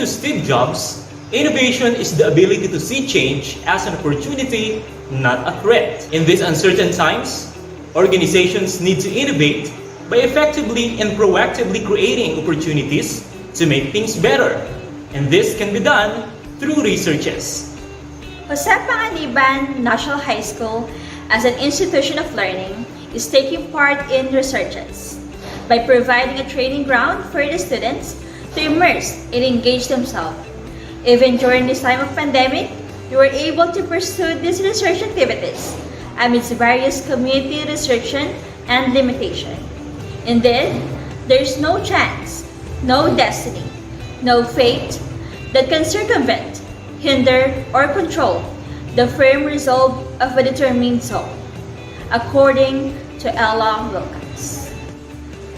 to Steve Jobs, innovation is the ability to see change as an opportunity, not a threat. In these uncertain times, organizations need to innovate by effectively and proactively creating opportunities to make things better. And this can be done through researches. Jose Panganiban National High School, as an institution of learning, is taking part in researches by providing a training ground for the students to immerse and engage themselves. Even during this time of pandemic, you were able to pursue these research activities amidst various community restriction and limitation. Indeed, there is no chance, no destiny, no fate that can circumvent, hinder, or control the firm resolve of a determined soul, according to Ella Wilkins.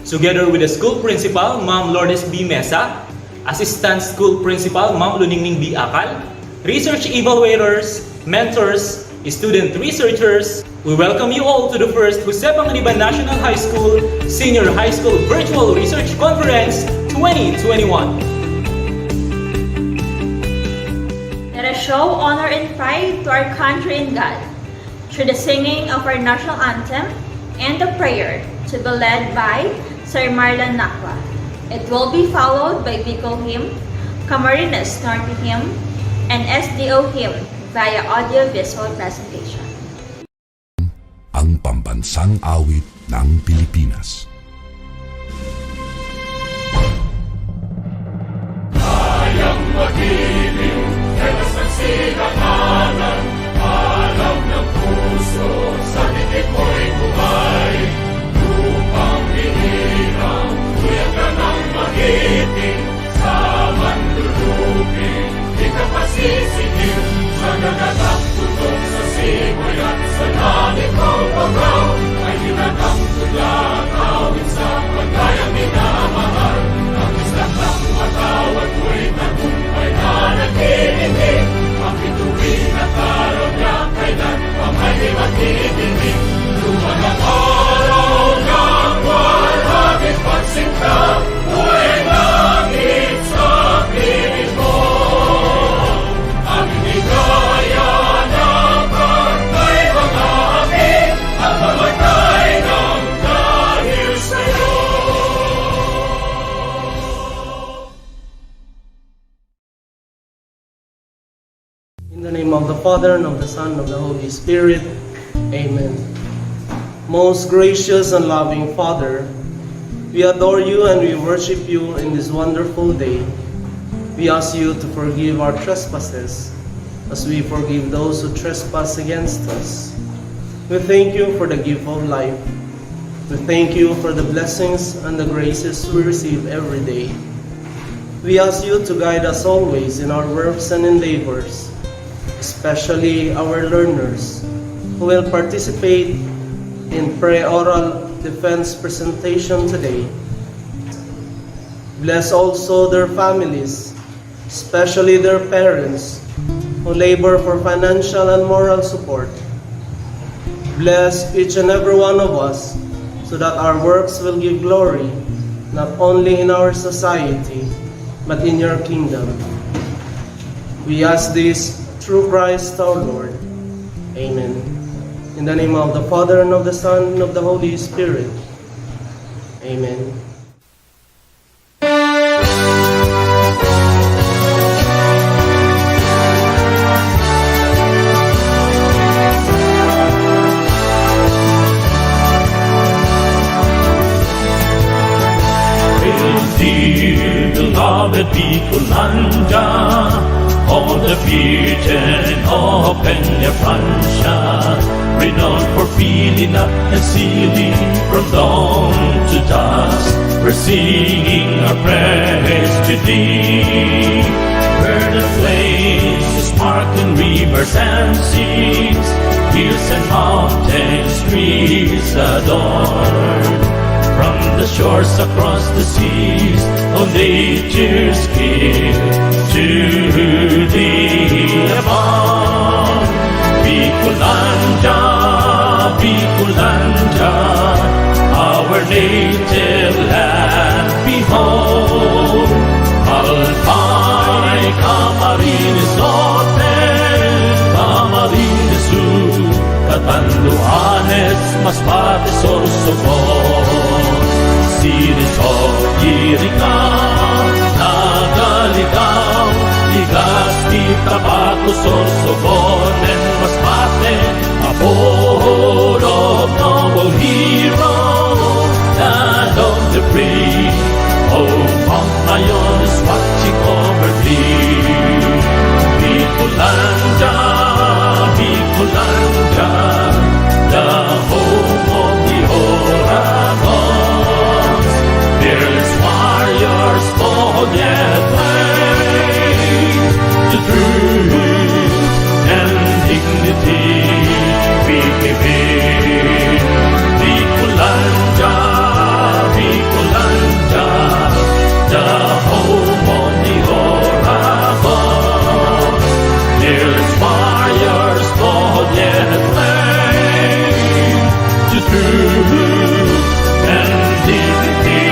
Together with the school principal, Ma'am Lourdes B. Mesa, Assistant School Principal, Ma'am Luningning B. Akal, research evaluators, mentors, student researchers, we welcome you all to the first Jose Panganiban National High School Senior High School Virtual Research Conference 2021. Let us show honor and pride to our country and God through the singing of our national anthem and the prayer to be led by Sir Marlon Nakwa. It will be followed by Bicol Hymn, Camarines Norte Hymn, and SDO Hymn via audio-visual presentation. Ang pambansang awit ng Pilipinas. Kayang magiliw, telas ng silanganan, alam ng puso, sa dikit mo'y buhay. Lupang hinirang, tuyag ka ng magiting, sa manlulupin, di ka pasisingil, sa nagagang tutok sa simoy at sa langit mo pagaw, ay hinatang tulad, awit sa pagkayang minamahal, ang islang ng matawad mo'y tagumpay na naghihinig, ang bituin at araw niya kailan pamay maghihinig, lumang ang araw ng walhagis pagsinta, buhay langit sa piling mo. Ang higaya ng pagkay mga api, at mamatay ng dahil sa'yo. In the name of the Father, and of the Son, and of the Holy Spirit. Amen. Most gracious and loving Father, we adore you and we worship you in this wonderful day. We ask you to forgive our trespasses as we forgive those who trespass against us. We thank you for the gift of life. We thank you for the blessings and the graces we receive every day. We ask you to guide us always in our works and endeavors, especially our learners who will participate in pre-oral defense presentation today. Bless also their families, especially their parents who labor for financial and moral support. Bless each and every one of us so that our works will give glory not only in our society but in your kingdom. We ask this through Christ our Lord. Amen. In the name of the Father, and of the Son, and of the Holy Spirit. Amen. Dear beloved Bicolanda, all the Virgin open your Francia, renowned for filling up and sealing from dawn to dusk. We're singing our praise to thee, where the flames, the sparkling rivers and seas, hills and mountains, trees adorn. From the shores across the seas, all nature's gift to thee above. Bicolanda, Bicolanda, our native land, behold, Alpine masbate sorsogon. Sinisogiri ka, nagaligaw, ligas di tabaco sorsogon, and masbate, a bold of noble hero, land of the free. Oh, Mount Mayon is watching over thee. Bicolanja, Bicolanja, the home of the Oragons. Fearless warriors, bold yet brave, the truth and dignity we give in. Bicolanja, Bicolanja, the home of the Oragons. Fearless warriors, bold yet brave, to truth and dignity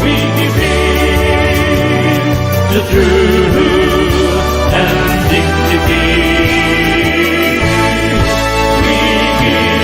we give in. To truth and dignity we give in. We give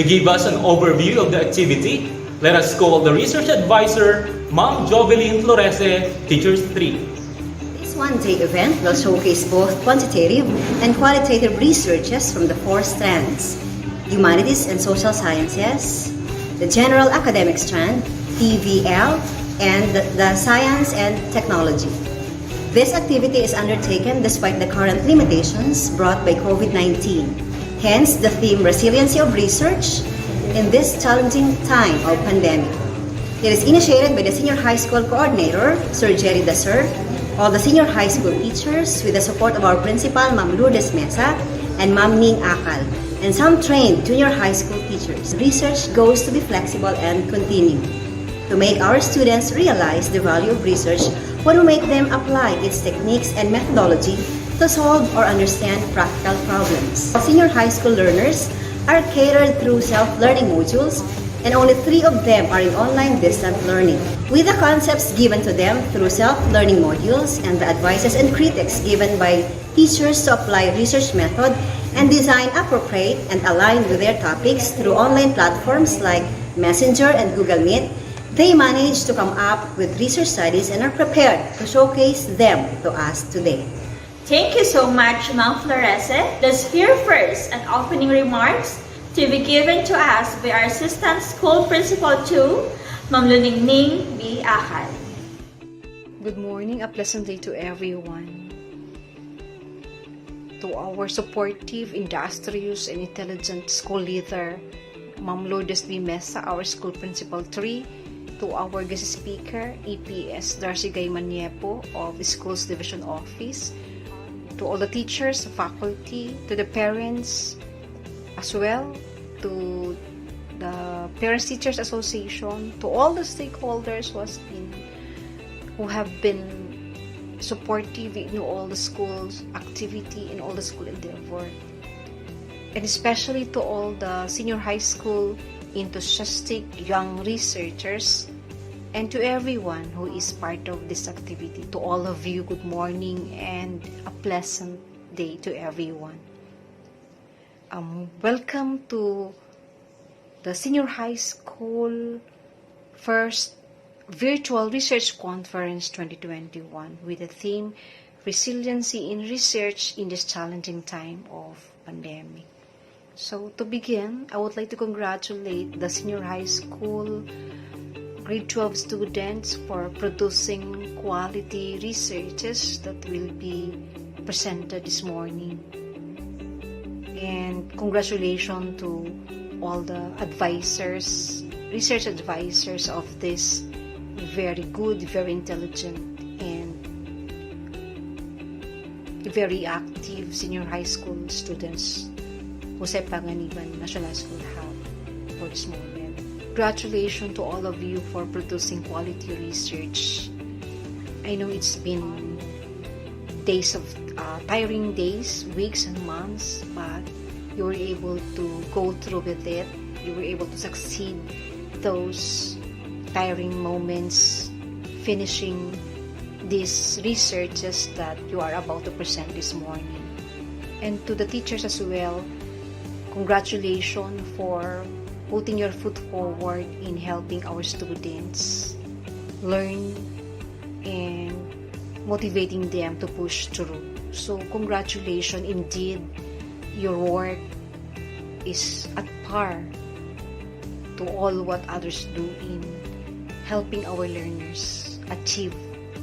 To give us an overview of the activity, let us call the research advisor, Ma'am Jovelyn Florese, Teachers 3. This one-day event will showcase both quantitative and qualitative researches from the four strands: humanities and social sciences, the general academic strand, TVL, and the science and technology. This activity is undertaken despite the current limitations brought by COVID-19. Hence, the theme Resiliency of Research in this challenging time of pandemic. It is initiated by the Senior High School Coordinator, Sir Jerry Dasser, all the Senior High School teachers with the support of our Principal, Ma'am Lourdes Mesa, and Ma'am Ning Akal, and some trained Junior High School teachers. Research goes to be flexible and continue to make our students realize the value of research when we make them apply its techniques and methodology to solve or understand practical problems. Senior high school learners are catered through self-learning modules, and only 3 of them are in online distant learning. With the concepts given to them through self-learning modules and the advices and critiques given by teachers to apply research method and design appropriate and aligned with their topics through online platforms like Messenger and Google Meet, they managed to come up with research studies and are prepared to showcase them to us today. Thank you so much, Ma'am Florese. Let's hear first an opening remarks to be given to us by our Assistant School Principal 2, Ma'am Luningning B. Akal. Good morning, a pleasant day to everyone. To our supportive, industrious, and intelligent school leader, Ma'am Lourdes B. Mesa, our School Principal 3, to our guest speaker, EPS Darcy Gayman Niepo of the Schools Division Office, to all the teachers, faculty, to the parents, as well to the Parents Teachers Association, to all the stakeholders who have been supportive in all the schools activity, in all the school endeavor, and especially to all the senior high school enthusiastic young researchers, and to everyone who is part of this activity. To all of you, good morning and a pleasant day to everyone. Welcome to the Senior High School First Virtual Research Conference 2021 with the theme Resiliency in Research in this Challenging Time of Pandemic. So to begin, I would like to congratulate the Senior High School grade 12 students for producing quality researches that will be presented this morning. And congratulations to all the advisors, research advisors of this very good, very intelligent, and very active senior high school students Jose Panganiban National School have for this moment. Congratulations to all of you for producing quality research. I know it's been days of tiring days, weeks and months, but you were able to go through with it. You were able to succeed those tiring moments, finishing these researches that you are about to present this morning. And to the teachers as well, congratulations for putting your foot forward in helping our students learn and motivating them to push through. So congratulations, indeed, your work is at par to all what others do in helping our learners achieve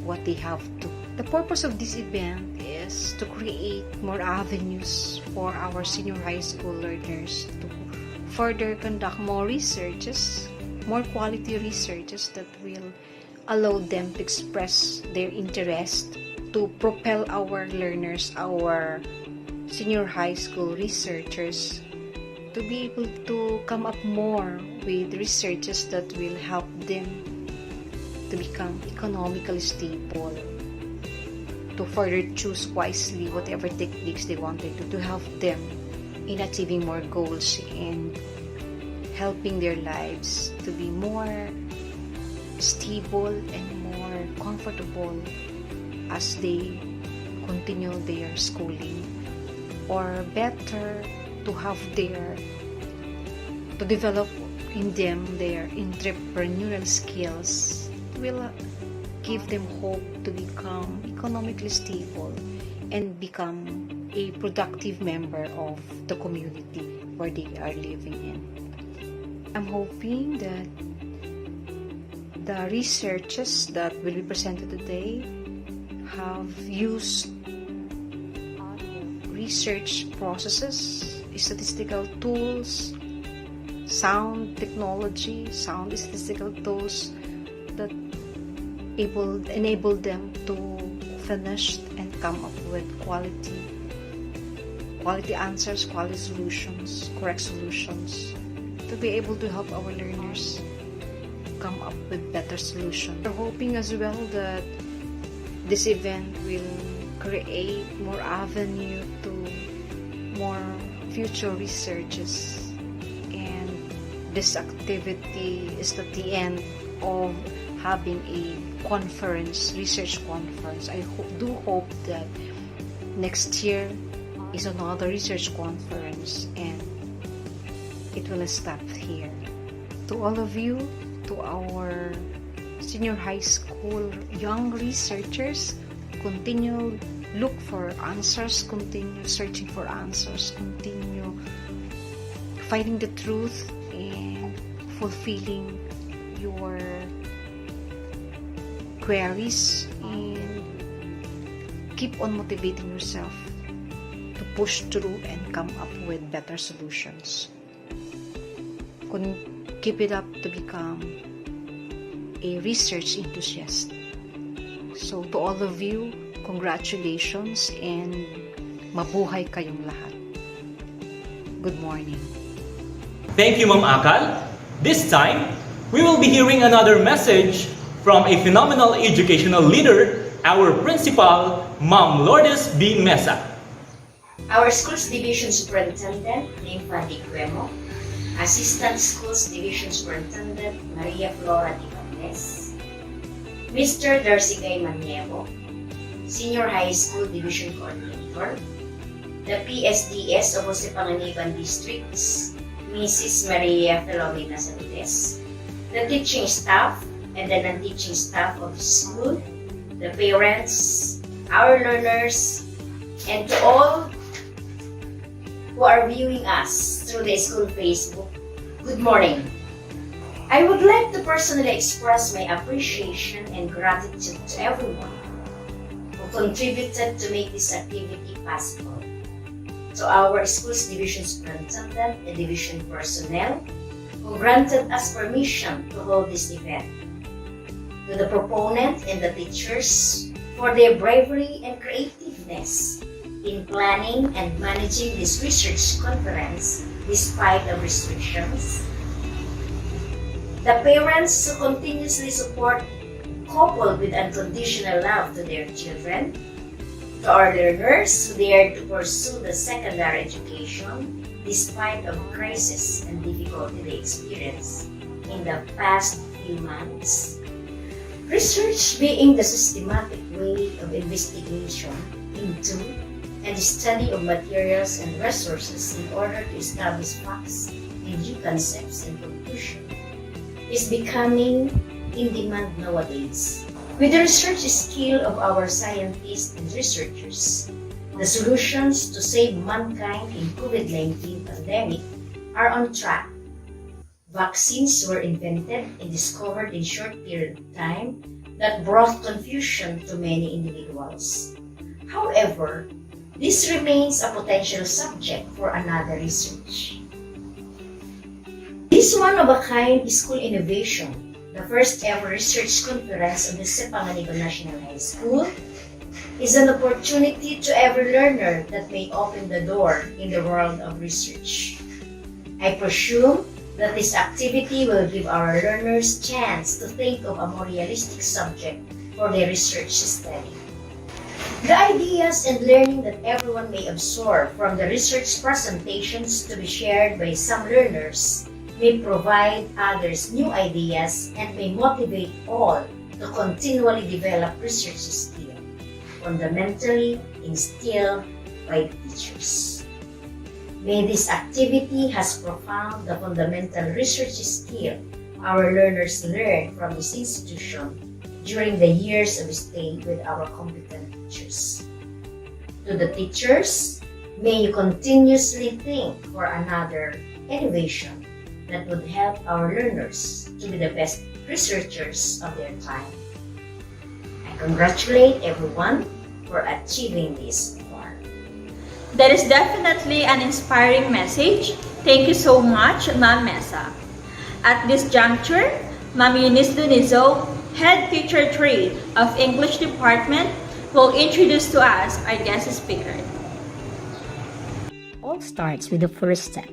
what they have to. The purpose of this event is to create more avenues for our senior high school learners to further conduct more researches, more quality researches that will allow them to express their interest, to propel our learners, our senior high school researchers, to be able to come up more with researches that will help them to become economically stable, to further choose wisely whatever techniques they wanted to help them in achieving more goals and helping their lives to be more stable and more comfortable as they continue their schooling, or better, to have their to develop in them their entrepreneurial skills will give them hope to become economically stable and become a productive member of the community where they are living in. I'm hoping that the researches that will be presented today have used research processes, statistical tools, sound technology, sound statistical tools that enable them to finish and come up with quality answers, quality solutions, correct solutions, to be able to help our learners come up with better solutions. We're hoping as well that this event will create more avenue to more future researches, and this activity is at the end of having a conference, research conference. I do hope that next year is another research conference and it will stop here. To all of you, to our senior high school young researchers, continue look for answers, continue searching for answers, continue finding the truth and fulfilling your queries, and keep on motivating yourself to push through and come up with better solutions. Keep it up to become a research enthusiast. So to all of you, congratulations and mabuhay kayong lahat. Good morning. Thank you, Ma'am Akal. This time, we will be hearing another message from a phenomenal educational leader, our principal, Ma'am Lourdes B. Mesa. Our Schools Division Superintendent, Nympha Cuemo, Assistant Schools Division Superintendent, Maria Flora Ibanez, Mr. Darcy Gay Maniego, Senior High School Division Coordinator, the PSDS of Jose Panganiban Districts, Mrs. Maria Filomena Saludes, the teaching staff and the non-teaching staff of the school, the parents, our learners, and to all who are viewing us through the school Facebook, good morning. I would like to personally express my appreciation and gratitude to everyone who contributed to make this activity possible. To our Schools Division Superintendent and Division personnel who granted us permission to hold this event. To the proponent and the teachers for their bravery and creativeness in planning and managing this research conference despite of restrictions. The parents who continuously support, coupled with unconditional love to their children. To our learners who dared to pursue the secondary education despite of crisis and difficulty they experienced in the past few months. Research being the systematic way of investigation into and the study of materials and resources in order to establish facts and new concepts and conclusions is becoming in demand nowadays. With the research skill of our scientists and researchers, the solutions to save mankind in COVID-19 pandemic are on track. Vaccines were invented and discovered in short period of time that brought confusion to many individuals. However, this remains a potential subject for another research. This one-of-a-kind school innovation, the first ever research conference of the Panganiban National High School, is an opportunity to every learner that may open the door in the world of research. I presume that this activity will give our learners chance to think of a more realistic subject for their research study. The ideas and learning that everyone may absorb from the research presentations to be shared by some learners may provide others new ideas and may motivate all to continually develop research skills, fundamentally instilled by teachers. May this activity has profound the fundamental research skill our learners learn from this institution during the years of stay with our competent teachers. To the teachers, may you continuously think for another innovation that would help our learners to be the best researchers of their time. I congratulate everyone for achieving this goal. That is definitely an inspiring message. Thank you so much, Ma'am Mesa. At this juncture, Ma'am Eunice Dunizo, Head Teacher 3 of English Department, will introduce to us our guest speaker. All starts with the first step.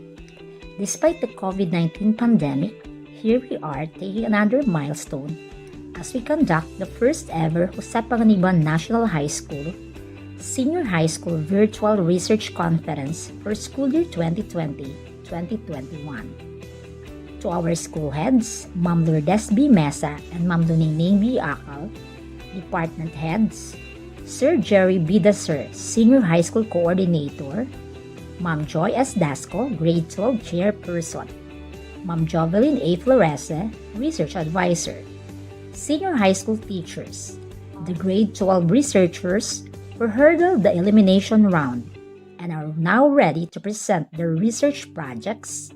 Despite the COVID-19 pandemic, here we are taking another milestone as we conduct the first ever Jose Panganiban National High School Senior High School Virtual Research Conference for school year 2020-2021. To our school heads, Ma'am Lourdes B. Mesa and Ma'am Luningning B. Akal, department heads, Sir Jerry B. Dasser, Senior High School Coordinator, Ma'am Joy S. Dasco, Grade 12 Chairperson, Ma'am Jovelyn A. Florese, Research Advisor, Senior High School teachers, the Grade 12 researchers who hurdled the elimination round and are now ready to present their research projects,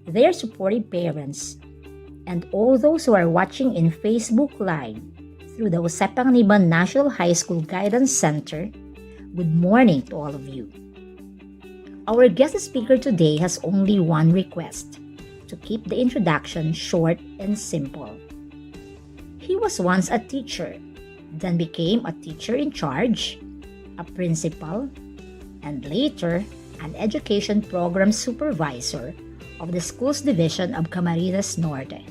their supportive parents, and all those who are watching in Facebook Live through the Jose Panganiban National High School Guidance Center. Good morning to all of you. Our guest speaker today has only one request: to keep the introduction short and simple. He was once a teacher, then became a teacher in charge, a principal, and later an education program supervisor of the Schools Division of Camarines Norte.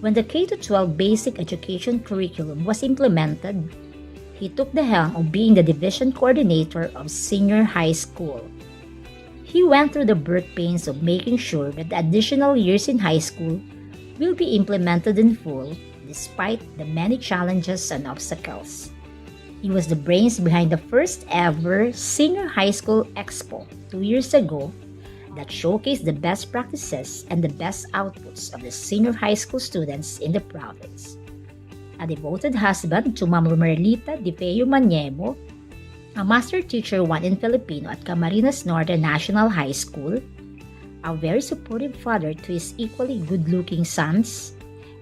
When the K-12 basic education curriculum was implemented, he took the helm of being the division coordinator of senior high school. He went through the birth pains of making sure that the additional years in high school will be implemented in full despite the many challenges and obstacles. He was the brains behind the first ever Senior High School Expo 2 years ago that showcased the best practices and the best outputs of the senior high school students in the province. A devoted husband to Ma'am Merlita Di Feo Maniebo, a master teacher 1 in Filipino at Camarines Norte National High School, a very supportive father to his equally good-looking sons,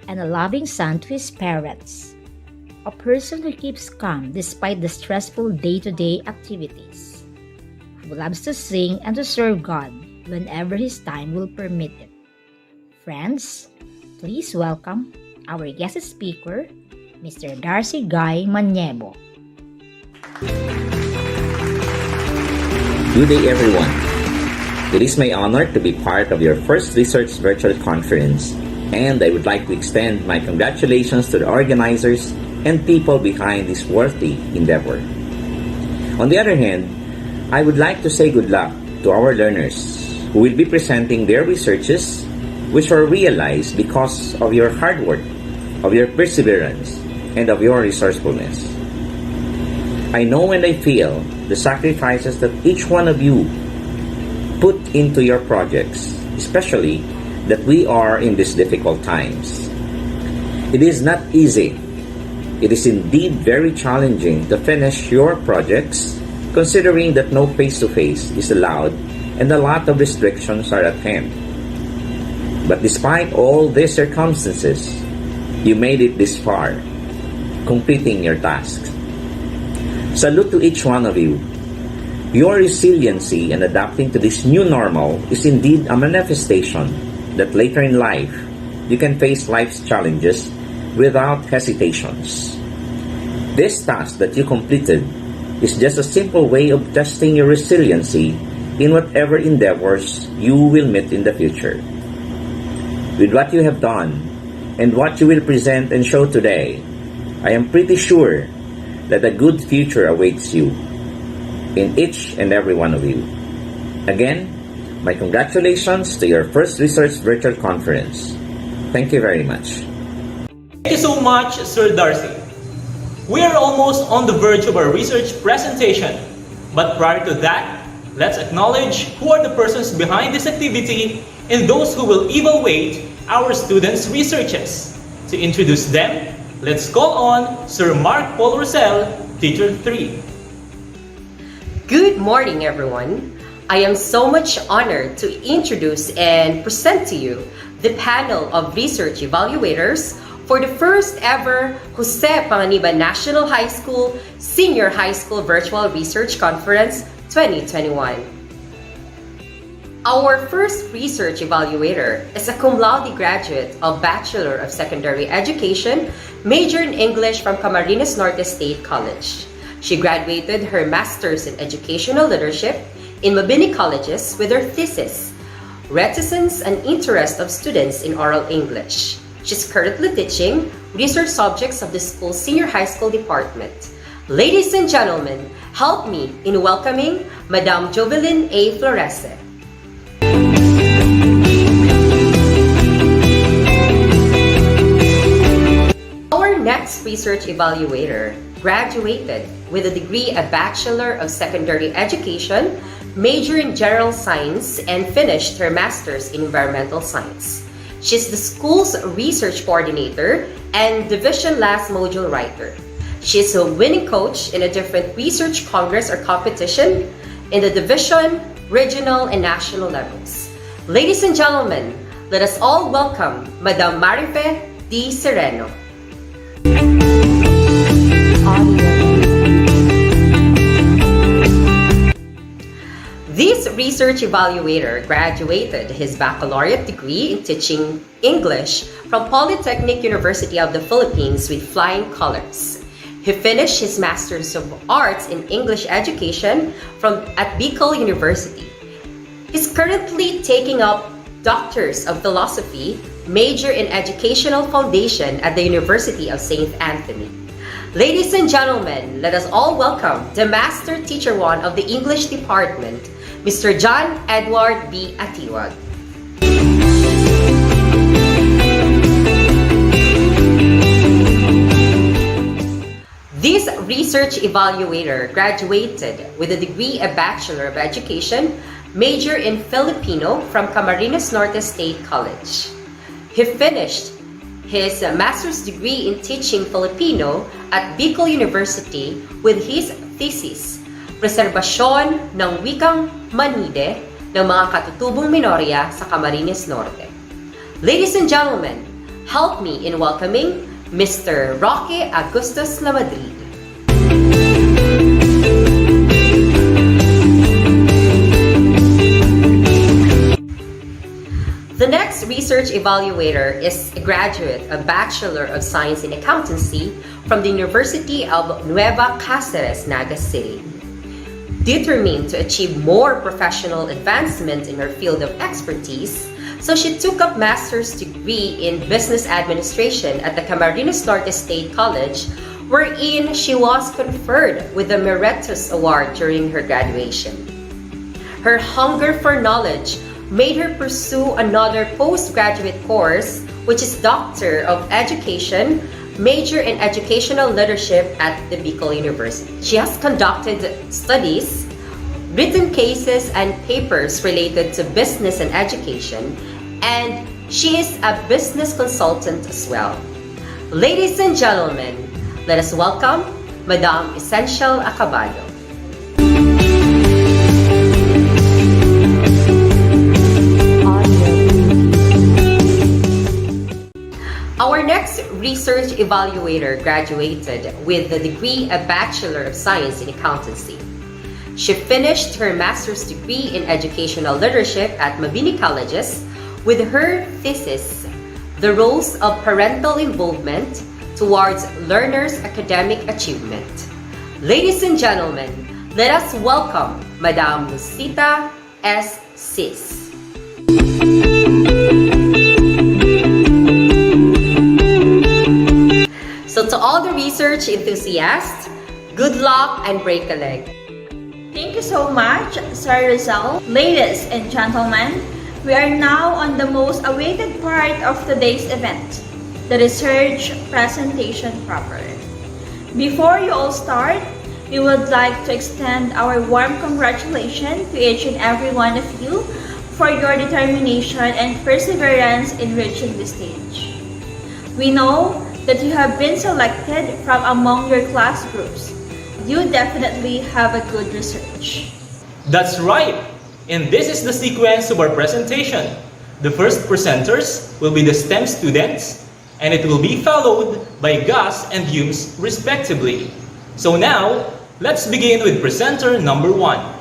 and a loving son to his parents. A person who keeps calm despite the stressful day-to-day activities, who loves to sing and to serve God whenever his time will permit it. Friends, please welcome our guest speaker, Mr. Darcy Guy Maniebo. Good day, everyone. It is my honor to be part of your first research virtual conference, and I would like to extend my congratulations to the organizers and people behind this worthy endeavor. On the other hand, I would like to say good luck to our learners who will be presenting their researches, which were realized because of your hard work, of your perseverance, and of your resourcefulness. I know and I feel the sacrifices that each one of you put into your projects, especially that we are in these difficult times. It is not easy. It is indeed very challenging to finish your projects, considering that no face-to-face is allowed and a lot of restrictions are at hand. But despite all these circumstances, you made it this far, completing your tasks. Salute to each one of you. Your resiliency in adapting to this new normal is indeed a manifestation that later in life, you can face life's challenges without hesitations. This task that you completed is just a simple way of testing your resiliency in whatever endeavors you will meet in the future. With what you have done and what you will present and show today, I am pretty sure that a good future awaits you in each and every one of you. Again, my congratulations to your first research virtual conference. Thank you very much. Thank you so much, Sir Darcy. We are almost on the verge of our research presentation, but prior to that, let's acknowledge who are the persons behind this activity and those who will evaluate our students' researches. To introduce them, let's call on Sir Mark Paul Rosell, Teacher 3. Good morning, everyone. I am so much honored to introduce and present to you the panel of research evaluators for the first ever Jose Panganiban National High School Senior High School Virtual Research Conference 2021. Our first research evaluator is a cum laude graduate of Bachelor of Secondary Education, major in English from Camarines Norte State College. She graduated her Master's in Educational Leadership in Mabini Colleges with her thesis, Reticence and Interest of Students in Oral English. She's currently teaching research subjects of the school's senior high school department. Ladies and gentlemen, help me in welcoming Madam Jovelyn A. Florese. Our next research evaluator graduated with a degree of Bachelor of Secondary Education, major in General Science, and finished her Master's in Environmental Science. She's the school's research coordinator and division last module writer. She's a winning coach in a different research congress or competition in the division, regional, and national levels. Ladies and gentlemen, let us all welcome Madam Marife D. Sereno. This research evaluator graduated his baccalaureate degree in teaching English from Polytechnic University of the Philippines with flying colors. He finished his Master's of Arts in English Education at Bicol University. He's currently taking up Doctors of Philosophy, major in Educational Foundation at the University of St. Anthony. Ladies and gentlemen, let us all welcome the Master Teacher 1 of the English Department, Mr. John Edward B. Atiwag. This research evaluator graduated with a degree of Bachelor of Education, major in Filipino from Camarines Norte State College. He finished his master's degree in teaching Filipino at Bicol University with his thesis, Preserbasyon ng Wikang Manide ng mga katutubong minorya sa Camarines Norte. Ladies and gentlemen, help me in welcoming Mr. Roque Agustus Lamadrid. The next research evaluator is a graduate of Bachelor of Science in Accountancy from the University of Nueva Cáceres, Naga City. Determined to achieve more professional advancement in her field of expertise, so she took up master's degree in business administration at the Camarines Norte State College, wherein she was conferred with the Meritus Award during her graduation. Her hunger for knowledge made her pursue another postgraduate course, which is Doctor of Education, major in Educational Leadership at the Bicol University. She has conducted studies, written cases, and papers related to business and education, and she is a business consultant as well. Ladies and gentlemen, let us welcome Madam Essential Acaballo. Our next research evaluator graduated with the degree of Bachelor of Science in Accountancy. She finished her master's degree in Educational Leadership at Mabini Colleges with her thesis, The Roles of Parental Involvement Towards Learners' Academic Achievement. Ladies and gentlemen, let us welcome Madam Lucita S. Sis. So to all the research enthusiasts, good luck and break a leg. Thank you so much, Sir Rizal. Ladies and gentlemen, we are now on the most awaited part of today's event, the research presentation proper. Before you all start, we would like to extend our warm congratulations to each and every one of you for your determination and perseverance in reaching this stage. We know that you have been selected from among your class groups. You definitely have a good research. That's right! And this is the sequence of our presentation. The first presenters will be the STEM students, and it will be followed by Gus and Humes respectively. So now, let's begin with presenter number 1.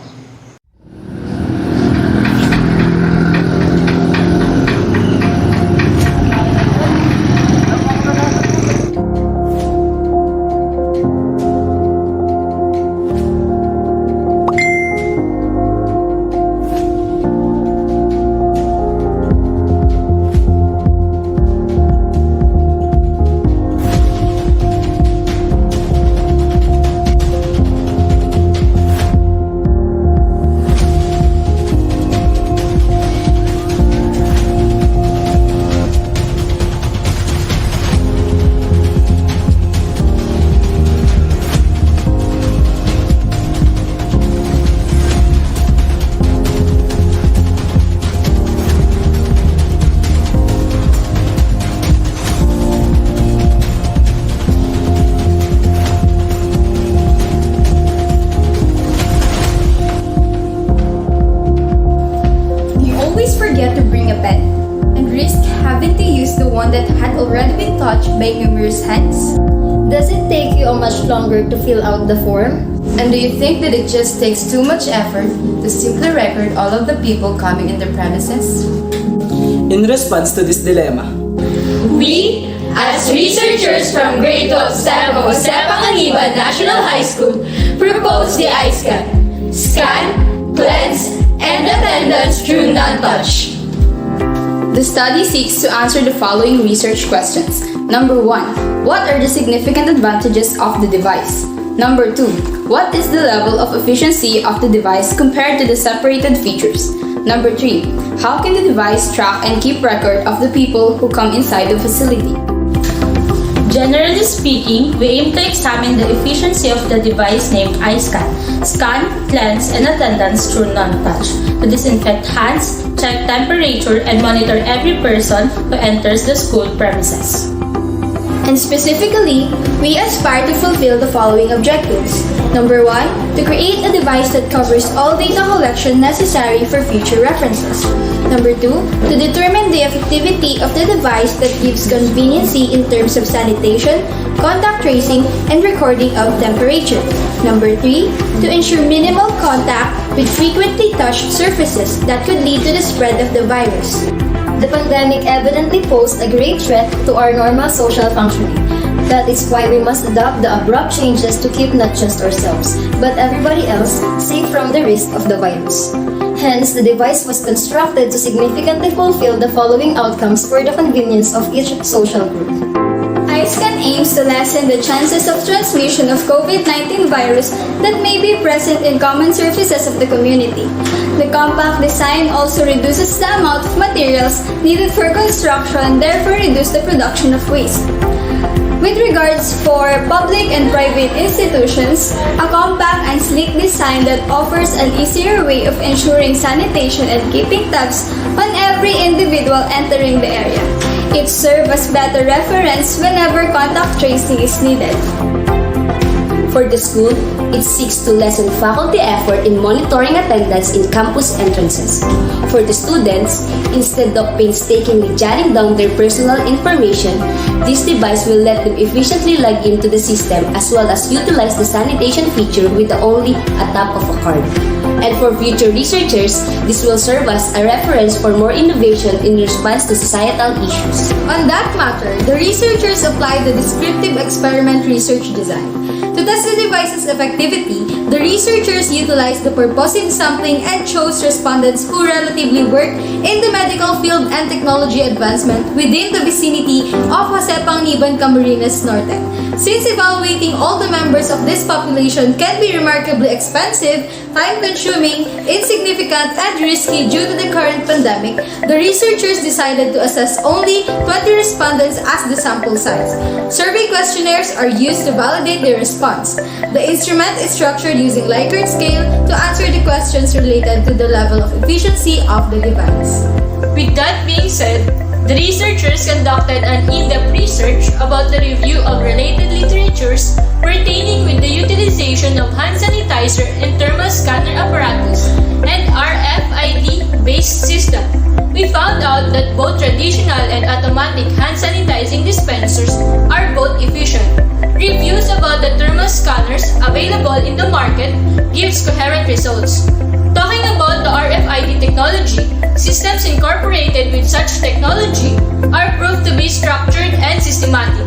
that had already been touched by numerous hands? Does it take you much longer to fill out the form? And do you think that it just takes too much effort to simply record all of the people coming in the premises? In response to this dilemma, we, as researchers from Grade 12 San Jose Panganiban National High School, propose the iScan, scan, cleanse, and attendance through non-touch. The study seeks to answer the following research questions. Number 1. What are the significant advantages of the device? Number 2. What is the level of efficiency of the device compared to the separated features? Number 3. How can the device track and keep record of the people who come inside the facility? Generally speaking, we aim to examine the efficiency of the device named iScan, scan, cleanse, and attendance through non-touch, to disinfect hands, check temperature, and monitor every person who enters the school premises. And specifically, we aspire to fulfill the following objectives. Number 1, to create a device that covers all data collection necessary for future references. Number 2, to determine the effectivity of the device that gives conveniency in terms of sanitation, contact tracing, and recording of temperature. Number 3, to ensure minimal contact with frequently touched surfaces that could lead to the spread of the virus. The pandemic evidently posed a great threat to our normal social functioning. That is why we must adopt the abrupt changes to keep not just ourselves, but everybody else safe from the risk of the virus. Hence, the device was constructed to significantly fulfill the following outcomes for the convenience of each social group. iScan aims to lessen the chances of transmission of COVID-19 virus that may be present in common surfaces of the community. The compact design also reduces the amount of materials needed for construction, therefore reduce the production of waste. With regards for public and private institutions, a compact and sleek design that offers an easier way of ensuring sanitation and keeping tabs on every individual entering the area. It serves as better reference whenever contact tracing is needed. For the school, it seeks to lessen faculty effort in monitoring attendance in campus entrances. For the students, instead of painstakingly jotting down their personal information, this device will let them efficiently log into the system as well as utilize the sanitation feature with only a tap of a card. And for future researchers, this will serve as a reference for more innovation in response to societal issues. On that matter, the researchers applied the descriptive experiment research design. To test the device's effectivity, the researchers utilized the purposive sampling and chose respondents who relatively work in the medical field and technology advancement within the vicinity of Jose Panganiban, Camarines Norte. Since evaluating all the members of this population can be remarkably expensive, time-consuming, insignificant, and risky due to the current pandemic, the researchers decided to assess only 20 respondents as the sample size. Survey questionnaires are used to validate their response. response. The instrument is structured using Likert scale to answer the questions related to the level of efficiency of the device. With that being said, the researchers conducted an in-depth research about the review of related literatures pertaining with the utilization of hand sanitizer and thermal scanner apparatus and RFID-based system. We found out that both traditional and automatic hand sanitizing dispensers are both efficient. Reviews about the thermal scanners available in the market gives coherent results. Talking about the RFID technology, systems incorporated with such technology are proved to be structured and systematic.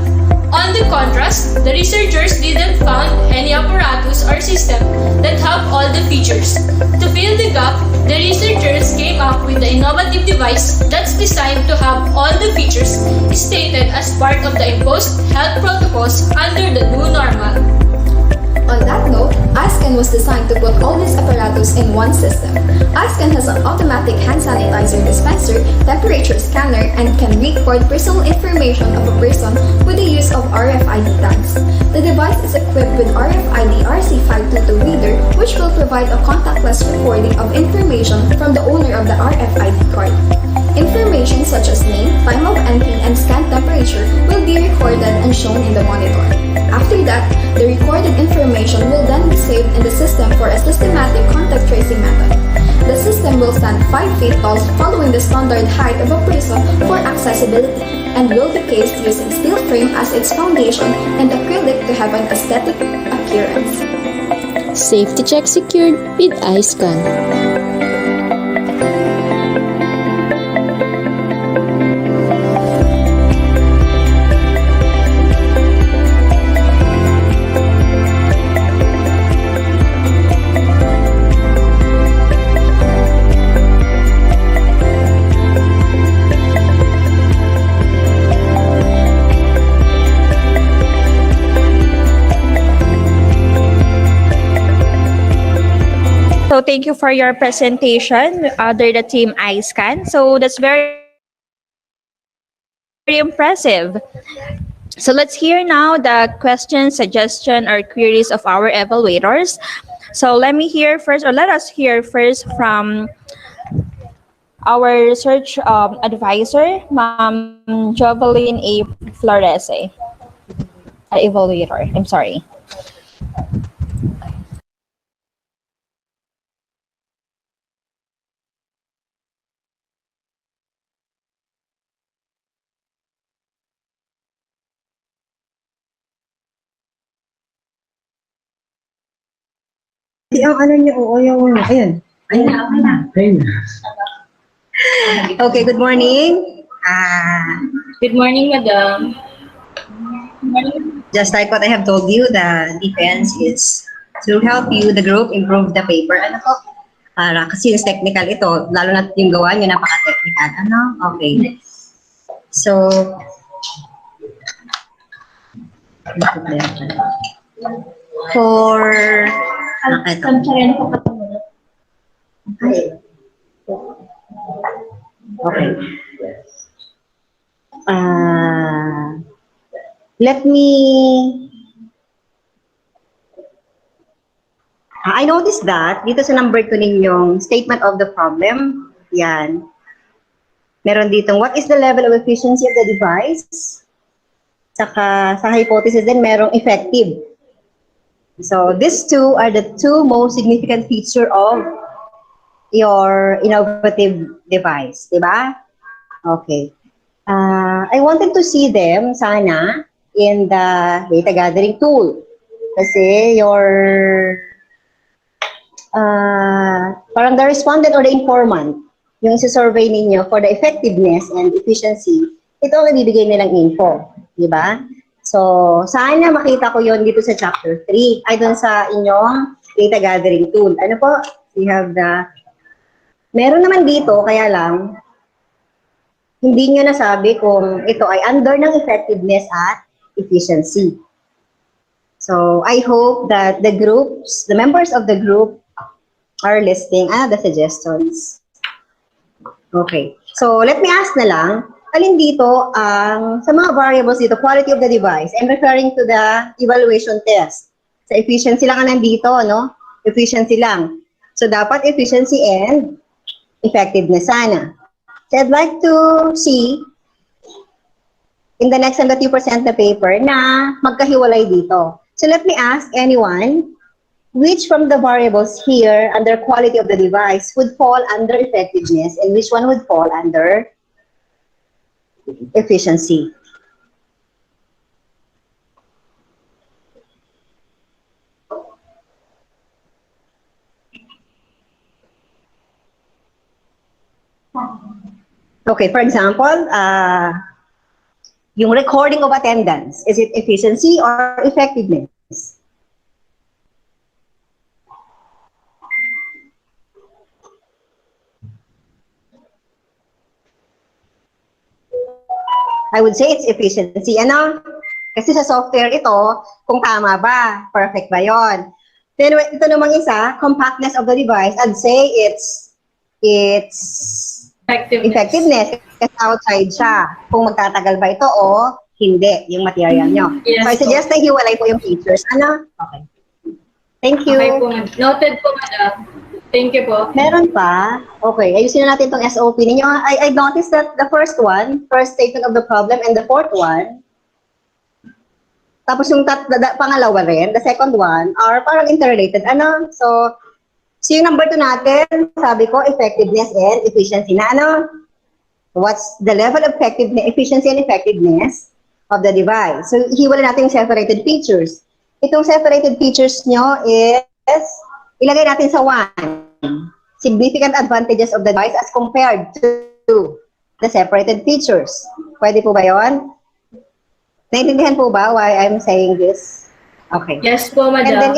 On the contrast, the researchers didn't find any apparatus or system that have all the features. To fill the gap, the researchers came up with the innovative device that's designed to have all the features stated as part of the imposed health protocols under the new normal. On that note, iScan was designed to put all these apparatus in one system. iScan has an automatic hand sanitizer dispenser, temperature scanner, and can record personal information of a person with the use of RFID tags. The device is equipped with RFID RC522 reader, which will provide a contactless recording of information from the owner of the RFID card. Information such as name, time of entry, and scan temperature will be recorded and shown in the monitor. After that, the recorded information will then be saved in the system for a systematic contact tracing method. The system will stand 5 feet tall following the standard height of a person for accessibility and will be cased using steel frame as its foundation and acrylic to have an aesthetic appearance. Safety check secured with iScan. So thank you for your presentation under the team iScan. So that's very impressive. So let's hear now the questions, suggestion, or queries of our evaluators. So let us hear first from our research advisor, Ma'am Jovelyn A. Florese, evaluator. I'm sorry. Ang ano niyo, oo, yung, ayun. Okay, good morning. Good morning, Madam. Just like what I have told you, the defense is to help you, the group, improve the paper. Ano po? Kasi yung technical ito, lalo na yung gawa nyo, napaka-technical. Ano? Okay. So, for okay. Let me I noticed that dito sa number 2 ninyong statement of the problem, yan. Meron dito, what is the level of efficiency of the device? Saka sa hypothesis din merong effective. So these two are the two most significant feature of your innovative device, di ba? Okay. I wanted to see them sana in the data gathering tool. Kasi your parang the respondent or the informant, yung si-survey ninyo for the effectiveness and efficiency, ito ang ibibigay nilang info, di ba? So, sana makita ko yon dito sa chapter 3, ay doon sa inyong data gathering tool. Ano po? We have the, meron naman dito, kaya lang, hindi nyo nasabi kung ito ay under ng effectiveness at efficiency. So, I hope that the groups, the members of the group are listening the suggestions. Okay. So, let me ask na lang, alin dito ang, sa mga variables dito, quality of the device, I'm referring to the evaluation test. Sa efficiency lang ang nandito, no? Efficiency lang. So, dapat efficiency and effectiveness sana. So, I'd like to see in the next time that you present the paper na magkahiwalay dito. So, let me ask anyone, which from the variables here under quality of the device would fall under effectiveness and which one would fall under efficiency? Okay, for example, yung recording of attendance, is it efficiency or effectiveness? I would say it's efficiency. Ano? Kasi sa software ito, kung tama ba, perfect ba yon? Then ito namang isa, compactness of the device, I'd say it's effectiveness. Kasi outside siya. Kung magtatagal ba ito o hindi, yung material nyo. Yes, so I suggest na hiwalay po yung features. Ano? Okay. Thank you. Okay po, noted po, madam. Thank you po. Meron pa? Okay, ayusin na natin itong SOP ninyo. I noticed that the first one, first statement of the problem, and the fourth one, tapos yung pangalawa rin, the second one, are parang interrelated. Ano? So yung number 2 natin, sabi ko, effectiveness and efficiency na ano? What's the level of effectiveness, efficiency and effectiveness of the device? So hiwala natin yung separated features. Itong separated features nyo is ilagay natin sa 1. Significant advantages of the device as compared to the separated features. Pwede po ba yun? Naintindihan po ba why I'm saying this? Okay. Yes po, madam. And then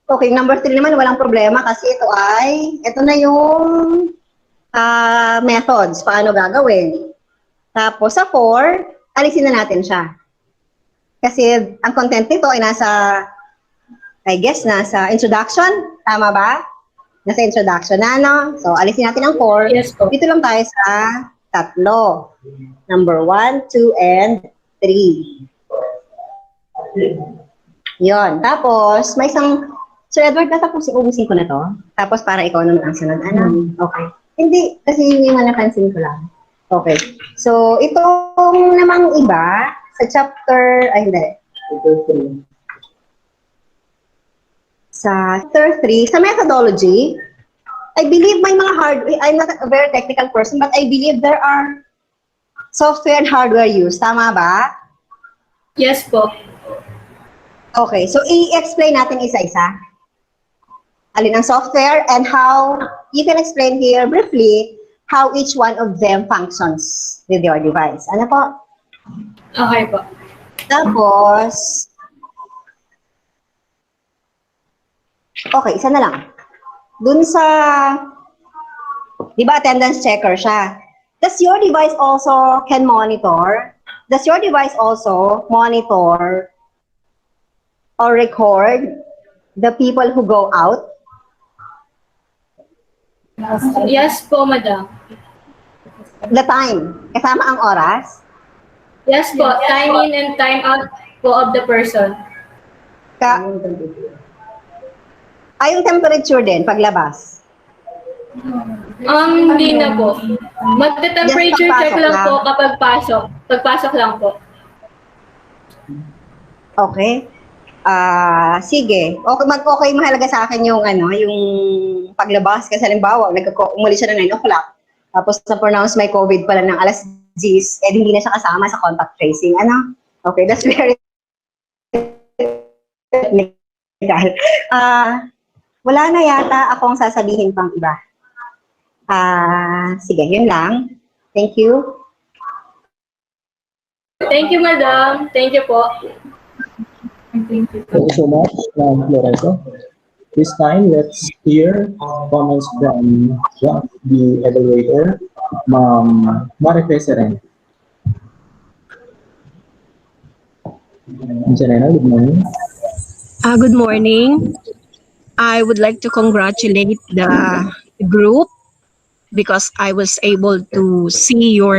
okay, number 3 naman, walang problema kasi ito na yung methods, paano gagawin. Tapos sa 4, alisin na natin siya. Kasi ang content nito ay nasa introduction. Tama ba? Nasa introduction na, no? So, alisin natin ang 4. Yes po. Dito lang tayo sa 3. Number 1, 2, and 3. Yon. Tapos, may isang... Sir Edward, ubusin ko na to. Tapos, para ikaw naman ang sunod. Ano? Okay. Hindi, kasi yung napansin ko lang. Okay. So, itong namang iba, sa chapter... Ay, hindi. Sa chapter 3, sa methodology, I believe may mga hardware, I'm not a very technical person, but I believe there are software and hardware used. Tama ba? Yes po. Okay, so i-explain natin isa-isa. Alin ang software and how, you can explain here briefly how each one of them functions with your device. Ano po? Okay po. Tapos, okay, isa na lang. Dun sa, di ba attendance checker siya? Does your device also can monitor? Does your device also monitor or record the people who go out? Yes po, madam. The time, kasama ang oras? Yes po, time in and time out po of the person. Yung temperature din, paglabas? Hindi na po. Magte-temperature check lang po kapag pasok. Pagpasok lang po. Okay. Sige. Okay, mahalaga sa akin yung yung paglabas kasi halimbawa, umalis siya ng 9 o'clock. Tapos na-pronounce may COVID pala ng alas 10, hindi na siya kasama sa contact tracing. Ano? Okay, that's very technical. Wala na yata akong sasabihin pang iba. Sige, yun lang. Thank you. Thank you, madam. Thank you po. Thank you so much, Lorenzo. This time, let's hear comments from the evaluator, Ma'am Marife Serena. Serena, good morning. Good morning. I would like to congratulate the group because I was able to see your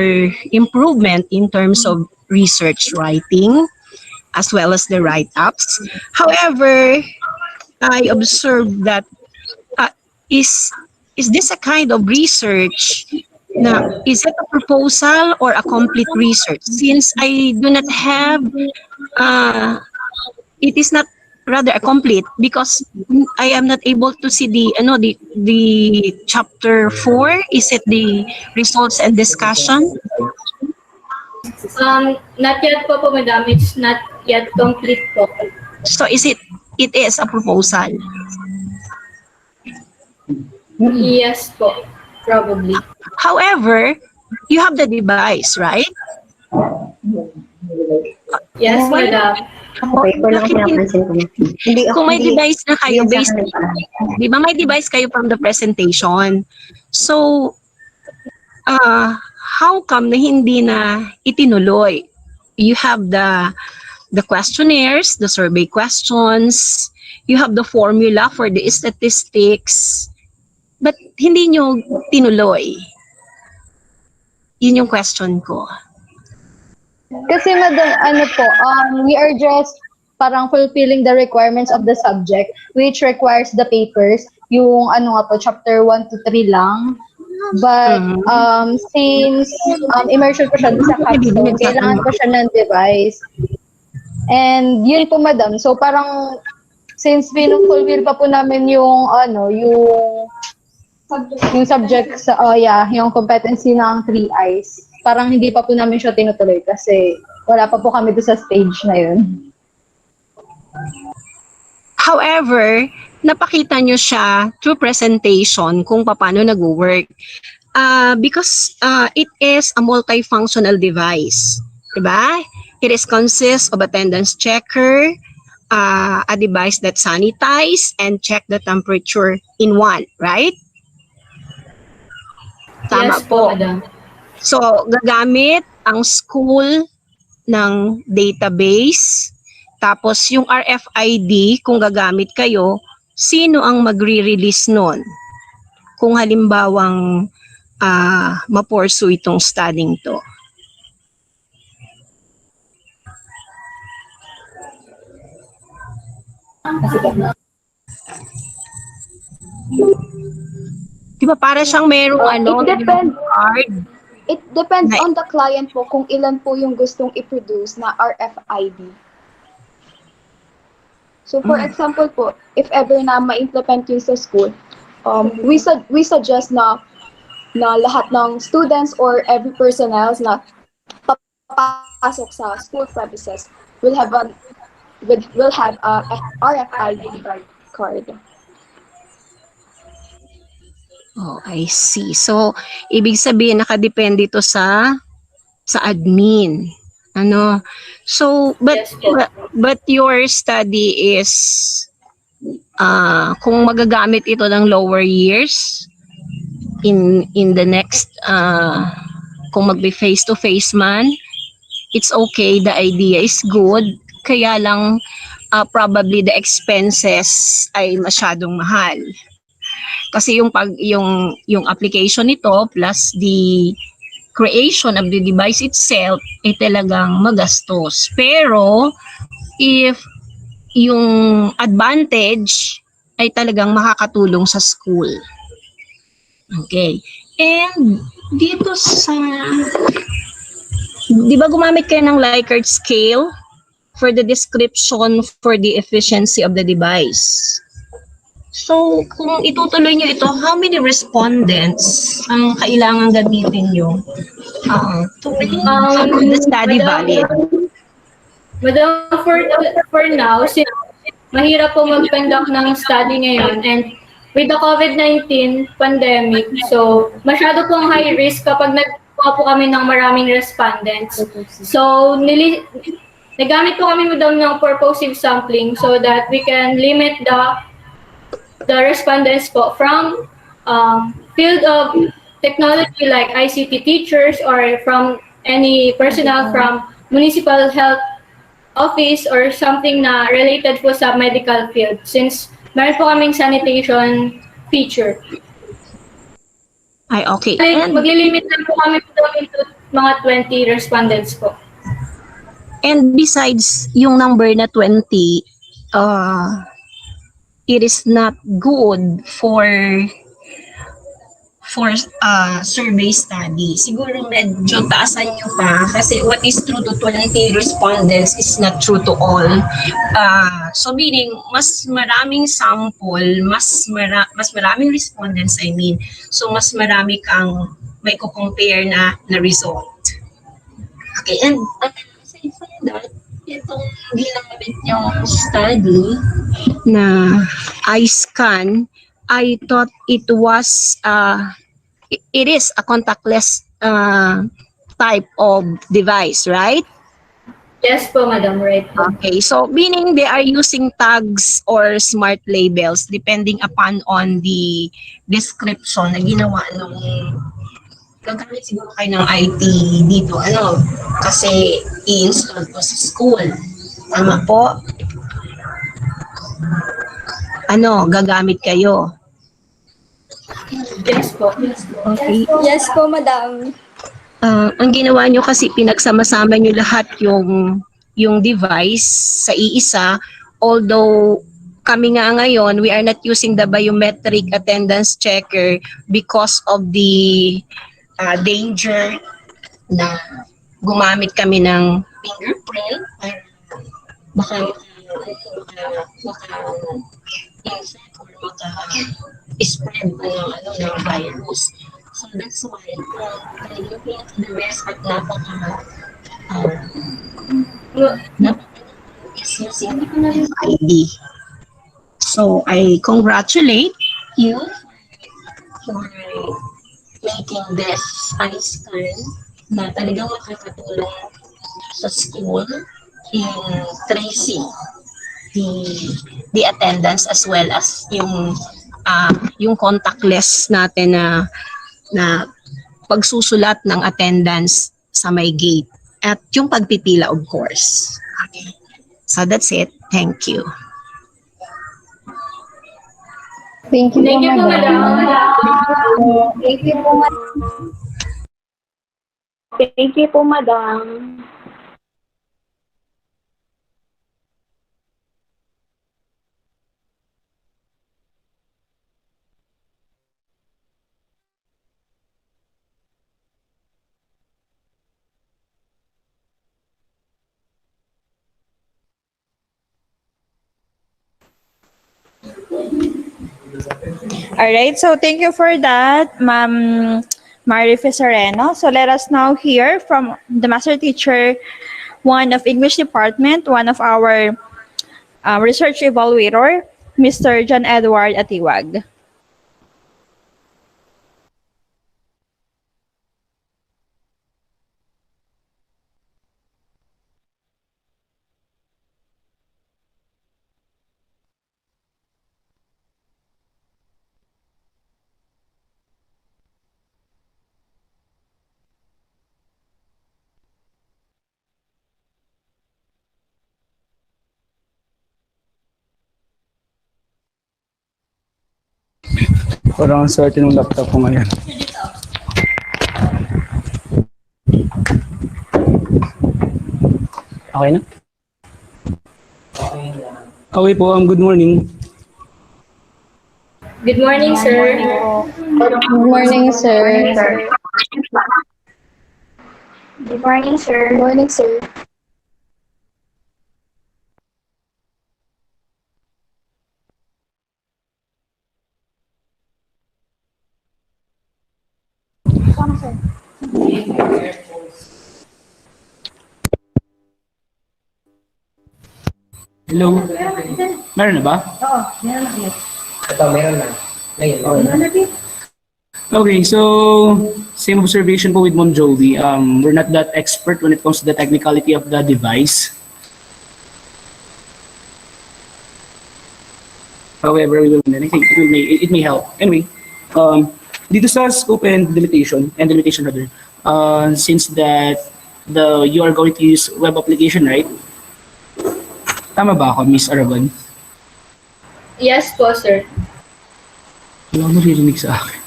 improvement in terms of research writing. as well as the write-ups. However, I observed that uh, is is this a kind of research na is it a proposal or a complete research? Since I do not have it is not rather a complete because I am not able to see the chapter 4. Is it the results and discussion? Not yet po, madam. It's not yet complete po. So it is a proposal? Yes po, probably. However, you have the device, right? Yes, madam. Kung may device na kayo based, di ba may device kayo from the presentation? So, how come na hindi na itinuloy? You have the questionnaires, the survey questions, you have the formula for the statistics, but hindi nyo tinuloy. Yun yung question ko. Kasi madam, we are just parang fulfilling the requirements of the subject, which requires the papers, yung chapter 1 to 3 lang. But since immersion po siya sa capstone, kailangan po siya ng device. And yun po madam, so parang since pinufulfill pa po namin yung subject sa yung competency ng 3 eyes, parang hindi pa po namin siya tinutuloy kasi wala pa po kami doon sa stage na yun. However, napakita nyo siya through presentation kung paano nag-work. Because it is a multifunctional device. Diba? It is consists of attendance checker, a device that sanitize and check the temperature in one, right? Tama Yes po, madam. So, gagamit ang school ng database. Tapos, yung RFID, kung gagamit kayo, sino ang magre-release nun? Kung halimbawang ma-pursue itong studying to. Di ba para siyang merong card? It depends on the client po kung ilan po yung gustong i-produce na RFID. So for example po, if ever na ma-implement yun sa school, we suggest na lahat ng students or every personnel na papasok sa school premises will have a RFID card. Oh, I see. So, ibig sabihin nakadepende ito sa admin. Ano? So, but your study is kung magagamit ito ng lower years in the next kung magbe face to face man, it's okay, the idea is good, kaya lang probably the expenses ay masyadong mahal. Kasi yung application nito plus the creation of the device itself ay talagang magastos. Pero if yung advantage ay talagang makakatulong sa school. Okay. And dito sa, di ba gumamit kayo ng Likert scale for the description for the efficiency of the device? So, kung itutuloy nyo ito, how many respondents ang kailangan gamitin nyo to make the study valid? Madam, for now, since mahirap po mag-conduct ng study ngayon, and with the COVID-19 pandemic, so masyado pong high risk kapag nagkuha po kami ng maraming respondents. So, nagamit po kami madam ng purposive sampling so that we can limit the respondents po from field of technology like ICT teachers or from any personnel from municipal health office or something na related po sa medical field since meron po kaming sanitation feature. Ay, okay. Maglilimit lang po kami into mga 20 respondents po. And besides yung number na 20, it is not good for survey study. Siguro medyo taasan nyo pa kasi what is true to 20 respondents is not true to all. So meaning, mas maraming sample, mas maraming respondents, I mean. So mas marami kang may compare na result. Okay, and aside from that, itong ginamit yung study na iScan, I thought it was it is a contactless type of device, right? Yes po, Madam, right po. Okay, so meaning they are using tags or smart labels depending upon on the description na ginawa nung gagamit siguro kayo ng IT dito, kasi i-install po sa school. Tama po? Gagamit kayo. Yes po. Okay. Yes po, Madam. Ang ginawa nyo kasi pinagsama-sama nyo lahat yung device sa iisa, although kami nga ngayon, we are not using the biometric attendance checker because of the danger na gumamit kami ng fingerprint para baka infect or maka-spread ng virus. So that's why looking at the best at is using ID. So I congratulate you for making this iScan na talagang makakatulong sa school in tracing the attendance as well as yung contactless natin na pagsusulat ng attendance sa may gate at yung pagpipila, of course. Okay. So that's it. Thank you. Thank you, Thank you po, Madam. Thank you po, Madam. Thank you po, Madam. All right, so thank you for that, Ma'am Mari Fisareno. So let us now hear from the master teacher, one of English department, one of our research evaluator, Mr. John Edward Atiwag. Parang swerte ng laptop ko ngayon. Okay na? Okay po, good morning. Good morning, sir. Good morning, sir. Good morning, sir. Good morning, sir. Hello? Meron na ba? Oo, meron na ulit. Ito, meron na. Okay, so same observation po with Ma'am Joey. We're not that expert when it comes to the technicality of the device. However, we will, I think it may help. Anyway, dito sa scope and limitation rather, since that you are going to use web application, right? Tama ba ako, Miss Aragon? Yes po, sir. Wala mo naririnig sa akin.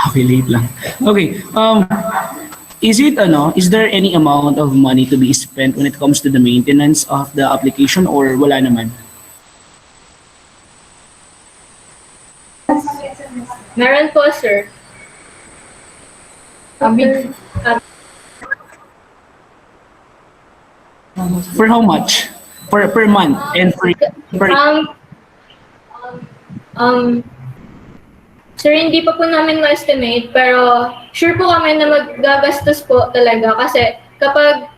Okay, late lang. Okay, Is there any amount of money to be spent when it comes to the maintenance of the application or wala naman? Meron po, sir. For how much? Per month and per Um, um, Sir, hindi pa po namin ma-estimate, pero sure po kami na maggagastos po talaga kasi kapag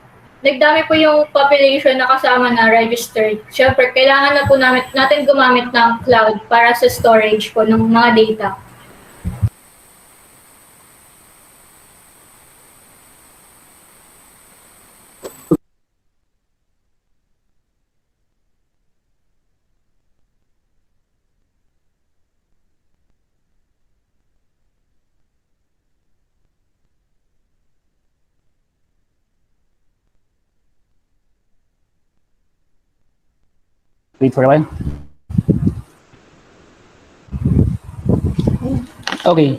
nagdami po yung population na kasama na registered, syempre kailangan na po natin gumamit ng cloud para sa storage po ng mga data. wait for a while. Okay.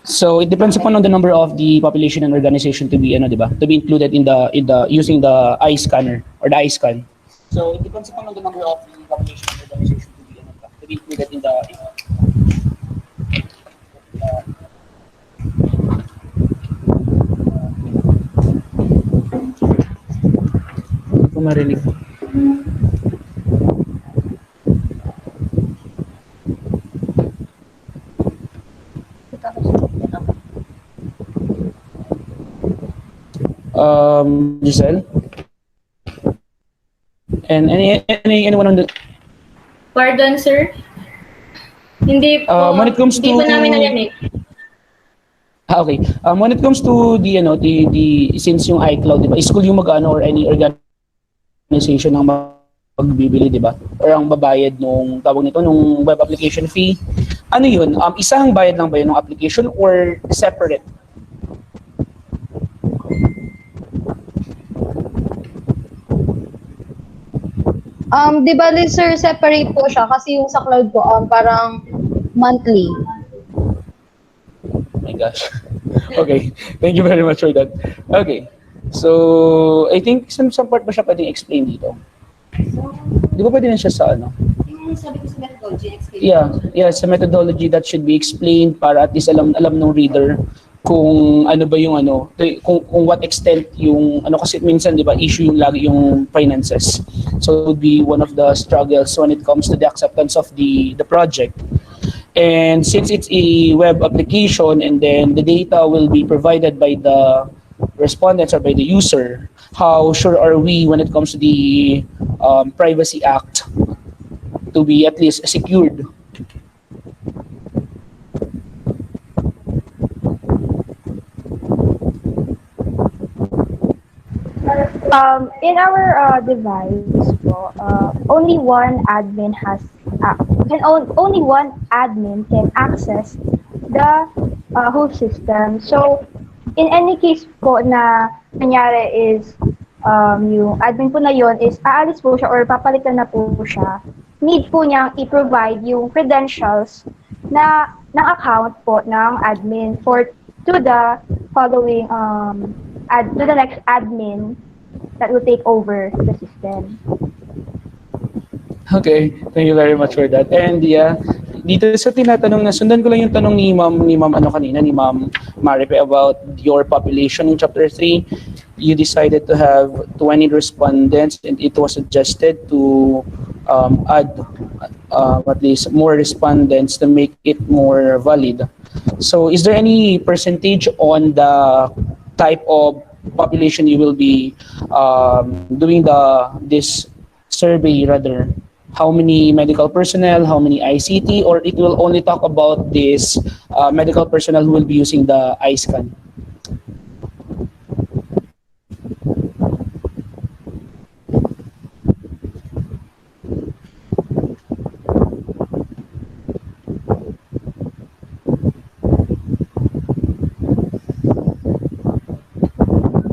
So it depends upon on the number of the population and organization to be di ba? To be included in the using the eye scanner or the eye scan. So it depends upon on the number of the population and organization to be included in the Hindi ko marinig. Giselle? And anyone on the Pardon, sir? Hindi po, when it comes hindi to po namin narinig. Okay. When it comes to the since yung iCloud, di ba? School yung mag-ano or any organization ang magbibili, di ba? Or ang babayad nung tawag nito nung web application fee. Ano yun? Isang bayad lang ba yun ng application or separate? Di ba, sir, separate po siya kasi yung sa cloud po, parang monthly. Oh my gosh. Okay. Thank you very much for that. Okay. So, I think some part ba siya pwedeng explain dito? Di ba pwede na siya sa ano? Sabi ko sa methodology, explain. Yeah, sa methodology that should be explained para at least alam ng reader kung ano ba yung kung what extent yung kasi minsan 'di ba issue yung lagi yung finances. So it would be one of the struggles when it comes to the acceptance of the project. And since it's a web application and then the data will be provided by the respondents or by the user, how sure are we when it comes to the Privacy Act to be at least secured? In our device po, only one admin can access the whole system. So, in any case po na nangyari is yung admin po na yon is aalis po siya or papalitan na po siya, need po niyang i-provide yung credentials ng account po ng admin to the following to the next admin that will take over the system. Okay, thank you very much for that. And yeah, dito sa tinatanong na sundan ko lang yung tanong ni Ma'am kanina ni Ma'am Maripe about your population in chapter 3. You decided to have 20 respondents and it was suggested to add at least more respondents to make it more valid. So is there any percentage on the type of population you will be doing this survey rather? How many medical personnel, how many ICT, or it will only talk about this medical personnel who will be using the iScan?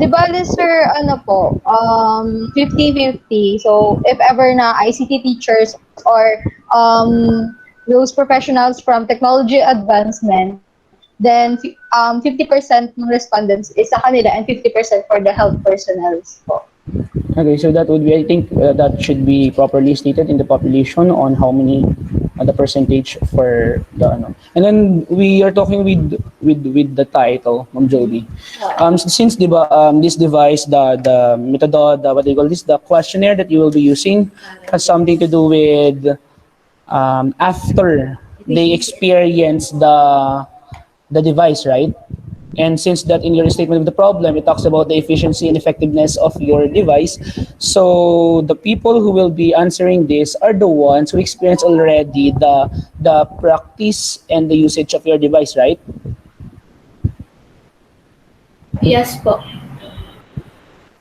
Di ba, sir, 50-50. So, if ever na ICT teachers or those professionals from technology advancement Then 50% ng respondents is sa kanila and 50% for the health personnel po. Okay, so that would be, I think that should be properly stated in the population on how many, the percentage for the ano. And then we are talking with the title, Ma'am Joby. Since diba, this device, the method, what do you call this, the questionnaire that you will be using has something to do with after they experience the device, right? And since that in your statement of the problem, it talks about the efficiency and effectiveness of your device. So the people who will be answering this are the ones who experience already the practice and the usage of your device, right? Yes po.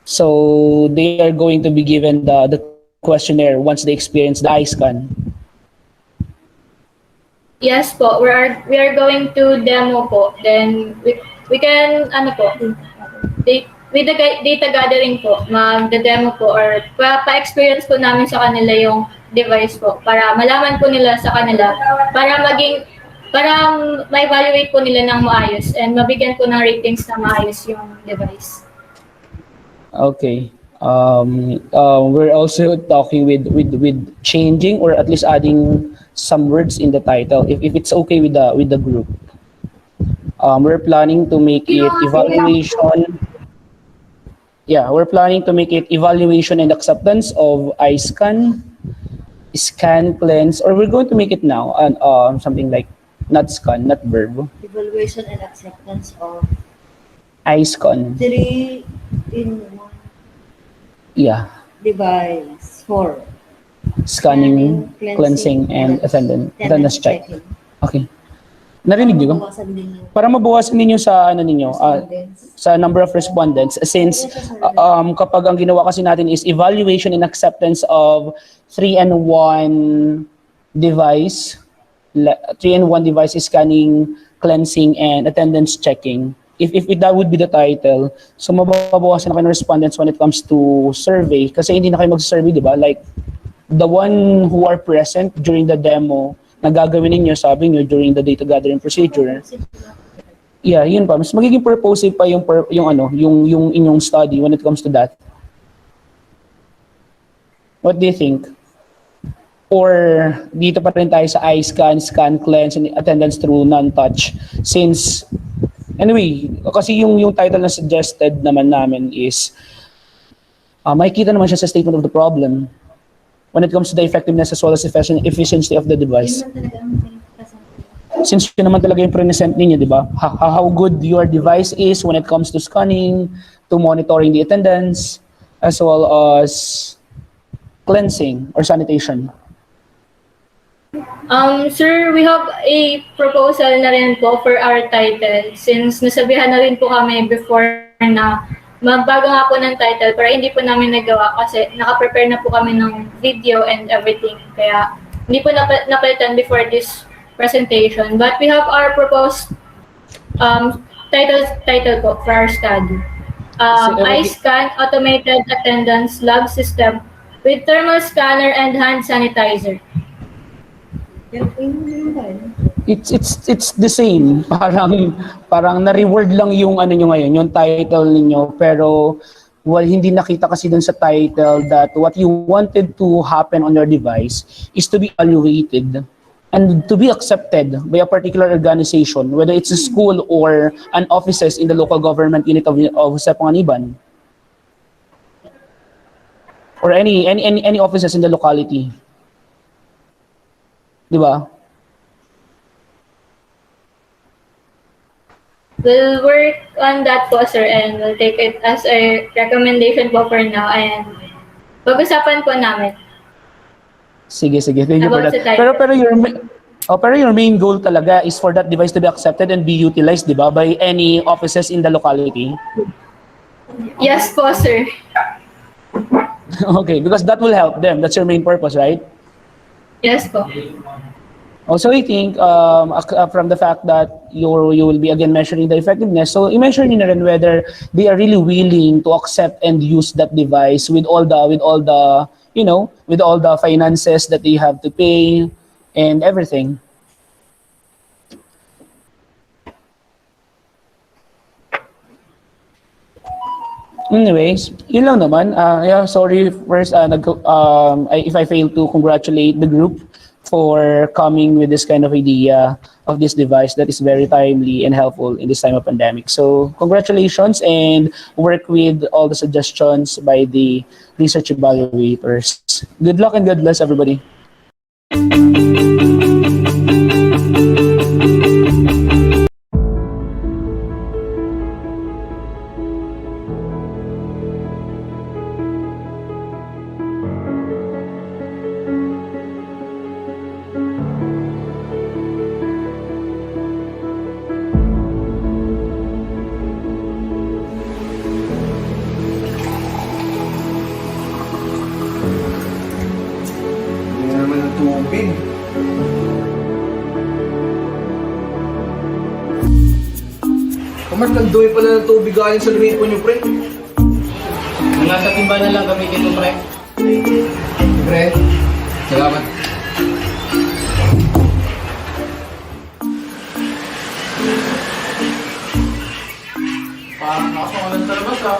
So they are going to be given the questionnaire once they experience the eye scan. Yes po, we are going to demo po. Then we can ano po, with the data gathering po, mag-demo po or pa-experience po namin sa kanila yung device po para malaman po nila sa kanila para ma-evaluate po nila ng maayos and mabigyan po ng ratings na maayos yung device. Okay. We're also talking with changing or at least adding some words in the title if it's okay with the group. We're planning to make it evaluation. Yeah, we're planning to make it evaluation and acceptance of eye scan, cleanse, or we're going to make it now something like not scan, not verb. Evaluation and acceptance of Eye scan. 3 in 1 Yeah. device 4. Scanning, cleansing, and attendance check. Okay. Narinig niyo? Para mabawasan ninyo sa ano ninyo, sa number of respondents since kapag ang ginawa kasi natin is evaluation and acceptance of 3-in-1 device. 3-in-1 device is scanning, cleansing, and attendance checking. If that would be the title, so mababawasan na kayo ng respondents when it comes to survey kasi hindi na kayo mag-survey, di ba? Like the one who are present during the demo na gagawin ninyo, sabi nyo, during the data gathering procedure. Yeah, yun pa. Mas magiging purposive pa yung inyong study when it comes to that. What do you think? Or dito pa rin tayo sa eye scan, cleanse, and attendance through non-touch. Since, anyway, kasi yung title na suggested naman namin is, makikita naman siya sa statement of the problem when it comes to the effectiveness as well as efficiency of the device. Since yun naman talaga yung present ninyo, di ba? How good your device is when it comes to scanning, to monitoring the attendance, as well as cleansing or sanitation. Sir, we have a proposal na rin po for our title since nasabihan na rin po kami before na magbago nga po ng title pero hindi po namin nagawa kasi naka-prepare na po kami ng video and everything. Kaya hindi po napalitan before this presentation. But we have our proposed title po for our study. Eye scan automated attendance log system with thermal scanner and hand sanitizer. It's the same. Parang na-reward lang yung ano nyo ngayon, yung title niyo pero hindi nakita kasi dun sa title that what you wanted to happen on your device is to be evaluated and to be accepted by a particular organization, whether it's a school or an offices in the local government unit of Jose Panganiban or any offices in the locality. Di ba? We'll work on that po, sir, and we'll take it as a recommendation po for now and pag-usapan po namin. Sige. Thank you for that. Pero your main goal talaga is for that device to be accepted and be utilized, di ba, by any offices in the locality? Yes po, sir. Okay, because that will help them. That's your main purpose, right? Yes po. Also, I think from the fact that you will be again measuring the effectiveness, so i-measure nyo na rin whether they are really willing to accept and use that device with all the finances that they have to pay and everything. Anyways, yun lang naman. Yeah, sorry first if I failed to congratulate the group for coming with this kind of idea of this device that is very timely and helpful in this time of pandemic. So congratulations and work with all the suggestions by the research evaluators. Good luck and God bless everybody. Hindi naman ng tubig. Kamar, nagdumi pala ng tubig galing sa lumit po niyo, pre. Nasa timba na lang gamitin mo, pre. Pre, salamat. Parang nakakawalan sa labas, ah.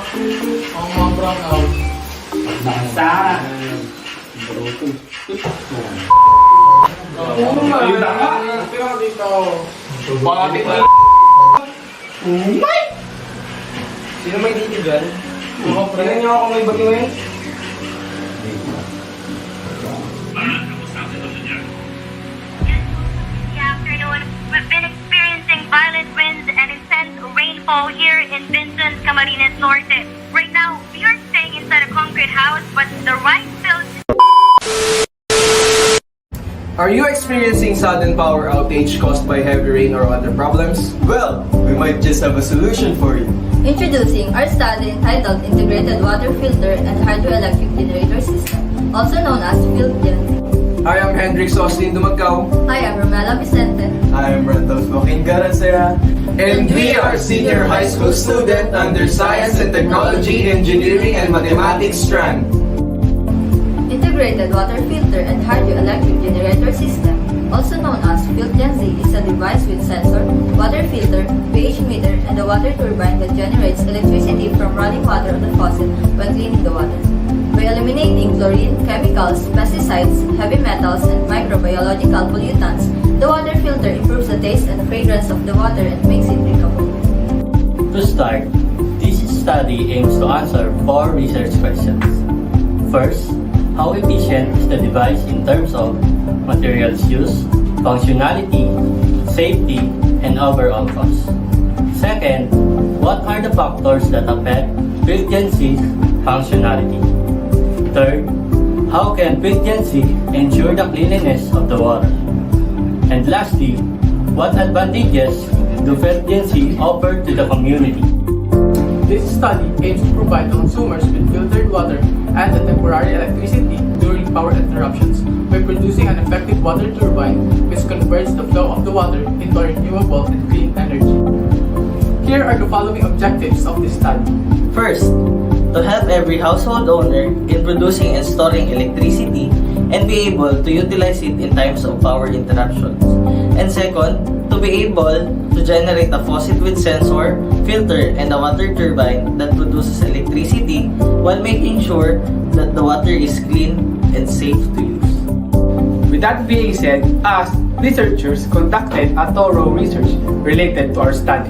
Ang mga brown out. Nasa. Oo nga. Ayun na nga. Tira ka dito. Bakit na? Umay! Sino may dito dyan? Oo, pre. Tingnan niyo ako may bagyo ngayon. Afternoon. We've been experiencing violent winds and intense rainfall here in Vincent, Camarines Norte. Right now, we are staying inside a concrete house, but the rice field. Are you experiencing sudden power outage caused by heavy rain or other problems? Well, we might just have a solution for you. Introducing our study entitled Integrated Water Filter and Hydroelectric Generator System, also known as FieldGen. I am Hendrix Austin Dumagao. I am Romela Vicente. I am Rantos Joaquin Garacera. And we are senior high school student under Science and Technology, Engineering and Mathematics strand. Integrated Water Filter and Hydroelectric Generator System, also known as FieldGen Z, is a device with sensor, water filter, pH meter, and a water turbine that generates electricity from running water on the faucet when cleaning the water. By eliminating chlorine, chemicals, pesticides, heavy metals, and microbiological pollutants, the water filter improves the taste and fragrance of the water and makes it drinkable. To start, this study aims to answer 4 research questions. First, how efficient is the device in terms of materials used, functionality, safety, and overall cost? Second, what are the factors that affect FieldGen Z's functionality? Third, how can FieldGen Z ensure the cleanliness of the water? And lastly, what advantages do FieldGen Z offer to the community? This study aims to provide consumers with filtered water and the temporary electricity during power interruptions by producing an effective water turbine which converts the flow of the water into renewable and clean energy. Here are the following objectives of this study. First, to help every household owner in producing and storing electricity and be able to utilize it in times of power interruptions. And second, to be able to generate a faucet with sensor, filter, and a water turbine that produces electricity while making sure that the water is clean and safe to use. With that being said, us researchers conducted a thorough research related to our study.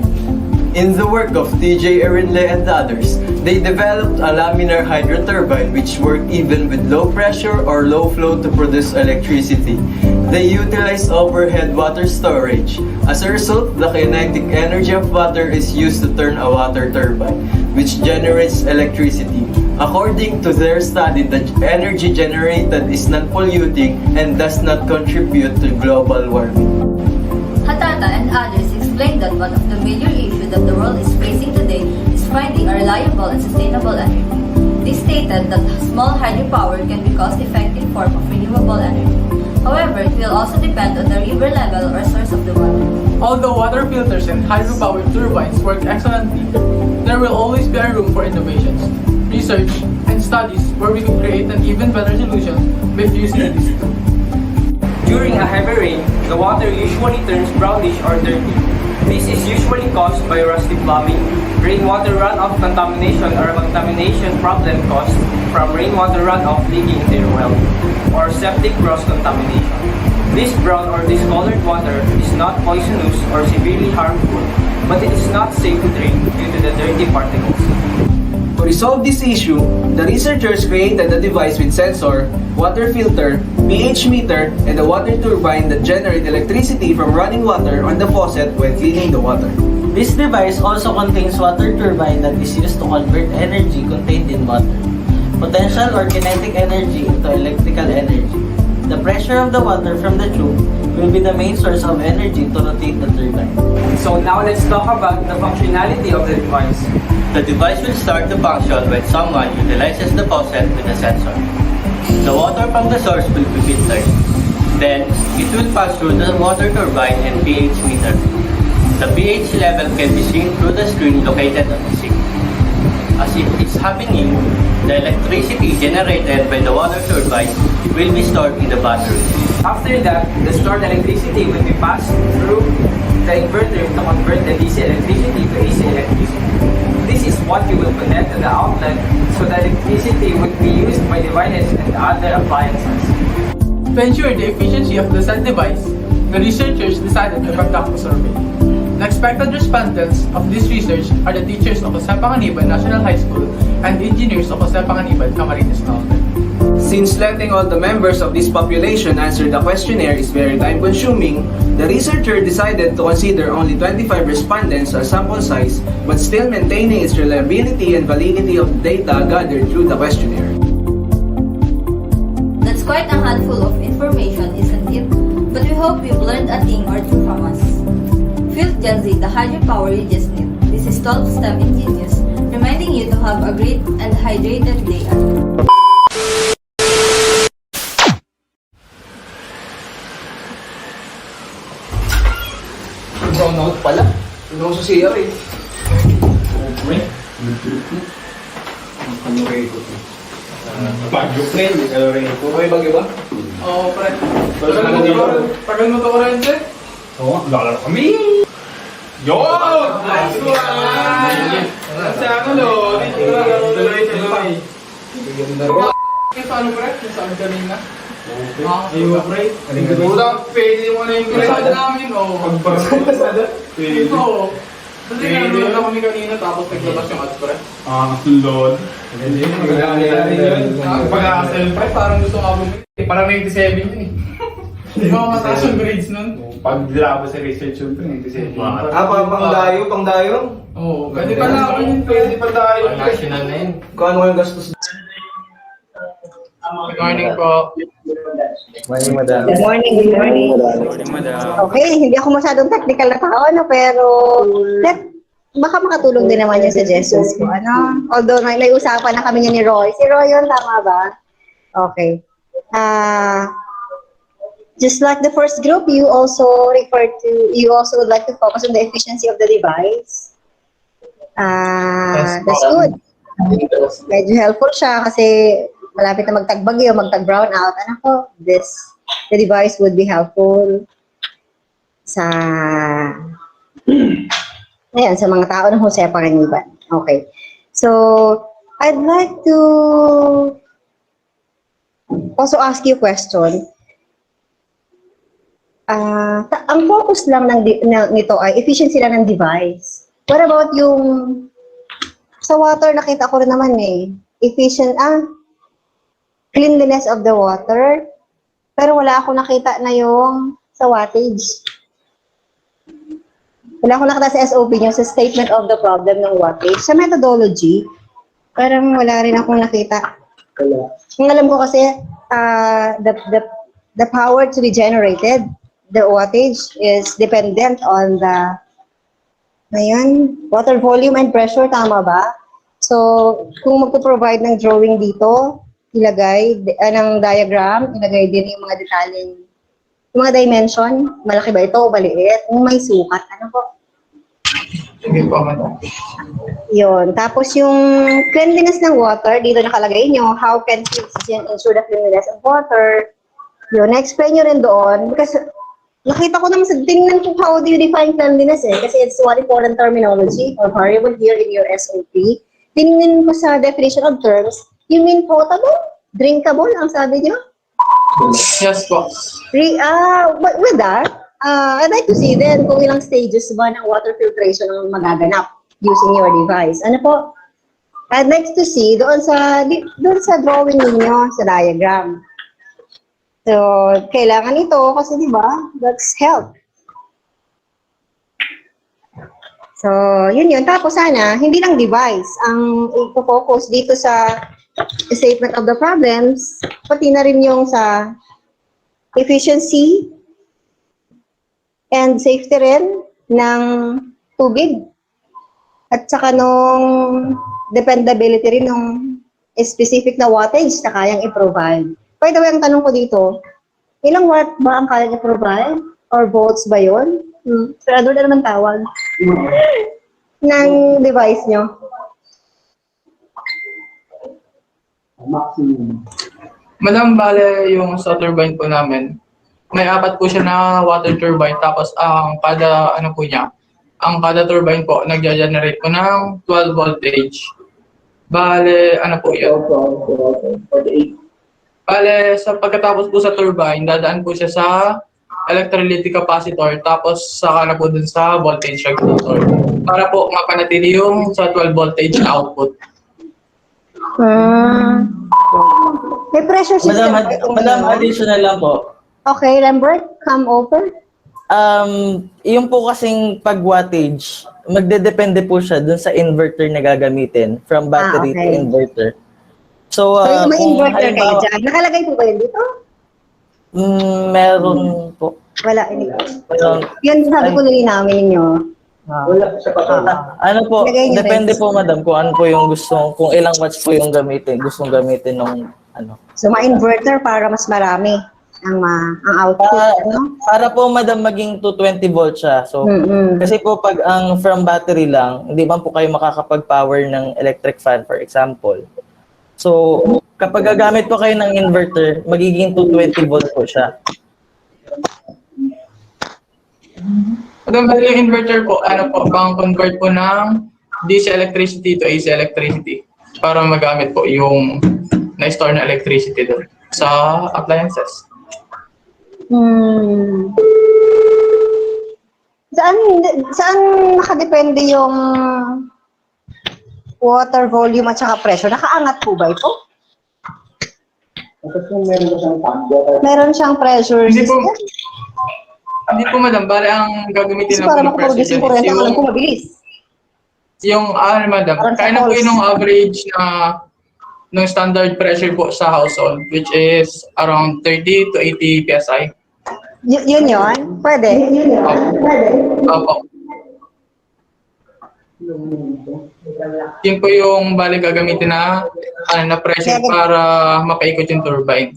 In the work of TJ Erinle and others, they developed a laminar hydro turbine which worked even with low pressure or low flow to produce electricity. They utilized overhead water storage. As a result, the kinetic energy of water is used to turn a water turbine, which generates electricity. According to their study, the energy generated is non-polluting and does not contribute to global warming. Hatata and others explained that one of the major issues that the world is facing today is finding a reliable and sustainable energy. They stated that small hydropower can be cost-effective form of renewable energy. However, it will also depend on the river level or source of the water. Although water filters and hydropower turbines work excellently, there will always be a room for innovations, research, and studies where we can create an even better solution by fusing these two. During a heavy rain, the water usually turns brownish or dirty. This is usually caused by rusty plumbing, rainwater runoff contamination or contamination problem caused from rainwater runoff leaking into your well, or septic cross-contamination. This brown or discolored water is not poisonous or severely harmful, but it is not safe to drink due to the dirty particles. To resolve this issue, the researchers created a device with sensor, water filter, pH meter, and a water turbine that generate electricity from running water on the faucet when cleaning the water. This device also contains water turbine that is used to convert energy contained in water, potential or kinetic energy into electrical energy. The pressure of the water from the tube will be the main source of energy to rotate the turbine. So now let's talk about the functionality of the device. The device will start to function when someone utilizes the faucet with a sensor. The water from the source will be filtered. Then, it will pass through the water turbine and pH meter. The pH level can be seen through the screen located on the sink. As it is happening, the electricity generated by the water turbine will be stored in the battery. After that, the stored electricity will be passed through the inverter to convert the DC electricity to AC electricity. This is what you will connect to the outlet, so the electricity would be used by devices and other appliances. To ensure the efficiency of the said device, the researchers decided to conduct a survey. The expected respondents of this research are the teachers of Jose Panganiban National High School and engineers of Jose Panganiban Camarines Norte. Since letting all the members of this population answer the questionnaire is very time-consuming, the researcher decided to consider only 25 respondents as sample size, but still maintaining its reliability and validity of data gathered through the questionnaire. That's quite a handful of information, isn't it? But we hope you've learned a thing or two from us. Field Gen Z, the hydropower you just need. This is 12 STEM Ingenious, reminding you to have a great and hydrated day. Brown out pala. Ano sa CR eh. Okay. Bagyo pre, Okay, bagyo ba? Oo, pre. Tagal mo to kurente? Oo, lalaro kami. Yo! Nice one! Sa ano lo? Tuloy. Yung sa ano pre? Yung sa ano kanina? Ayun pre. Ulang, pwede mo na yung grade namin, o. Pagpasada. Pwede. Oo. Kasi nanonood na kami kanina, tapos naglabas yung ads pre. Lord. Pag-aasal pre, parang gusto nga bumili. Parang 97 yun eh. Hindi mo mataas yung grades nun. Pag dilabo sa research yun, 97. Pangdayo? Oo, pwede pa na ako yun, pwede pa tayo. National na yun. Kung ano yung gastos? Good morning po. Morning, madam. Good morning, good morning. Okay, hindi ako masyadong technical na tao, no, pero baka makatulong din naman yung suggestions ko. Ano? Although may usapan na kami niya ni Roy. Si Roy yun, tama ba? Okay. Just like the first group, you also would like to focus on the efficiency of the device. That's good. Medyo helpful siya kasi malapit na magtagbagyo, magtag-brown out. Ano ko, the device would be helpful sa sa mga tao ng Jose Panganiban. Okay. So, I'd like to also ask you a question. Ang focus lang nito ay efficiency lang ng device. What about yung sa water, nakita ko rin naman cleanliness of the water. Pero wala ako nakita na yung sa wattage. Wala ako nakita sa SOP nyo, sa statement of the problem ng wattage. Sa methodology, parang wala rin akong nakita. Ang alam ko kasi, the power to be generated, the wattage is dependent on the water volume and pressure, tama ba? So, kung magpo-provide ng drawing dito, ilagay ng diagram, ilagay din yung mga detalye, yung mga dimension, malaki ba ito o maliit, kung may sukat, ano po? Sige po, madam. Yun. Tapos yung cleanliness ng water, dito nakalagay nyo, how can citizen ensure the cleanliness of water? Yun, na-explain nyo rin doon, because Nakita ko naman tingnan ko how do you define cleanliness kasi it's one important terminology or variable here in your SOP. Tingnan ko sa definition of terms, you mean potable? Drinkable ang sabi niyo? Yes po. But with that, I'd like to see then kung ilang stages ba ng water filtration ang magaganap using your device. Ano po? I'd like to see doon sa drawing ninyo sa diagram. So, kailangan ito kasi di ba? That's health. So, yun. Tapos sana, hindi lang device ang ipo-focus dito sa statement of the problems, pati na rin yung sa efficiency and safety rin ng tubig at saka nung dependability rin ng specific na wattage na kayang i-provide. By the way, ang tanong ko dito, ilang watt ba ang kayang i-provide? Or volts ba yun? Sarado na naman tawag ng device nyo. Madam, bale yung sa turbine po namin, may 4 po siya na water turbine, tapos ang kada kada turbine po nagja-generate po ng 12 voltage. Bale, po yun? Bale, sa pagkatapos po sa turbine, dadaan po siya sa electrolytic capacitor, tapos saka na po dun sa voltage regulator para po mapanatili yung sa 12 voltage na output. May pressure system. Madam, additional lang po. Okay, Lambert, come over. Yung po kasing pag-wattage, magdedepende po siya dun sa inverter na gagamitin, from battery to inverter. So, may inverter kayo dyan. Nakalagay po ba yun dito? Meron po. Wala, hindi ko. Yan sabi ko namin ninyo. Wala sa patala. Ano po, depende po madam kung ano po yung kung ilang watts po yung gustong gamitin ng ano. So, ma-inverter para mas marami ang output, Para po madam maging 220 volts siya. So, kasi po pag ang from battery lang, hindi man po kayo makakapag-power ng electric fan, for example. So, kapag gagamit po kayo ng inverter, magiging 220 volts po siya. Madam, bale yung inverter po, pang-convert po ng DC electricity to AC electricity para magamit po yung na-store na electricity doon sa appliances. Saan nakadepende yung water volume at saka pressure? Nakaangat po ba ito? Meron siyang pressure system? Hindi po madam, bale ang gagamitin lang para po ng makaproduce yung kurente, alam ko mabilis. Yung, madam, kaya na po yun ng average na ng standard pressure po sa household, which is around 30 to 80 PSI. Yun? Pwede? Opo. Yun po yung bali gagamitin na pressure para mapaikot yung turbine.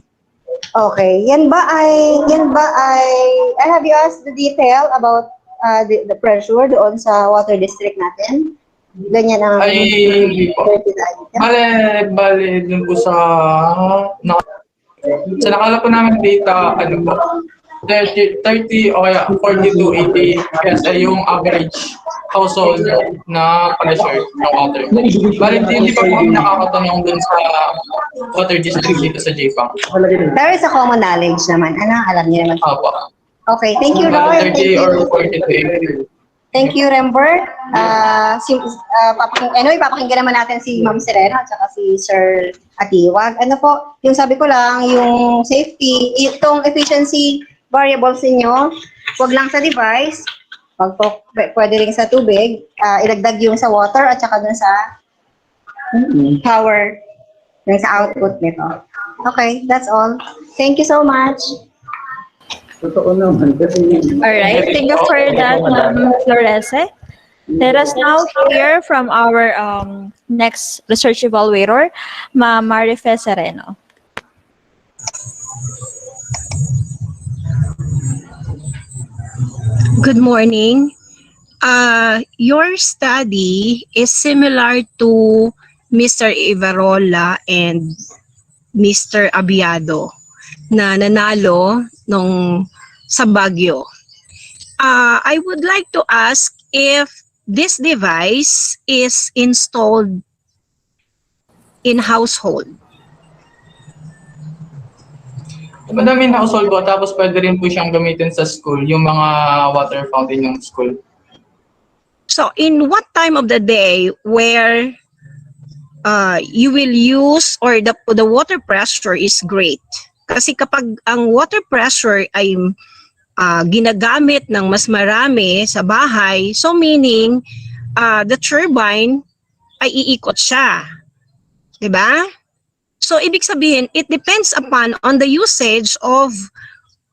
Okay. Yan ba ay have you asked the detail about the pressure doon sa water district natin? Ganyan ang bale dun po sa nakala po namin data, 30 o kaya 40 to 80 PSI yung average household na pressure ng water. Bale, hindi pa po kami nakakatanong dun sa water district dito sa JPAC. There is a common knowledge naman. Alam niyo naman. Opo. Okay, thank you, Roy. 30 or 40 to 80. Thank you, Rembert. Papakinggan naman natin si Ma'am Serena at saka si Sir Atiwag. Yung sabi ko lang, yung safety, itong efficiency variables niyo, wag lang sa device, pwede rin sa tubig, ilagdag yung sa water at saka dun sa power, yung sa output nito. Okay, that's all. Thank you so much. Alright, thank you for that, Ma'am Florese. Let us now hear from our next research evaluator, Ma'am Marife Sereno. Good morning. Your study is similar to Mr. Ivarola and Mr. Abiado na nanalo sa Baguio I would like to ask if this device is installed in household. Madam, in household po, tapos pwede rin po siyang gamitin sa school, yung mga water fountain ng school. So, in what time of the day where you will use or the water pressure is great? Kasi kapag ang water pressure ay ginagamit ng mas marami sa bahay, so meaning the turbine ay iikot siya. Diba? So, ibig sabihin, it depends upon on the usage of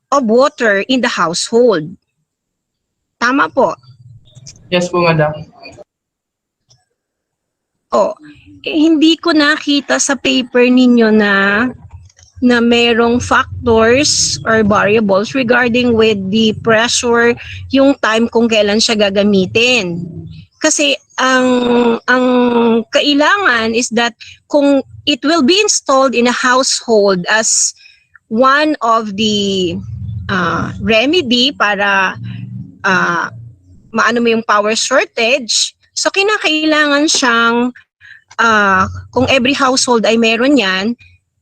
water in the household. Tama po? Yes po, madam. Hindi ko nakita sa paper ninyo na merong factors or variables regarding with the pressure, yung time kung kailan siya gagamitin. Kasi ang kailangan is that kung it will be installed in a household as one of the remedy para maano mo yung power shortage, so kinakailangan siyang kung every household ay meron yan,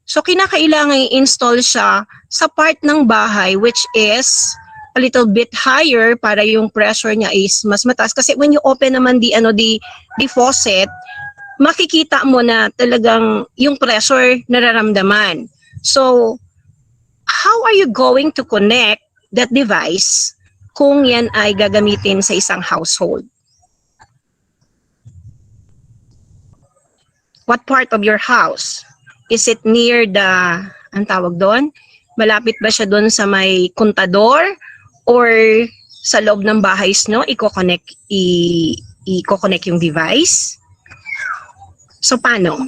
so kinakailangan i-install siya sa part ng bahay which is a little bit higher para yung pressure niya is mas mataas. Kasi when you open naman the faucet, makikita mo na talagang yung pressure nararamdaman. So, how are you going to connect that device kung yan ay gagamitin sa isang household? What part of your house? Is it near the, ang tawag doon? Malapit ba siya doon sa may kontador? Or sa loob ng bahay nyo, i-connect yung device? So, paano?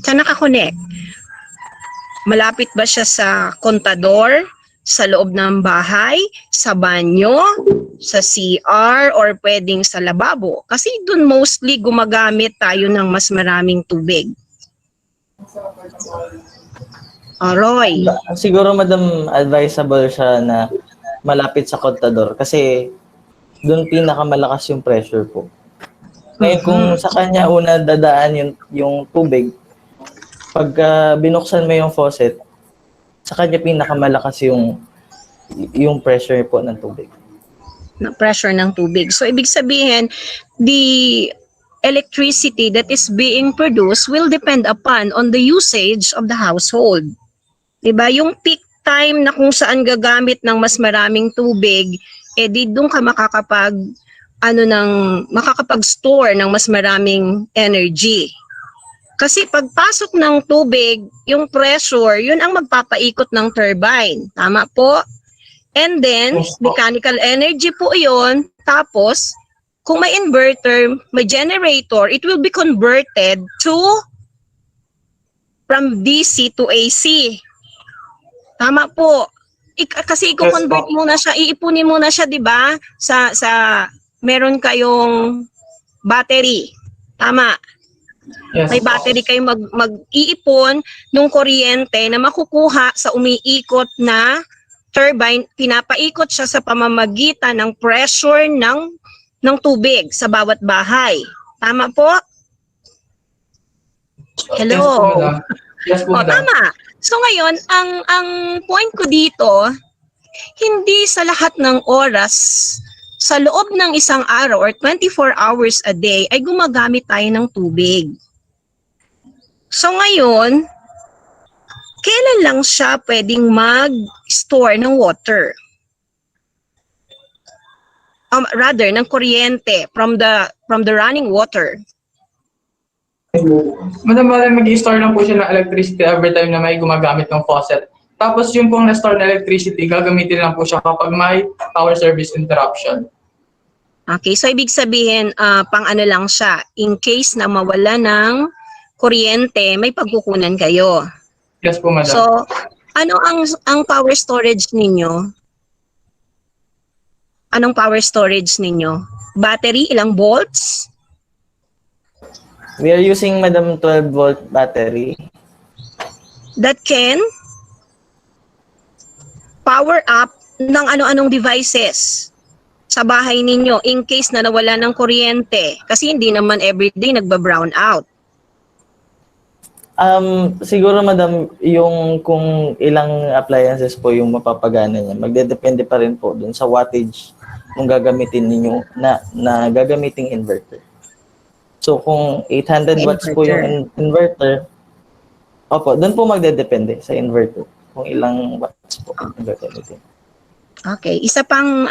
Saan nakakonect? Malapit ba siya sa kontador? Sa loob ng bahay, sa banyo, sa CR, or pwedeng sa lababo. Kasi dun mostly gumagamit tayo ng mas maraming tubig. Roy. Siguro, madam, advisable siya na malapit sa kontador kasi dun pinakamalakas yung pressure po. Ngayon, kung sa kanya una dadaan yung tubig, pagka binuksan mo yung faucet, sa kanya pinakamalakas yung pressure po ng tubig. Pressure ng tubig. So, ibig sabihin, the electricity that is being produced will depend upon on the usage of the household. Diba? Yung peak time na kung saan gagamit ng mas maraming tubig, di doon ka makakapag-store ng mas maraming energy. Kasi pagpasok ng tubig, yung pressure, yun ang magpapaikot ng turbine. Tama po? And then, mechanical energy po yun. Tapos, kung may inverter, may generator, it will be converted from DC to AC. Tama po. Kasi i-convert muna siya, iipunin muna siya, di ba? Sa meron kayong battery. Tama. Yes. May battery kayo mag-iipon ng kuryente na makukuha sa umiikot na turbine. Pinapaikot siya sa pamamagitan ng pressure ng tubig sa bawat bahay. Tama po? Hello? Yes po, madam. Tama. So ngayon, ang point ko dito, hindi sa lahat ng oras sa loob ng isang araw or 24 hours a day ay gumagamit tayo ng tubig. So ngayon, kailan lang siya pwedeng mag-store ng water? Rather, ng kuryente from the running water. Madam, mag-i-store lang po siya ng electricity every time na may gumagamit ng faucet. Tapos yung pong na-store na electricity, gagamitin lang po siya kapag may power service interruption. Okay, so ibig sabihin, pang ano lang siya, in case na mawala ng kuryente, may pagkukunan kayo. Yes po, madam. So, ano ang power storage ninyo? Anong power storage ninyo? Battery, ilang volts? We are using, Madam, 12-volt battery. That can power up ng ano-anong devices sa bahay ninyo in case na nawala ng kuryente. Kasi hindi naman everyday nagba-brown out. Siguro, Madam, yung kung ilang appliances po yung mapapagana niya, magdedepende pa rin po dun sa wattage kung gagamitin ninyo na gagamiting inverter. So, kung 800 watts po yung inverter, opo, dun po magdedepende sa inverter kung ilang watts po yung gagamitin. Okay, isa pang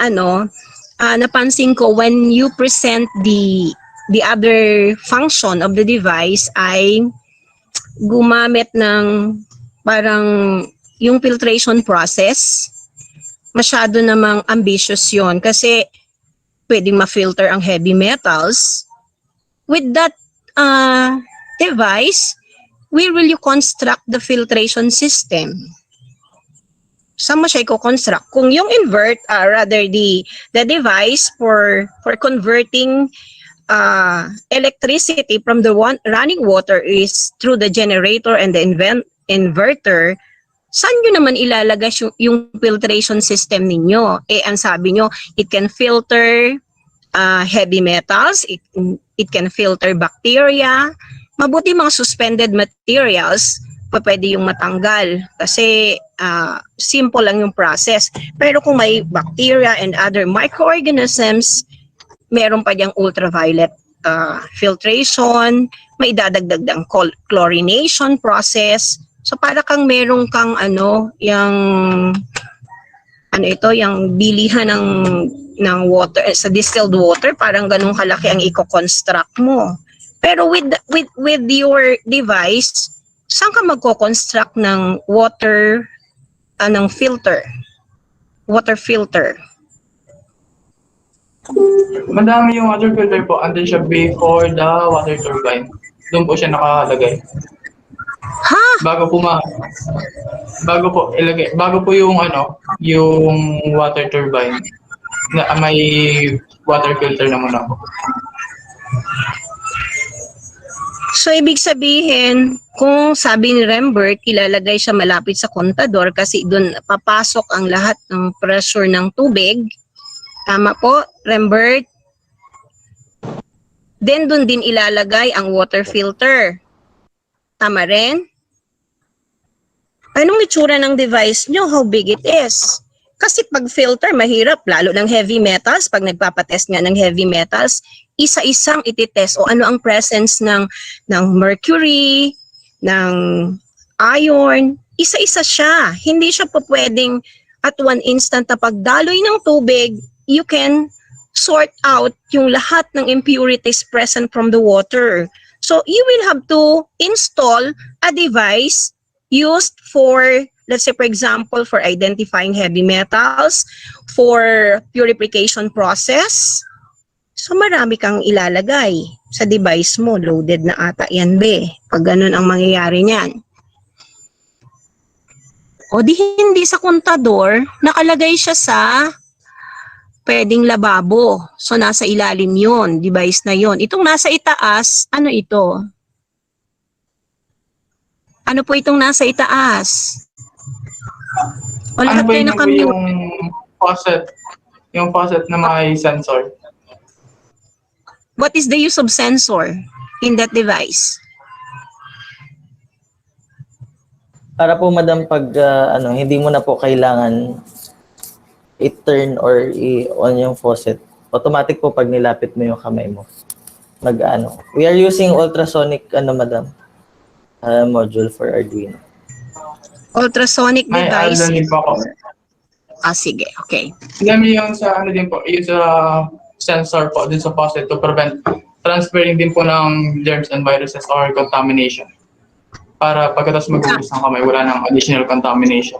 napansin ko when you present the other function of the device ay gumamit ng parang yung filtration process. Masyado namang ambitious yon kasi pwedeng ma-filter ang heavy metals. With that device, where will you construct the filtration system? Saan mo siya i-construct? Kung yung rather the device for converting electricity from the running water is through the generator and the inverter, saan nyo naman ilalagay yung filtration system ninyo? Ang sabi nyo, it can filter heavy metals, it can filter bacteria. Mabuti mga suspended materials, pwede yung matanggal kasi simple lang yung process. Pero kung may bacteria and other microorganisms, meron pa diyang ultraviolet filtration, may dadagdag ng chlorination process. So para kang meron kang yung bilihan ng water sa distilled water, parang ganun kalaki ang i-construct mo. Pero with your device, saan ka magko-construct ng water ng filter? Water filter. Madami yung water filter po. Andun siya before the water turbine. Doon po siya nakalagay. Ha? Bago po yung yung water turbine. Na may water filter naman ako. So, ibig sabihin, kung sabi ni Rembert, ilalagay siya malapit sa kontador kasi doon papasok ang lahat ng pressure ng tubig. Tama po, Rembert? Then, doon din ilalagay ang water filter. Tama rin? Anong itsura ng device nyo? How big it is? Kasi pag filter, mahirap. Lalo ng heavy metals. Pag nagpapatest nga ng heavy metals, isa-isang ititest o ano ang presence ng mercury, ng iron. Isa-isa siya. Hindi siya po pwedeng at one instant na pagdaloy ng tubig, you can sort out yung lahat ng impurities present from the water. So, you will have to install a device used for, let's say, for example, for identifying heavy metals, for purification process. So, marami kang ilalagay sa device mo. Loaded na ata yan, be. Pag ganun ang mangyayari niyan. O di hindi sa kontador, nakalagay siya sa pwedeng lababo. So, nasa ilalim yon, device na yon. Itong nasa itaas, ano ito? Ano po itong nasa itaas? O lahat kayo nakamute? Yung faucet na may sensor. What is the use of sensor in that device? Para po, Madam, pag hindi mo na po kailangan i-turn or i-on yung faucet, automatic po pag nilapit mo yung kamay mo. We are using ultrasonic, Madam, module for Arduino. Ultrasonic device? Ay, po ako. Sige, okay. Dami yung sa din po, yung sa sensor po din sa faucet to prevent transferring din po ng germs and viruses or contamination. Para pagkatapos mag-umpis ng kamay, wala nang additional contamination.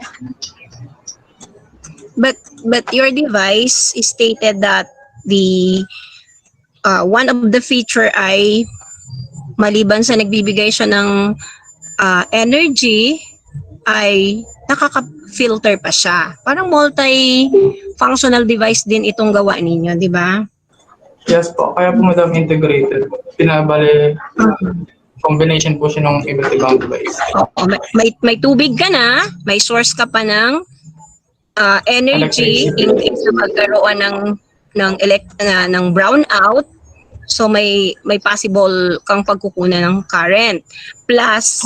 But your device is stated that the one of the feature ay maliban sa nagbibigay siya ng energy ay nakaka-filter pa siya. Parang multi-functional device din itong gawa ninyo, di ba? Yes po, kaya po madam integrated. Pinabali, combination po siya ng iba't ibang device. Oo, may tubig ka na, may source ka pa ng energy in case na magkaroon ng brownout. So may possible kang pagkukunan ng current. Plus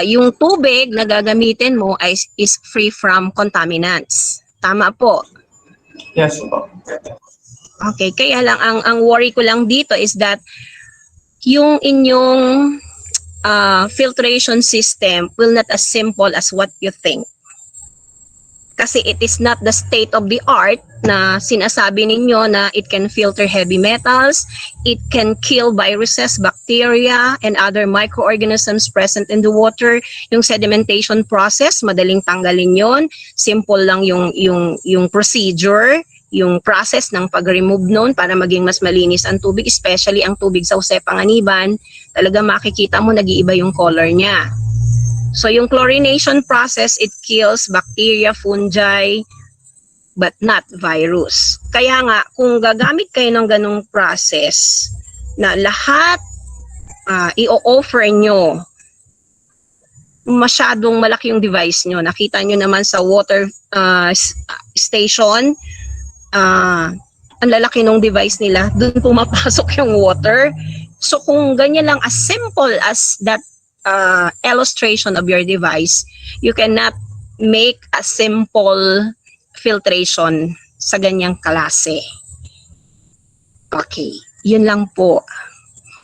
yung tubig na gagamitin mo is free from contaminants. Tama po. Yes po. Okay, kaya lang ang worry ko lang dito is that yung inyong filtration system will not as simple as what you think. Kasi it is not the state of the art na sinasabi ninyo na it can filter heavy metals, it can kill viruses, bacteria, and other microorganisms present in the water. Yung sedimentation process, madaling tanggalin yon. Simple lang yung procedure, yung process ng pag-remove noon para maging mas malinis ang tubig, especially ang tubig sa Panganiban. Talaga makikita mo nag-iiba yung color niya. So yung chlorination process, it kills bacteria, fungi, but not virus. Kaya nga, kung gagamit kayo ng ganong process na lahat i-offer nyo, masyadong malaki yung device nyo. Nakita nyo naman sa water station, ang lalaki ng device nila, dun pumapasok yung water. So kung ganyan lang, as simple as that illustration of your device, you cannot make a simple filtration sa ganyang klase. Okay, yun lang po.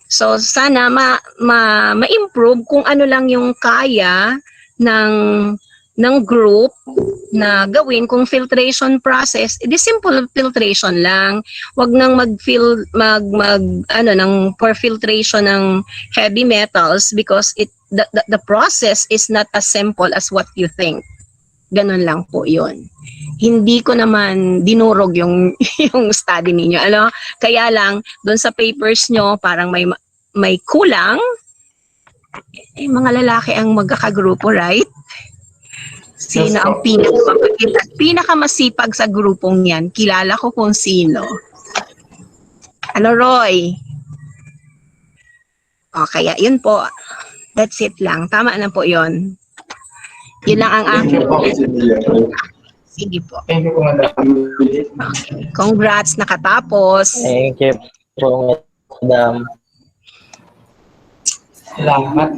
So sana ma-improve kung ano lang yung kaya ng group na gawin kung filtration process. It is simple filtration lang. Wag nang for filtration ng heavy metals because the process is not as simple as what you think. Ganun lang po 'yon. Hindi ko naman dinurog yung yung study ninyo. Kaya lang doon sa papers nyo parang may kulang. Mga lalaki ang magkakagrupo, right? Sino ang pinakamapagit at pinakamasipag sa grupong yan? Kilala ko kung sino. Roy? O, kaya yun po. That's it lang. Tama na po yun. Yun lang ang akin. Sige po. Thank you po, madam. Okay. Congrats, nakatapos. Thank you po, madam. Salamat.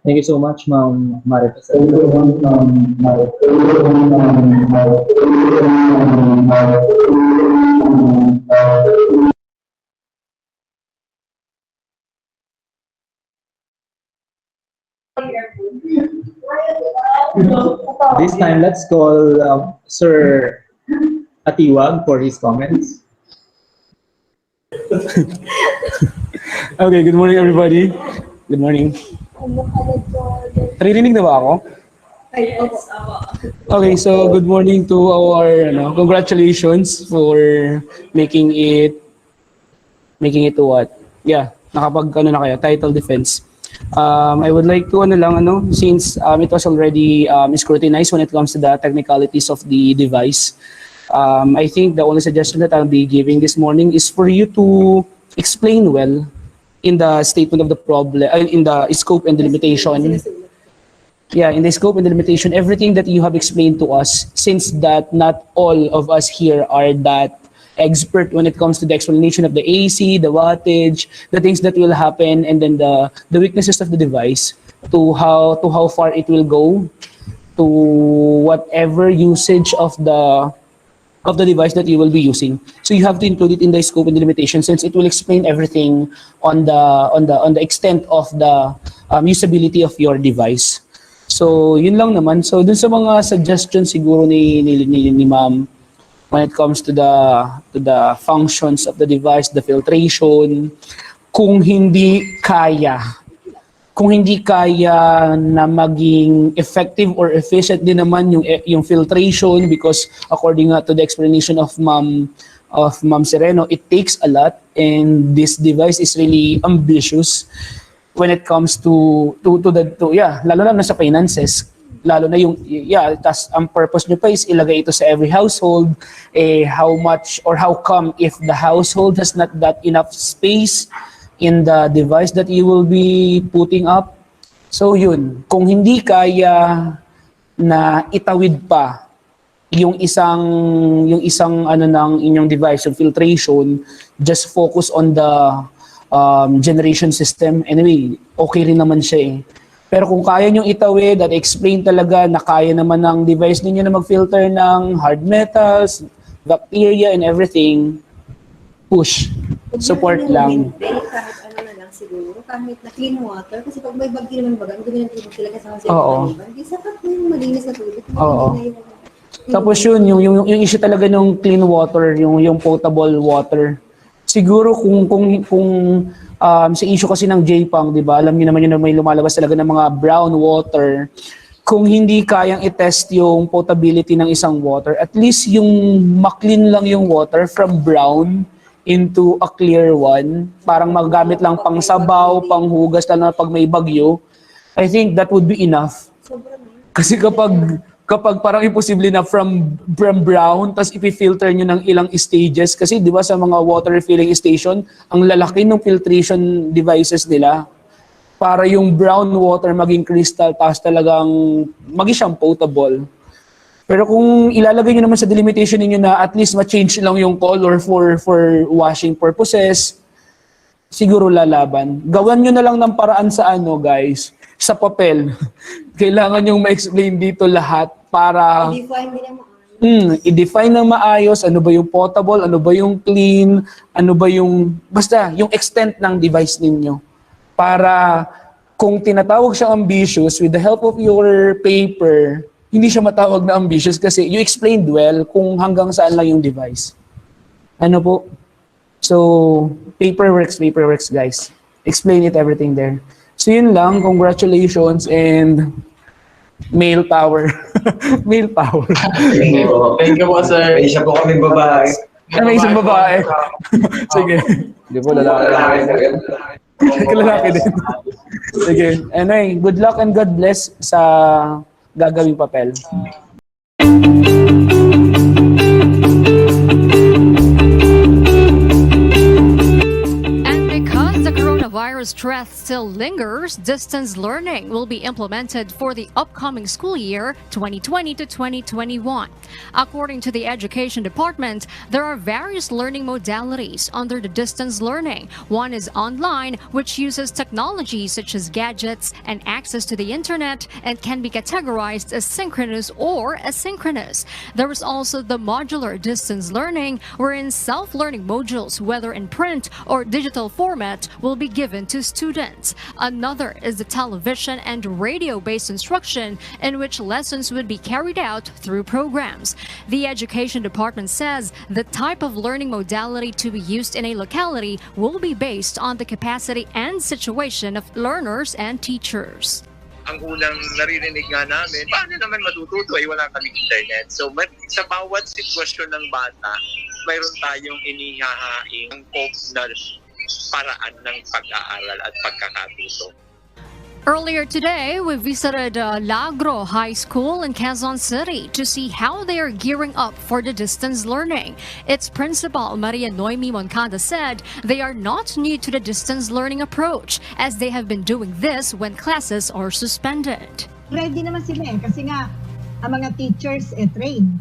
Thank you so much, Ma'am Marites. This time, let's call Sir Atiwag for his comments. Okay, good morning, everybody. Good morning. Naririnig na ba ako? Okay, so good morning to our congratulations for making it what? Yeah, na kayo, title defense. I would like to since it was already scrutinized when it comes to the technicalities of the device. I think the only suggestion that I'll be giving this morning is for you to explain well in the statement of the problem, in the scope and the limitation. Yeah, in the scope and the limitation, everything that you have explained to us, since that not all of us here are that expert when it comes to the explanation of the AC, the wattage, the things that will happen, and then the weaknesses of the device, to how far it will go, to whatever usage of the device that you will be using. So you have to include it in the scope and the limitation, since it will explain everything on the extent of the usability of your device. So yun lang naman. So dun sa mga suggestions siguro ni Ma'am when it comes to the functions of the device, the filtration, kung hindi kaya na maging effective or efficient din naman yung filtration, because according to the explanation of Ma'am Sereno, it takes a lot, and this device is really ambitious when it comes to lalo na sa finances, lalo na yung, tas ang purpose nyo pa is ilagay ito sa every household, how much or how come if the household has not that enough space in the device that you will be putting up. So yun, kung hindi kaya na itawid pa yung isang ano ng inyong device, yung filtration, just focus on the generation system. Anyway, okay rin naman siya eh. Pero kung kaya nyo itawid at explain talaga na kaya naman ng device ninyo na mag-filter ng hard metals, bacteria, and everything, push. Support lang. Kahit ano na lang siguro, kahit na clean water, kasi pag may bagyo naman baga, ang dumi ng tubig talaga sa kasi Panganiban, di sapat na yung malinis na tubig. Oo. Tapos yung issue talaga ng clean water, yung potable water. Siguro kung sa issue kasi ng JPANG, 'di ba? Alam niyo naman yun na may lumalabas talaga ng mga brown water. Kung hindi kayang i-test yung potability ng isang water, at least yung ma-clean lang yung water from brown into a clear one, parang magagamit lang pang sabaw, pang hugas na pag may bagyo, I think that would be enough. Kasi kapag parang imposible na from brown, tapos ipi-filter nyo ng ilang stages, kasi di ba sa mga water refilling station, ang lalaki ng filtration devices nila, para yung brown water maging crystal, tapos talagang maging siyang potable. Pero kung ilalagay nyo naman sa delimitation ninyo na at least ma-change lang yung color for washing purposes, siguro lalaban. Gawan nyo na lang ng paraan sa guys, sa papel. Kailangan yung ma-explain dito lahat para i-define ng maayos ano ba yung potable, ano ba yung clean, ano ba yung, basta yung extent ng device ninyo. Para kung tinatawag siya ambitious, with the help of your paper, hindi siya matawag na ambitious kasi you explained well kung hanggang saan lang yung device. Ano po? So, paper works guys. Explain it everything there. So yun lang, congratulations and male power. Male power. Thank you po, sir. May isa po kami babae. May isang babae. Sige. Hindi po lalaki. Lalaki din. Sige. Anyway, good luck and God bless sa gagawing papel. Coronavirus threat still lingers, distance learning will be implemented for the upcoming school year 2020 to 2021. According to the Education Department, there are various learning modalities under the distance learning. One is online, which uses technology such as gadgets and access to the internet and can be categorized as synchronous or asynchronous. There is also the modular distance learning, wherein self-learning modules, whether in print or digital format, will be given to students. Another is the television and radio-based instruction, in which lessons would be carried out through programs. The Education Department says the type of learning modality to be used in a locality will be based on the capacity and situation of learners and teachers. Ang unang naririnig nga namin, paano naman matututo ay wala kaming internet. So sa bawat sitwasyon ng bata, mayroon tayong inihahaing cope na paraan ng pag-aaral at pagkakatuto. Earlier today, we visited Lagro High School in Quezon City to see how they are gearing up for the distance learning. Its principal, Maria Noemi Moncada, said they are not new to the distance learning approach, as they have been doing this when classes are suspended. Ready naman sila kasi nga ang mga teachers trained.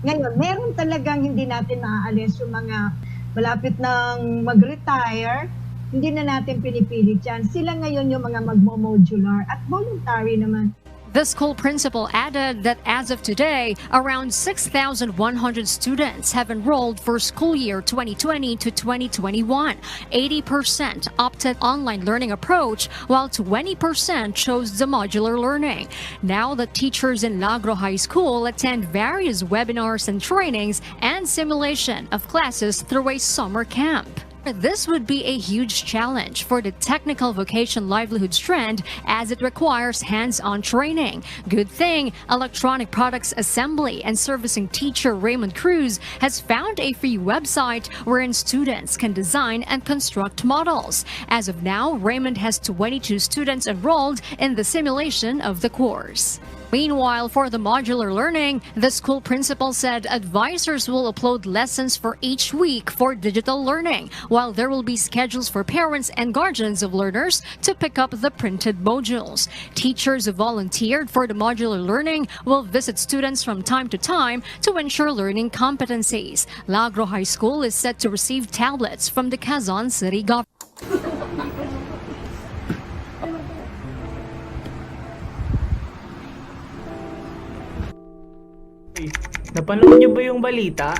Ngayon, meron talagang hindi natin maaalis yung mga malapit nang mag-retire, hindi na natin pinipilit yan. Sila ngayon yung mga magmo-modular at voluntary naman. The school principal added that as of today, around 6,100 students have enrolled for school year 2020 to 2021. 80% opted online learning approach, while 20% chose the modular learning. Now the teachers in Lagro High School attend various webinars and trainings and simulation of classes through a summer camp. This would be a huge challenge for the technical vocation livelihood strand, as it requires hands-on training. Good thing, electronic products assembly and servicing teacher Raymond Cruz has found a free website wherein students can design and construct models. As of now, Raymond has 22 students enrolled in the simulation of the course. Meanwhile, for the modular learning, the school principal said advisors will upload lessons for each week for digital learning, while there will be schedules for parents and guardians of learners to pick up the printed modules. Teachers who volunteered for the modular learning will visit students from time to time to ensure learning competencies. Lagro High School is set to receive tablets from the Quezon City government. Napanood niyo ba yung balita?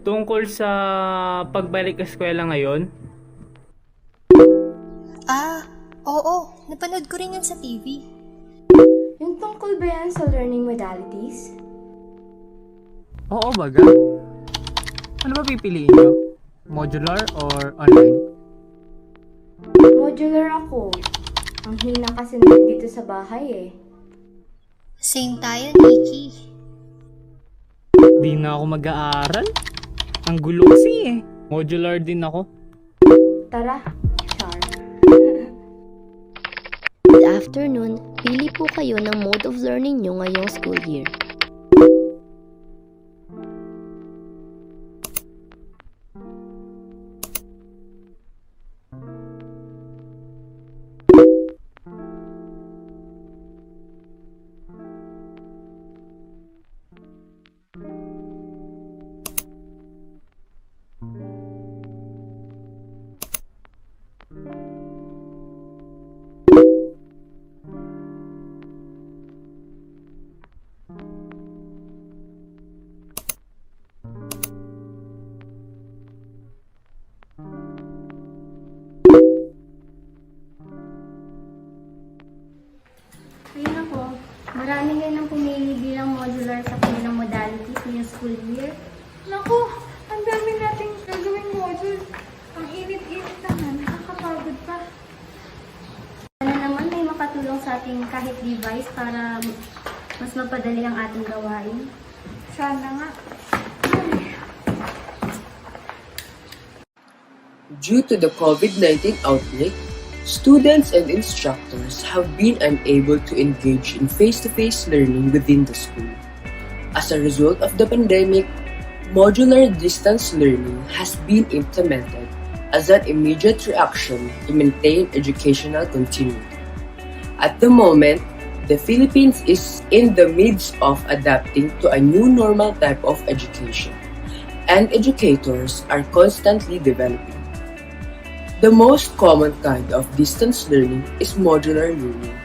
Tungkol sa pagbalik eskwela ngayon? Oo. Napanood ko rin yan sa TV. Yung tungkol ba yan sa learning modalities? Oo baga. Ano ba pipiliin niyo? Modular or online? Modular ako. Ang hina kasi dito sa bahay eh. Same tayo, Nikki. Di na ako mag-aaral. Ang gulo kasi eh. Modular din ako. Tara, Char. Good afternoon. Pili po kayo ng mode of learning nyo ngayong school year. Ayun ako. Marami ngayon ang pumili bilang modular sa kanilang modalities ngayong school year. Naku, ang dami nating gagawing module. Ang init-init naman, nakakapagod pa. Sana naman may makatulong sa ating kahit device para mas mapadali ang ating gawain. Sana nga. Due to the COVID-19 outbreak, students and instructors have been unable to engage in face-to-face learning within the school. As a result of the pandemic, modular distance learning has been implemented as an immediate reaction to maintain educational continuity. At the moment, the Philippines is in the midst of adapting to a new normal type of education, and educators are constantly developing. The most common kind of distance learning is modular learning.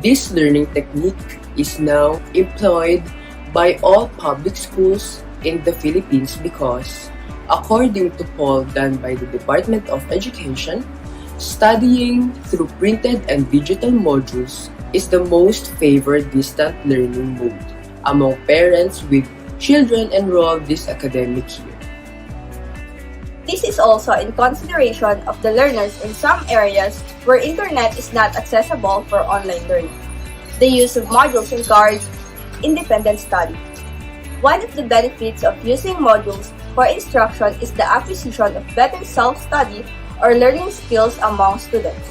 This learning technique is now employed by all public schools in the Philippines because, according to poll done by the Department of Education, studying through printed and digital modules is the most favored distant learning mode among parents with children enrolled this academic year. This is also in consideration of the learners in some areas where internet is not accessible for online learning. The use of modules encourages independent study. One of the benefits of using modules for instruction is the acquisition of better self-study or learning skills among students,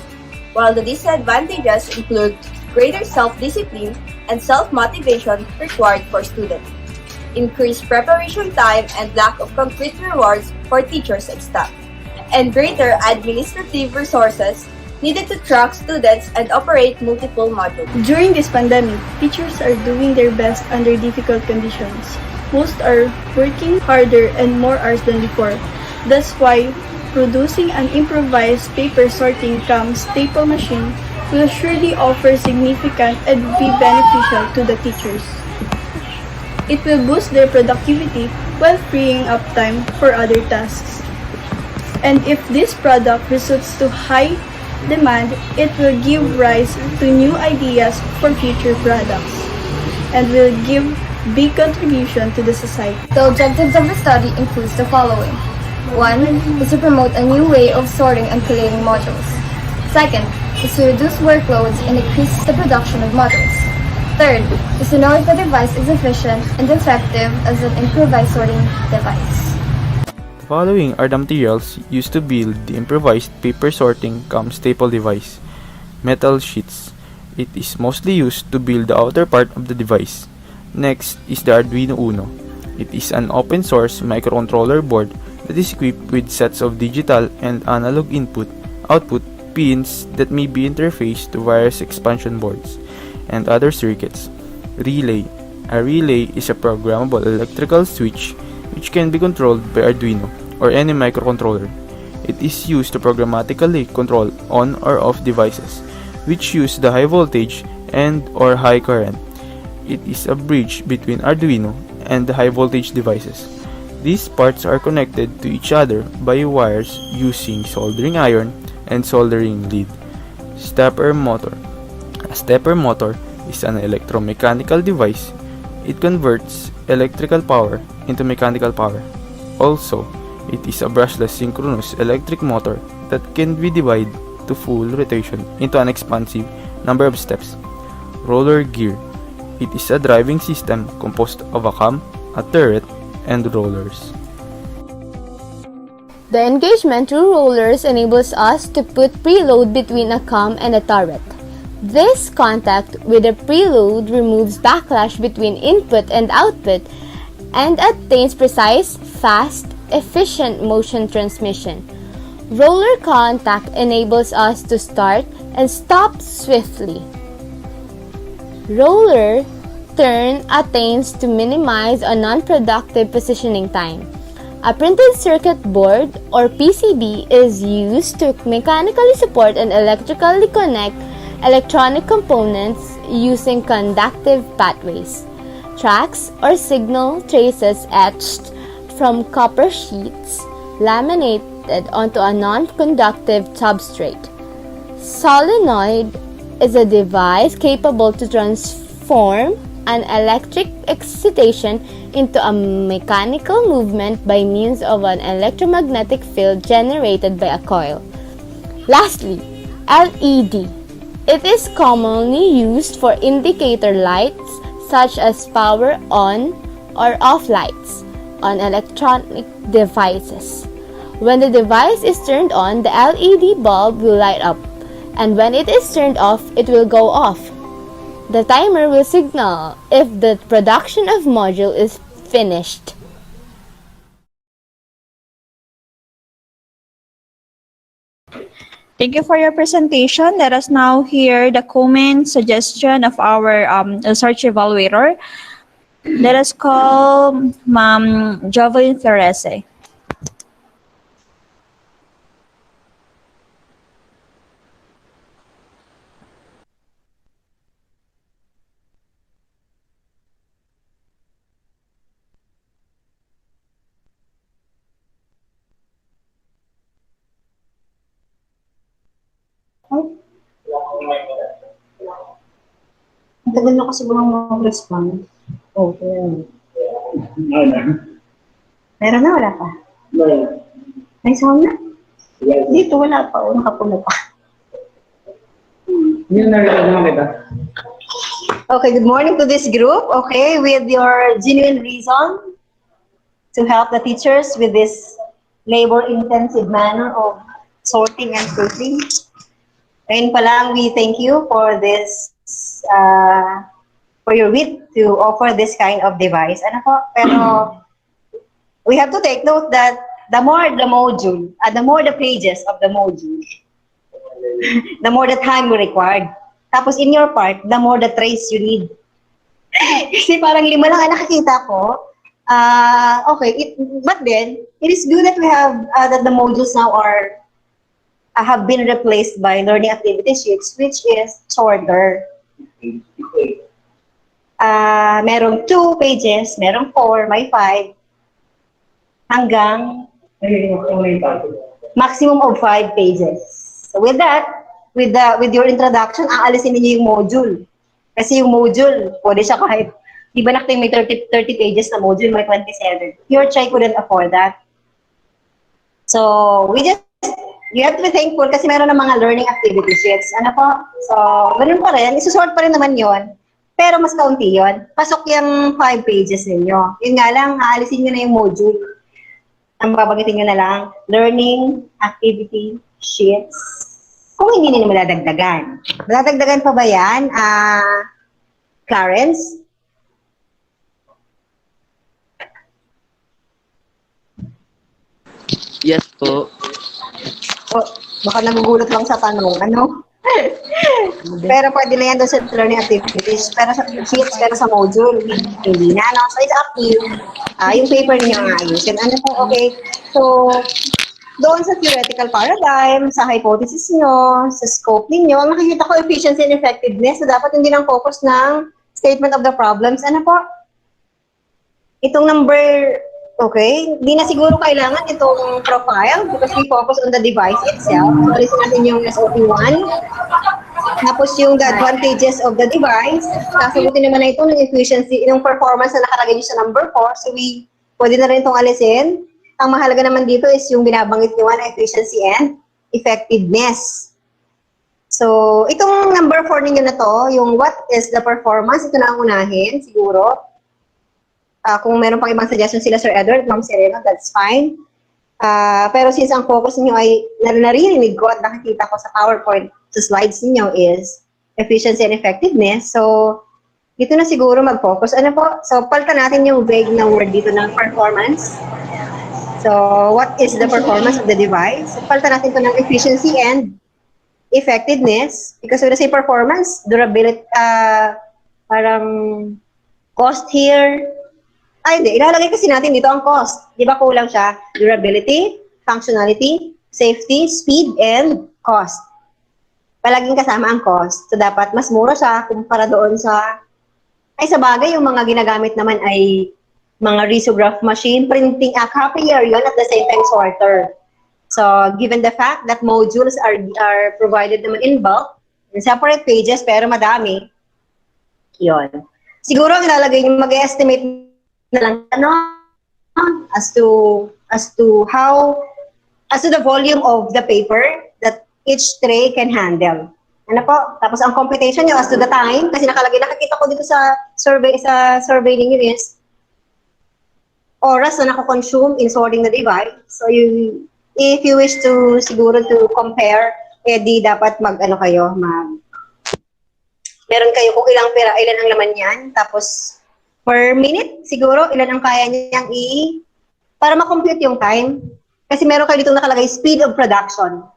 while the disadvantages include greater self-discipline and self-motivation required for students, increased preparation time and lack of concrete rewards for teachers and staff, and greater administrative resources needed to track students and operate multiple modules. During this pandemic, teachers are doing their best under difficult conditions. Most are working harder and more hours than before. That's why producing an improvised paper sorting cum staple machine will surely offer significant and be beneficial to the teachers. It will boost their productivity while freeing up time for other tasks. And if this product results to high demand, it will give rise to new ideas for future products and will give big contribution to the society. The objectives of the study includes the following. 1 is to promote a new way of sorting and collating modules. 2nd is to reduce workloads and increase the production of modules. 3rd is to know if the device is efficient and effective as an improvised sorting device. The following are the materials used to build the improvised paper sorting cum staple device. Metal sheets. It is mostly used to build the outer part of the device. Next is the Arduino Uno. It is an open source microcontroller board that is equipped with sets of digital and analog output pins that may be interfaced to various expansion boards and other circuits. Relay. A relay is a programmable electrical switch which can be controlled by Arduino or any microcontroller. It is used to programmatically control on or off devices which use the high voltage and or high current. It is a bridge between Arduino and the high voltage devices. These parts are connected to each other by wires using soldering iron and soldering lead. Stepper motor. A stepper motor is an electromechanical device. It converts electrical power into mechanical power. Also, it is a brushless synchronous electric motor that can be divided to full rotation into an expansive number of steps. Roller gear. It is a driving system composed of a cam, a turret, and rollers. The engagement through rollers enables us to put preload between a cam and a turret. This contact with a preload removes backlash between input and output and attains precise, fast, efficient motion transmission. Roller contact enables us to start and stop swiftly. Roller turn attains to minimize a non-productive positioning time. A printed circuit board or PCB is used to mechanically support and electrically connect electronic components using conductive pathways. Tracks or signal traces etched from copper sheets laminated onto a non-conductive substrate. Solenoid is a device capable to transform an electric excitation into a mechanical movement by means of an electromagnetic field generated by a coil. Lastly, LED. It is commonly used for indicator lights such as power on or off lights on electronic devices. When the device is turned on, the LED bulb will light up, and when it is turned off, it will go off. The timer will signal if the production of module is finished. Thank you for your presentation. Let us now hear the comment suggestion of our research evaluator. Let us call Ma'am Jovelyn Ferese. Ang tagal na kasi mga mag-respond. Okay. Meron na, wala pa? May sound na? Dito wala pa, o nakapula pa. Okay, good morning to this group. Okay, with your genuine reason to help the teachers with this labor-intensive manner of sorting and proofing. Ngayon pa lang, we thank you for this, for your wit to offer this kind of device. Ano po? Pero we have to take note that the more the module, the more the pages of the module, the more the time we required. Tapos in your part, the more the trace you need. Kasi parang 5 lang ang nakakita ko. Okay, but then, it is good that we have, that the modules now are, have been replaced by learning activity sheets, which is shorter. Merong 2 pages, merong 4, may 5, hanggang maximum of 5 pages. So with that, with your introduction, aalisin niyo yung module. Kasi yung module, pwede siya kahit, di ba natin may 30 pages na module, may 27. Your child couldn't afford that. So, you have to be thankful kasi meron ng mga learning activity sheets. Ano po? So, ganun pa rin. Isusort pa rin naman yon. Pero mas kaunti yon. Pasok yung 5 pages ninyo. Yun nga lang, aalisin nyo na yung module. Ang babagitin nyo na lang, learning activity sheets. Kung hindi nila madadagdagan. Madadagdagan pa ba yan, Clarence? Yes po. O, baka nagugulat lang sa tanong, ano? Pero pwede na yan doon sa learning activities. Pero sa sheets, pero sa module, hindi na. No? So, it's up to you. Yung paper niyo nga ayusin. Ano po, okay? So, doon sa theoretical paradigm, sa hypothesis nyo, sa scope ninyo, makikita ko efficiency and effectiveness. So, dapat hindi lang focus ng statement of the problems. Ano po? Itong number, okay, di na siguro kailangan itong profile because we focus on the device itself. So, alisin natin yung SOP1. Tapos yung the advantages of the device. Sasagutin naman na ito ng efficiency, ng performance na nakalagay sa number 4. So, pwede na rin itong alisin. Ang mahalaga naman dito is yung binabanggit nyo na efficiency and effectiveness. So, itong number 4 ninyo na to, yung what is the performance, ito na ang unahin, siguro. Kung meron pang ibang suggestion sila, Sir Edward, Ma'am Serena, that's fine. Pero since ang focus niyo ay naririnig ko at nakikita ko sa PowerPoint, sa slides niyo is efficiency and effectiveness. So, dito na siguro mag-focus. Ano po? So, palitan natin yung vague na word dito ng performance. So, what is the performance of the device? So, palitan natin ito ng efficiency and effectiveness. Because when I say performance, durability, parang cost here. Ay, hindi. Ilalagay kasi natin dito ang cost. Di ba kulang siya? Durability, functionality, safety, speed, and cost. Palaging kasama ang cost. So, dapat mas mura siya kumpara doon sa... Ay, sa bagay, yung mga ginagamit naman ay mga risograph machine, printing, copier yun at the same time sorter. So, given the fact that modules are provided naman in bulk, in separate pages, pero madami, yun. Siguro, ang ilalagay nyo, mag-estimate na lang, ano, as to the volume of the paper that each tray can handle. Ano po? Tapos ang computation nyo as to the time, kasi nakakita ko dito sa survey ninyo is oras na nako-consume in sorting the device. So, if you wish to, siguro to compare, di dapat meron kayo kung ilan ang laman yan, tapos per minute, siguro, ilan ang kaya niyang para ma-compute yung time. Kasi meron kayo dito nakalagay, speed of production.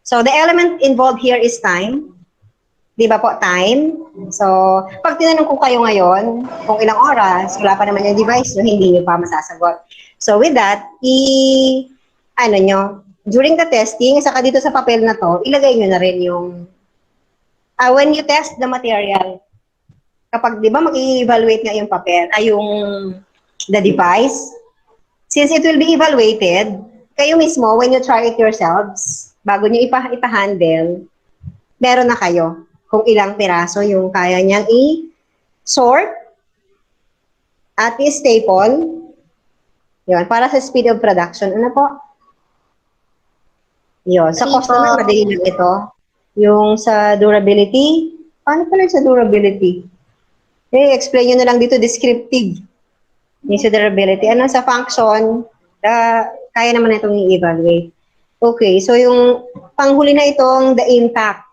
So, the element involved here is time. Di ba po, time? So, pag tinanong ko kayo ngayon, kung ilang oras, wala pa naman yung device nyo, hindi nyo pa masasagot. So, with that, during the testing, saka dito sa papel na to, ilagay nyo na rin yung, when you test the material, kapag, di ba, mag-evaluate nga yung papel, the device, since it will be evaluated, kayo mismo, when you try it yourselves, bago nyo ipa-handle, meron na kayo kung ilang piraso yung kaya niyang i-sort at i-staple. Yun, para sa speed of production. Ano po? Yun, sa cost naman, madali lang ito. Yung sa durability, paano pala sa durability? Explain nyo na lang dito, descriptive. Yung sa durability. Ano sa function, kaya naman itong i-evaluate. Okay, so yung panghuli na itong the impact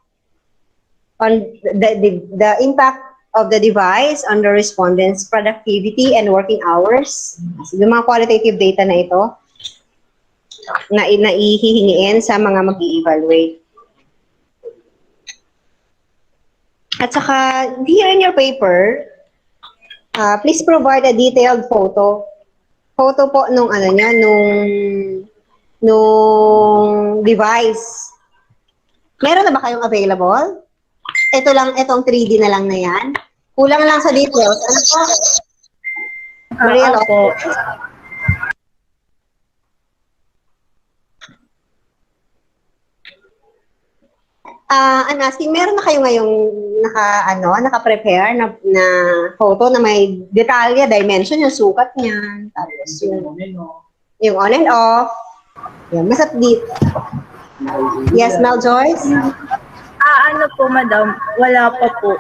on the impact of the device on the respondent's productivity and working hours. So, yung mga qualitative data na ito na ihihingiin sa mga mag-i-evaluate. At saka, here in your paper, please provide a detailed photo. Photo po nung nung device. Meron na ba kayong available? Ito lang, itong 3D na lang na yan. Kulang lang sa details. Ano po? Maria Lopez? I'm asking, meron na kayo ngayong naka-prepare na photo na may detalye, dimension, yung sukat niya, tapos yung on and off. Yan, masat dito. Yes, Mel Joyce? Ano po, madam? Wala pa po.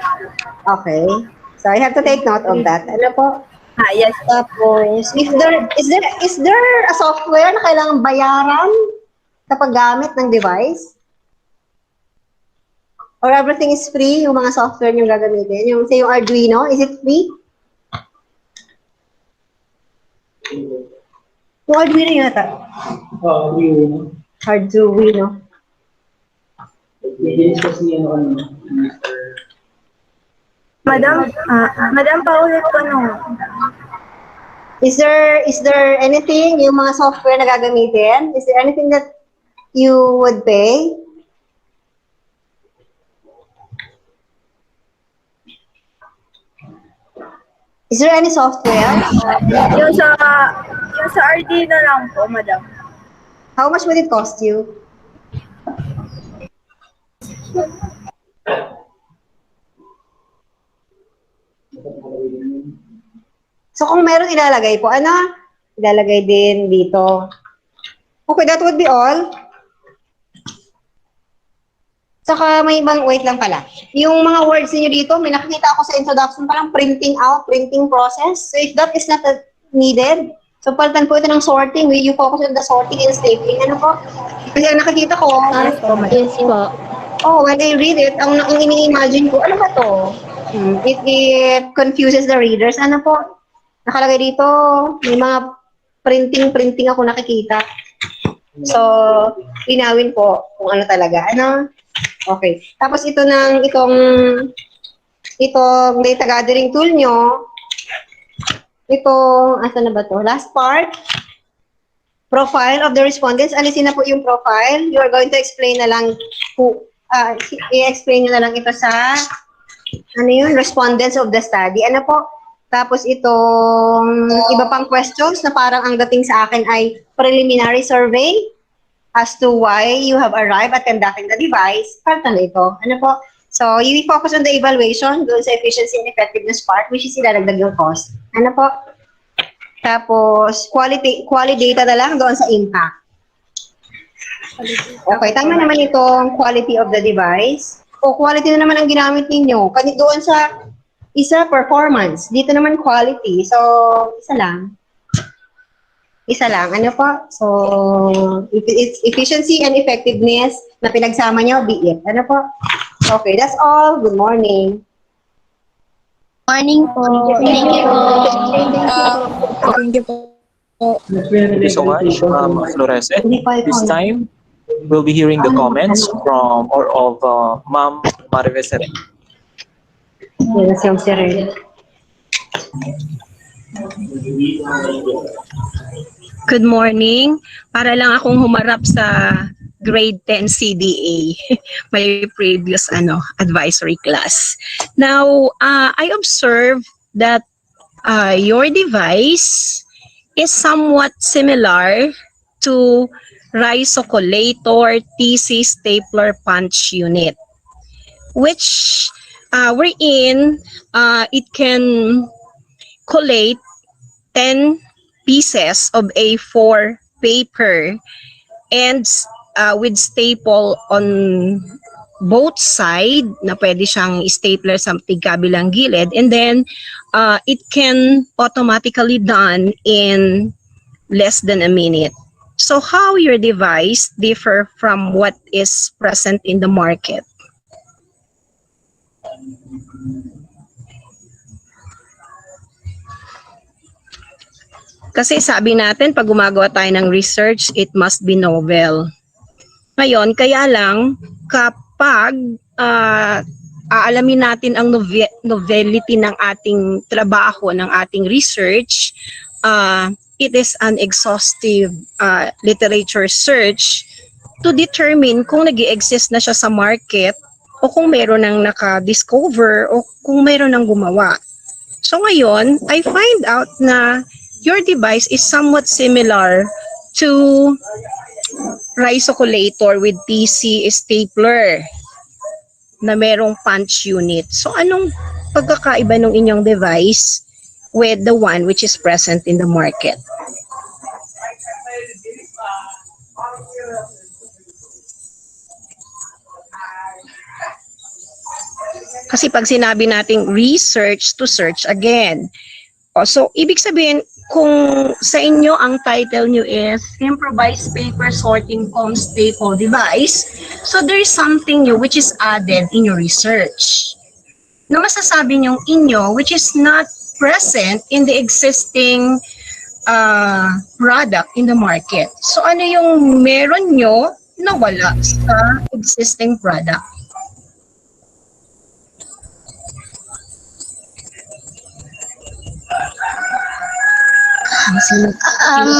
Okay. So, I have to take note of that. Ano po? Yes. Tapos, is there a software na kailangang bayaran kapag gamit ng device? Or everything is free, yung mga software yung gagamitin? Yung, say, yung Arduino, is it free? Yung Arduino yata. Arduino. Arduino. Madam, paulit ko no. Is there anything yung mga software na gagamitin? Is there anything that you would pay? Is there any software? Yung sa Arduino lang po, madam. How much would it cost you? So kung meron ilalagay po, ano? Ilalagay din dito. Okay, that would be all. Saka may ibang, wait lang pala. Yung mga words niyo dito, may nakikita ako sa introduction, parang printing out, printing process. So if that is not needed, so palitan po ito ng sorting. Will you focus on the sorting and stapling? Ano po? Kasi ang nakikita ko, Yes po. oh, when I read it, ang ini-imagine ko, ano ba to? It confuses the readers. Ano po? Nakalagay dito, may mga printing ako nakikita. So, linawin po kung ano talaga. Ano? Okay. Tapos itong data gathering tool nyo, asa na ba to? Last part, profile of the respondents. Alisin na po yung profile. You are going to explain na lang i-explain nyo na lang ito sa respondents of the study. Ano po? Tapos itong iba pang questions na parang ang dating sa akin ay preliminary survey as to why you have arrived at conducting the device. Part na ito. Ano po? So, you focus on the evaluation doon sa efficiency and effectiveness part, which is ilalagdag yung cost. Ano po? Tapos, quality data na lang doon sa impact. Okay, tama naman itong quality of the device. O quality na naman ang ginamit ninyo. Doon sa isa, performance. Dito naman quality. So, isa lang. Ano po? So, it's efficiency and effectiveness na pinagsama nyo, be it. Ano po? Okay, that's all. Good morning. Morning po. Thank you po. Thank you po. Thank you so much, Flores. At this time, we'll be hearing the comments from or of Ma'am Marives. Yes, yung sir. Good morning. Para lang akong humarap sa grade 10 CDA, my previous advisory class. Now, I observed that your device is somewhat similar to risocolator TC stapler punch unit, which wherein it can collate 10 pieces of A4 paper and with staple on both side na pwede siyang stapler sa tigkabilang gilid, and then it can automatically done in less than a minute. So how your device differ from what is present in the market? Kasi sabi natin, pag gumagawa tayo ng research, it must be novel. Ngayon, kaya lang, kapag aalamin natin ang novelty ng ating trabaho, ng ating research, it is an exhaustive literature search to determine kung nag-i-exist na siya sa market o kung meron nang naka-discover o kung meron nang gumawa. So ngayon, I find out na your device is somewhat similar to risocolator with TC stapler na merong punch unit. So anong pagkakaiba ng inyong device with the one which is present in the market? Kasi pag sinabi nating research to search again. So ibig sabihin, kung sa inyo ang title nyo is Improvised Paper Sorting Combs Staple Device, so there is something new which is added in your research na masasabi nyong inyo which is not present in the existing product in the market. So ano yung meron nyo na wala sa existing product?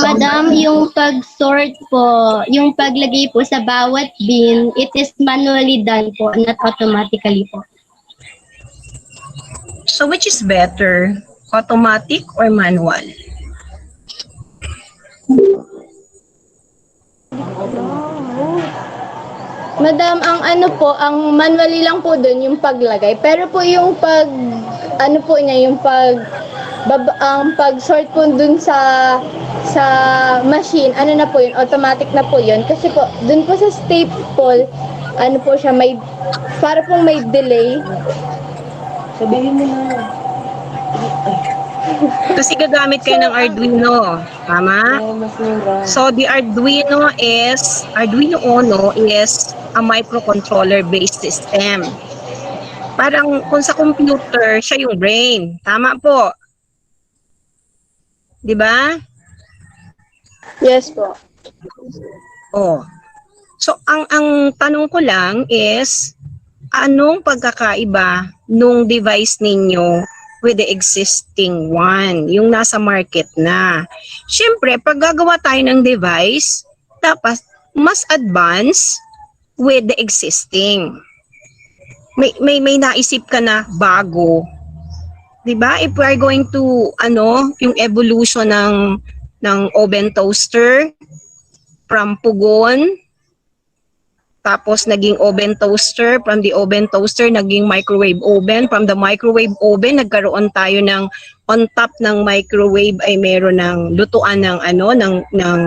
Madam, yung pag-sort po, yung paglagay po sa bawat bin, it is manually done po, not automatically po. So which is better, automatic or manual? Madam, ang ano po, ang manually lang po doon yung paglagay. Pero po yung ano po niya, yung ang pag-sort po doon sa machine, ano na po yun, automatic na po yun. Kasi po, doon po sa staple, ano po siya, para pong may delay. Sabihin mo na. Kasi gagamit kayo ng Arduino, tama? So the Arduino Uno is a microcontroller based system. Parang kung sa computer, siya yung brain. Tama po. 'Di ba? Yes po. Oh. So ang tanong ko lang is anong pagkakaiba nung device ninyo with the existing one, yung nasa market na. Siyempre, pag gagawa tayo ng device, dapat mas advance with the existing. May naisip ka na bago. 'Di ba? If we are going to yung evolution ng oven toaster from pugon, tapos naging oven toaster, from the oven toaster naging microwave oven, from the microwave oven nagkaroon tayo ng on top ng microwave ay meron ng lutuan ng ng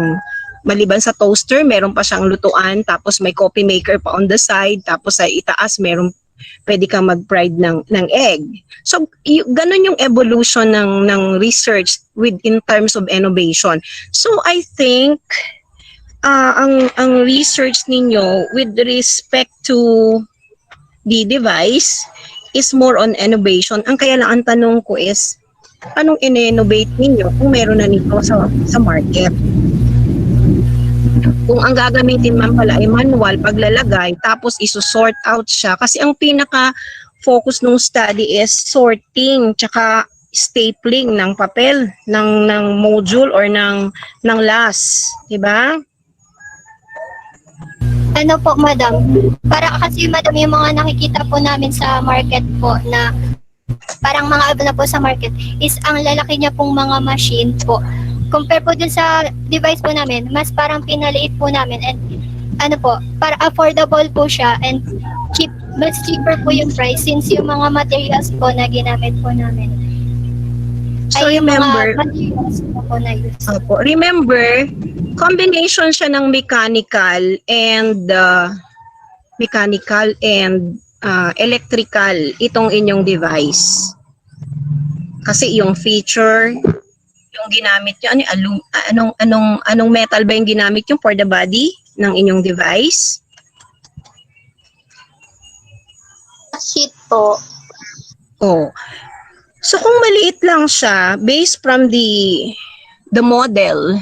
maliban sa toaster, meron pa siyang lutuan, tapos may coffee maker pa on the side, tapos sa itaas meron pwede kang mag-fried ng egg. So ganun yung evolution ng research in terms of innovation. So I think ang research ninyo with respect to the device is more on innovation. Ang kaya lang ang tanong ko is, anong in-innovate ninyo kung meron na nito sa market? Kung ang gagamitin man pala ay manual paglalagay, tapos isusort out siya. Kasi ang pinaka-focus ng study is sorting, tsaka stapling ng papel, ng module or ng LAS. Diba? Ano po, madam? Para kasi, madam, yung mga nakikita po namin sa market po na parang mga na po sa market is ang lalaki niya pong mga machine po. Compare po dun sa device po namin, mas parang pinaliit po namin and ano po, para affordable po siya and mas cheaper po yung price since yung mga materials po na ginamit po namin. So remember, remember, combination siya ng mechanical and electrical itong inyong device. Kasi yung feature, yung ginamit nyo, anong metal ba yung ginamit nyo for the body ng inyong device? Sheet po. Oh. So kung maliit lang siya, based from the model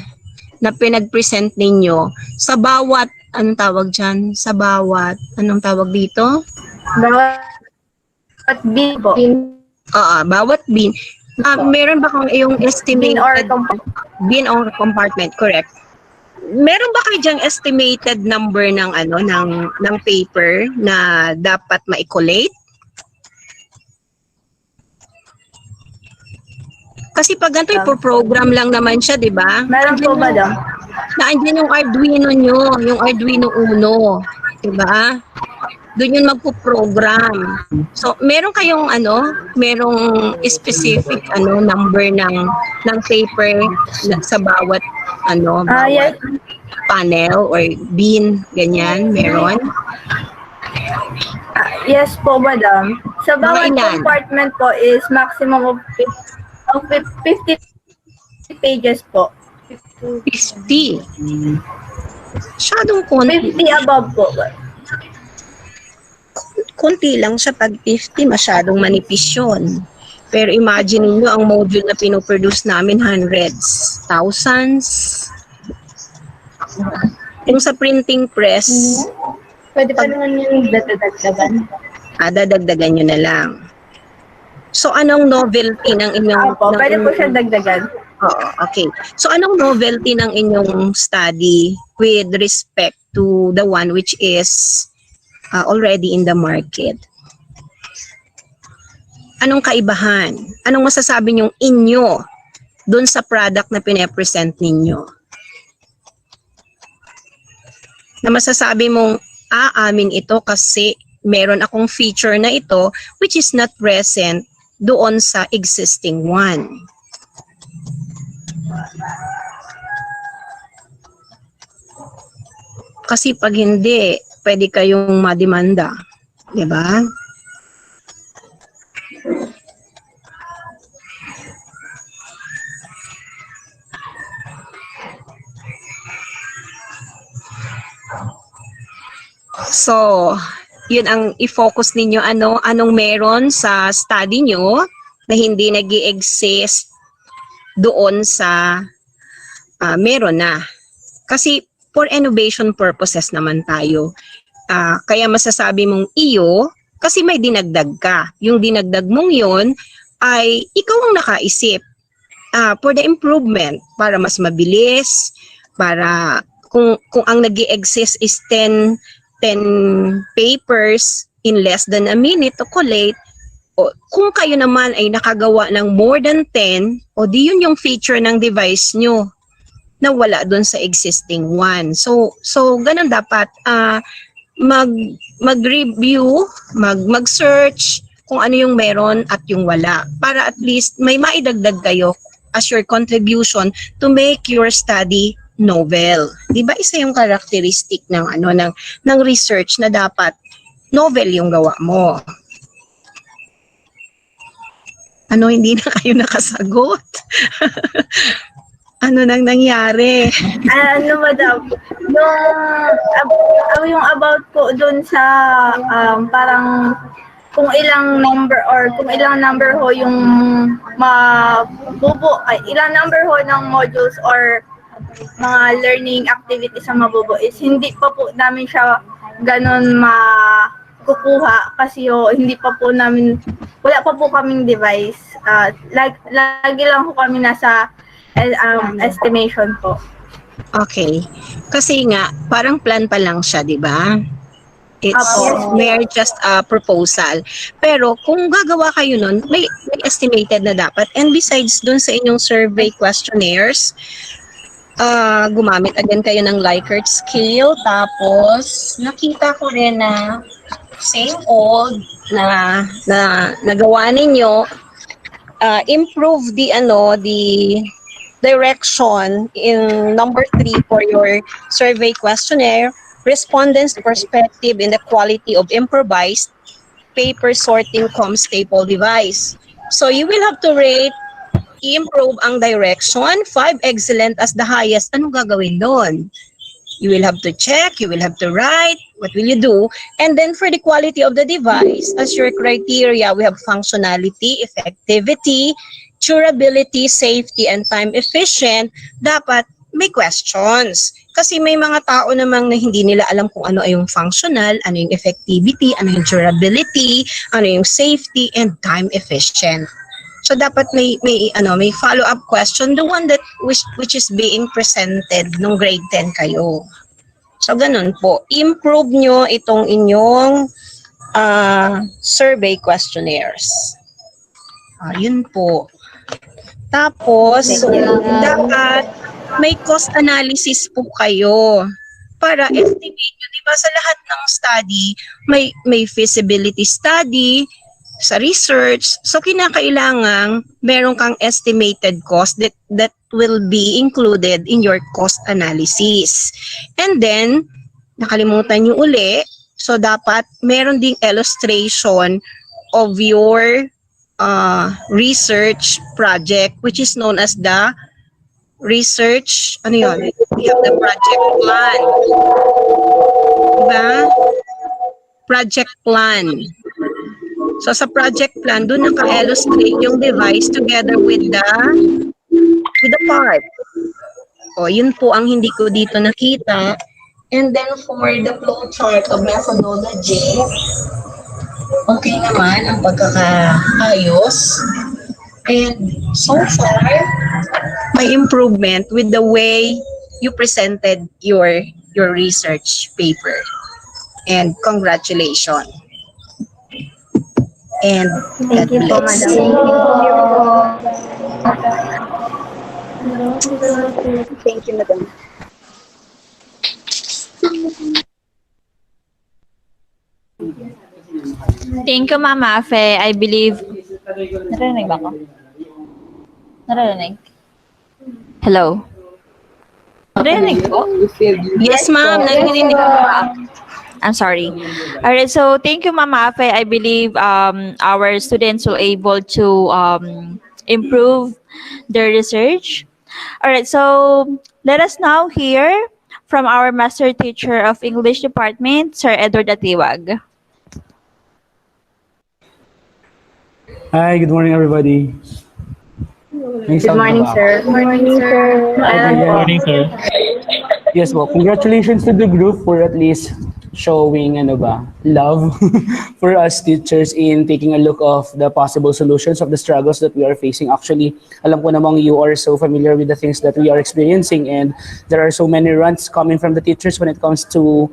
na pinag-present ninyo, sa bawat, anong tawag dyan? Sa bawat, anong tawag dito? Bawat bin po. Bawat bin. Meron ba kang yung estimated bin or compartment, correct? Meron ba kayo dyang estimated number ng ng paper na dapat ma-collate? Kasi pag ganito, ipo-program lang naman siya, di ba? Meron po, madam. Naandyan yung Arduino nyo, yung Arduino Uno. Di ba? Doon yun magpo-program. So, meron kayong merong specific number ng paper sa bawat bawat panel or bin, ganyan, meron? Yes po, madam. Sa bawat compartment po is maximum of 50 pages po. 50. Masyadong konti. 50 above po. Konti lang siya pag 50, masyadong manipis yun. Pero imagine niyo ang module na pinoproduce namin, hundreds, thousands. Yung sa printing press, Pwede pa naman yung dadagdagan. dadagdagan nyo na lang. So, anong novelty ng inyong... Opo, pwede po siya dagdagan. Oo, okay. So, anong novelty ng inyong study with respect to the one which is already in the market? Anong kaibahan? Anong masasabi nyong inyo dun sa product na pine-present ninyo? Na masasabi mong, amin ito kasi meron akong feature na ito which is not present doon sa existing one. Kasi pag hindi, pwede kayong mademanda. Diba? So, yun ang i-focus ninyo, anong meron sa study nyo na hindi nag-i-exist doon sa meron na. Kasi for innovation purposes naman tayo. Kaya masasabi mong iyo kasi may dinagdag ka. Yung dinagdag mong yun ay ikaw ang nakaisip for the improvement, para mas mabilis, para kung ang nag-i-exist is 10 papers in less than a minute to collate, o kung kayo naman ay nakagawa ng more than 10, o di yun yung feature ng device nyo na wala doon sa existing one. So ganun dapat mag-review, mag-search kung ano yung meron at yung wala, para at least may maidagdag kayo as your contribution to make your study novel. 'Di ba isa yung characteristic ng ng research na dapat novel yung gawa mo. Hindi na kayo nakasagot? Ano nang nangyari? Madam, yung about po dun sa parang kung ilang number ho yung ilang number ho ng modules or mga learning activities na mabubo is hindi pa po namin siya ganun makukuha kasi hindi pa po namin, wala pa po kaming device. Lagi lang po kami nasa estimation po. Okay. Kasi nga, parang plan pa lang siya, di ba? We're just a proposal. Pero kung gagawa kayo nun, may estimated na dapat. And besides dun sa inyong survey questionnaires, gumamit again kayo ng Likert scale. Tapos, nakita ko rin na same old na nagawa ninyo, improve the direction in number 3 for your survey questionnaire, respondents' perspective in the quality of improvised paper sorting staple device. So you will have to rate, improve ang direction, 5 excellent as the highest. Anong gagawin doon? You will have to check, you will have to write, what will you do? And then for the quality of the device, as your criteria, we have functionality, effectivity, durability, safety, and time efficient. Dapat may questions. Kasi may mga tao namang na hindi nila alam kung ano ay yung functional, ano yung effectivity, ano yung durability, ano yung safety, and time efficient. So dapat may follow-up question, the one that which is being presented nung grade 10 kayo. So ganun po, improve nyo itong inyong survey questionnaires. Yun po. Tapos, dapat may cost analysis po kayo para estimate nyo, di ba, sa lahat ng study, may feasibility study, sa research, so kinakailangan meron kang estimated cost that will be included in your cost analysis. And then, nakalimutan nyo uli, so dapat meron ding illustration of your research project which is known as the research, ano yun? We have the project plan. Diba? Project plan. So sa project plan, doon naka-illustrate yung device together with the part. O, yun po ang hindi ko dito nakita. And then for the flow chart of methodology, okay naman ang pagkakaayos. And so far, may improvement with the way you presented your research paper. And congratulations. And God Thank you po, bless. Madam. Thank you, Madam. Thank you, Mama Fe. I believe... Narinig ba ako? Narinig? Hello? Narinig po? Yes, ma'am. Narinig ko. I'm sorry. All right. So thank you, Mama Afe. I believe our students were able to improve their research. All right. So let us now hear from our master teacher of English department, Sir Edward Atiwag. Hi, good morning, everybody. Good morning, sir. Good morning, sir. Good morning, sir. Yes, well, congratulations to the group for at least showing love for us teachers in taking a look of the possible solutions of the struggles that we are facing. Actually, alam ko namang you are so familiar with the things that we are experiencing, and there are so many rants coming from the teachers when it comes to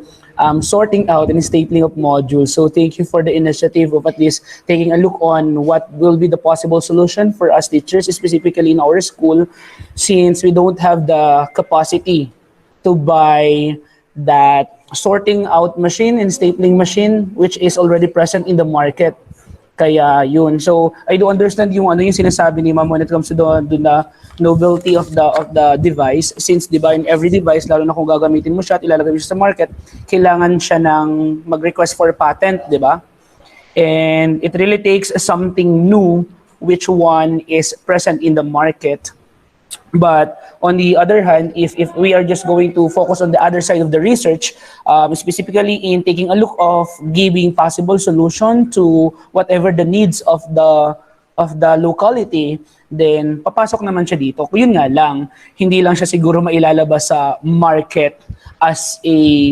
sorting out and stapling of modules. So thank you for the initiative of at least taking a look on what will be the possible solution for us teachers, specifically in our school, since we don't have the capacity to buy that sorting out machine and stapling machine which is already present in the market. Kaya yun. So I do understand yung sinasabi ni Ma'am when it comes to the novelty of the device, since 'di ba in every device, lalo na kung gagamitin mo siya at ilalagay mo siya sa market, kailangan siya ng mag-request for patent, 'di ba? And it really takes something new which one is present in the market. But on the other hand, if we are just going to focus on the other side of the research, specifically in taking a look of giving possible solution to whatever the needs of the locality, then papasok naman siya dito. Yun nga lang, hindi lang siya siguro mailalabas sa market as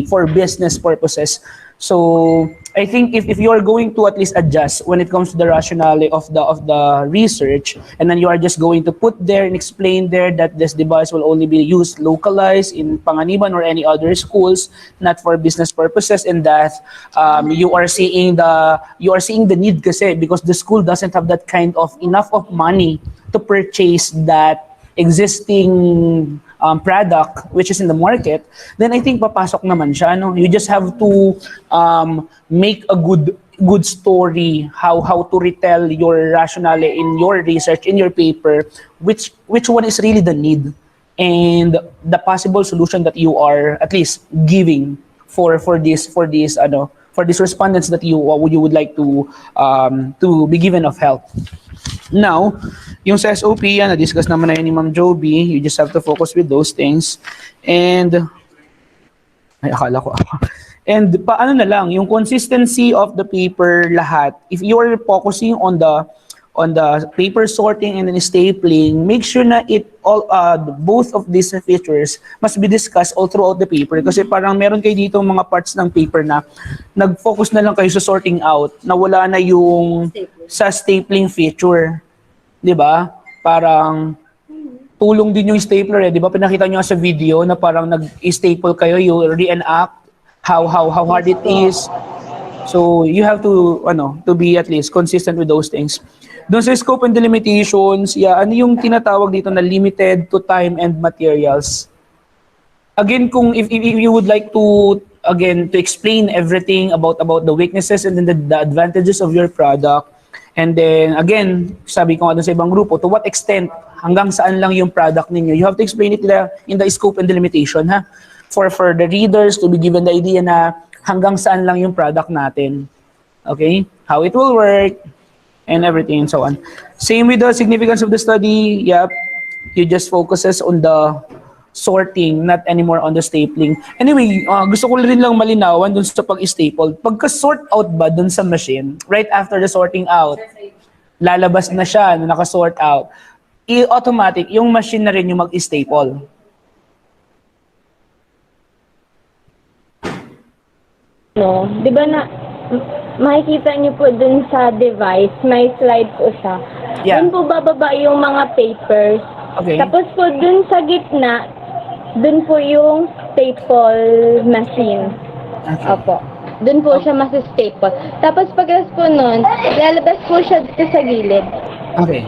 for business purposes. So I think if you are going to at least adjust when it comes to the rationale of the research, and then you are just going to put there and explain there that this device will only be used localized in Panganiban or any other schools, not for business purposes, and that you are seeing the need kasi because the school doesn't have that kind of enough of money to purchase that existing product which is in the market, then I think papasok naman siya, no? You just have to make a good story how to retell your rationale in your research, in your paper, which one is really the need and the possible solution that you are at least giving for these respondents that you would like to be given of help. Now, yung sa SOP, na-discuss naman na yun ni Ma'am Joby. You just have to focus with those things. And, ay, akala ko ako. And paano na lang, yung consistency of the paper lahat, if you are focusing on the paper sorting and then stapling, make sure na both of these features must be discussed all throughout the paper. Kasi parang meron kayo dito mga parts ng paper na nag-focus na lang kayo sa sorting out, na wala na yung sa stapling feature. 'Di ba? Parang tulong din yung stapler, 'di ba? Pinakita niyo sa video na parang nag-staple kayo, you reenact how hard it is. So you have to be at least consistent with those things. Doon sa scope and delimitations, ano yung tinatawag dito na limited to time and materials? Again, kung if you would like to explain everything about the weaknesses and then the advantages of your product, and then again, sabi ko nga sa ibang grupo, to what extent, hanggang saan lang yung product ninyo, you have to explain it in the scope and delimitation, ha? For the readers to be given the idea na hanggang saan lang yung product natin. Okay? How it will work, and everything and so on. Same with the significance of the study. Yep. You just focuses on the sorting, not anymore on the stapling. Anyway, gusto ko rin lang malinawan dun sa pag-staple. Pagka-sort out ba dun sa machine, right after the sorting out, lalabas na siya na naka-sort out. Automatic, yung machine na rin yung mag-staple. No, 'di ba na makikita niyo po dun sa device, may slide po siya. Yeah. Dun po bababa yung mga papers. Okay. Tapos po dun sa gitna, dun po yung staple machine. Okay. Opo. Dun po siya mas-staple. Tapos pagkas po nun, lalabas po siya dito sa gilid. Okay.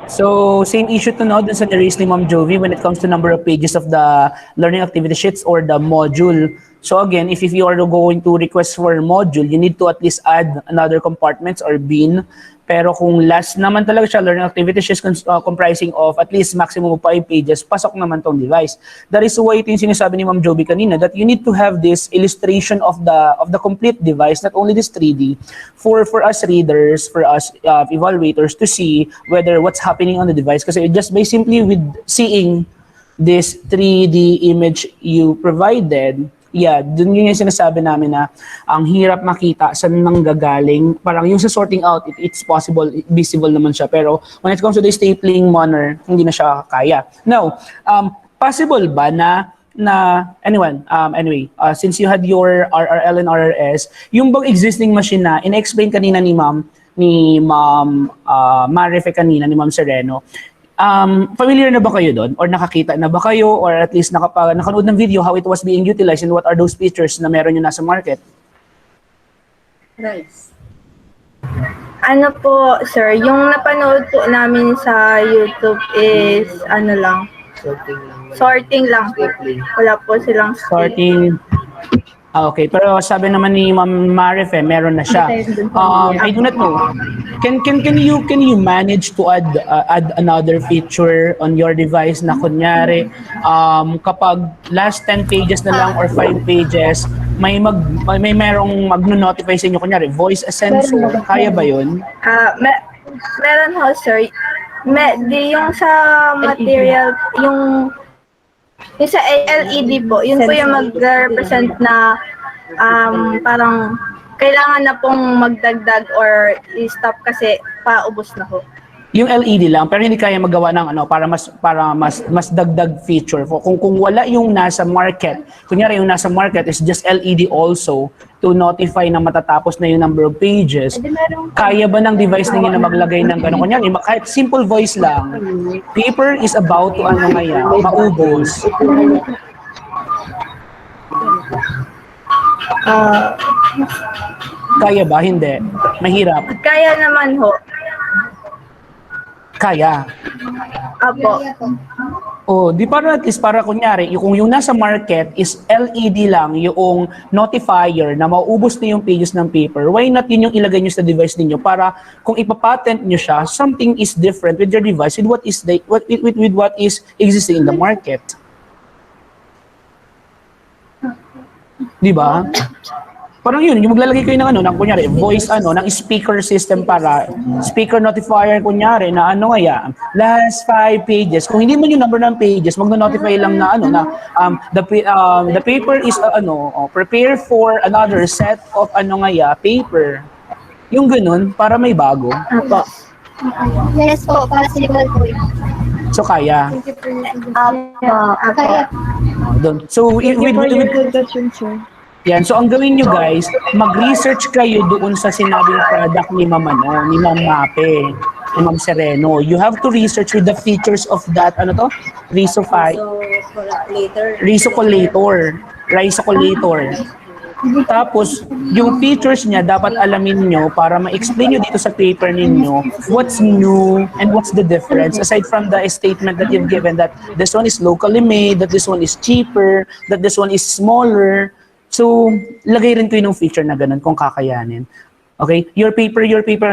So, same issue to know dun sa na-raise ni Ma'am Jovi when it comes to number of pages of the learning activity sheets or the module. So again, if you are going to request for a module, you need to at least add another compartments or bin. Pero kung last naman talaga siya, learning activity sheets comprising of at least maximum of 5 pages, pasok naman tong device. That is why ito yung sinasabi ni Ma'am Jovi kanina, that you need to have this illustration of the complete device, not only this 3D, for us readers, for us evaluators to see whether what's happening on the device. Kasi just by simply with seeing this 3D image you provided, yeah, dun yun yung sinasabi namin na ang hirap makita saan nanggagaling. Parang yung sa sorting out, it's possible, visible naman siya. Pero when it comes to the stapling manner, hindi na siya kaya. Now, possible ba na anyway, since you had your RRL and RRS, yung bang existing machine na in-explain kanina ni Ma'am Marife kanina, ni Ma'am Sereno, familiar na ba kayo doon? Or nakakita na ba kayo? Or at least nakanood ng video how it was being utilized and what are those features na meron yung nasa market? Nice. Ano po, sir, yung napanood po namin sa YouTube is ano lang? Sorting lang. Wala po silang Sorting. Okay, pero sabi naman ni Ma'am Marife, meron na siya. I do not know. Can you manage to add another feature on your device na kunyari kapag last 10 pages na lang or 5 pages, may merong magno-notify sa inyo kunyari voice sensor. Kaya ba 'yun? Meron ho, sir. Yung sa material, yung sa LED po, yun po yung mag-represent na parang kailangan na pong magdagdag or i-stop kasi paubos na ho. Yung LED lang, pero hindi kaya magawa ng para mas dagdag feature. Kung wala yung nasa market, kunyari yung nasa market is just LED also to notify na matatapos na yung number of pages, kaya ba ng device ninyo na maglagay ng gano'n? Kunyari, kahit simple voice lang, paper is about to maubos. Kaya ba? Hindi. Mahirap. Kaya naman ho. Kaya. Apo. Di para at least para kunyari, kung yung nasa market is LED lang, yung notifier na mauubos na yung pages ng paper, why not yun yung ilagay nyo sa device ninyo para kung ipapatent nyo siya, something is different with your device with what is existing in the market. Di ba? Parang yun, yung maglalagay kayo ng kunyari, voice, ng speaker system para, speaker notifier, kunyari, na last 5 pages. Kung hindi man yung number ng pages, magno-notify lang na, the paper is, prepare for another set of, paper. Yung ganun, para may bago. Apo. Yes po, possible po. So, kaya. Kaya. So, yan. So, ang gawin nyo guys, mag-research kayo doon sa sinabing product ni Ma'am Mape, ni Ma'am Sereno. You have to research with the features of that, Risocolator. Tapos, yung features niya, dapat alamin nyo para ma-explain nyo dito sa paper ninyo what's new and what's the difference. Aside from the statement that you've given that this one is locally made, that this one is cheaper, that this one is smaller. So, lagay rin ko yung feature na ganun kung kakayanin. Okay? Your paper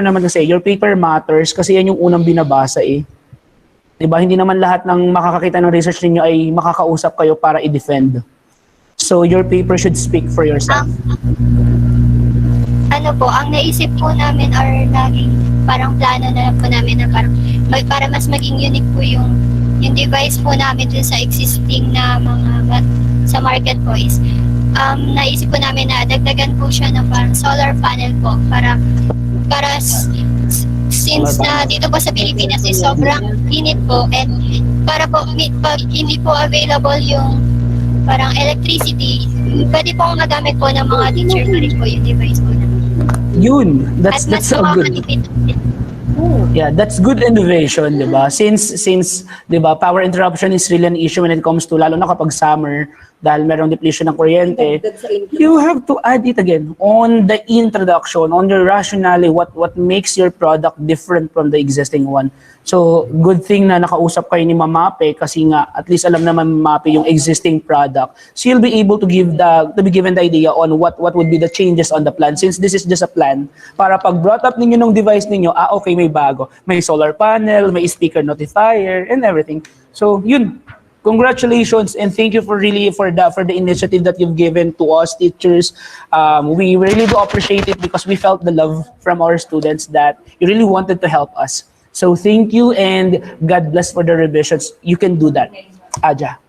naman kasi, your paper matters kasi yan yung unang binabasa eh. Diba? Hindi naman lahat ng makakakita ng research ninyo ay makakausap kayo para i-defend. So, your paper should speak for yourself. Ang naisip po namin or naging parang plano na lang po namin na para mas maging unique po yung yung device po namin dun sa existing na sa market po is naisip po namin na dagdagan po siya ng parang solar panel po para since na dito po sa Pilipinas is sobrang init po and para po pag hindi po available yung parang electricity, pwede po magamit po ng mga teacher pa rin po yung device po namin. Yun, that's At mas a good. makakatipid. Yeah, that's good innovation, 'di ba? Since 'di ba, power interruption is really an issue when it comes to lalo na kapag summer dahil merong depletion ng kuryente. You have to add it again on the introduction, on your rationale, what makes your product different from the existing one. So, good thing na nakausap kayo ni Mamape kasi nga at least alam naman Mamape yung existing product. So, you'll be able to be given the idea on what would be the changes on the plan since this is just a plan para pag brought up ninyo ng device ninyo, okay, may bago. May solar panel, may speaker notifier, and everything. So, yun. Congratulations and thank you for the initiative that you've given to us teachers. We really do appreciate it because we felt the love from our students that you really wanted to help us. So thank you and God bless for the revisions. You can do that. Aja.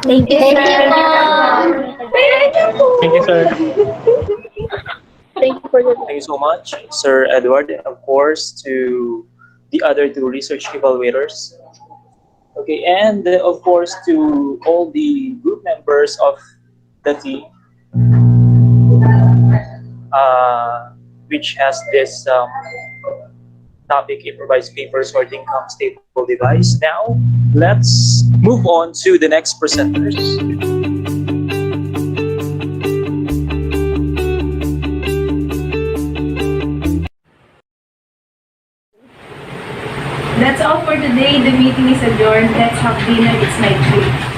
Thank you, Thank you, Mom. Thank you, sir. Thank you for the Thank you so much, Sir Edward, and of course to the other two research evaluators. Okay, and of course to all the group members of the team, which has this topic, improvised paper sorting cum stable device. Now, let's move on to the next presenters. That's all for today. The meeting is adjourned. Let's have dinner. It's my treat.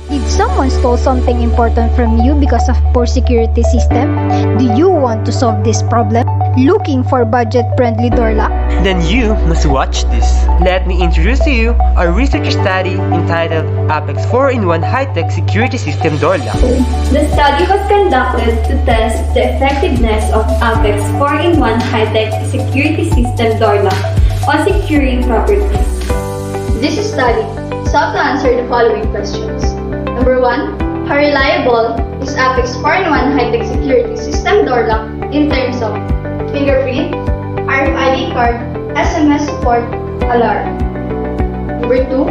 Did someone stole something important from you because of poor security system? Do you want to solve this problem? Looking for budget-friendly door lock? Then you must watch this. Let me introduce to you our research study entitled Apex 4-in-1 High-Tech Security System Door Lock. The study was conducted to test the effectiveness of Apex 4-in-1 High-Tech Security System Door Lock on securing properties. This study sought to answer the following questions. Number 1, how reliable is Apex 4-in-1 High-Tech Security System Door Lock in terms of fingerprint, RFID card, SMS support, alarm? Number 2,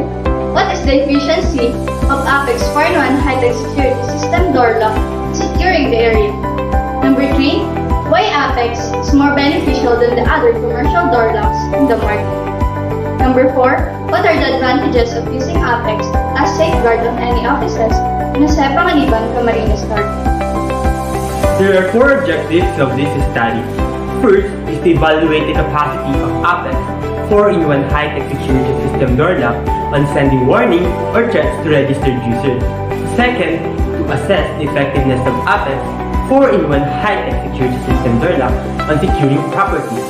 what is the efficiency of Apex 4-in-1 high-tech security system door lock and securing the area. Number 3, why Apex is more beneficial than the other commercial door locks in the market. Number 4, what are the advantages of using Apex as safeguard on any offices in a Panganiban, Camarines Norte? There are 4 objectives of this study. First is to evaluate the capacity of Apex 4-in-1 high-tech security system door lock on sending warning or threats to registered users. Second, to assess the effectiveness of Apex 4-in-1 high-tech security system door lock on securing properties.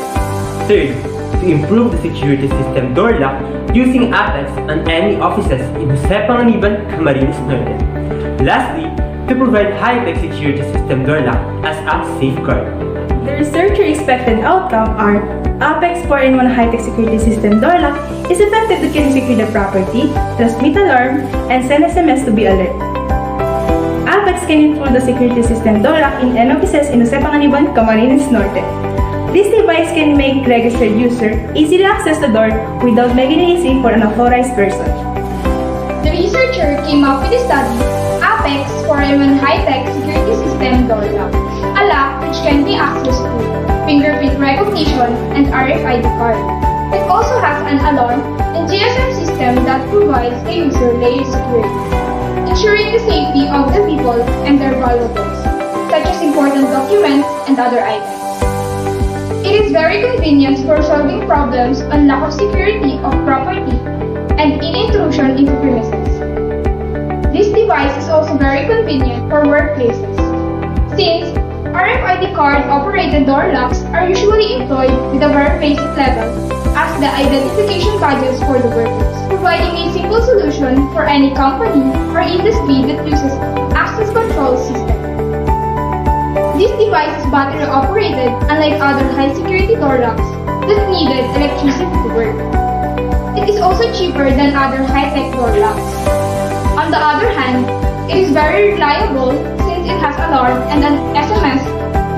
Third, to improve the security system door lock using Apex on any offices in Panganiban, Camarines Norte. Lastly, to provide high-tech security system door lock as a safeguard. The researcher expected outcome are Apex 4-in-1 high-tech security system door lock is effective to secure the property, transmit alarm, and send SMS to be alert. Apex can improve the security system door lock in any offices in Panganiban, Camarines Norte. This device can make registered user easily access the door without making it easy for an unauthorized person. The researcher came up with a study, Apex 4-in-1 high-tech security system door lock, a lock which can be accessed through fingerprint recognition and RFID card. It also has an alarm and GSM system that provides a user layer security, ensuring the safety of the people and their valuables, such as important documents and other items. It is very convenient for solving problems on lack of security of property and in intrusion into premises. This device is also very convenient for workplaces, since RFID card-operated door locks are usually employed with a very basic level as the identification badges for the workers, providing a simple solution for any company or industry that uses access control system. This device is battery operated, unlike other high-security door locks that needed electricity to work. It is also cheaper than other high-tech door locks. On the other hand, it is very reliable since it has alarm and an SMS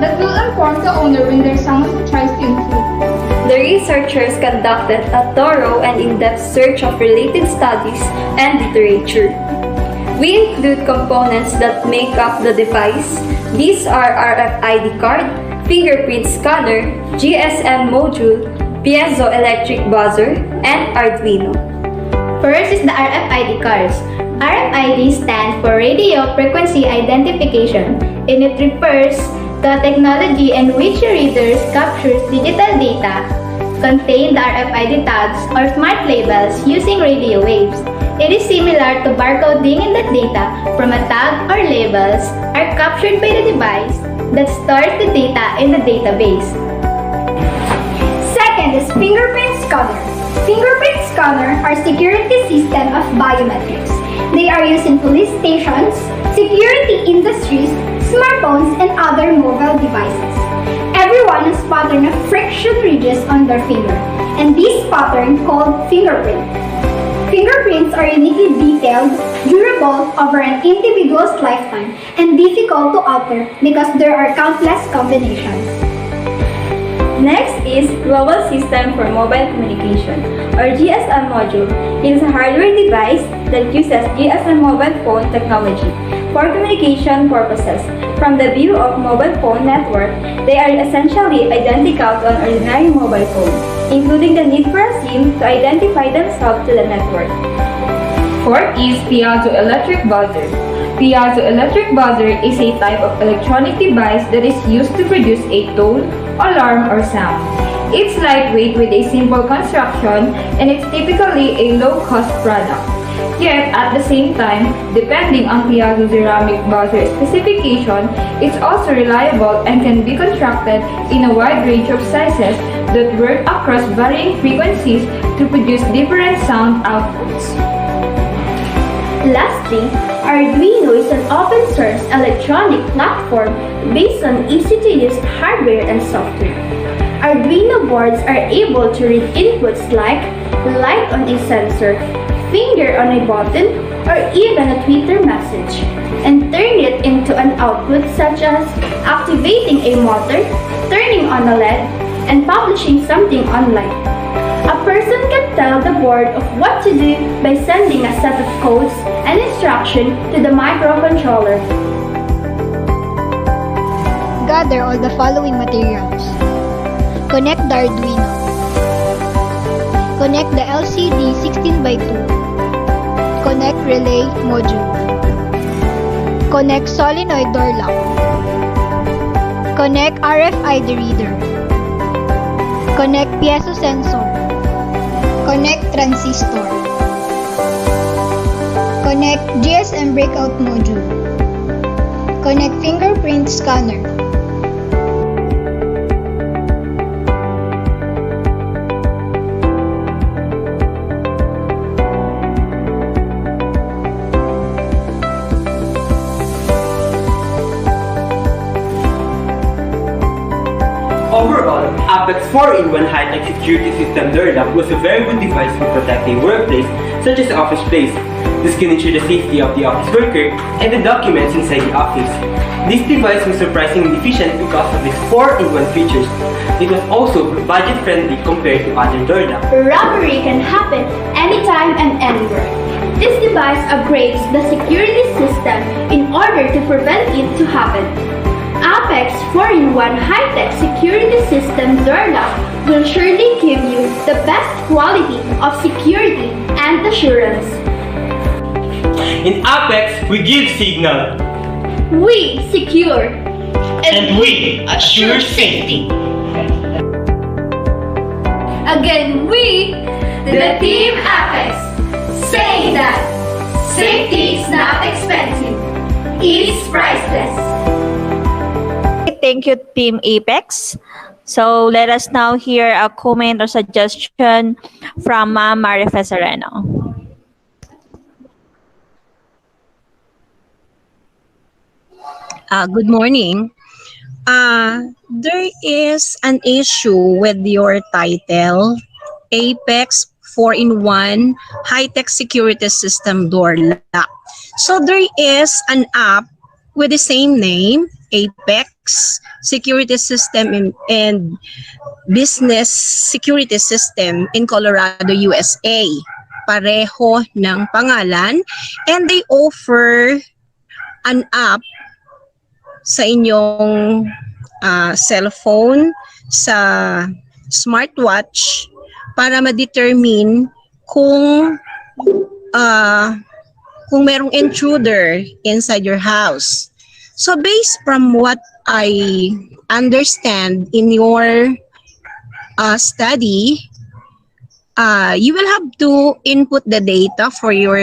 that will inform the owner when there's someone who tries to intrude. The researchers conducted a thorough and in-depth search of related studies and literature. We include components that make up the device. These are RFID card, fingerprint scanner, GSM module, piezoelectric buzzer, and Arduino. First is the RFID cards. RFID stands for Radio Frequency Identification, and it refers to a technology in which your readers captures digital data, contain the RFID tags or smart labels using radio waves. It is similar to barcoding in that data from a tag or labels are captured by the device that stores the data in the database. Second is fingerprint scanner. Fingerprint scanner are security system of biometrics. They are used in police stations, security industries, smartphones, and other mobile devices. Everyone has pattern of friction ridges on their finger, and this pattern called fingerprint. Fingerprints are uniquely detailed, durable over an individual's lifetime, and difficult to alter because there are countless combinations. Next is Global System for Mobile Communication, or GSM module. It is a hardware device that uses GSM mobile phone technology for communication purposes. From the view of mobile phone network, they are essentially identical to an ordinary mobile phone, including the need for a SIM to identify themselves to the network. Fourth is piezoelectric buzzer. Piezoelectric buzzer is a type of electronic device that is used to produce a tone, alarm, or sound. It's lightweight with a simple construction, and it's typically a low-cost product. Yet, at the same time, depending on piezoceramic buzzer specification, it's also reliable and can be constructed in a wide range of sizes that work across varying frequencies to produce different sound outputs. Lastly, Arduino is an open-source electronic platform based on easy-to-use hardware and software. Arduino boards are able to read inputs like light on a sensor, finger on a button, or even a Twitter message, and turn it into an output such as activating a motor, turning on a LED, and publishing something online. A person can tell the board of what to do by sending a set of codes and instruction to the microcontroller. Gather all the following materials. Connect the Arduino. Connect the LCD 16x2. Connect relay module. Connect solenoid door lock. Connect RFID reader. Connect piezo sensor. Connect transistor. Connect GSM breakout module. Connect fingerprint scanner. Overall, Apex 4-in-1 high-tech security system door lock was a very good device for protecting workplace such as the office place. This can ensure the safety of the office worker and the documents inside the office. This device was surprisingly efficient because of its 4-in-1 features. It was also budget-friendly compared to other door locks. Robbery can happen anytime and anywhere. This device upgrades the security system in order to prevent it to happen. Apex 4-in-1 high-tech security system door lock will surely give you the best quality of security and assurance. In Apex, we give signal. We secure. And we assure safety. Again, we, the Team Apex, say that safety is not expensive. It's priceless. Thank you, Team Apex. So let us now hear a comment or suggestion from Ma'am Marife Sereno. Good morning. There is an issue with your title, Apex 4-in-1 High-Tech Security System Door Lock. So there is an app with the same name, Apex Security System and Business Security System in Colorado, USA. Pareho ng pangalan, and they offer an app sa inyong cellphone, sa smartwatch, para ma-determine kung merong intruder inside your house. So based from what I understand in your study, you will have to input the data for your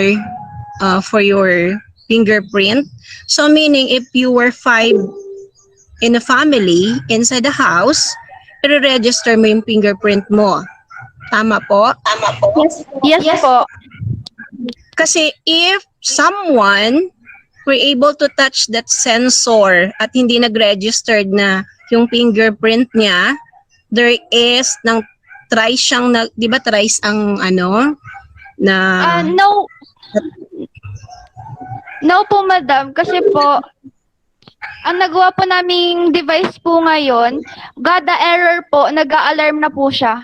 fingerprint. So meaning if you were 5 in a family inside the house, i-register mo yung fingerprint mo. Tama po? Tama po? Yes po. Kasi if someone were able to touch that sensor at hindi nag-registered na yung fingerprint niya, there is try siyang, di ba tries ang No po, madam. Kasi po, ang nagawa po naming device po ngayon, gada error po, nag-a-alarm na po siya.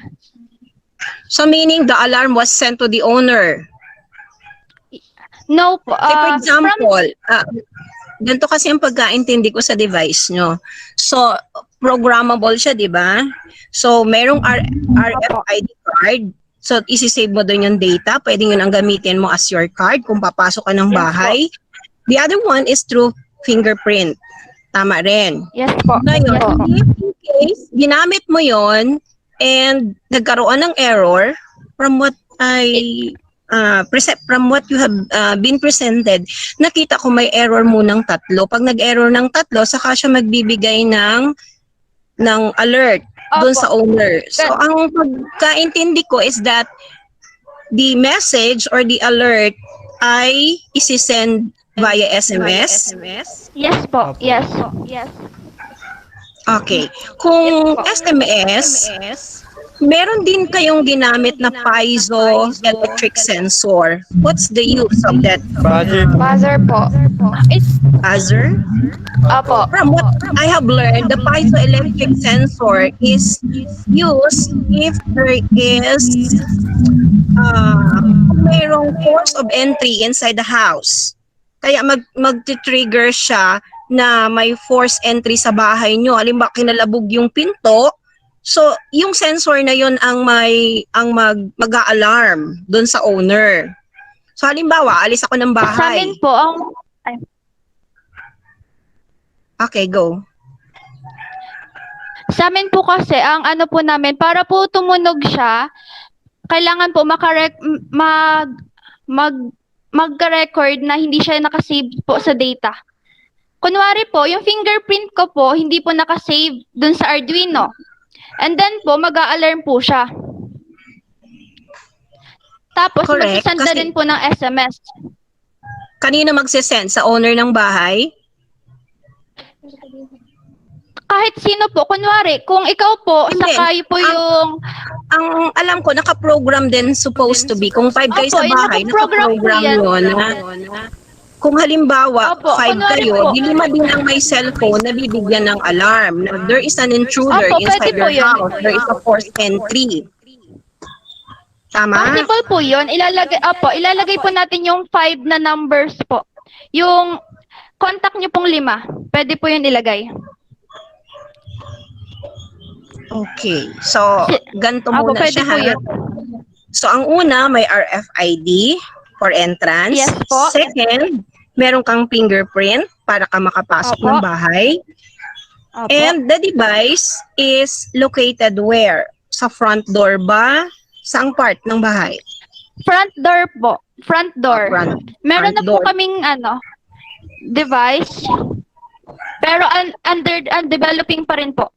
So meaning the alarm was sent to the owner? No po. For example, ganito kasi ang pagkaintindi ko sa device nyo. So, programmable siya, di ba? So, merong RFID card. So, isi-save mo doon yung data. Pwede yun ang gamitin mo as your card kung papasok ka ng bahay. The other one is through fingerprint. Tama rin. Yes po. Ngayon, if in case ginamit mo yon and nagkaroon ng error, from what from what you have been presented, nakita ko may error munang 3. Pag nag-error ng 3, saka siya magbibigay ng alert doon sa owner. So, ang pagkaintindi ko is that the message or the alert ay isi-send via SMS? Yes po. Yes po. Yes. Okay. Kung SMS, Meron din kayong ginamit na piezoelectric sensor. What's the use of that Buzzer po. Buzzer po. It, buzzer? Opo. From what I have learned, the piezoelectric sensor is used if there is kung mayroong force of entry inside the house. Kaya magti-trigger siya na may force entry sa bahay nyo. Halimbawa, kinalabog yung pinto. So, yung sensor na yun ang mag-a-alarm doon sa owner. So, halimbawa, alis ako ng bahay. Sa amin po, Okay, go. Sa amin po kasi, ang ano po namin, para po tumunog siya, kailangan po mag-record na hindi siya nakasave po sa data. Kunwari po, yung fingerprint ko po, hindi po nakasave dun sa Arduino. And then po, mag-a-alarm po siya. Tapos, Correct, magsisend na kasi- rin po ng SMS. Kanino magsisend? Sa owner ng bahay? Kahit sino po, kunwari, kung ikaw po, Hindi. saka po yung... Ang alam ko, naka-program din supposed to be. Kung 5 kayo Opo, sa yung bahay, naka-program po naka-program yan. yun na kung halimbawa, Opo, 5 kunwari kayo, po. di 5 din ang may cellphone na bibigyan ng alarm. Na there is an intruder Opo, pwede inside po your yun. house. There is a forced entry. Tama? Possible po yun. Ilalagay po natin yung 5 na numbers po. Yung contact nyo pong 5. Pwede po yun ilagay. Okay. So, ganito Opo, muna pwede siya. po ha? yun. So, ang una, may RFID for entrance. Yes po. Second, meron kang fingerprint para ka makapasok Opo. ng bahay. Opo. And the device is located where? Sa front door ba? Saang part ng bahay? Front door po. Front door. Meron front na po door. kaming device. Pero developing pa rin po.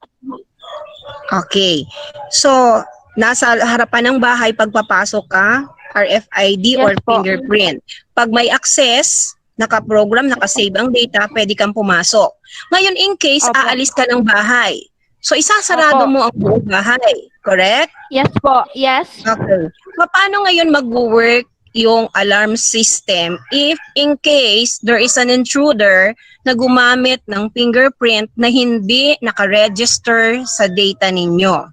Okay. So, nasa harapan ng bahay pagpapasok ka, RFID or Yes po. fingerprint. Pag may access, naka-program, naka-save ang data, pwede kang pumasok. Ngayon, in case Opo. aalis ka ng bahay, so isasarado Opo. mo ang buong bahay, correct? Yes po. Yes. Okay. Paano ngayon mag-work yung alarm system if in case there is an intruder na gumamit ng fingerprint na hindi naka-register sa data ninyo?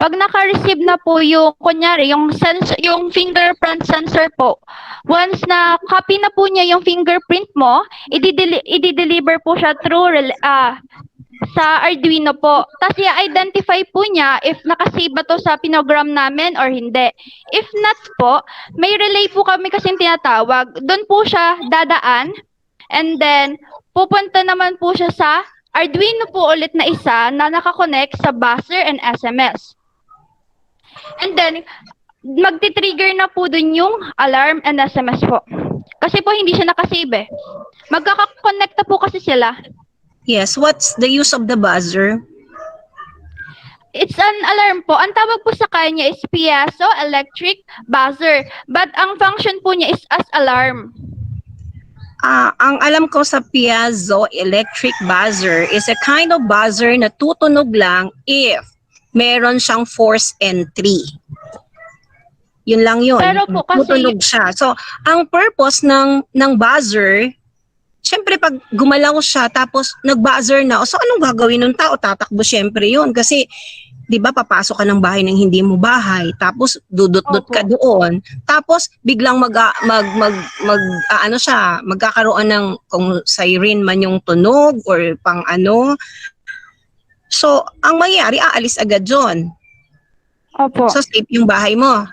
Pag naka-receive na po yung, kunyari, yung fingerprint sensor po, once na copy na po niya yung fingerprint mo, i-deliver po siya through sa Arduino po. Tapos i-identify po niya if nakasave ba to sa pinogram namin or hindi. If not po, may relay po kami kasing tinatawag. Doon po siya dadaan and then pupunta naman po siya sa Arduino po ulit na isa na nakakonect sa buzzer and SMS. And then, magti-trigger na po dun yung alarm and SMS po. Kasi po hindi siya nakasave eh. Magkakakonect na po kasi sila. Yes, what's the use of the buzzer? It's an alarm po. Ang tawag po sa kanya is piezo electric buzzer. But ang function po niya is as alarm. Ang alam ko sa piezo electric buzzer is a kind of buzzer na tutunog lang if meron siyang force entry. Yun lang yun. Pero po kasi- Tutunog siya. So, ang purpose ng buzzer, syempre pag gumalaw siya tapos nag-buzzer na, so anong gagawin ng tao? Tatakbo syempre yun. Kasi, di ba, papasok ka ng bahay ng hindi mo bahay, tapos dudot-dot ka doon, tapos biglang magkakaroon ng kung siren man yung tunog or pang ano. So, ang mangyayari, aalis agad yun. Opo. So, safe yung bahay mo.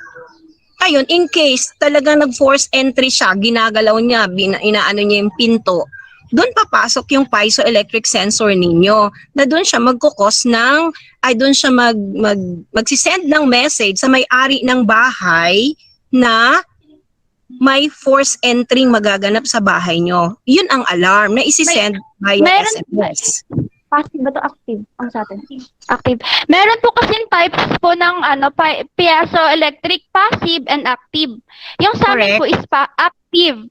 Ayun, in case talagang nag-force entry siya, ginagalaw niya, inaano niya yung pinto, doon papasok yung piezoelectric sensor ninyo na doon siya magkukos ng, doon siya magsisend ng message sa may-ari ng bahay na may force entry magaganap sa bahay nyo. Yun ang alarm na isi-send via SMS. Passive ba to active? Ang sa atin. Active. Meron po kasing types po ng piezoelectric, passive and active. Yung sa amin po is active.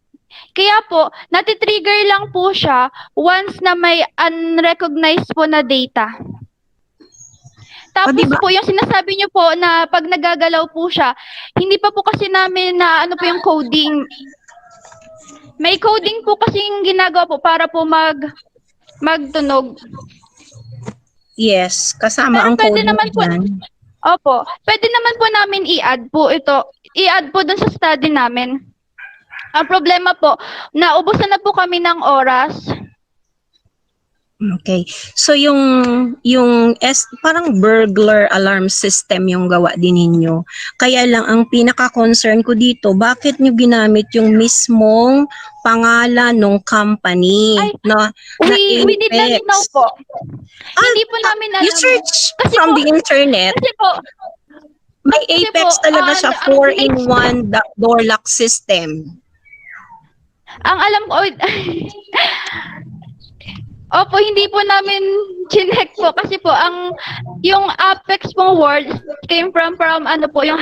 Kaya po, natitrigger lang po siya once na may unrecognized po na data. Tapos po yung sinasabi niyo po na pag nagagalaw po siya, hindi pa po kasi namin na ano po yung coding. May coding po kasing ginagawa po para po magtunog. Yes, kasama Pero ang pwede coding naman po, dyan. opo, pwede naman po namin i-add po ito. I-add po dun sa study namin. Ang problema po, naubusan na po kami ng oras. Okay. So parang burglar alarm system yung gawa din ninyo. Kaya lang ang pinaka-concern ko dito, bakit nyo ginamit yung mismong pangalan ng company na We did not Apex? know po. Hindi po namin alam. You search Kasi from po, the internet. Kasi po, May Apex talaga siya, 4-in-1 door lock system. ang alam ko, opo, hindi po namin chinek po kasi po yung Apex pong word came from ano po yung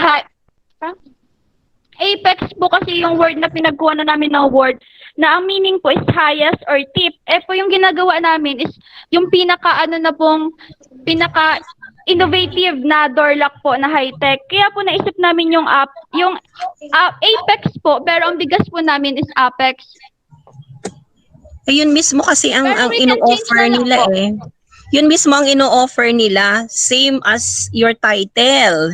Apex po kasi yung word na pinagkuha na namin ng word na ang meaning po is highest or tip. Po yung ginagawa namin is yung pinaka innovative na door lock po na high-tech. Kaya po naisip namin yung Apex po, pero ang bigas po namin is Apex. Ayun mismo kasi ang ino-offer nila eh. Yun mismo ang ino-offer nila, same as your title.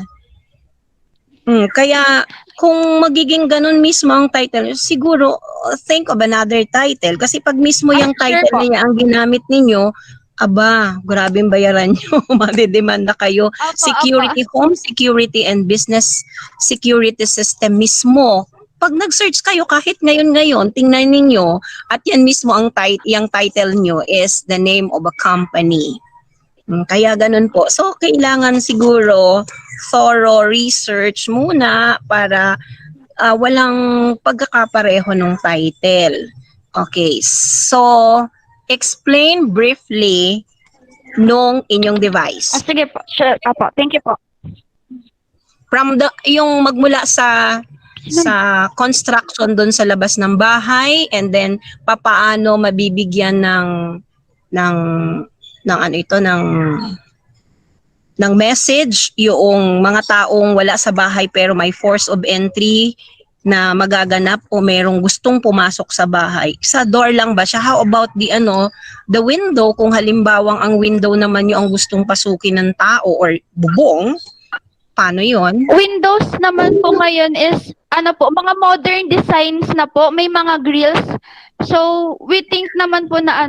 Kaya kung magiging ganun mismo ang title, siguro think of another title. Kasi pag mismo yung title niya ang ginamit ninyo, aba, grabing bayaran nyo, madidemanda kayo. Security, home security and business security system mismo. Pag nag-search kayo, kahit ngayon, tingnan ninyo, at yan mismo ang yung title nyo is the name of a company. Kaya ganun po. So, kailangan siguro thorough research muna para walang pagkakapareho ng title. Okay, so explain briefly nung inyong device. Sige po, sure. Apo, thank you po. From yung magmula sa construction doon sa labas ng bahay, and then papaano mabibigyan ng message yung mga taong wala sa bahay pero may force of entry na magaganap o merong gustong pumasok sa bahay. Sa door lang ba siya? How about the window, kung halimbawang ang window naman yung ang gustong pasukin ng tao or bubong, paano yon? Windows naman po ngayon is mga modern designs na po, may mga grills. So, we think naman po na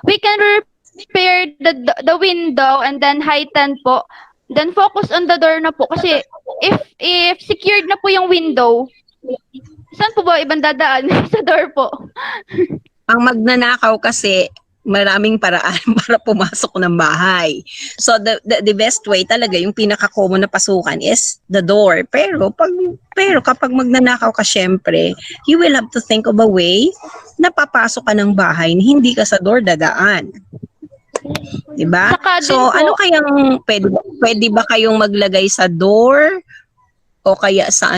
we can repair the window and then heighten po. Then focus on the door na po kasi if secured na po yung window, saan po ba ibang dadaan? Sa door po. Ang magnanakaw kasi maraming paraan para pumasok ng bahay. So the best way talaga, yung pinaka-common na pasukan is the door. Pero kapag magnanakaw ka, syempre, you will have to think of a way na papasok ka ng bahay na hindi ka sa door dadaan. Diba? So ano kayang pwede ba kayong maglagay sa door o kaya sa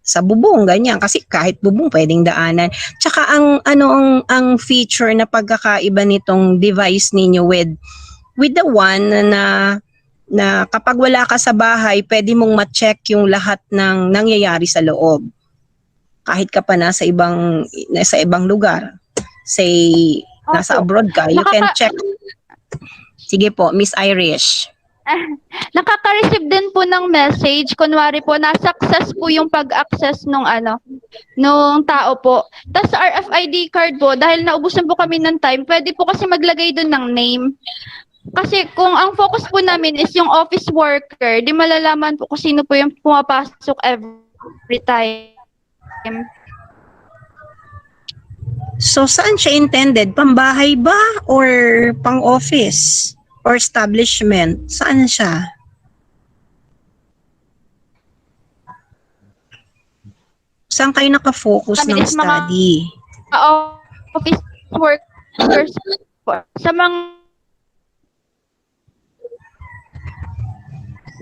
sa bubong, ganyan, kasi kahit bubong pwedeng daanan. Tsaka ang feature na pagkakaiba nitong device ninyo with the one na kapag wala ka sa bahay, pwede mong ma-check yung lahat ng nangyayari sa loob. Kahit ka pa nasa ibang lugar. Say nasa abroad ka, you can check. Sige po, Miss Irish. Nakaka-receive din po ng message. Kunwari po, na-success po yung pag-access nung tao po. Tapos sa RFID card po, dahil naubusan po kami ng time, pwede po kasi maglagay doon ng name. Kasi kung ang focus po namin is yung office worker, di malalaman po kung sino po yung pumapasok every time. So, saan siya intended? Pambahay ba or pang-office? Or establishment? Saan siya? Saan kayo nakafocus ng study? Office workers po. Sa mga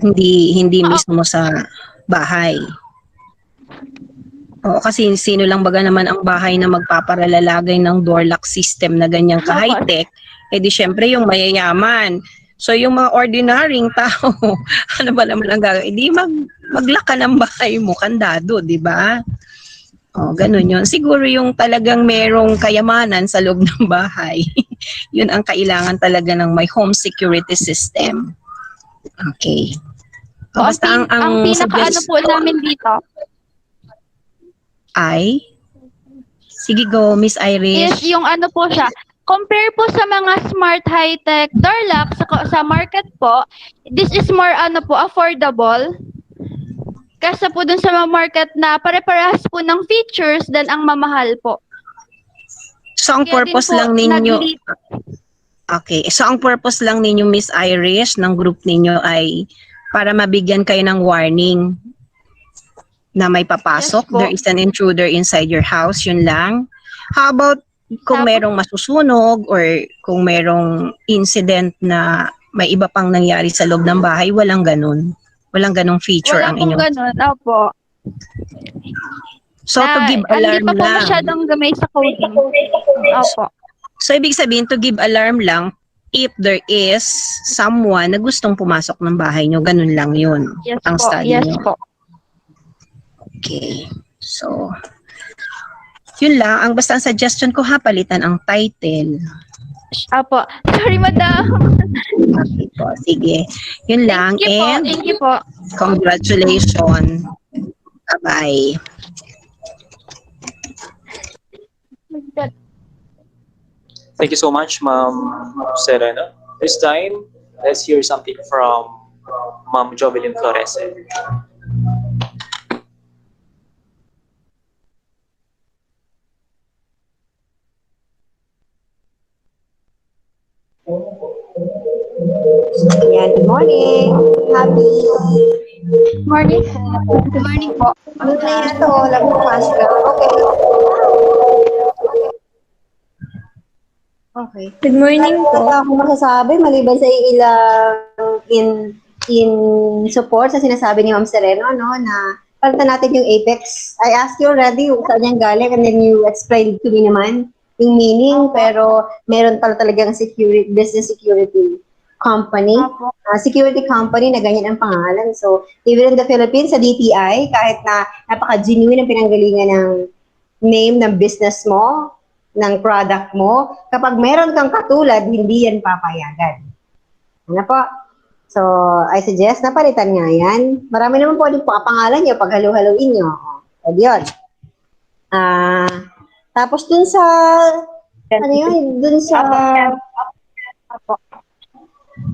hindi mismo sa bahay. Oo, kasi sino lang baga naman ang bahay na magpaparalalagay ng door lock system na ganyang ka-high-tech Eh di syempre yung mayayaman. So yung mga ordinaryong tao, ano ba naman ang gagawin? Eh di maglaka ng bahay mo, kandado, di ba? Oh, ganun yun. Siguro yung talagang merong kayamanan sa loob ng bahay, yun ang kailangan talaga ng may home security system. Okay. O, Basta ang pinaka-ano po namin dito ay, sige go, Miss is Irish. yung ano po siya, compare po sa mga smart high-tech door lock sa market po, this is more ano po, affordable. Kasi po dun sa mga market na pare-parehas po ng features then ang mamahal po. So ang Kaya din purpose po, lang ninyo, nag-lead. okay, so ang purpose lang ninyo, Miss Irish, ng group ninyo ay para mabigyan kayo ng warning na may papasok, Yes po. there is an intruder inside your house, yun lang. How about kung merong masusunog or kung merong incident na may iba pang nangyari sa loob ng bahay, walang ganun. Walang ganung feature Wala ang pong inyong. ganun, opo. So to give alarm Hindi pa po lang. masyadong gamay sa coding. Opo. So ibig sabihin to give alarm lang if there is someone na gustong pumasok ng bahay nyo, ganun lang yun. Yes ang po, study yes nyo. po. Okay. So, yun lang. Ang basta ang suggestion ko ha, palitan ang title. Opo. Sorry, madam. Okay po, sige. Yun lang. Thank you po, And thank you po. congratulations. Bye-bye. Thank you so much, Ma'am Serena. This time, let's hear something from Ma'am Jovelyn Flores. Yan, good morning. Happy. Morning. Good morning po. Ano na yan ito? Nagpumasok lang. Okay. Okay. Good morning po. Wala akong masasabi maliban sa ilang in support sa sinasabi ni Ma'am Sereno, no, na palitan natin yung Apex. I asked you already kung saan yan galing and then you explained to me naman yung meaning, pero meron pala talagang business security company, security company na ganyan ang pangalan. So, even in the Philippines, sa DTI, kahit na napaka-genuine ang pinanggalingan ng name ng business mo, ng product mo, kapag meron kang katulad, hindi yan papayagan. Ano po? So, I suggest na palitan nga yan. Marami naman po din pangalan nyo pag halo-haloin nyo. O, yun. Tapos dun sa, ano yun, dun sa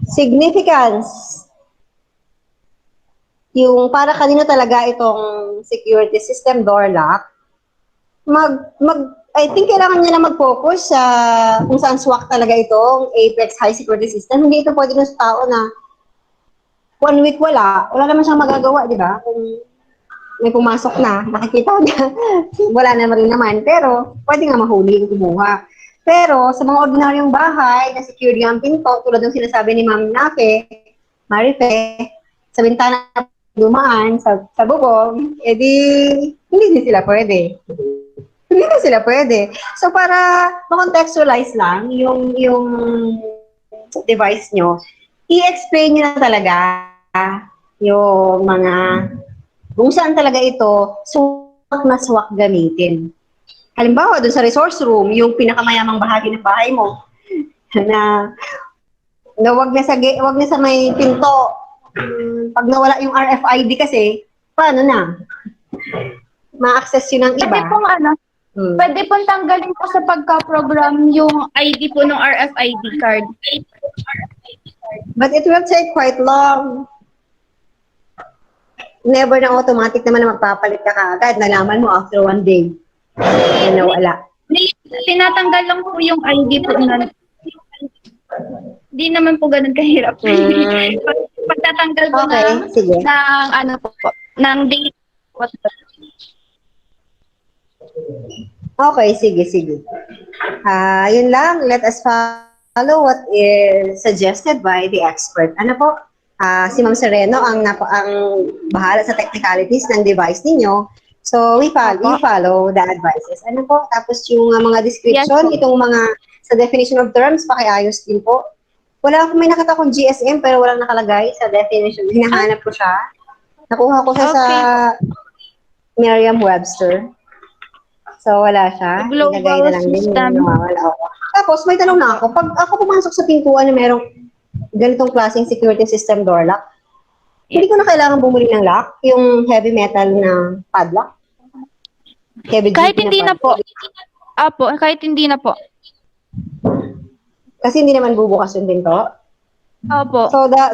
significance, yung para kanino talaga itong security system door lock, I think kailangan niya na mag-focus sa kung saan swak talaga itong Apex High Security System. Hindi ito pwede sa tao na 1 week wala naman siyang magagawa, di ba? Kung may pumasok na, nakikita niya, wala naman rin naman. Pero, pwede nga mahuli yung kumuha. Pero, sa mga ordinaryong bahay, na security ang pinto, tulad ng sinasabi ni Ma'am Marife, sa bintana dumaan, sa bubong, edi, hindi din sila pwede. Hindi na sila pwede. So, para ma-contextualize lang yung device nyo, i-explain nyo na talaga yung mga kung saan talaga ito swak na swak gamitin. Halimbawa, dun sa resource room, yung pinakamayamang bahagi ng bahay mo, na wag na sa may pinto. Pag nawala yung RFID kasi, paano na? Ma-access yun ng iba. Pwede pong pwede pong tanggalin po sa pagka-program yung ID po ng RFID card. But it will take quite long. Never na automatic naman na magpapalit ka kaagad. Nalaman mo after 1 day. Na wala. Tinatanggal lang po yung ID po na. Hindi naman po ganun kahirap. Pagtatanggal po ng date. Okay, sige. Yun lang. Let us follow what is suggested by the expert. Ano po? Si Ma'am Sereno ang bahala sa technicalities ng device ninyo. So, we follow the advices. Ano po? Tapos yung mga description, itong mga Sa definition of terms, pakiayos din po. May nakita akong GSM pero walang nakalagay sa definition. Hinahanap ko siya. Nakuha ko siya sa Merriam-Webster. So, wala siya. Ilagay na lang din yung nawawala ako. Tapos, may tanong na ako. Pag ako pumasok sa pintuan na merong ganitong klaseng security system door lock, hindi ko na kailangan bumili ng lock, yung heavy metal na padlock. Kahit hindi na po. Apo, kahit hindi na po. Kasi hindi naman bubukas yung pinto. Opo. So, the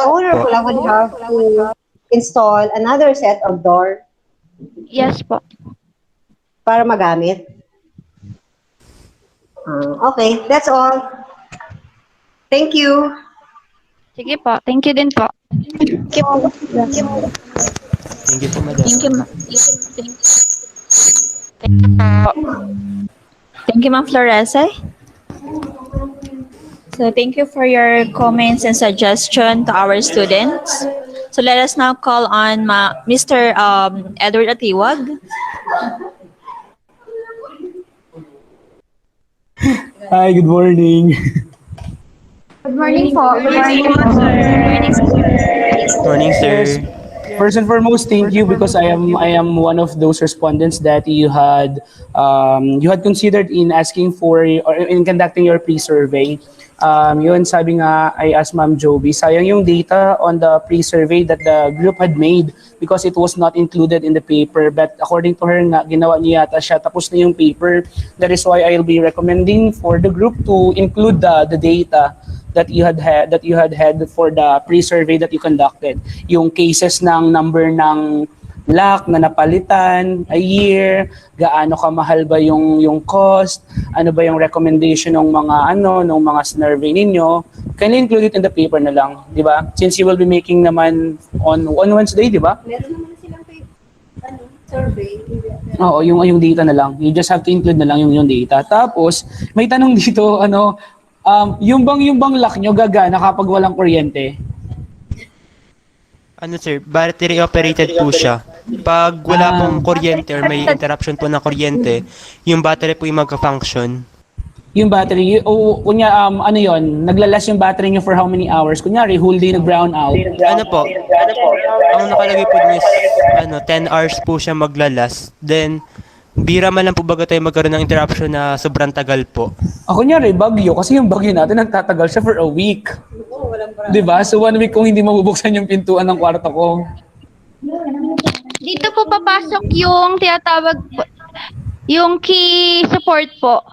owner ko lang would have to install another set of door. Yes po. Para magamit. Okay, that's all. Thank you. Sige po. Thank you din po. Thank you. Thank you po, madam. Thank you, Thank you, Ma'am Florese. So thank you for your comments and suggestion to our students. So let us now call on Mr. Edward Atiwag. Hi, good morning. Good morning po. Good morning, sir. Morning, sir. First and foremost, thank you because I am one of those respondents that you had considered in asking for or in conducting your pre-survey. Yun, sabi nga, I asked Ma'am Joby, sayang yung data on the pre-survey that the group had made because it was not included in the paper. But according to her, nga, ginawa niya yata siya, tapos na yung paper. That is why I'll be recommending for the group to include the data that you had for the pre-survey that you conducted. Yung cases ng number ng lock na napalitan a year, gaano kamahal ba yung cost, ano ba yung recommendation ng mga survey ninyo, can you include it in the paper na lang, di ba? Since you will be making naman on Wednesday, di ba? Meron naman silang survey. Oo, yung data na lang. You just have to include na lang yung data. Tapos, may tanong dito, yung bang lock nyo gagana kapag walang kuryente? Ano sir, battery operated po siya. Pag wala pong kuryente or may interruption po ng kuryente, yung battery po yung magka-function. Yung battery, ano yon, naglalas yung battery nyo for how many hours? Kunyari, whole day nag-brown out. Ano po? Ang nakalagay po dun is 10 hours po siya maglalas. Then, bira man lang po baga tayo magkaroon ng interruption na sobrang tagal po. Kunyari, bagyo. Kasi yung bagyo natin, nagtatagal siya for a week. Diba? So 1 week kung hindi mabubuksan yung pintuan ng kwarto ko. Dito po papasok yung tinatawag po, yung key support po.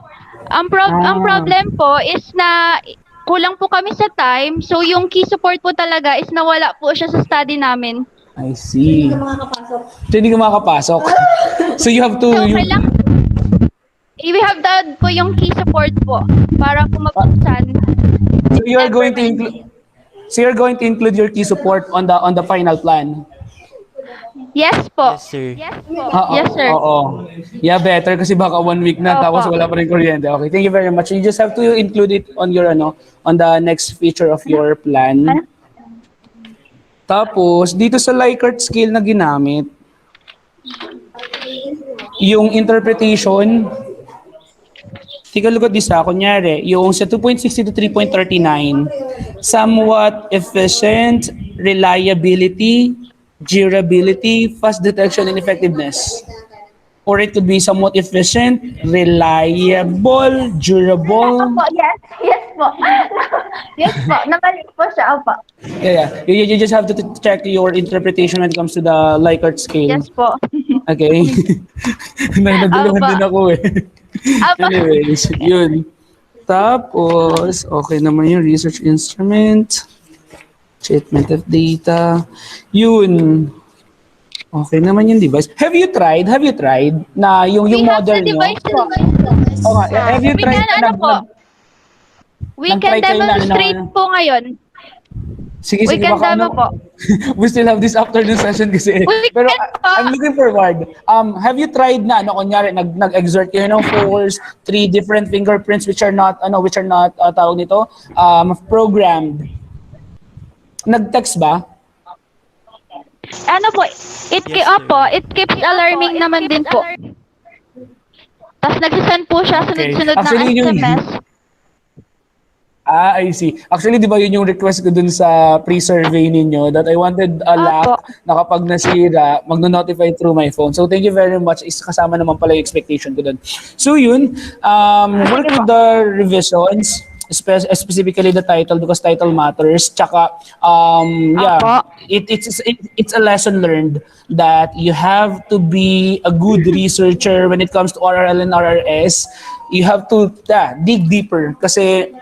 Ang problem po is na kulang po kami sa time. So yung key support po talaga is nawala po siya sa study namin. I see. So hindi ka makakapasok. So you have to... So we have to add po yung key support po para po mabuksan. So you're going to include your key support on the final plan. Yes po. Yes, sir. Yes, sir. Oo. Yeah, better kasi baka 1 week na tapos wala pa rin kuryente. Okay, thank you very much. You just have to include it on your on the next feature of your plan. Tapos dito sa Likert scale na ginamit, yung interpretation, take a look at this kunyari, yung sa 2.60 to 3.39, somewhat efficient, reliability, durability, fast detection, and effectiveness. Or it could be somewhat efficient, reliable, durable. Yes po. Yes po. Nabalik po siya. Opo. Yeah. You just have to check your interpretation when it comes to the Likert scale. Yes po. Okay. Nagulungan din ako eh. Anyways, yun. Tapos, okay naman yung research instrument. Treatment of data. Yun. Okay naman yung device. Have you tried na yung model nyo? Have you tried We can demonstrate po ngayon. Sige, We can demo po. We still have this afternoon session kasi. Pero I'm looking forward. Have you tried na kunyari nag-exert kayo ng force, 3 different fingerprints which are not tawag nito, programmed. Nag-text ba? Ano po, it keeps alarming naman din po. Tapos nagsisend po siya sunod-sunod ng SMS. I see. Actually, di ba yun yung request ko dun sa pre-survey ninyo that I wanted a lock na kapag nasira, magno-notify through my phone. So thank you very much. Is kasama naman pala yung expectation ko dun. So yun, work with the revisions, specifically the title because title matters. Tsaka, yeah, it's a lesson learned that you have to be a good researcher when it comes to RRL and RRS. You have to dig deeper kasi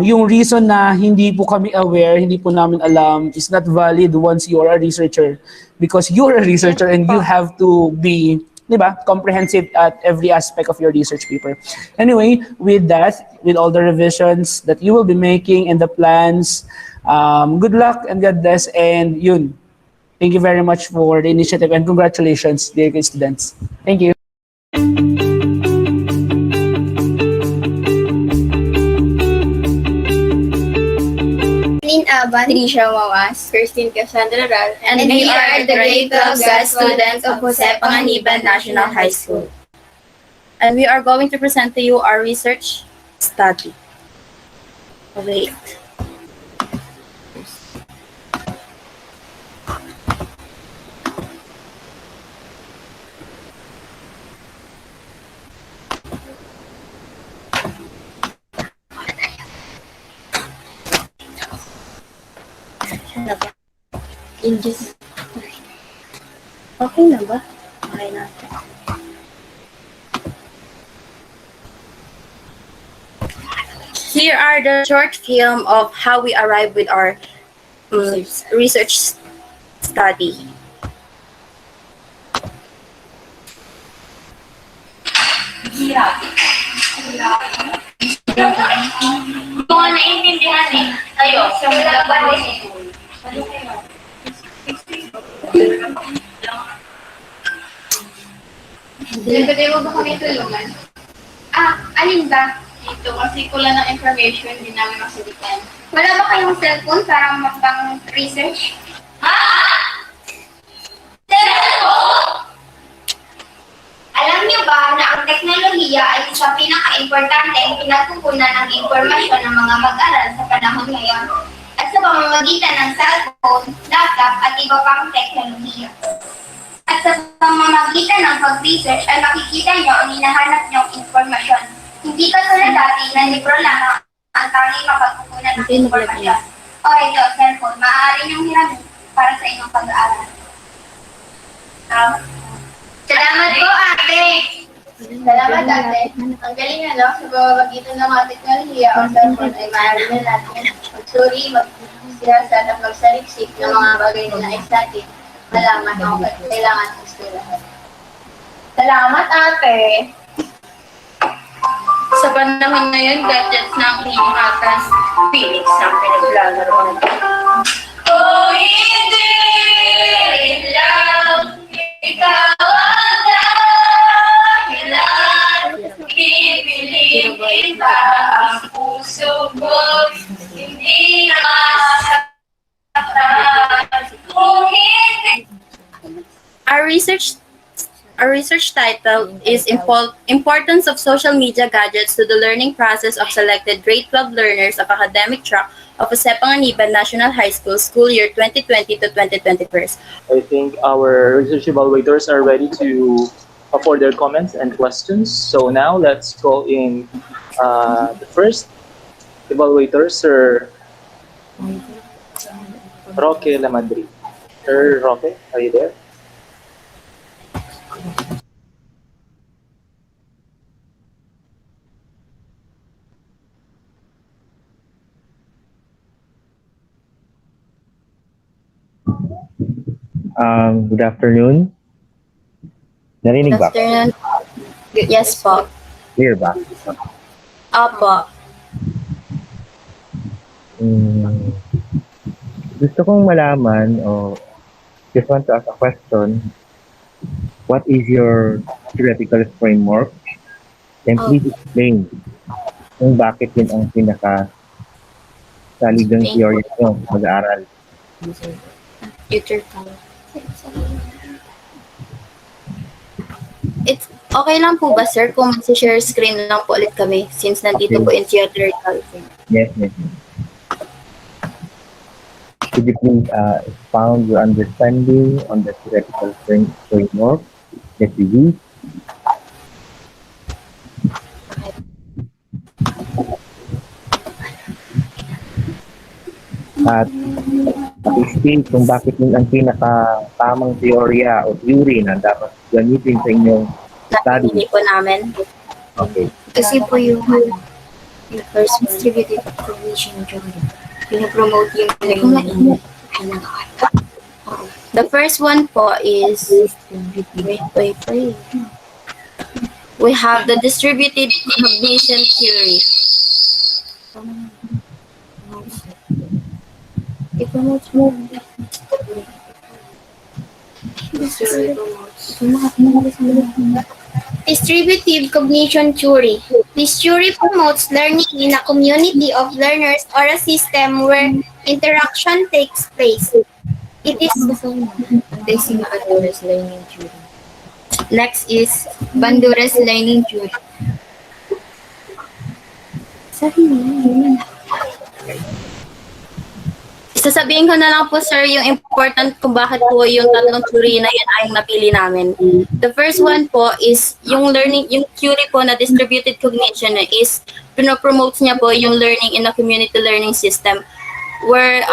yung reason na hindi po kami aware, hindi po namin alam is not valid once you are a researcher because you're a researcher and you have to be, di ba, comprehensive at every aspect of your research paper. Anyway, with that, with all the revisions that you will be making and the plans, good luck and God bless. And yun, thank you very much for the initiative and congratulations, dear students. Thank you. Aban, Trisha Mawas, Christine Cassandra Ral, and we are the grade 12 grad students of Jose Panganiban National High School. And we are going to present to you our research study. Wait. Okay na ba? Okay na. Here are the short film of how we arrived with our research study. Kung naiintindihan eh, tayo, sa mga Pwede mo ba kami tulungan? Alin ba? Ito, kasi kulang ng information, hindi namin masabitan. Wala ba kayong cellphone para mapang-research? Cellphone? Alam niyo ba na ang teknolohiya ay isa pinaka-importante pinatukunan ng impormasyon ng mga mag-aral sa panahon ngayon at sa pamamagitan ng cellphone, laptop at iba pang teknolohiya. At sa pamamagitan ng pag-research ay makikita niyo ang hinahanap niyong informasyon. Hindi katulad dati na libro lang ang tanging mapagkukunan ng informasyon. O ito, cellphone, maaari niyong hiramit para sa inyong pag-aaral. Salamat po, ate! Salamat, ate. Ang galing na, no? Sa pamamagitan ng mga teknolohiya o cellphone ay maaari na natin magsuri, magsirasat at magsaliksik ng mga bagay na nais natin. Malaman ang kailangan ng eskwelahan. Salamat, ate! Sa panahon ngayon, gadgets na ang hinihatan. Pilit sa pinaglalaroan. Oh, hindi rin lang ikaw ang dahilan. Ibilig kita ang puso ko. Hindi na masaktan. Oh, hindi. Our research title is Importance of Social Media Gadgets to the Learning Process of Selected Grade 12 Learners of Academic Track of Jose Panganiban National High School, School Year 2020 to 2021. I think our research evaluators are ready to afford their comments and questions. So now let's call in the first evaluator, Sir Roque Lamadrid. Sir Roque, are you there? Good afternoon. Narinig ba? Afternoon. Yes po. Clear ba? Opo. Gusto kong malaman o just want to ask a question. What is your theoretical framework? And please explain kung bakit yun ang pinaka-saligang theory mo mag-aaral. Future time. It's okay lang po ba, sir, kung mag-share screen lang po ulit kami since nandito po in theatrical? Yes, yes, yes. Could you please expound your understanding on the theoretical framework that you use? At paki-state kung bakit yun ang pinaka-tamang teorya o theory na dapat gamitin sa inyong study. Napili po namin. Okay. Kasi po yung first distributed cognition theory, pinopromote yung learning. The first one po is, wait. We have the distributed cognition theory. It promotes more. Distributive cognition theory. This theory promotes learning in a community of learners or a system where interaction takes place. It is Bandura's learning theory. Next is Bandura's learning theory. Sasabihin ko na lang po, sir, yung important kung bakit po yung tatlong theory na yun ay napili namin. The first one po is yung learning, yung theory po na distributed cognition is pinopromote niya po yung learning in a community learning system where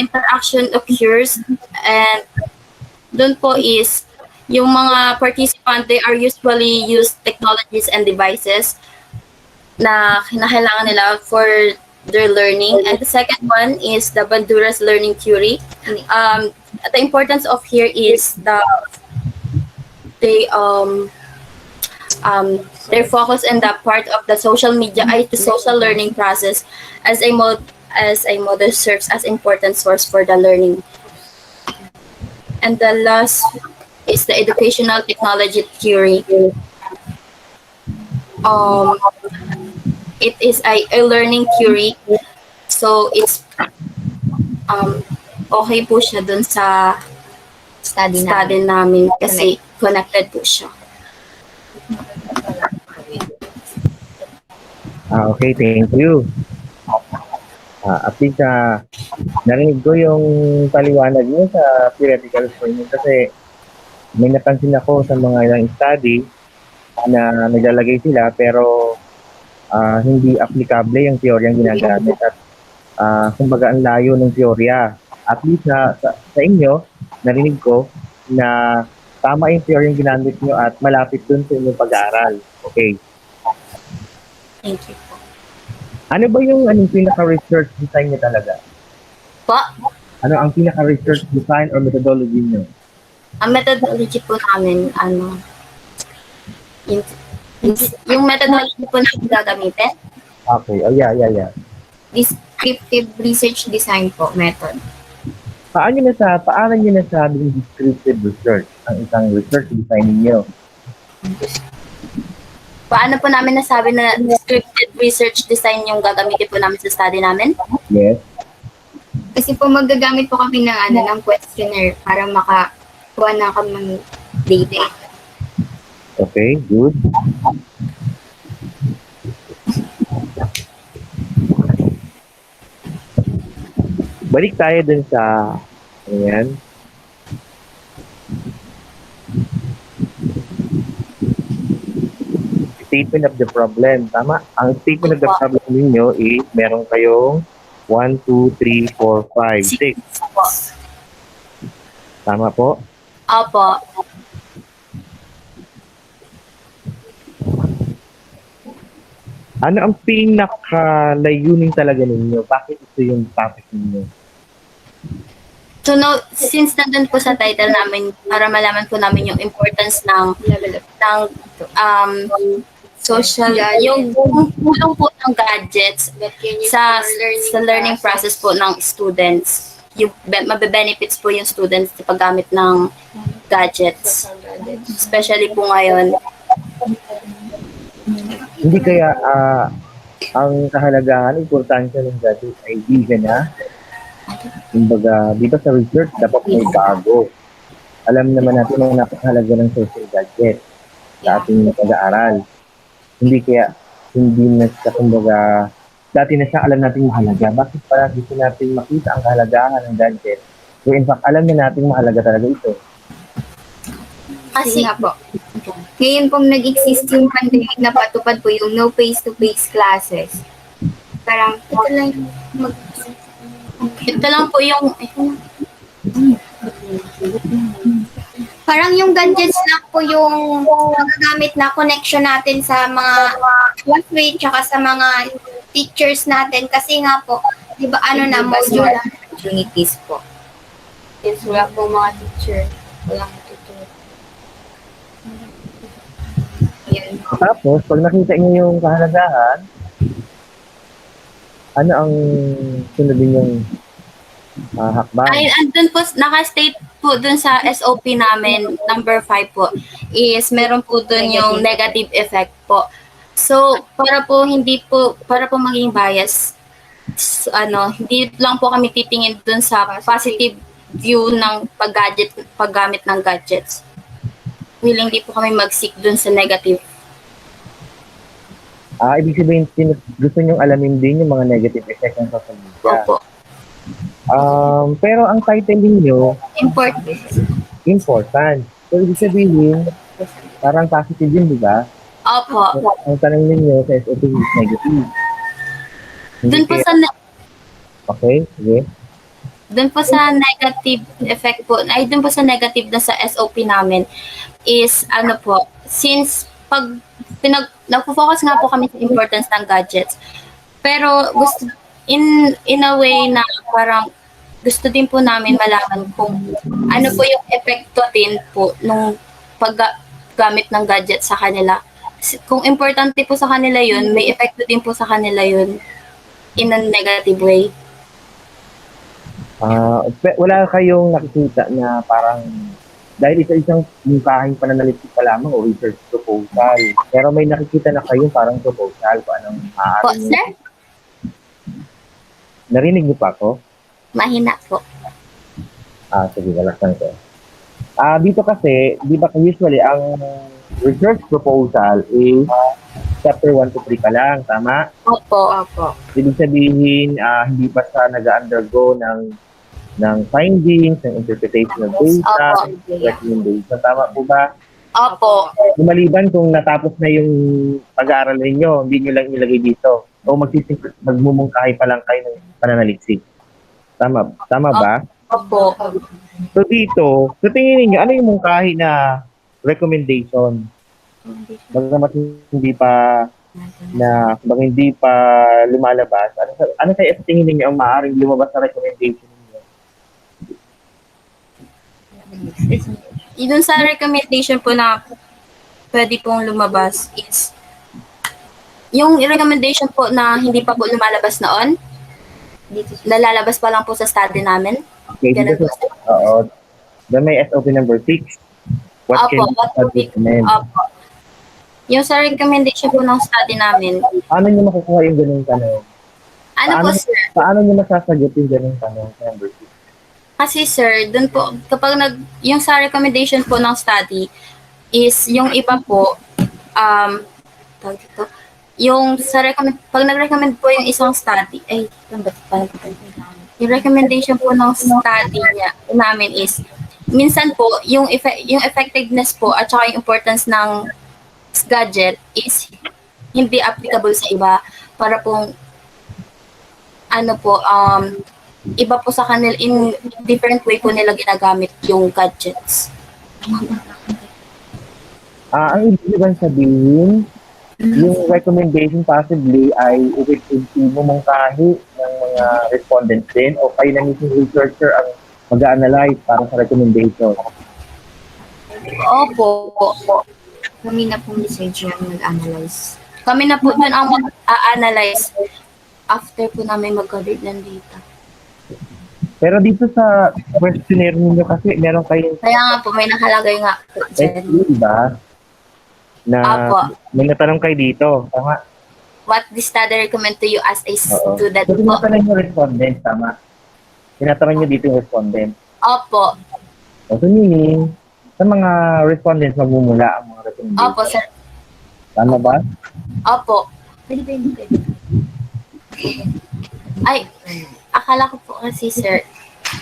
interaction occurs, and doon po is yung mga participant, they are usually use technologies and devices na kinakailangan nila for their learning. And the second one is the Bandura's learning theory. The importance of here is that they focus on that part of the social media, the social learning process as a model serves as important source for the learning. And the last is the educational technology theory. It is a learning theory. So it's okay po siya dun sa study namin kasi connected po siya. Okay, thank you. At least narinig ko yung paliwanag niyo sa theoretical framework kasi may napansin ako sa mga ilang study na naglalagay sila pero hindi applicable yung teoryang ginagamit at kumbaga ang layo ng teorya. At least sa inyo, narinig ko na tama yung teoryang ginamit nyo at malapit dun sa inyong pag-aaral. Okay. Thank you. Ano ba yung pinaka-research design nyo talaga? Po? Ano ang pinaka-research design or methodology nyo? Ang methodology po namin, yung methodology po namin gagamitin? Okay, yeah. Descriptive research design po, method. Paano nyo nasabing descriptive research ang isang research design niyo? Paano po namin nasabi na descriptive research design yung gagamitin po namin sa study namin? Yes. Kasi po magagamit po kami ng questionnaire para makakuha na kami ng data. Okay, good. Balik tayo dun sa statement of the problem. Tama? Ang statement of the problem ninyo is meron kayong 1, 2, 3, 4, 5, 6. Tama po? Opo. Ano ang pinaka-layunin talaga ninyo? Bakit ito yung topic ninyo? So now, since nandun po sa title namin, para malaman po namin yung importance ng social, yung tulong po ng gadgets sa learning process po ng students. Yung mabe-benefits po yung students sa paggamit ng gadgets. Especially po ngayon. Hindi kaya ang kahalagahan, importansya ng gadget ay di na. Kumbaga, di ba sa research, dapat may bago. Alam naman natin ang napakahalaga ng social gadget sa ating pag-aaral. Hindi na siya, kumbaga, dati na siya alam nating mahalaga. Bakit para gusto natin makita ang kahalagahan ng gadget? So in fact, alam na nating mahalaga talaga ito. Kasi nga po, ngayon pong nag-exist yung pandemic na patupad po yung no face-to-face classes. Parang, ito lang po yung, parang yung gadgets lang po yung magagamit na connection natin sa mga classmates tsaka sa mga teachers natin. Kasi nga po, di ba modular opportunities po. Yes, wala po mga teacher. Walang tutor. Tapos, pag nakita niyo yung kahalagahan, ano ang sunod yung hakbang? Ay, andun po, naka-state po dun sa SOP namin, number 5 po, is meron po dun yung negative effect po. So, para po maging bias, hindi lang po kami titingin dun sa positive view ng paggamit ng gadgets. Hindi po kami mag-seek dun sa negative. Ibig sabihin, gusto nyong alamin din yung mga negative effects ng social media. Opo. Pero ang title ninyo, important. So, ibig sabihin, parang positive yun, di ba? Opo. Ang tanong ninyo sa SOP is negative. Dun po sa Okay, sige. Doon po sa negative effect po, doon po sa negative na sa SOP namin is since nagpo-focus nga po kami sa importance ng gadgets. Pero in a way na parang gusto din po namin malaman kung ano po yung epekto din po nung paggamit ng gadgets sa kanila. Kung importante po sa kanila yun, may epekto din po sa kanila yun in a negative way. Wala kayong nakikita na parang dahil isa-isang mungkahing pananalitik pa lamang o research proposal. Pero may nakikita na kayong parang proposal kung anong Po, sir? Narinig niyo pa ako? Mahina po. Sige, walaksan ko. Dito kasi, di ba usually ang research proposal is chapter 1 to 3 pa lang, tama? Opo. Ibig sabihin, hindi pa siya nag-undergo ng findings, ng interpretation of data, recommendation. Tama po ba? Opo. Maliban kung natapos na yung pag-aaral ninyo, hindi nyo lang ilagay dito. O magmumungkahi pa lang kayo ng pananaliksik. Tama ba? Opo. So dito, sa tingin ninyo, ano yung mungkahi na recommendation? Bagamat hindi pa lumalabas, ano kaya sa tingin ninyo ang maaaring lumabas na recommendation ninyo? Dun sa recommendation po na pwede pong lumabas is yung recommendation po na hindi pa po lumalabas noon, nalalabas pa lang po sa study namin. Okay, dito then may SOP number 6. What can you recommend? Opo. Yung sa recommendation po ng study namin. Paano nyo makukuha yung ganung tanong? Sir? Paano nyo masasagot yung ganung tanong sa number 6? Kasi sir, dun po, kapag yung sa recommendation po ng study is yung iba po, yung sa pag nag-recommend po yung isang study, yung recommendation po ng study namin is, minsan po, yung effectiveness po at saka yung importance ng gadget is hindi applicable sa iba para pong iba po sa kanila, in different way po nila ginagamit yung gadgets. Ang ibig sabihin, yung recommendation possibly ay effectively mungkahi ng mga respondents din o kayo na mismo researcher ang mag-a-analyze para sa recommendation? Opo. Kami na po researcher ang mag-analyze. Kami na po dun ang mag-a-analyze after po namin mag-gather ng data. Pero dito sa questionnaire ninyo kasi meron kayong... Kaya nga po, may nakalagay nga po dyan. Diba? Na may natanong kayo dito. Tama? What the study recommend to you as a student So, po? tinatanong nyo respondent, tama? Tinatanong nyo dito yung respondent. Opo. So, meaning, sa mga respondents magmumula ang mga recommendation. Opo, sir. Tama ba? Opo. Ay, akala ko po kasi sir,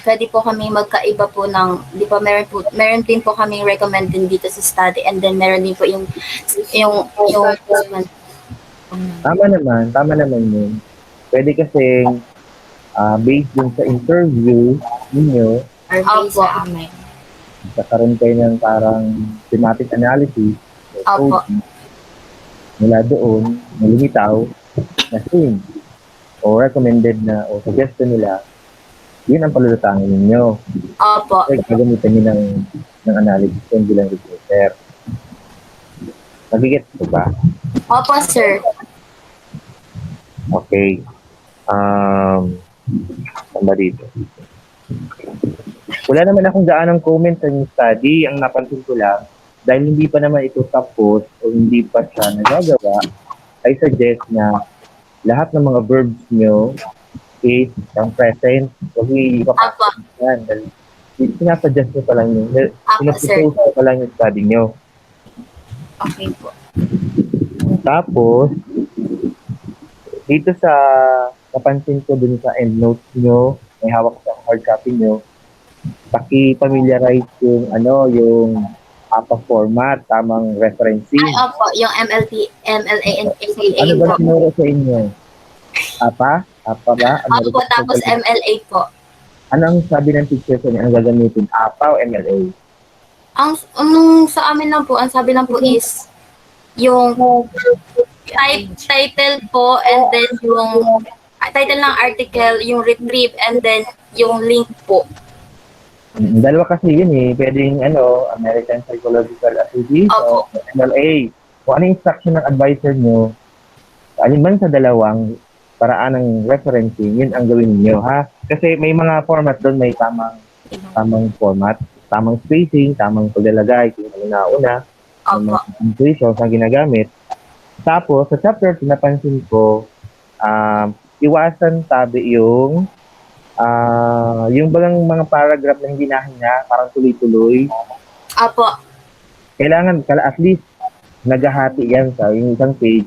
pwede po kami magkaiba po ng, di ba meron din po kaming recommend din dito sa study and then meron din po yung Tama naman yun. Pwede kasing based dun sa interview ninyo, Opo. kakaroon kayo ng parang thematic analysis o Opo. coding. Mula doon, nililitaw na theme o recommended na o suggestion nila, yun ang palulutangin ninyo. Opo. Kasi gagamitin nyo ng analysis yung bilang recruiter. Nagigets ko ba? Opo, sir. Okay. Saan ba dito? Wala naman akong gaanong comment sa inyong study. Ang napansin ko lang, dahil hindi pa naman ito tapos o hindi pa siya nagagawa, I suggest na lahat ng mga verbs nyo is ang present. Huwag ipapasok yan. Dahil sinasuggest nyo pa lang yun. Sinapropose ko pa lang yung study nyo. Okay po. Tapos, dito sa napansin ko dun sa endnotes nyo, may hawak sa hard copy nyo, paki-familiarize yung yung APA format, tamang referencing. Ay, opo, yung MLA, and SAA Ano ba po. sinuro sa inyo? APA? APA ba? Opo, tapos MLA po. Ano ang sabi ng teacher sa inyo? Ang gagamitin? APA o MLA? Ang sa amin lang po, ang sabi lang po is yung title po and then yung title ng article, yung retrieve and then yung link po. Dalawa kasi yun pwedeng American Psychological Association o MLA. Kung ano yung instruction ng advisor nyo, alin man sa dalawang paraan ng referencing, yun ang gawin niyo ha. Kasi may mga format doon, may tamang format, tamang spacing, tamang paglalagay, kung ano nauna, mga punctuations ang ginagamit. Tapos, sa chapter, pinapansin ko, iwasan tabi yung bagang mga paragraph na hindi nahinga, parang tuloy-tuloy. Apo. Kailangan, at least, naghahati yan sa yung isang page,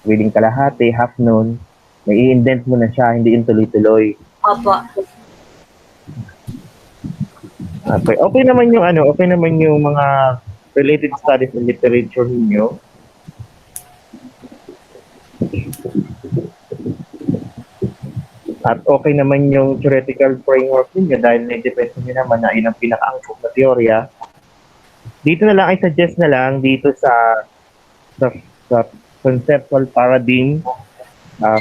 pwedeng kalahati, half noon, may i-indent mo na siya, hindi yung tuloy-tuloy. Apo. Okay naman yung mga related studies and literature ninyo. At okay naman yung theoretical framework ninyo dahil na-depend nyo naman na yun ang pinaka-angkop na teorya. Dito na lang, I suggest na lang dito sa conceptual paradigm,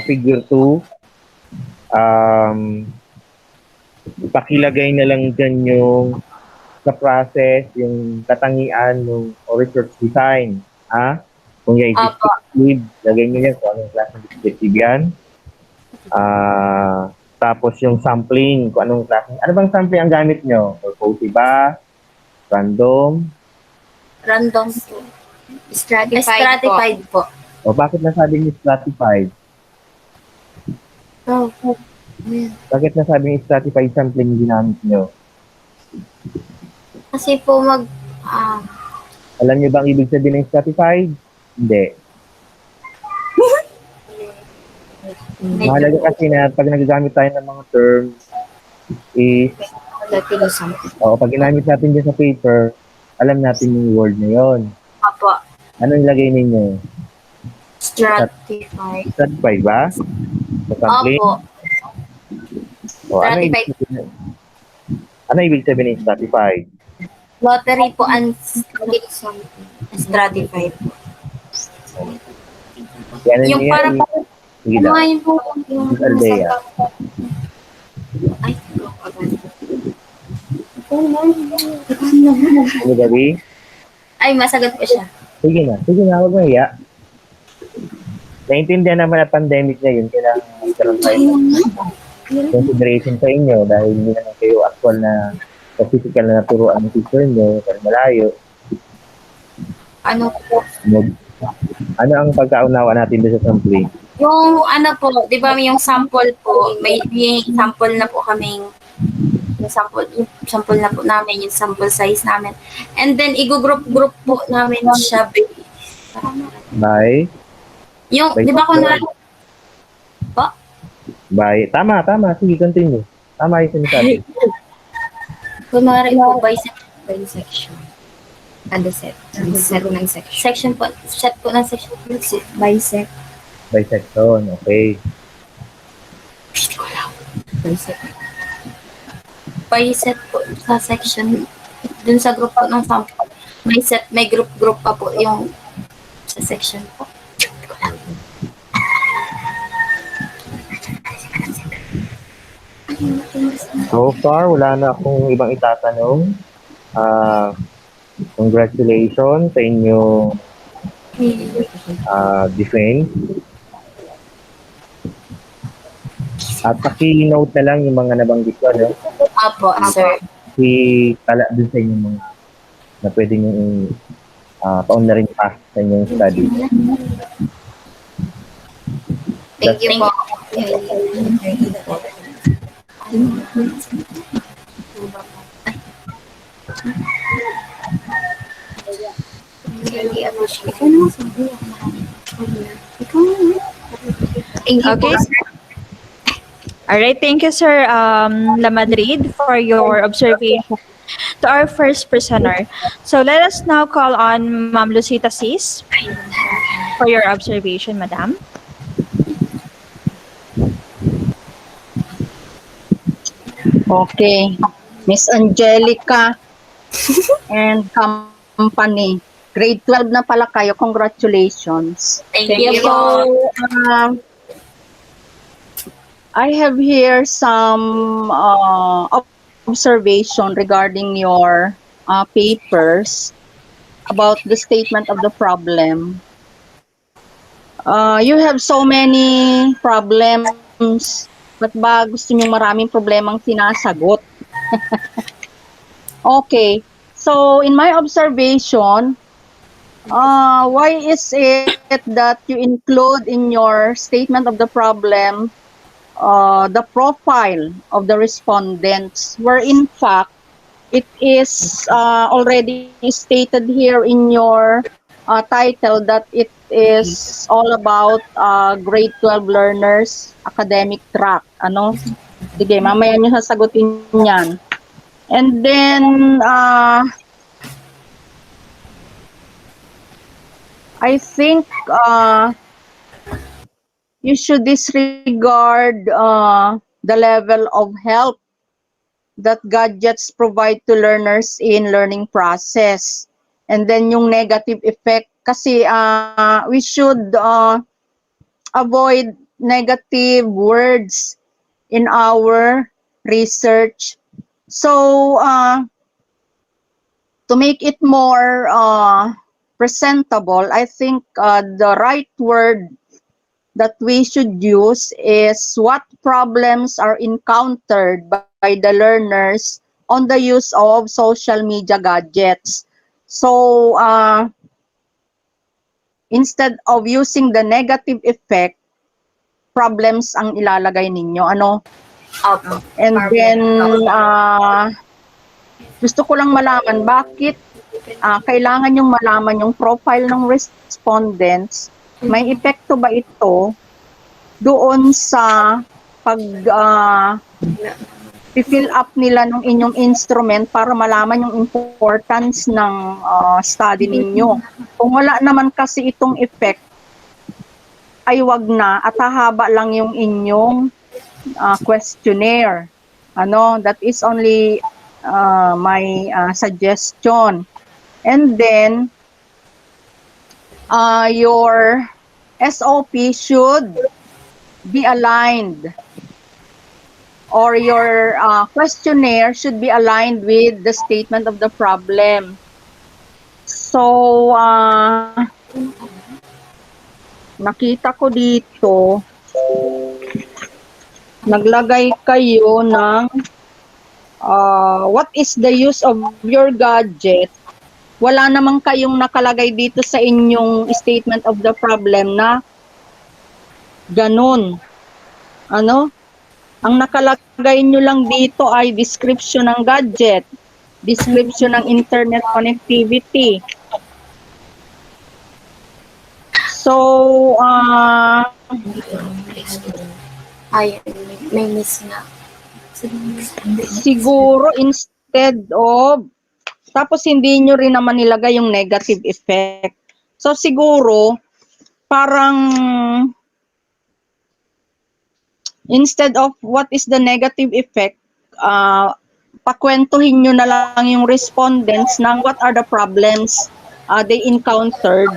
figure 2, pakilagay na lang dyan yung sa process, yung katangian ng research design. Kung yung descriptive, lagay nyo yan kung anong klase ng descriptive yan. Tapos yung sampling, kung anong klase. Ano bang sampling ang gamit nyo? Purposive ba? Random? Random po. Stratified po. O bakit nasabing stratified? Bakit nasabing stratified sampling ginamit nyo? Kasi po alam nyo bang ibig sabihin ng stratified? Hindi. Mahalaga kasi na pag nagagamit tayo ng mga terms pag ginamit natin dyan sa paper, alam natin yung word na yon. Apo. Ano ilagay ninyo? Stratified. Stratified ba? Sa sampling? Opo. Ano ibig sabihin ng stratified? Lottery po ang stratified po. Yung parang sige lang. yung Aldea. Ano gabi? Ay, masagot po siya. Sige na, huwag mahiya. Naintindihan naman na pandemic ngayon, kailangan magkaroon tayo ng consideration sa inyo dahil hindi naman kayo actual na physical na naturuan ng teacher nyo, pero malayo. Ano po? Ano ang pagkaunawa natin doon sa sampling? Yung po, di ba yung sample po, may sample na po kaming yung sample na po namin, yung sample size namin. And then, i-group po namin siya. By? Yung, di ba po Tama. Sige, continue. Tama yung sinasabi. Kunwari po, bisection. Set. Set ng section. Section po. Set po ng section. Bisect. Bisection, okay. Biset po sa section. Dun sa group po ng sample. May group pa po yung sa section po. So far, wala na akong ibang itatanong. Congratulations sa inyong defense. At paki-note na lang yung mga nabanggit ko, no? Apo, sir. Tala dun sa inyong mga na pwede nyo paun na rin pa sa inyong study. Thank you po. Okay, sir. All right, thank you, Sir La Madrid, for your observation to our first prisoner. So let us now call on Ma'am Lucita Sis for your observation, Madam. Okay. Miss Angelica and company. Grade 12 na pala kayo. Congratulations. Thank you po. I have here some observation regarding your papers about the statement of the problem. You have so many problems. Ba't ba gusto nyo maraming problemang sinasagot? Okay. So, in my observation, why is it that you include in your statement of the problem the profile of the respondents, where in fact it is already stated here in your title that it is all about grade 12 learners academic track. Ano? Sige, mamaya nyo sasagutin yan. And then I think you should disregard the level of help that gadgets provide to learners in learning process. And then yung negative effect, kasi we should avoid negative words in our research. So, to make it more presentable, I think the right word that we should use is what problems are encountered by the learners on the use of social media gadgets. So, instead of using the negative effect, problems ang ilalagay ninyo. Ano? And then, gusto ko lang malaman bakit kailangan yung malaman yung profile ng respondents. May epekto ba ito doon sa pag fill up nila ng inyong instrument para malaman yung importance ng study ninyo? Kung wala naman kasi itong effect, ay wag na at hahaba lang yung inyong questionnaire. Ano, that is only my suggestion. And then your SOP should be aligned, or your questionnaire should be aligned with the statement of the problem. So, nakita ko dito, naglagay kayo ng what is the use of your gadget. Wala namang kayong nakalagay dito sa inyong statement of the problem na ganun. Ano? Ang nakalagay nyo lang dito ay description ng gadget, description ng internet connectivity. So, Ayun, may miss nga. Siguro instead of, tapos hindi nyo rin naman nilagay yung negative effect. So siguro, parang instead of what is the negative effect, pakwentuhin nyo na lang yung respondents ng what are the problems they encountered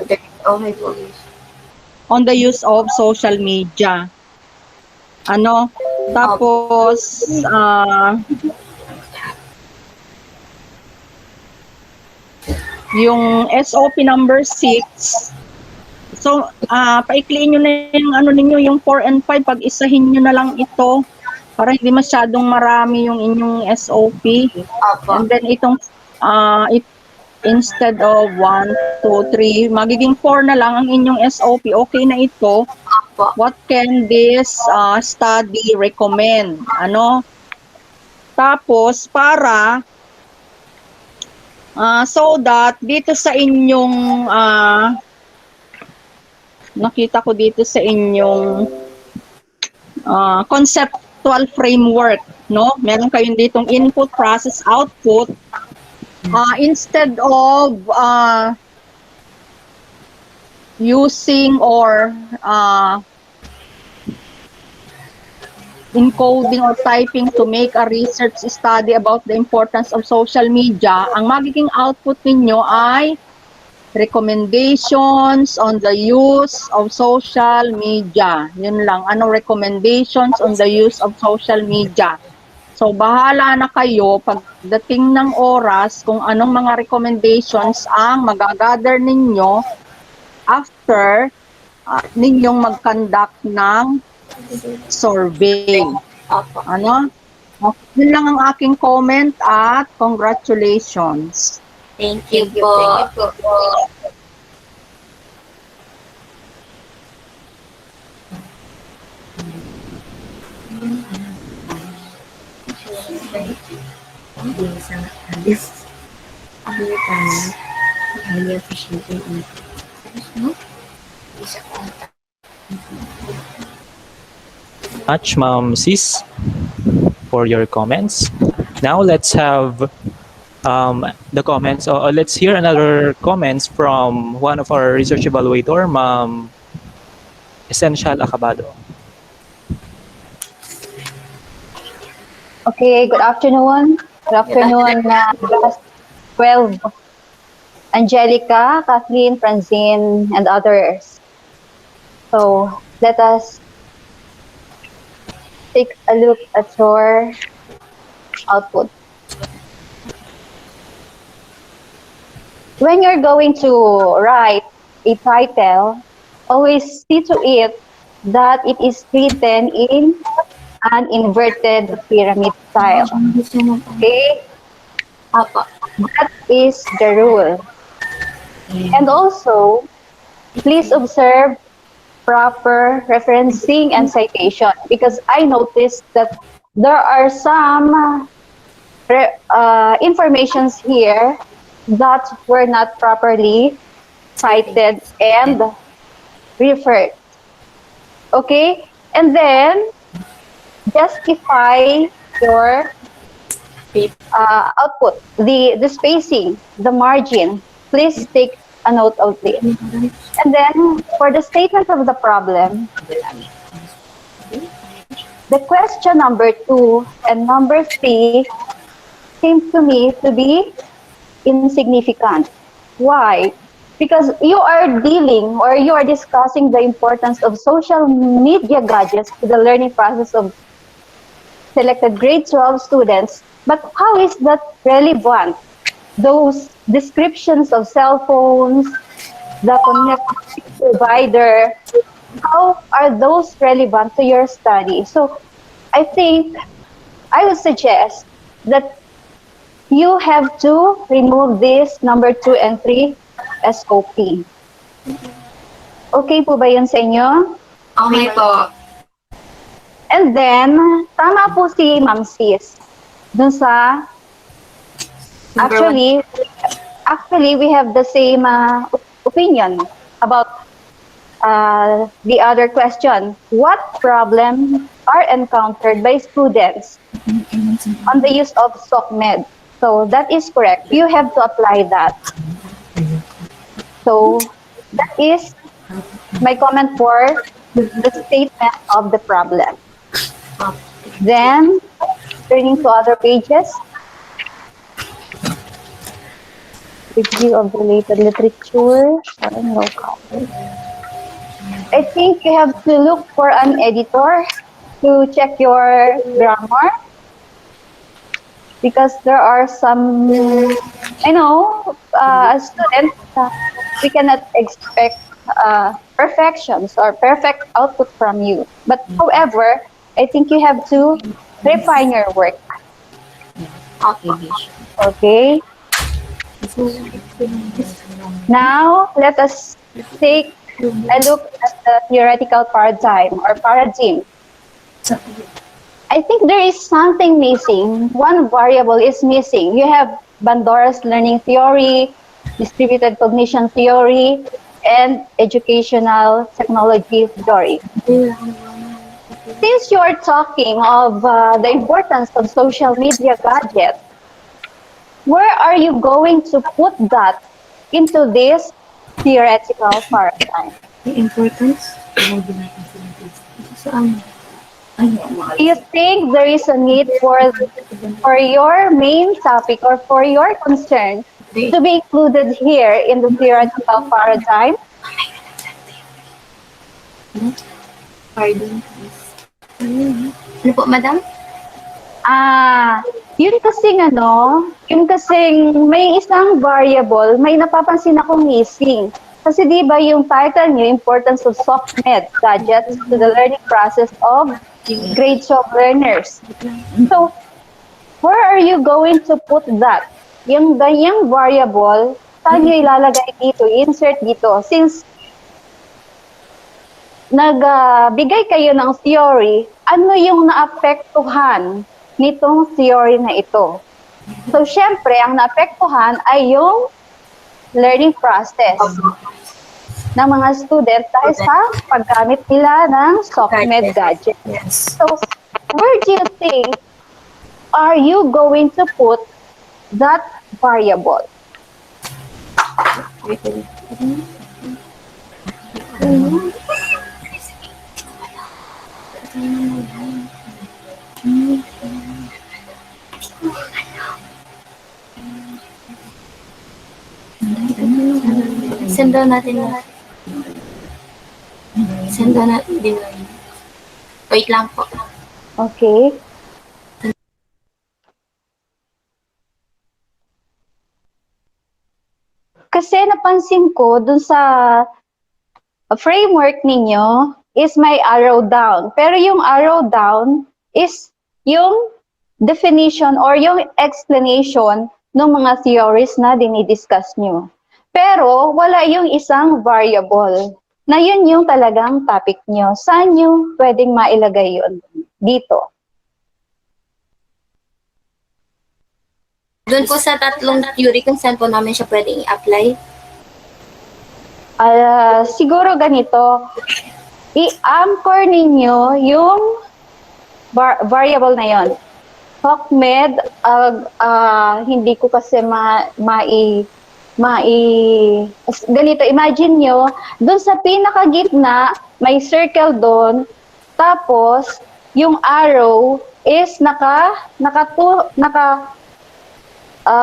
Okay po. on the use of social media. Ano? Tapos, yung SOP number 6, so, paikliin nyo na yung ano ninyo, yung 4 and 5, pag-isahin nyo na lang ito para hindi masyadong marami yung inyong SOP. And then itong, instead of 1, 2, 3, magiging 4 na lang ang inyong SOP. Okay na ito. What can this study recommend? Ano? Tapos, para so that dito sa inyong nakita ko dito sa inyong conceptual framework, no? Meron kayong ditong input, process, output. Instead of using or encoding or typing to make a research study about the importance of social media, ang magiging output ninyo ay recommendations on the use of social media. Yun lang. Ano recommendations on the use of social media? So, bahala na kayo pagdating ng oras kung anong mga recommendations ang magagather ninyo after ninyong mag-conduct ng survey. Ano? Yun lang ang aking comment at congratulations. Thank you po. Much, Ma'am Sis, for your comments. Now let's have the comments. Let's hear another comments from one of our research evaluator, Ma'am Essential Acabado. Okay, good afternoon. Good afternoon, class 12. Angelica, Kathleen, Francine, and others. So, let us take a look at your output. When you're going to write a title, always see to it that it is written in an inverted pyramid style. Okay? That is the rule. And also, please observe proper referencing and citation, because I noticed that there are some informations here that were not properly cited and referred. Okay? And then, justify your output, the spacing, the margin. Please take a note of this. And then, for the statement of the problem, the question number 2 and number 3 seems to me to be insignificant. Why? Because you are dealing or you are discussing the importance of social media gadgets to the learning process of selected grade 12 students, but how is that relevant? Those descriptions of cell phones, the connectivity provider, how are those relevant to your study? So I think I would suggest that you have to remove this number 2 and 3 SOP. Okay po ba yun sa inyo? Okay po. And then, tama po si Ma'am Sis. Dun sa, actually, we have the same opinion about The other question, what problems are encountered by students on the use of SOCMED? So that is correct. You have to apply that. So that is my comment for the statement of the problem. Then, turning to other pages, review of related literature, foreign local. I think you have to look for an editor to check your grammar because there are some, I know, as students, we cannot expect perfections or perfect output from you. But however, I think you have to refine your work. Okay. Now, let us take a look at the theoretical paradigm or paradigm. I think there is something missing. One variable is missing. You have Bandora's learning theory, distributed cognition theory, and educational technology theory. Since you are talking of the importance of social media gadgets, where are you going to put that into this theoretical paradigm? The importance? Do you think there is a need for your main topic or for your concern to be included here in the theoretical paradigm? Pardon, please. Ano po, madam? Yun kasing yun kasing may isang variable, may napapansin akong missing. Kasi di ba yung title niyo, Importance of SOCMED Gadgets to the Learning Process of Grade 12 Learners. So, where are you going to put that? Yung ganyang variable, saan niyo ilalagay dito, insert dito? Since nagbigay kayo ng theory, ano yung naapektuhan nitong theory na ito? So, syempre, ang naapektuhan ay yung learning process ng mga student dahil sa paggamit nila ng SOCMED gadget. So, where do you think are you going to put that variable? Send down natin na. Send down natin din. Wait lang po. Okay. Kasi napansin ko dun sa framework ninyo is may arrow down. Pero yung arrow down is yung definition or yung explanation ng mga theories na dinidiscuss nyo. Pero wala yung isang variable na yun yung talagang topic nyo. Saan nyo pwedeng mailagay yun dito? Doon po sa tatlong theory kung saan po namin siya pwedeng i-apply. Siguro ganito, i-anchor ninyo yung variable na yon. SOCMED, hindi ko kasi ganito, imagine nyo, dun sa pinakagitna, may circle doon, tapos, yung arrow is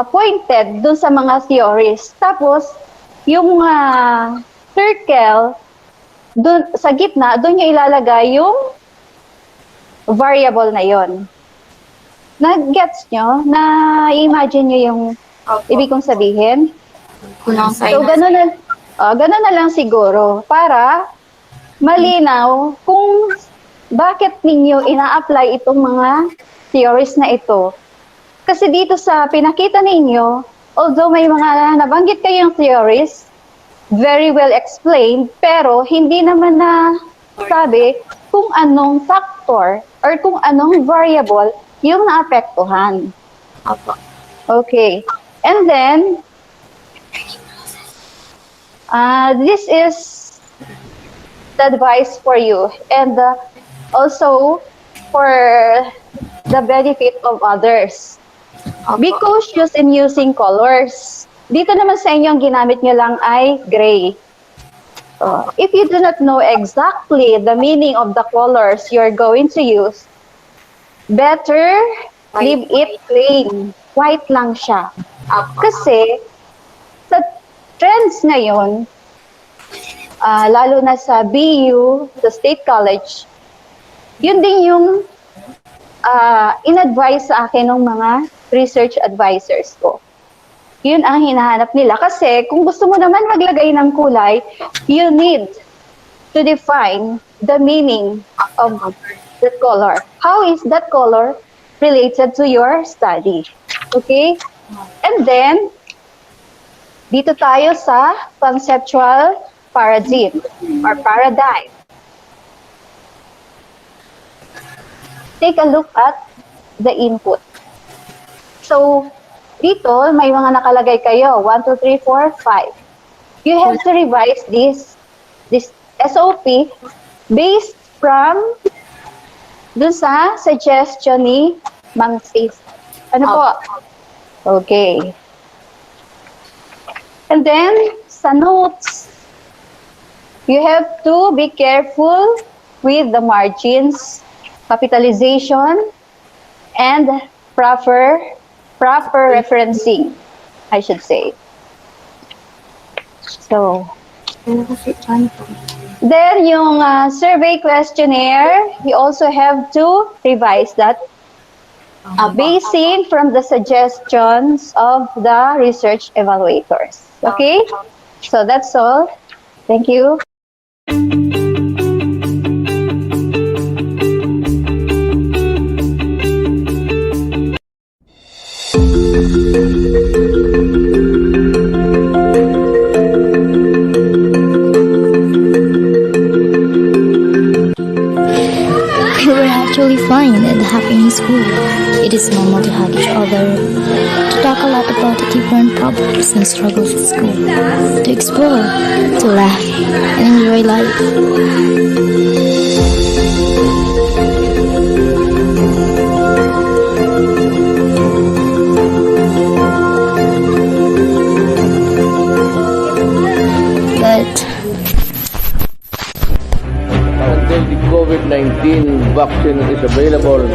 pointed dun sa mga theories. Tapos, yung circle, dun, sa gitna, doon nyo ilalagay yung variable na yon. Nag-gets nyo? Na-imagine nyo yung ibig kong sabihin? So, ganun na lang siguro para malinaw kung bakit ninyo ina-apply itong mga theories na ito. Kasi dito sa pinakita ninyo, although may mga nabanggit kayong theories, very well explained, pero hindi naman na sabi kung anong factor or kung anong variable yung naapektuhan. Okay. And then, this is advice for you and also for the benefit of others. Be cautious in using colors. Dito naman sa inyo, ang ginamit nyo lang ay gray. If you do not know exactly the meaning of the colors you're going to use, better leave it plain. White lang siya. Kasi sa trends ngayon, lalo na sa BU, sa State College, yun din yung in-advise sa akin ng mga research advisors ko. Yun ang hinahanap nila. Kasi kung gusto mo naman maglagay ng kulay, you need to define the meaning of that color. How is that color related to your study? Okay? And then, dito tayo sa conceptual paradigm or paradigm. Take a look at the input. So, dito, may mga nakalagay kayo. 1, 2, 3, 4, 5. You have to revise this SOP based from dun sa suggestion ni Ma'am Sis. Ano po? Okay. And then, sa notes, you have to be careful with the margins, capitalization, and proper referencing, I should say. So, then yung survey questionnaire, you also have to revise that basing from the suggestions of the research evaluators. Okay? So that's all. Thank you. We were actually fine and happy in school. It is normal to hug each other, to talk a lot about the different problems and struggles at school, to explore, to laugh, and enjoy life. But until the COVID-19 vaccine is available,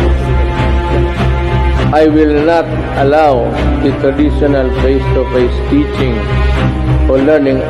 I will not allow the traditional face-to-face teaching or learning.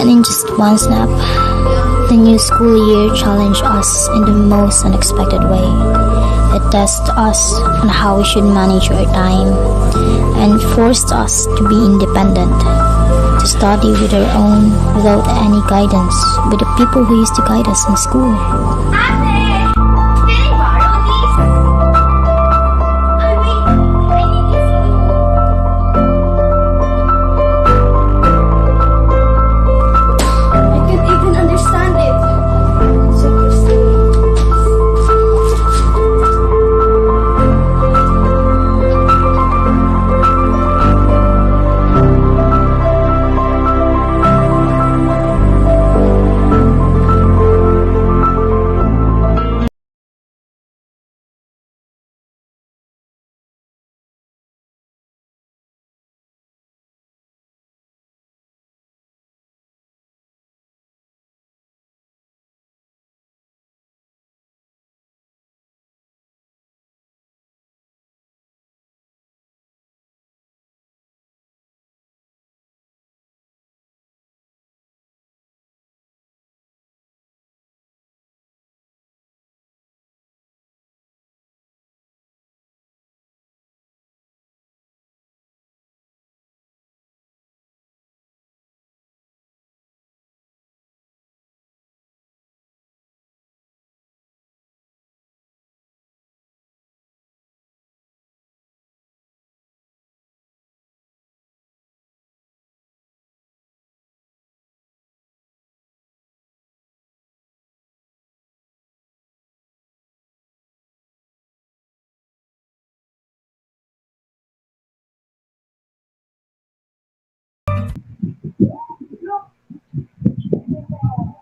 and in just one snap, the new school year challenged us in the most unexpected way. It tested us on how we should manage our time and forced us to be independent, to study with our own without any guidance with the people who used to guide us in school.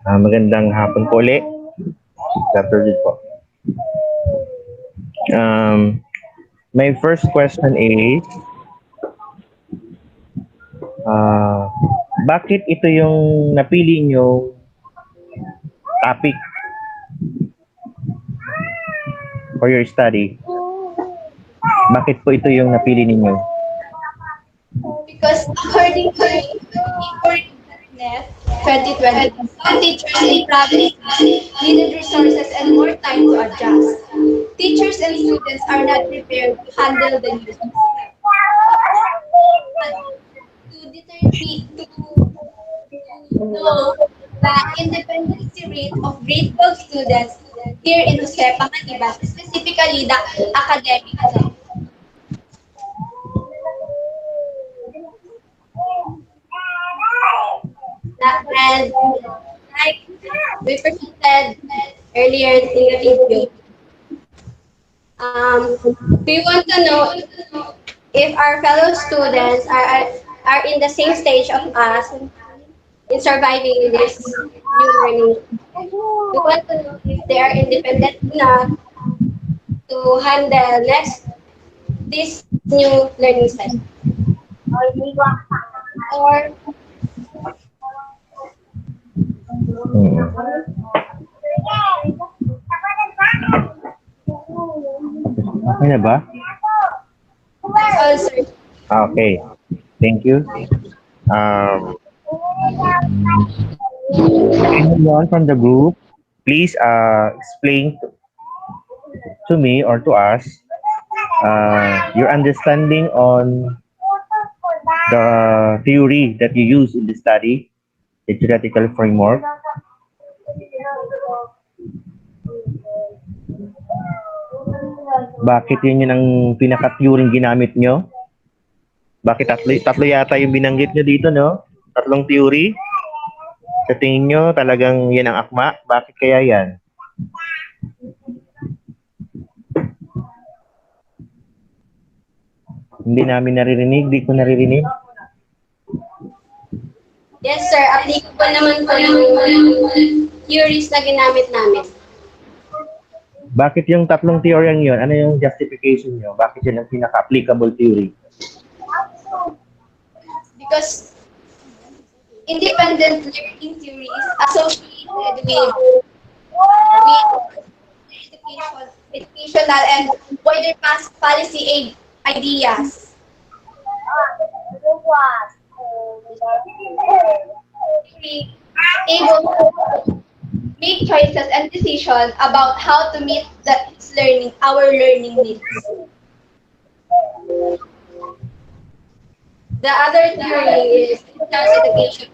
Magandang hapon po ulit. Dr. Jud po. My first question is, bakit ito yung napili nyo topic for your study? Bakit po ito yung napili ninyo? Because according to Net 2020, some teachers in provinces needed resources and more time to adjust. Teachers and students are not prepared to handle the new system. To know the independency rate of grade 12 students here in Jose Panganiban, specifically the academic side. And like we presented earlier in the video, we want to know if our fellow students are in the same stage of us in surviving this new learning. We want to know if they are independent enough to handle this new learning style. Or Okay na ba? also Okay. Thank you. Anyone from the group, please explain to me or to us your understanding on the theory that you use in the study, the theoretical framework. Bakit yun ang pinaka-theory ginamit nyo? Bakit tatlo yata yung binanggit nyo dito, no? Tatlong theory? Sa tingin nyo, talagang yan ang akma? Bakit kaya yan? Hindi namin naririnig, di ko naririnig. yes sir, applicable naman po yung theories na ginamit namin. Bakit yung tatlong theory yun? Ano yung justification nyo? Bakit yun ang pinaka-applicable theory? Because independent learning theory is associated with educational and wider policy ideas. Able to make choices and decisions about how to meet our learning needs. The other theory is class education,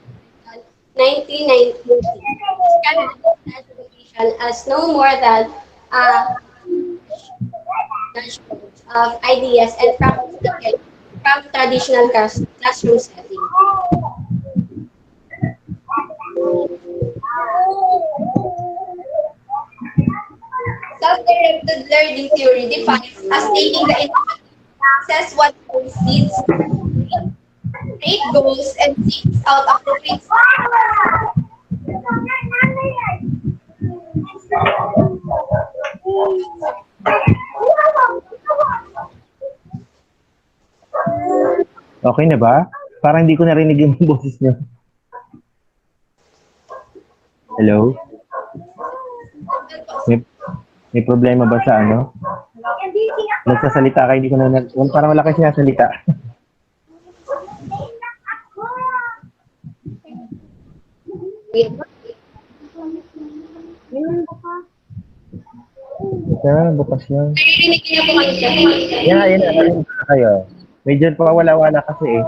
1990. Class education as no more than a dashboard of ideas and practices from traditional classroom setting. Self-directed learning theory defines as taking the initiative, assess what needs, create goals, and seeks out appropriate. Okay na ba? Parang hindi ko narinig yung boses nyo. Hello? May problema ba sa ano? Nagsasalita ka, hindi ko na parang wala kayo sinasalita. Kaya, bukas lang. Naririnig niyo po kayo. Yan na, narinig na kayo. Medyo pa wala-wala kasi eh.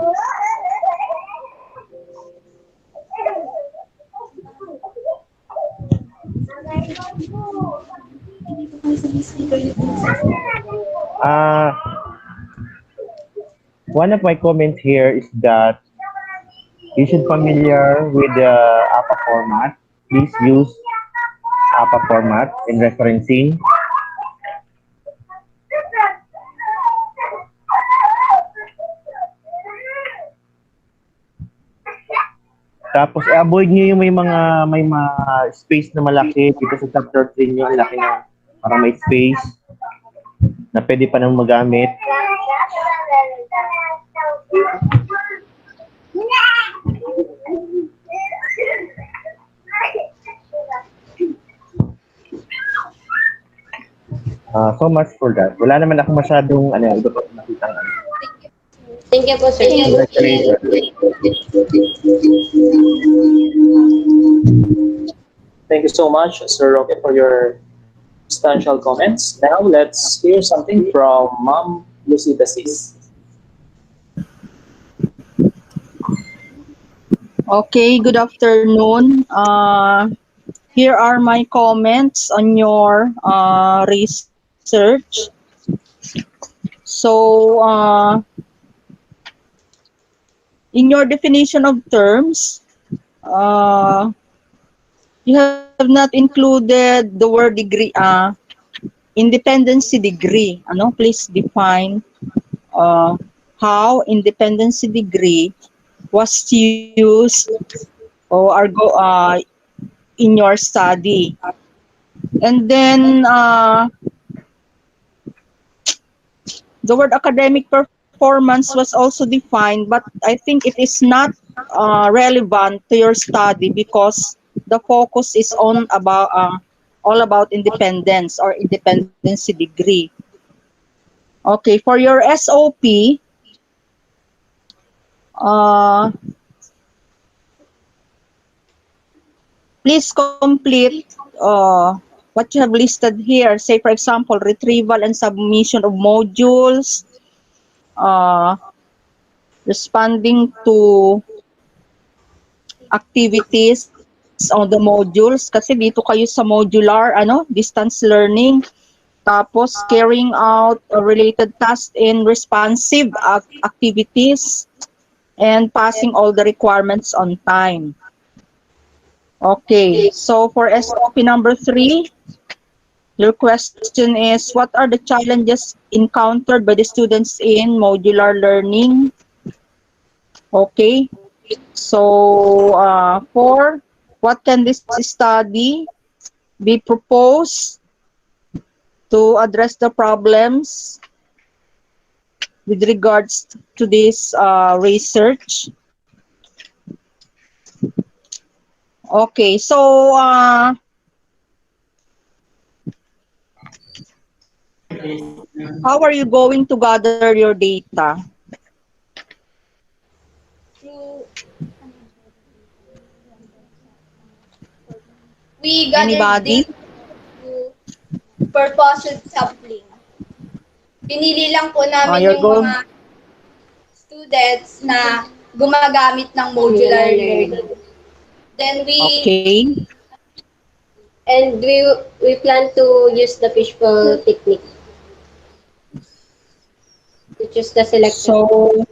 One of my comments here is that you should familiar with the APA format. Please use APA format in referencing. Tapos avoid niyo yung may mga space na malaki dito sa chapter 3 niyo, ang laki ng parang may space na pwede pa nang magamit. So much for that. Wala naman ako masyadong iba pa nakita. Thank you po, sir. Thank you so much, Sir Roque, for your substantial comments. Now, let's hear something from Ma'am Lucy Dasis. Okay, good afternoon. Here are my comments on your research. So, in your definition of terms, you have not included the word degree, independency degree. Please define how independency degree was used or in your study. And then the word academic performance was also defined, but I think it is not relevant to your study because the focus is all about independence or independency degree. Okay, for your SOP, please complete what you have listed here. Say, for example, retrieval and submission of modules, responding to activities on the modules. Kasi dito kayo sa modular, distance learning. Tapos, carrying out related tasks in responsive activities and passing all the requirements on time. Okay, so for SOP number 3, your question is, what are the challenges encountered by the students in modular learning? Okay, so for what can this study be proposed to address the problems with regards to this research? Okay, so how are you going to gather your data? We gathered data through purposive sampling. Pinili lang po namin yung mga students na gumagamit ng modular learning. Then we plan to use the fishbowl technique to choose the selected.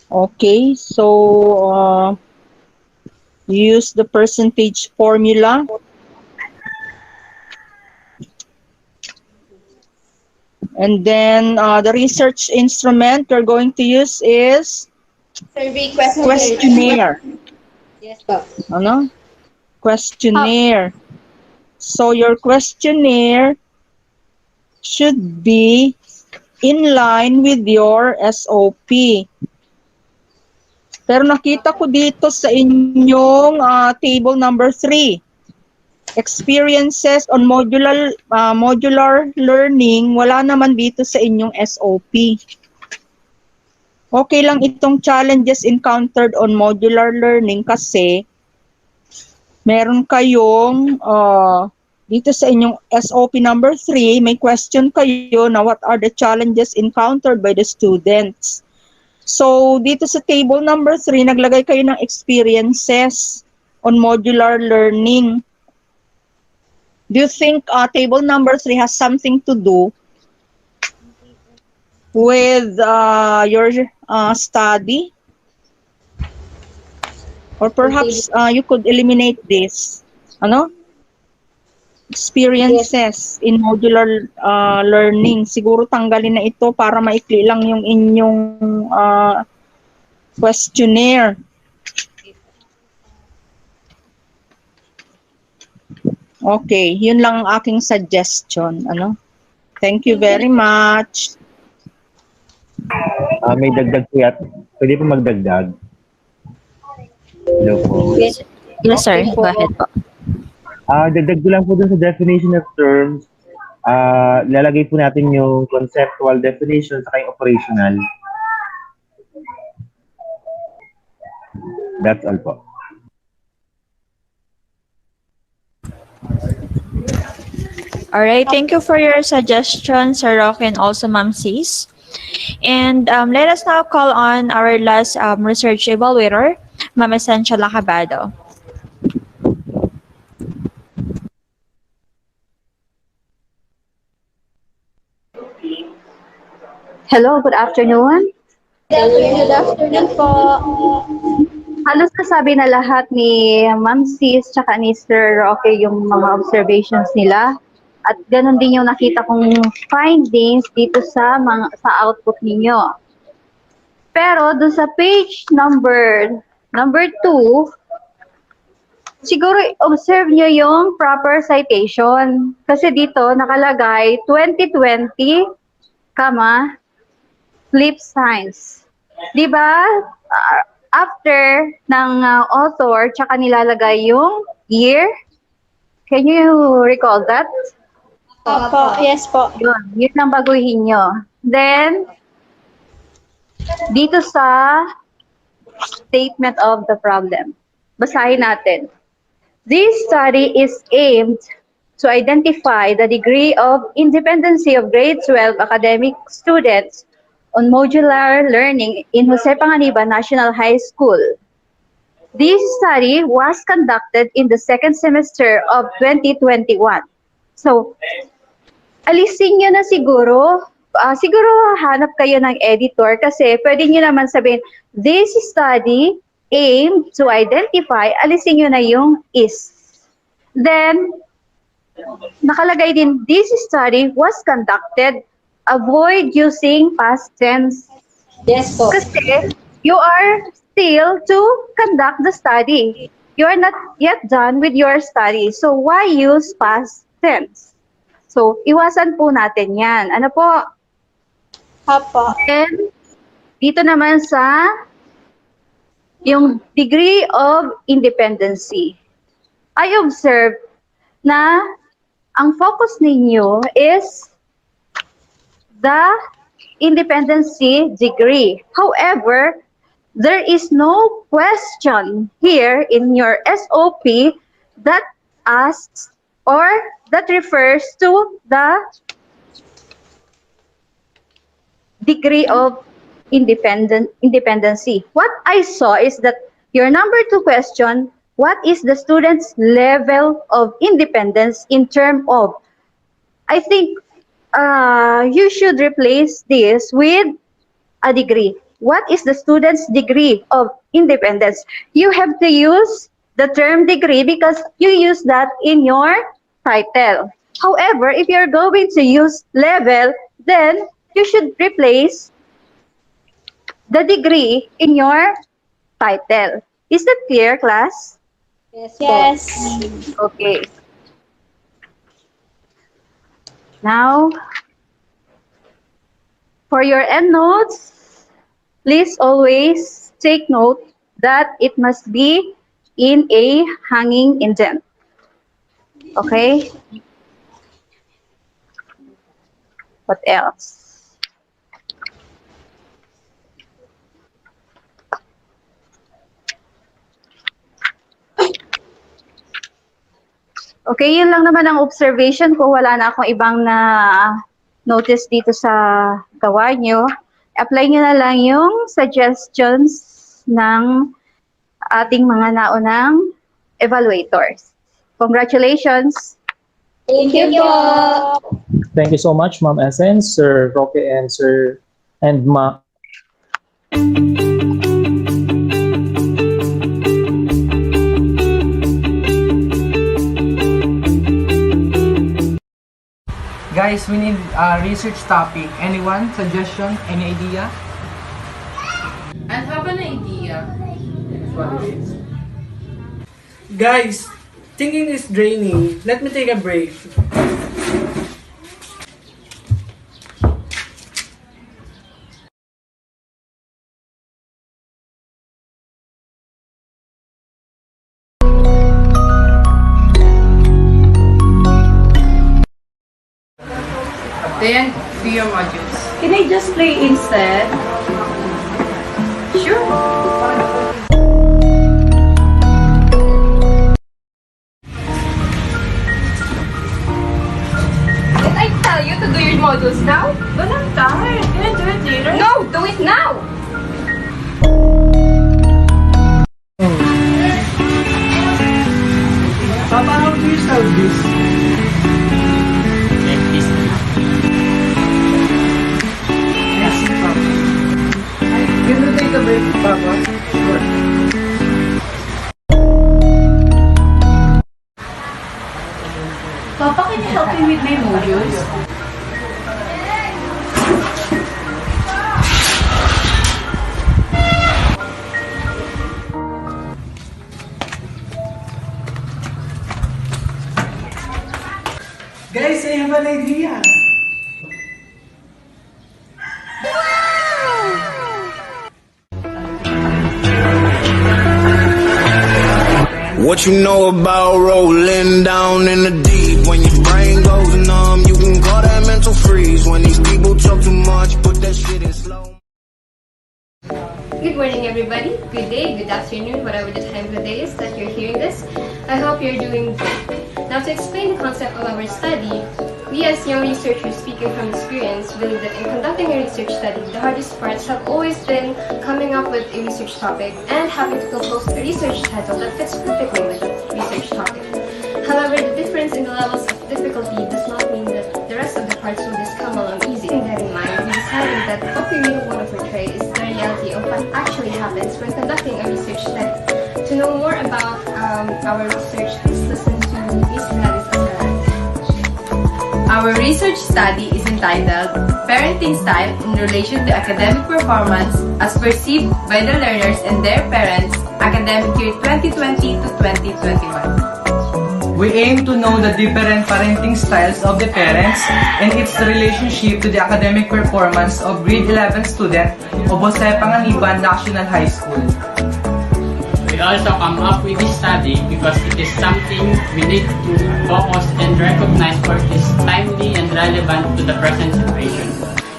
Okay, so use the percentage formula. And then the research instrument you're going to use is survey questionnaire. Yes, po. Questionnaire. So your questionnaire should be in line with your SOP. Pero nakita ko dito sa inyong table number 3, experiences on modular learning, wala naman dito sa inyong SOP. Okay lang itong challenges encountered on modular learning kasi meron kayong dito sa inyong SOP number 3, may question kayo na what are the challenges encountered by the students. So, dito sa table number 3, naglagay kayo ng experiences on modular learning. Do you think table number 3 has something to do with your study? Or perhaps you could eliminate this. Experiences in modular learning. Siguro tanggalin na ito para maikli lang yung inyong questionnaire. Okay, yun lang ang aking suggestion. Ano? Thank you very much. May dagdag po yat. Pwede po magdagdag. Hello po. Yes, sir. Okay Go po. ahead po. Dagdag ko lang po dun sa definition of terms. Lalagay po natin yung conceptual definition sa yung operational. That's all po. All right, thank you for your suggestion, Sir Roque, and also Ma'am Cis. And let us now call on our last research evaluator, Ma'am Essentia Lacabado. Hello, good afternoon. Good afternoon po. Halos nasabi na lahat ni Ma'am Cis tsaka ni Sir Roque yung mga observations nila. At ganun din yung nakita kong findings dito sa output ninyo. Pero doon sa page number 2, siguro observe nyo yung proper citation. Kasi dito nakalagay 2020, flip science. Di ba? After ng author, tsaka nilalagay yung year. Can you recall that? Opo, yes po. Yun ang baguhin nyo. Then, dito sa statement of the problem. Basahin natin. This study is aimed to identify the degree of independency of grade 12 academic students on modular learning in Jose Panganiban National High School. This study was conducted in the second semester of 2021. So, alisin nyo na siguro, siguro hanap kayo ng editor kasi pwede nyo naman sabihin, this study aimed to identify, alisin nyo na yung is. Then, nakalagay din, this study was conducted, avoid using past tense. Yes po. Kasi you are still to conduct the study. You are not yet done with your study. So, why use past tense? So, iwasan po natin yan. Ano po? Opo. And dito naman sa yung degree of independency. I observe na ang focus ninyo is the independency degree. However, there is no question here in your SOP that asks or that refers to the degree of independency. What I saw is that your number 2 question, what is the student's level of independence in terms of, I think you should replace this with a degree. What is the student's degree of independence? You have to use the term degree because you use that in your title. However, if you're going to use level, then you should replace the degree in your title. Is that clear, class? Yes. Yes. Okay. Now, for your endnotes, please always take note that it must be in a hanging indent. Okay? What else? Okay, yun lang naman ang observation ko. Wala na akong ibang na notice dito sa gawa nyo. Apply nyo na lang yung suggestions ng ating mga naunang evaluators. Congratulations! Thank you po. Thank you so much, Ma'am Essence, Sir Roque, and Ma. Guys, we need a research topic. Anyone? Suggestion? Any idea? I have an idea. Guys, Thinking is draining. Let me take a break. Then, do your modules. Can I just play instead? Sure. Did I tell you to do your modules now? But I'm tired. Can I do it later? No, do it now! Papa, how do you solve this? Yes, Papa. Can you take a break, Papa? Sure. Papa, can you help me with my modules? Guys, I have an idea. What you know about rolling down in the deep? When your brain goes numb, you can call that mental freeze. When these people talk too much, put that shit in slow. Good morning, everybody. Good day, good afternoon, whatever the time of the day is that you're hearing this. I hope you're doing great. Now, to explain the concept of our study, we as young researchers speaking from experience believe that in conducting a research study, the hardest parts have always been coming up with a research topic and having to compose a research title that fits perfectly with the research topic. However, the difference in the levels of difficulty does not mean that the rest of the parts will just come along easy. Keeping that in mind, we decided that what we really want to portray is the reality of what actually happens when conducting a research study. To know more about our research, please listen to Miss Gladys Azarate. Our research study is entitled Parenting Style in Relation to Academic Performance as Perceived by the Learners and Their Parents, Academic Year 2020 to 2021. We aim to know the different parenting styles of the parents and its relationship to the academic performance of grade 11 student of Jose Panganiban National High School. We also come up with this study because it is something we need to focus and recognize for it is timely and relevant to the present situation.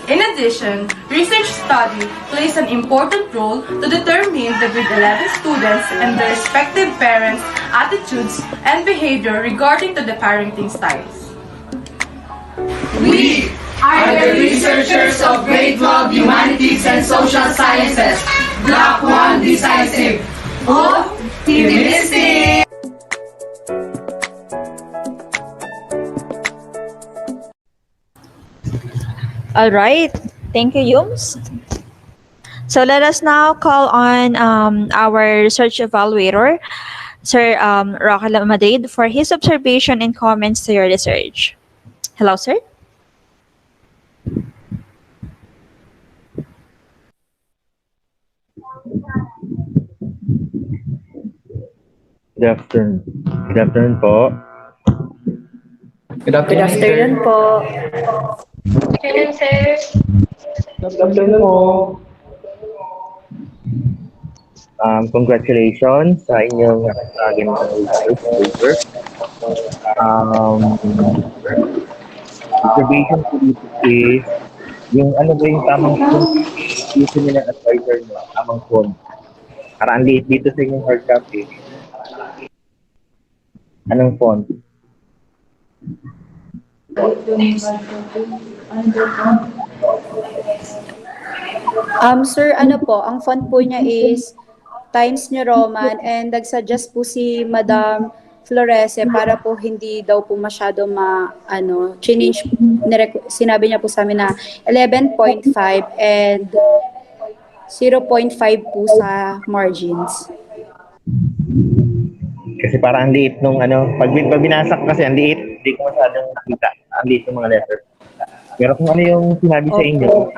In addition, research study plays an important role to determine the grade 11 students and their respective parents' attitudes and behavior regarding to the parenting styles. We are the researchers of grade 12 Humanities and Social Sciences, Block 1 Decisive. Optimistic! All right. Thank you, Yums. So let us now call on our research evaluator, Sir Roque Madrid, for his observation and comments to your research. Hello, sir. Good afternoon. Good afternoon po. Good afternoon po. Good afternoon, sir. Good afternoon po. Congratulations sa inyong paper. Observation ko dito is yung ano ba yung tamang phone dito nila advisor mo, tamang phone. Parang liit dito sa inyong hard copy. Anong font? Sir, ano po, ang font po niya is Times New Roman and nagsuggest po si Madam Florese para po hindi daw po masyado change, sinabi niya po sa amin na 11.5 and 0.5 po sa margins. Kasi parang ang liit nung pag binasa ko kasi ang liit, hindi ko masyadong nakita. Ang liit ng mga letter. Pero kung ano yung sinabi sa inyo,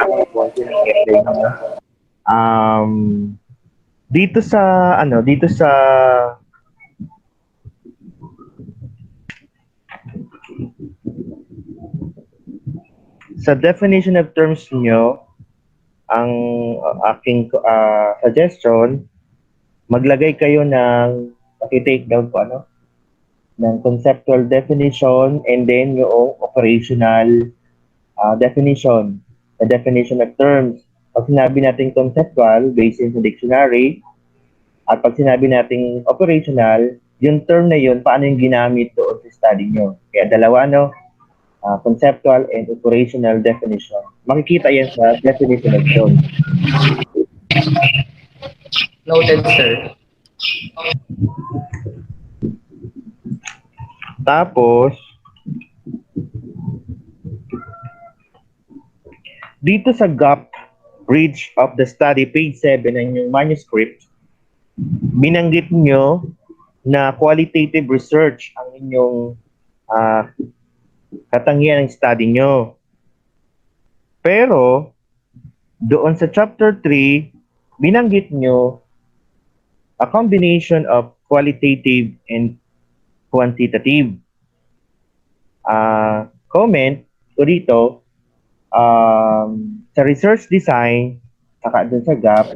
dito sa sa definition of terms nyo, ang aking suggestion, maglagay kayo ng, take down po ano, ng conceptual definition and then yung operational definition, the definition of terms. Pag sinabi natin conceptual, based in the dictionary, at pag sinabi natin operational, yung term na yun, paano yung ginamit doon sa study nyo. Kaya dalawa, no? Conceptual and operational definition. Makikita yan sa definition of terms. Noted, sir. Tapos, dito sa gap bridge of the study, page 7 ng yung manuscript, binanggit nyo na qualitative research ang inyong katangian ng study nyo. Pero, doon sa chapter 3, binanggit nyo a combination of qualitative and quantitative. Comment ko dito, sa research design, saka dun sa gap,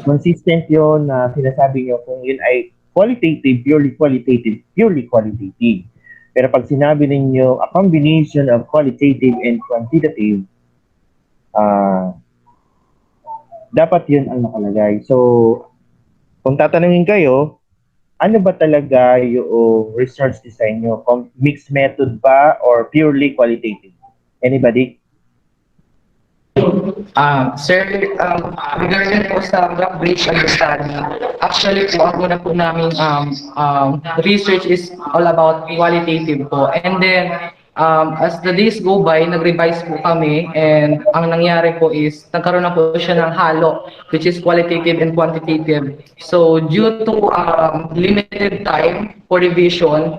consistent yun na sinasabi nyo kung yun ay qualitative, purely qualitative, purely qualitative. Pero pag sinabi ninyo a combination of qualitative and quantitative, dapat yun ang nakalagay. So, kung tatanungin kayo, ano ba talaga yung research design nyo? Mixed method ba or purely qualitative? Anybody? Sir, regarding po sa gap bridge and study, actually po ang una po namin research is all about qualitative po. And then, as the days go by, nag-revise po kami and ang nangyari po is nagkaroon na po siya ng halo, which is qualitative and quantitative. So, due to limited time for revision,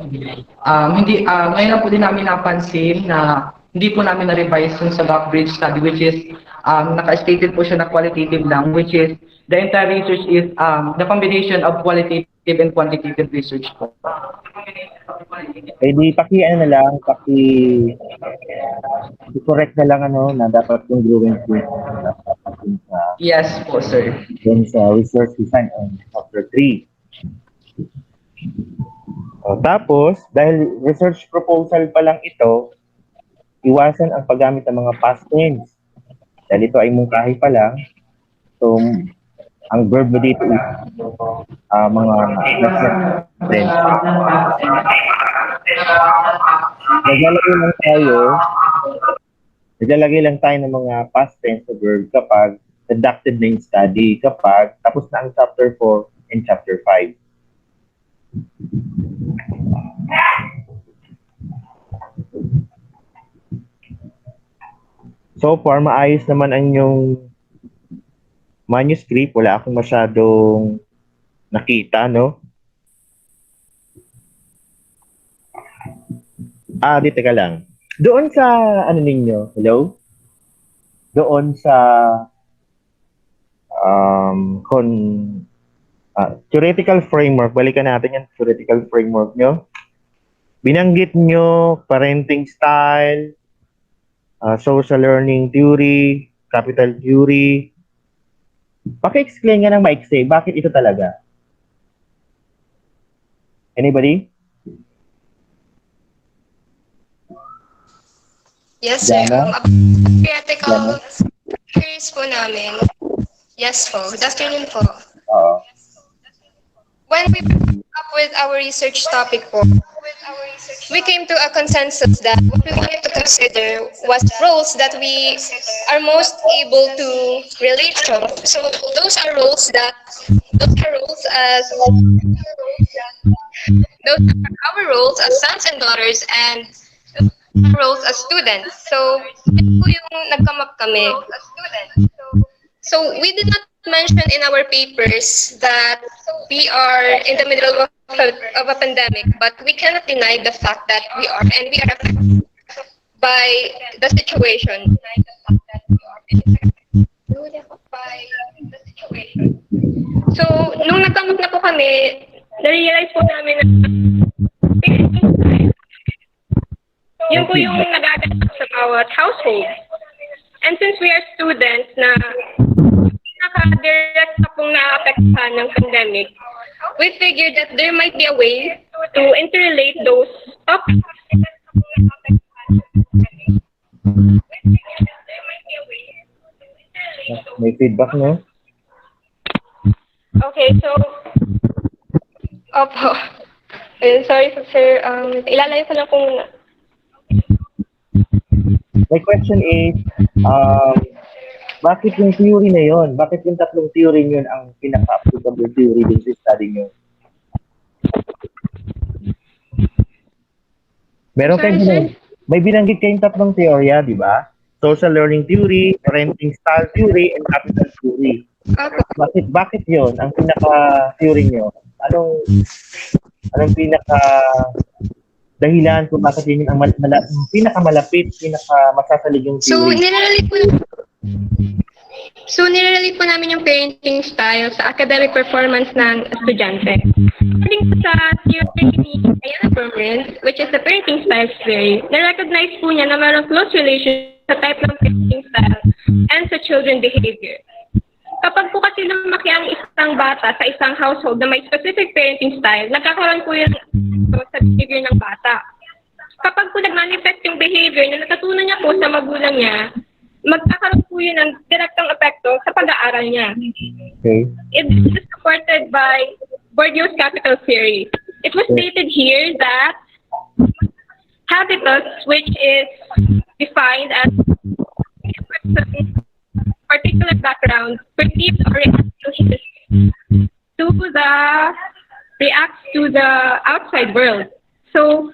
ngayon lang po din namin napansin na hindi po namin na-revise yung sa gap bridge study, which is naka-stated po siya na qualitative lang, which is the entire research is the combination of qualitative and quantitative research po. Eh di paki-ano na lang, correct na lang na dapat yung drawing po sa yes po, sir. Then sa research design on chapter 3. Tapos, dahil research proposal pa lang ito, iwasan ang paggamit ng mga past tense. Dahil ito ay mungkahi pa lang, so ang verb mo dito is mga tense. Naglalagay lang tayo ng mga past tense na verb kapag conducted na yung study, kapag tapos na ang chapter 4 and chapter 5. So far, maayos naman ang yung manuscript. Wala akong masyadong nakita, no? Dito ka lang. Doon sa, ninyo? Hello? Doon sa theoretical framework, balikan natin yung theoretical framework nyo. Binanggit nyo parenting style, social learning theory, capital theory. Paki-explain nga ng maiksi, bakit ito talaga? Anybody? Yes, sir. Theoretical theories po namin. Yes po. Good afternoon po. When we up with our research topic po, we came to a consensus that what we wanted to consider was roles that we are most able to relate to. So those are roles our roles as sons and daughters, and roles as students. So yun po yung nag-come up kami. So we did not mention in our papers that we are in the middle of a pandemic, but we cannot deny the fact that we are, and we are affected by the situation. So, nung nagkamot na po kami, na-realize po namin na yun po yung nagaganap sa bawat household. And since we are students na naka-direct na pong naapektuhan ng pandemic, we figured that there might be a way to interrelate those topics. May feedback, no? Okay, so, opo. Sorry, sir. Ilalayo ko lang kung muna. My question is, bakit yung theory na yon? Bakit yung tatlong theory yun ang pinaka-applicable theory din sa study nyo? Meron kayo may binanggit kayong tatlong teorya, di ba? Social learning theory, parenting style theory, and capital theory. Bakit yon ang pinaka-theory nyo? Anong dahilan kung bakit yun ang pinakamalapit, pinakamasasalig yung theory? Nirelate po namin yung parenting style sa academic performance ng estudyante. According sa theory ni Diana Permins, which is the parenting style theory, na-recognize po niya na mayroong close relation sa type ng parenting style and sa children behavior. Kapag po kasi lumaki ang isang bata sa isang household na may specific parenting style, nagkakaroon po yun sa behavior ng bata. Kapag po nag-manifest yung behavior na natutunan niya po sa magulang niya, magkakaroon po yun ng direktang epekto sa pag-aaral niya. Okay. It is supported by Bourdieu's capital theory. It was stated here that habitus, which is defined as a person's particular background, perceives or reacts to the outside world. So,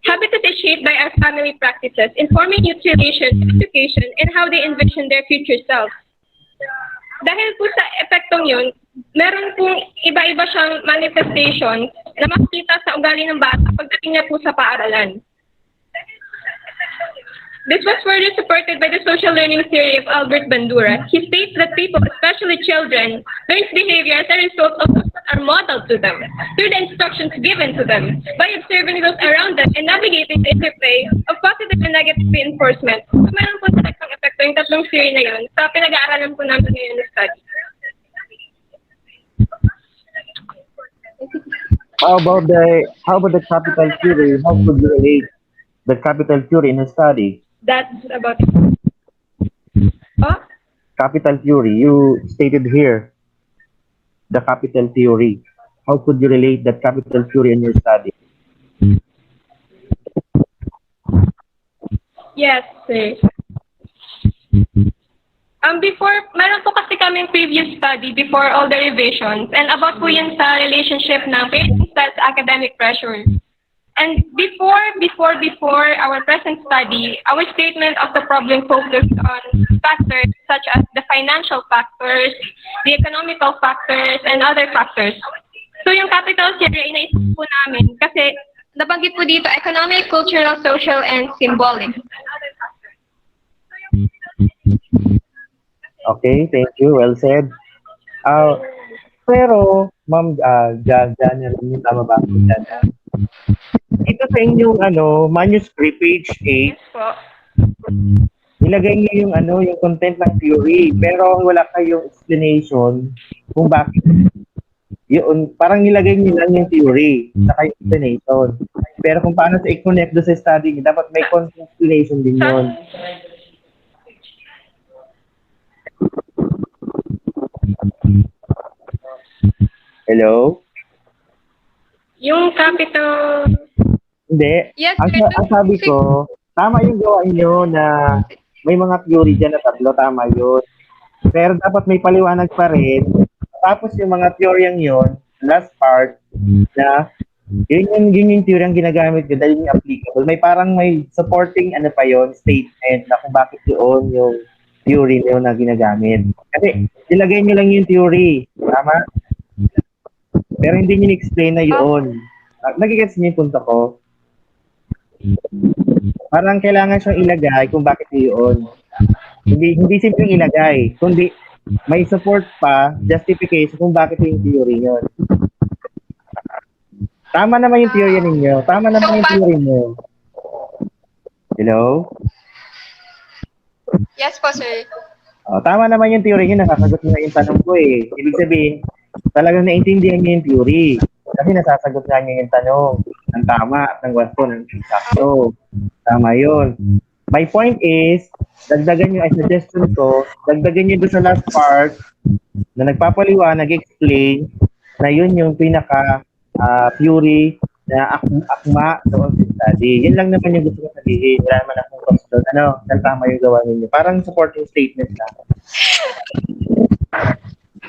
habitus is shaped by our family practices, informing youth relations, education, and how they envision their future selves. Dahil po sa epektong yun, meron pong iba-iba siyang manifestation na makikita sa ugali ng bata pagdating niya po sa paaralan. This was further supported by the social learning theory of Albert Bandura. He states that people, especially children, learn behavior as a result of those that are modeled to them, through the instructions given to them, by observing those around them and navigating the interplay of positive and negative reinforcement. So, meron po talagang epekto yung tatlong theory na yun sa pinag-aaralan po namin ngayon na study. How about the capital theory? How could you relate the capital theory in a study? That's about Capital theory. You stated here the capital theory. How could you relate that capital theory in your study? Yes, sir. Meron po kasi kaming previous study before all the revisions and about po yun sa relationship ng parenting style sa academic pressure. And before our present study, our statement of the problem focused on factors such as the financial factors, the economical factors, and other factors. So yung capital theory ay naisip po namin kasi nabanggit po dito economic, cultural, social, and symbolic. Okay, thank you. Well said. Pero, ma'am, dyan yung tama ba ako dyan? Dito sa inyong manuscript, page 8, nilagay niyo yung content ng theory, pero wala kayong explanation kung bakit. Yun, parang nilagay niyo lang yung theory, saka yung explanation. Pero kung paano sa i-connect doon sa study, dapat may content explanation din yun. Hello? Yung capital... Hindi. Yes, ang sabi ko, tama yung gawain nyo na may mga theory dyan na tatlo, tama yun. Pero dapat may paliwanag pa rin. Tapos yung mga teoryang yun, last part, na yun yung theory ang ginagamit ko dahil yung applicable. May supporting pa yun, statement na kung bakit yun yung theory nyo na ginagamit. Kasi nilagay nyo lang yung theory, tama? Pero hindi nyo explain na yun. Nagigets niyo yung punto ko? Parang kailangan siyang ilagay kung bakit yun. Hindi simpleng ilagay, kundi may support pa, justification kung bakit yung theory yun. Tama naman yung theory ninyo. Tama naman yung theory nyo. Hello? Yes po, sir. Tama naman yung theory niyo, nasasagot niyo na yung tanong ko eh. Ibig sabihin, talagang naintindihan niyo yung theory. Kasi nasasagot nga niyo yung tanong. Ang tama, ng question, ng sakto. Tama yun. My point is, dagdagan niyo, ay suggestion ko, dagdagan niyo doon sa last part na nagpapaliwanag, explain na yun yung pinaka theory na akma doon sa study. Yun lang naman yung gusto ko sabihin. Wala naman akong question. Ano, tama yung gawa ninyo. Parang supporting statement lang.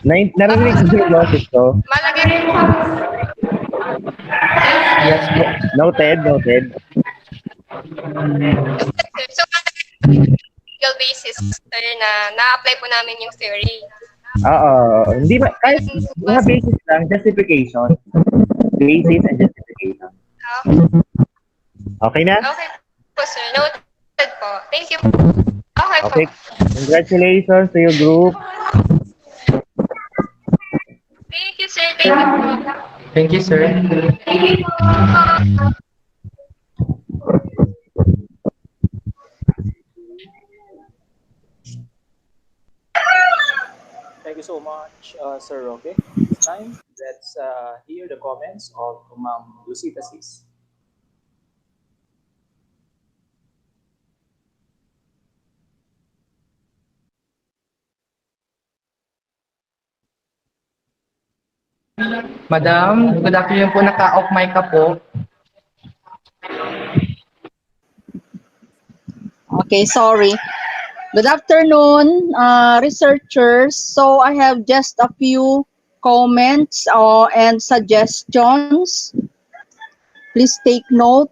Narinig ko yung boses ko. Malagay rin po. Yes, noted, noted. So, legal basis, sir, na na-apply po namin yung theory. Oo. Hindi ba, kahit mga basis lang, justification. Basis and justification. Okay na? Okay po, sir. Noted po. Thank you. Okay po. Okay. Congratulations to your group. Thank you, sir. Thank you po. Thank you, sir. Thank you po. Thank you so much, Sir Roque. This time, let's hear the comments of Ma'am Lucita Sis. Madam, good afternoon po. Naka-off mic ka po. Okay, sorry. Good afternoon, researchers. So I have just a few comments and suggestions. Please take note.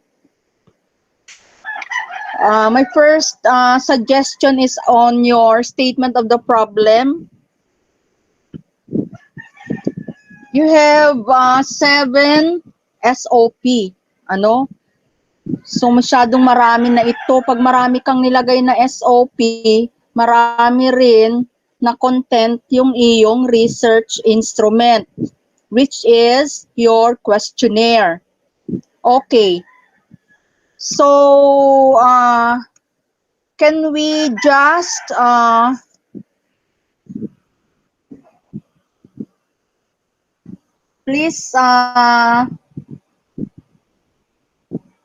My first suggestion is on your statement of the problem. You have 7 SOP. Ano? So masyadong marami na ito. Pag marami kang nilagay na SOP, marami rin na content yung iyong research instrument, which is your questionnaire. Okay. So, can we just please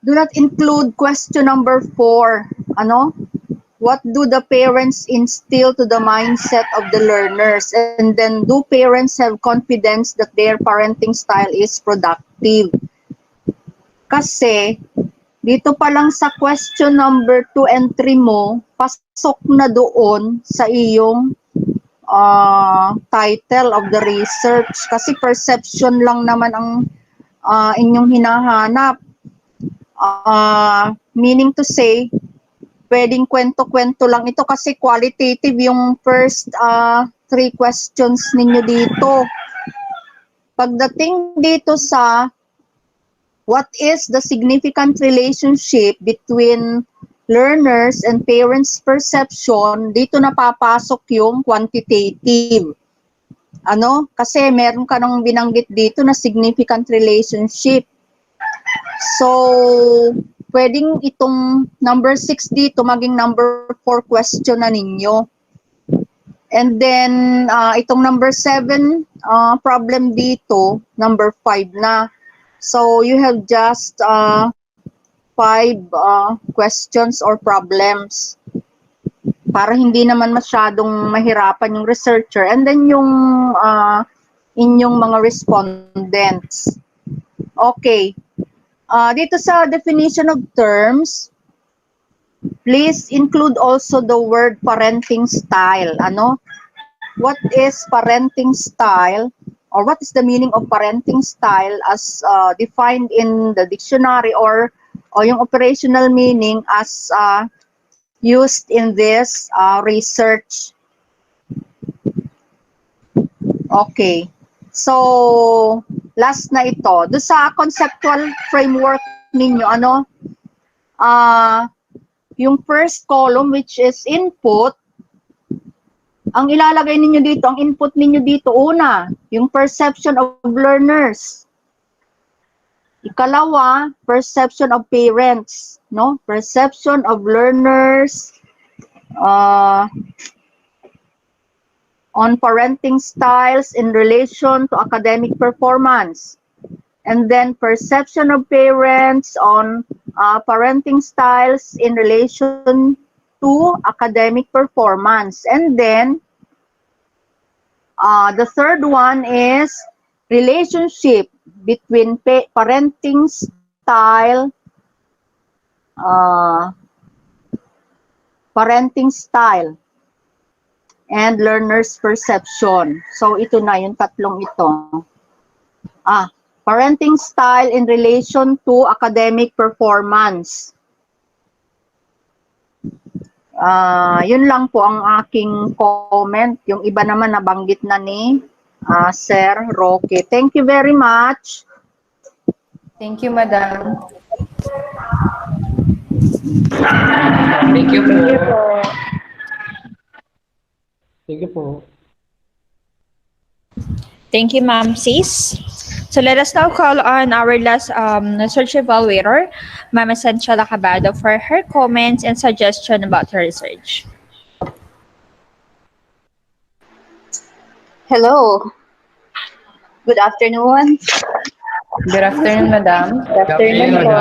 do not include question number 4. Ano? What do the parents instill to the mindset of the learners? And then, do parents have confidence that their parenting style is productive? Kasi, dito pa lang sa question number 2 and 3 mo, pasok na doon sa iyong title of the research. Kasi perception lang naman ang inyong hinahanap. Meaning to say, pwedeng kwento-kwento lang ito kasi qualitative yung first 3 questions ninyo dito. Pagdating dito sa what is the significant relationship between learners and parents' perception, dito napapasok yung quantitative. Ano? Kasi meron ka nang binanggit dito na significant relationship. So, pwedeng itong number 6 dito maging number 4 question na ninyo. And then, itong number 7 problem dito, number 5 na. So, you have just 5 questions or problems para hindi naman masyadong mahirapan yung researcher. And then, yung inyong mga respondents. Okay. Dito sa definition of terms, please include also the word parenting style. Ano? What is parenting style? Or what is the meaning of parenting style as defined in the dictionary or yung operational meaning as used in this research? Okay. So, last na ito. Doon sa conceptual framework ninyo, ano? Yung first column, which is input, ang ilalagay ninyo dito, ang input ninyo dito, una, yung perception of learners. Ikalawa, perception of parents, no? Perception of learners. uh, on parenting styles in relation to academic performance, and then perception of parents on parenting styles in relation to academic performance. And then the third one is relationship between parenting style, uh, and learner's perception. So ito na yung tatlong ito. Parenting style in relation to academic performance. Yun lang po ang aking comment. Yung iba naman nabanggit na ni Sir Roque. Thank you very much. Thank you, Madam. Thank you po. Thank you po. Thank you, Ma'am Sis. So let us now call on our last research evaluator, Ma'am Essentia Lacabado, for her comments and suggestion about her research. Hello. Good afternoon. Good afternoon, Madam. Good afternoon po.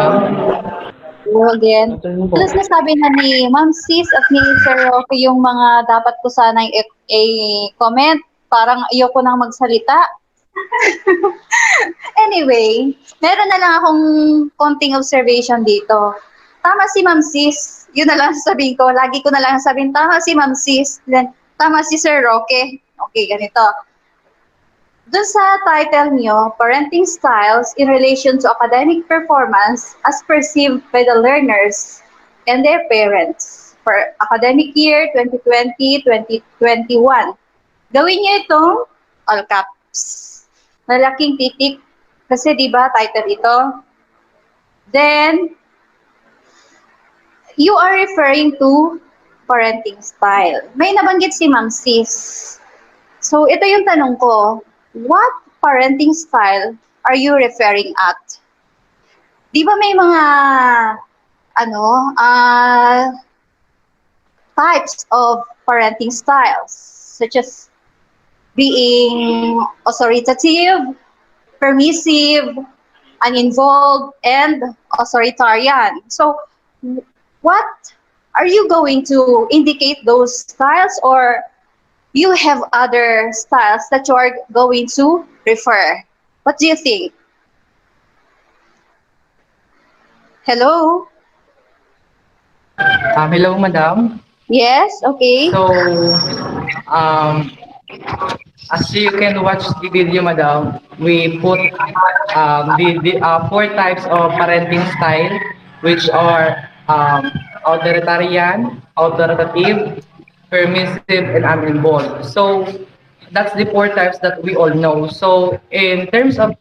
Hello again. Plus nasabi na ni Ma'am Sis at ni Sir Roque yung mga dapat ko sanang i-comment. Parang ayoko nang magsalita. Anyway, meron na lang akong konting observation dito. Tama si Ma'am Sis. Yun na lang sabihin ko. Lagi ko na lang sabihin, tama si Ma'am Sis. Then, tama si Sir Roque. Okay, ganito. Doon sa title niyo, Parenting Styles in Relation to Academic Performance as Perceived by the Learners and Their Parents for academic year 2020-2021. Gawin niyo itong all caps. Malaking titik kasi 'di ba title ito. Then you are referring to parenting style. May nabanggit si Ma'am Sis. So ito yung tanong ko. What parenting style are you referring at? 'Di ba may mga types of parenting styles such as being authoritative, permissive, uninvolved, and authoritarian. So, what are you going to indicate those styles, or you have other styles that you are going to refer? What do you think? Hello? Hello, Madam. Yes, okay. So, as you can watch the video, Madam, we put the four types of parenting style, which are authoritarian, authoritative, permissive, and uninvolved. So that's the four types that we all know. So in terms of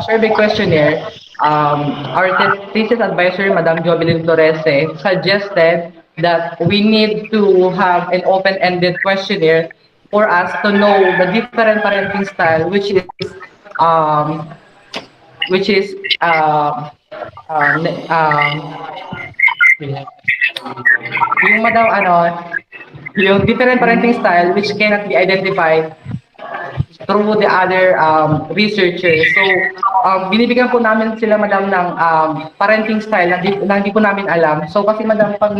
survey questionnaire, our thesis advisor, Madam Jovelyn Torres, suggested that we need to have an open-ended questionnaire for us to know the different parenting style, um, which is um, um, yung madam yung different parenting style which cannot be identified through the other researchers. So, binibigyan po namin sila, madam, ng parenting style na hindi po namin alam. So, kasi, madam, pag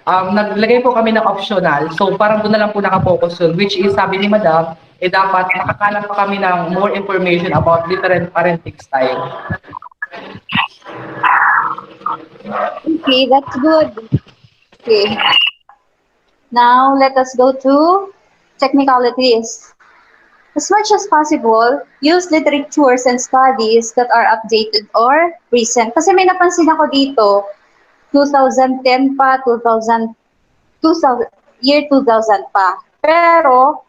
naglagay po kami ng optional, so parang doon na lang po nakapokus yun, which is, sabi ni madam, dapat makakalap pa kami ng more information about different parenting style. Okay, that's good. Okay. Now, let us go to technicalities. As much as possible, use literatures and studies that are updated or recent. Kasi may napansin ako dito, 2010 pa, 2000, year 2000 pa. Pero,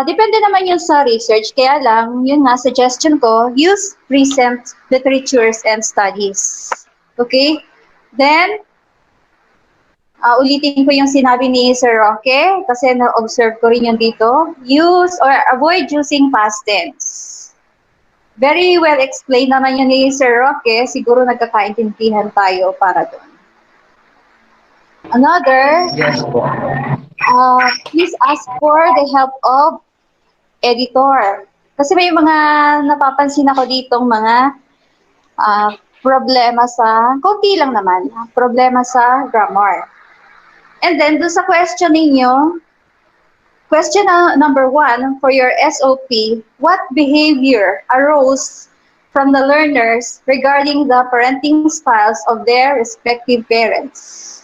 depende naman yun sa research. Kaya lang, yun nga, suggestion ko, use recent literatures and studies. Okay? Then, ulitin ko yung sinabi ni Sir Roque kasi na-observe ko rin yun dito. Use or avoid using past tense. Very well explained naman yun ni Sir Roque. Siguro nagkakaintindihan tayo para doon. Another, Yes po. please ask for the help of editor. Kasi may mga napapansin ako ditong mga problema sa, konti lang naman, problema sa grammar. And then, doon sa question ninyo, question number 1 for your SOP, what behavior arose from the learners regarding the parenting styles of their respective parents?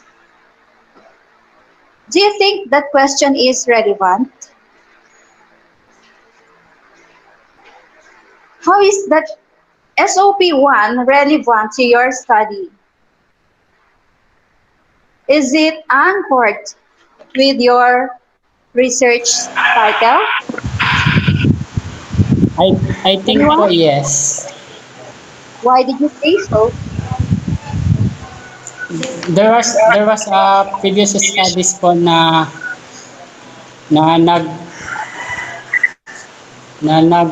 Do you think that question is relevant? How is that SOP 1 relevant to your study? Is it anchored with your research title? I think po yes. Why did you say so? There was a previous studies po na na nag na nag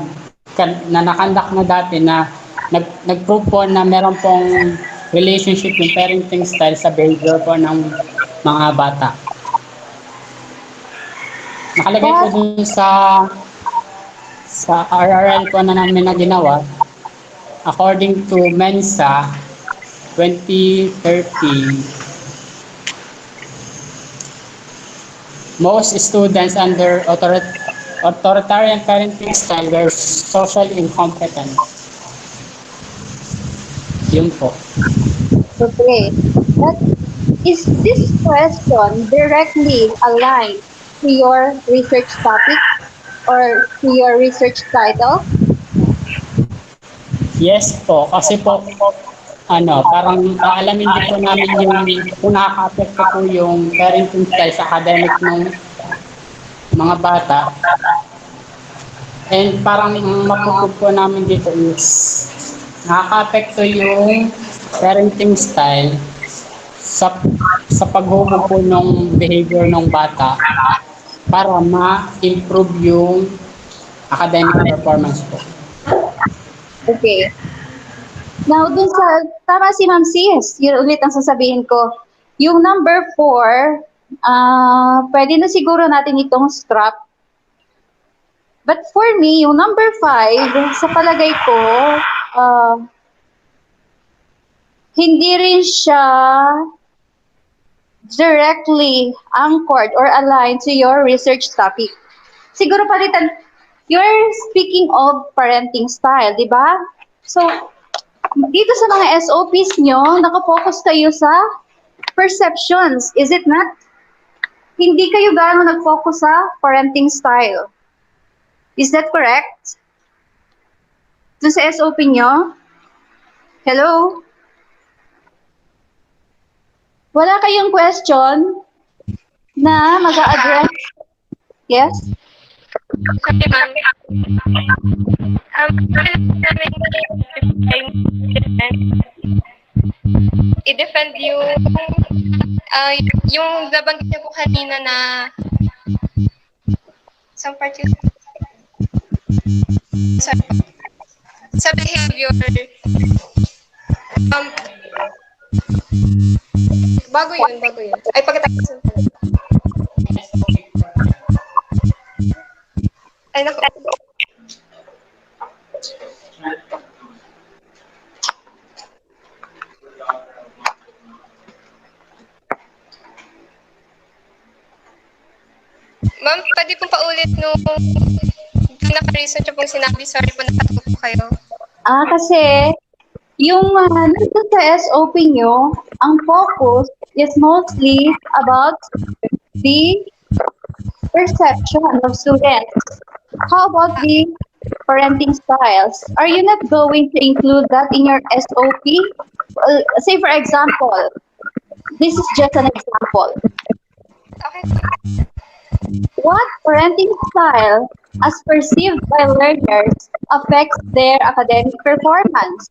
na nakandak na dati na nag-prove po na meron pong relationship yung parenting style sa behavior po ng mga bata. Nakalagay po dun sa RRL po na namin na ginawa, according to Mensa 2013, most students under authoritarian parenting style were socially incompetent. Yun po. Okay. Is this question directly aligned to your research topic or to your research title? Yes po, kasi po parang aalamin din po namin yung kung nakaka-apekto po yung parenting style sa academic ng mga bata. And parang mapupog po namin dito is nakaka-apekto yung parenting style sa paghubog po ng behavior ng bata para ma-improve yung academic performance po. Okay. Now, dun sa, tama si Ma'am Sis, yun ulit ang sasabihin ko. Yung number 4, pwede na siguro natin itong scrap. But for me, yung number 5, sa palagay ko, hindi rin siya directly anchored or aligned to your research topic. Siguro palitan, you're speaking of parenting style, di ba? So, dito sa mga SOPs nyo, nakafocus kayo sa perceptions, is it not? Hindi kayo gano'n nag-focus sa parenting style. Is that correct? Dun sa SOP nyo? Hello? Wala kayong question na mag-a-address? Yes? Sorry, ma'am. I-defend yung nabanggit niyo po kanina na some part yun. Sa behavior, bago yun. Ay, pagkatapos yun. Ay, naku. Ma'am, pwede pong paulit nung naka-reason siya pong sinabi. Sorry po, nakatuko po kayo. Kasi yung nandun sa SOP nyo, ang focus is mostly about the perception of students. How about the parenting styles? Are you not going to include that in your SOP? Say for example, this is just an example. Okay. What parenting style, as perceived by learners, affects their academic performance?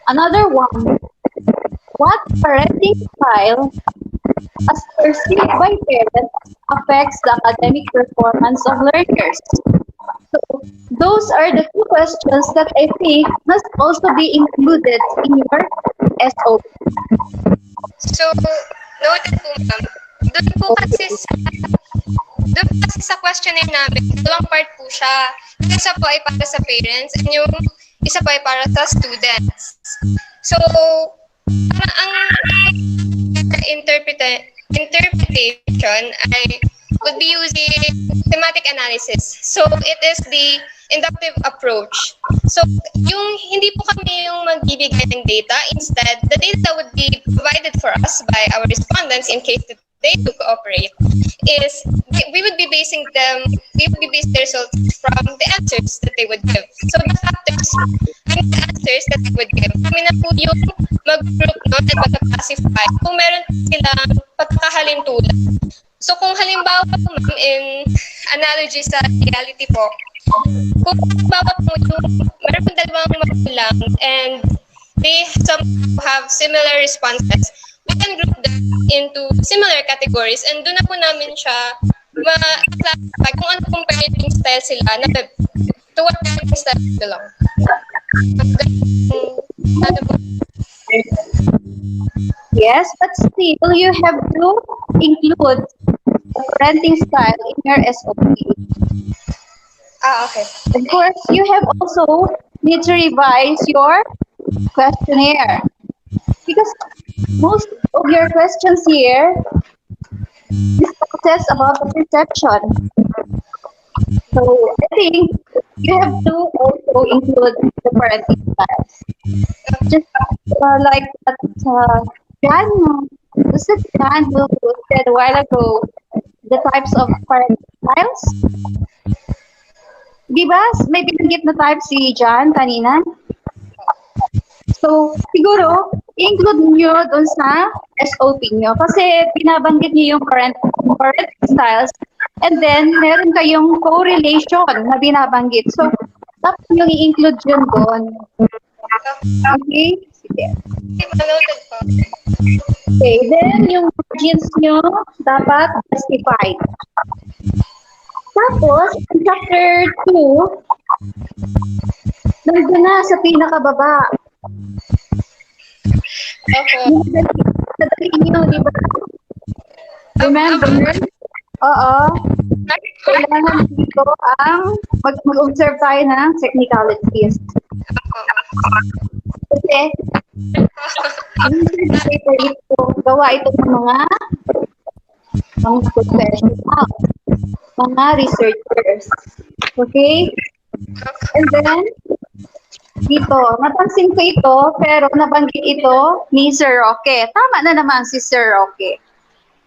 Another one, what parenting style, as perceived by parents, affects the academic performance of learners? So, those are the two questions that I think must also be included in your SOP. So, Noted po, ma'am. Doon po kasi sa questionnaire namin, dalawang part po siya. Yung isa po ay para sa parents and yung isa po ay para sa students. So, ang interpretation ay would be using thematic analysis. So, it is the inductive approach. So, yung hindi po kami yung magbibigay ng data. Instead, the data would be provided for us by our respondents in case that they do cooperate. Is we would be basing their results from the answers that they would give. So, the factors and the answers that they would give. Kami na po yung mag-group note at mag-classify kung meron silang pagkakahalimtulan. So, kung halimbawa po, ma'am, in analogy sa reality po, kung halimbawa po yung meron pong dalawang magulang and they have similar responses, we can group them into similar categories and doon na po namin siya ma-classify kung ano pong parenting style sila na to what parenting style belong. Yes, but still you have to include the parenting style in your SOP. Okay. Of course, you have also need to revise your questionnaire because most of your questions here discusses about the perception. So I think you have to also include the parenting style. Just like that, Jan, was it Jan who said a while ago the types of parenting styles? Di ba? May binanggit na type si Jan kanina. So, siguro, include nyo dun sa SOP nyo. Kasi binabanggit nyo yung parenting styles and then meron kayong correlation na binabanggit. So, dapat nyo i-include yun doon. Okay? Sige. Okay, then yung margins nyo dapat justified. Tapos, in chapter 2, nandun na sa pinakababa. Nadali nyo, di ba? Remember? Oo. Kailangan dito ang mag-observe tayo ng technicalities. Kasi, ito, gawa ito ng mga professional, mga researchers. Okay? And then, dito, napansin ko ito, pero nabanggit ito ni Sir Roque. Tama na naman si Sir Roque.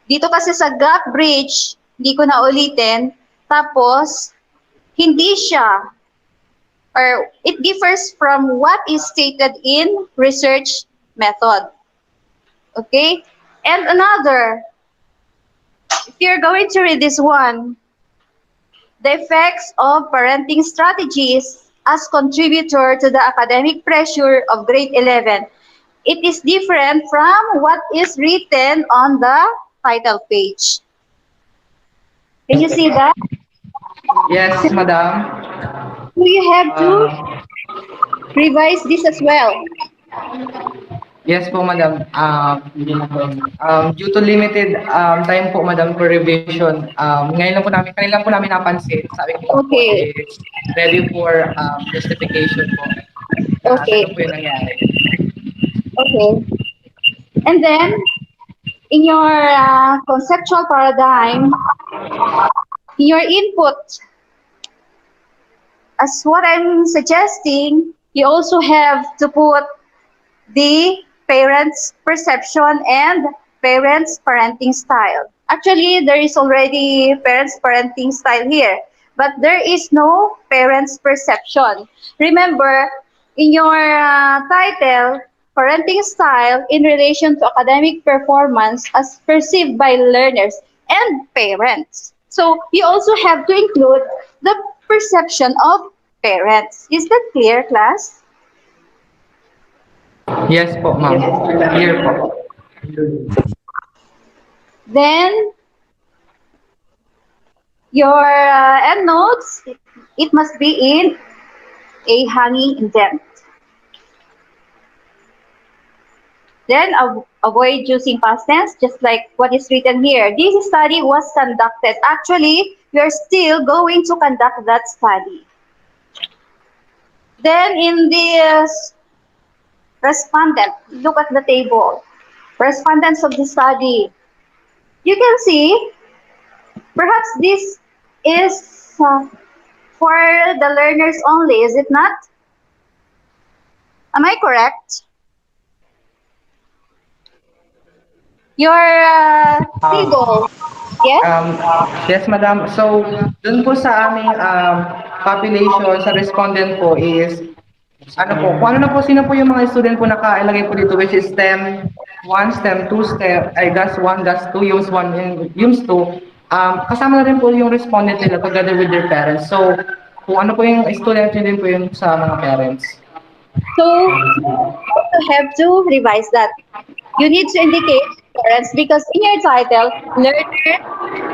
Dito kasi sa gap bridge, hindi ko na ulitin, tapos, hindi siya, or it differs from what is stated in research method. Okay? And another, if you're going to read this one, the effects of parenting strategies as contributor to the academic pressure of grade 11. It is different from what is written on the title page. Can you see that? Yes, madam. So you have to revise this as well. Yes po, madam. Due to limited time po, madam, for revision, kanina lang po namin napansin. Sabi ko po is ready for justification po. Okay. Ano po yung nangyari? Okay. And then, in your conceptual paradigm, in your input, as what I'm suggesting, you also have to put the parents' perception and parents' parenting style. Actually, there is already parents' parenting style here, but there is no parents' perception. Remember, in your title, parenting style in relation to academic performance as perceived by learners and parents. So, you also have to include the perception of parents. Is that clear, class? Yes po, ma'am. Clear po. Then, your endnotes, it must be in a hanging indent. Then avoid using past tense, just like what is written here. This study was conducted. Actually, we are still going to conduct that study. Then in this respondent, look at the table. Respondents of the study. You can see, perhaps this is for the learners only, is it not? Am I correct? Your table, yes? Yes, madam. So, dun po sa aming population, sa respondent po is, ano po, kung ano na po, sino po yung mga student po nakailagay po dito, which is STEM 1, STEM 2, STEM, ay GAS 1, GAS 2, UMS 1, and UMS 2, kasama na rin po yung respondent nila together with their parents. So, kung ano po yung student, yun din po yung sa mga parents. So, you have to revise that. You need to indicate parents because in your title, learners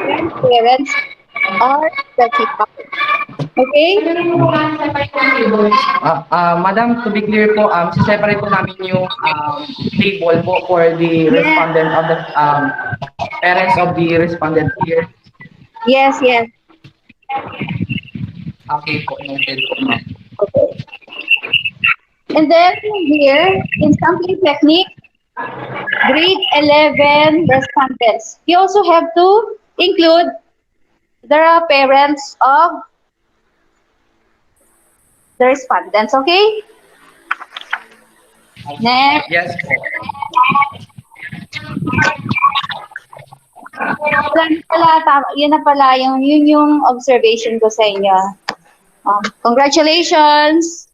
and parents are specified. Okay? Madam, to be clear po, separate po namin yung table po for the respondent of the parents of the respondent here. Yes, yes. Okay po, noted po, ma'am. Okay. And then here, in sampling technique, grade 11 respondents. You also have to include the parents of the respondents, okay? Next. Yes. Yun na pala, yun yung observation ko sa inyo. Congratulations!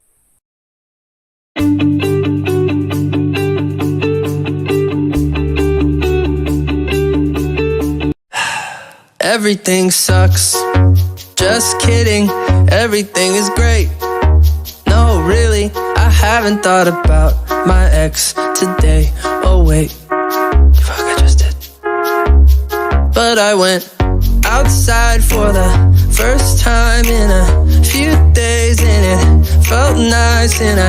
Everything sucks. Just kidding. Everything is great. No, really, I haven't thought about my ex today. Oh wait, fuck, I just did. But I went outside for the first time in a few days and it felt nice, and I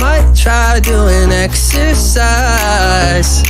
might try doing exercise.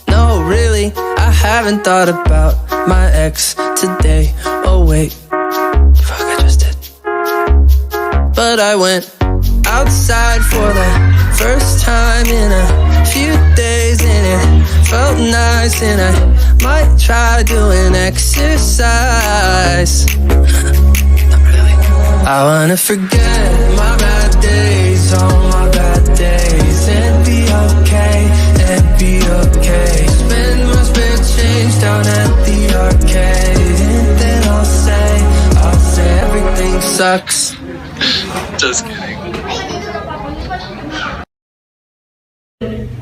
No, really, I haven't thought about my ex today. Oh wait, fuck, I just did. But I went outside for the first time in a few days and it felt nice, and I might try doing exercise. I wanna forget my bad days, all my bad days, and be okay, and be okay. Spend my spare change down at the arcade, and then I'll say everything sucks. Just kidding.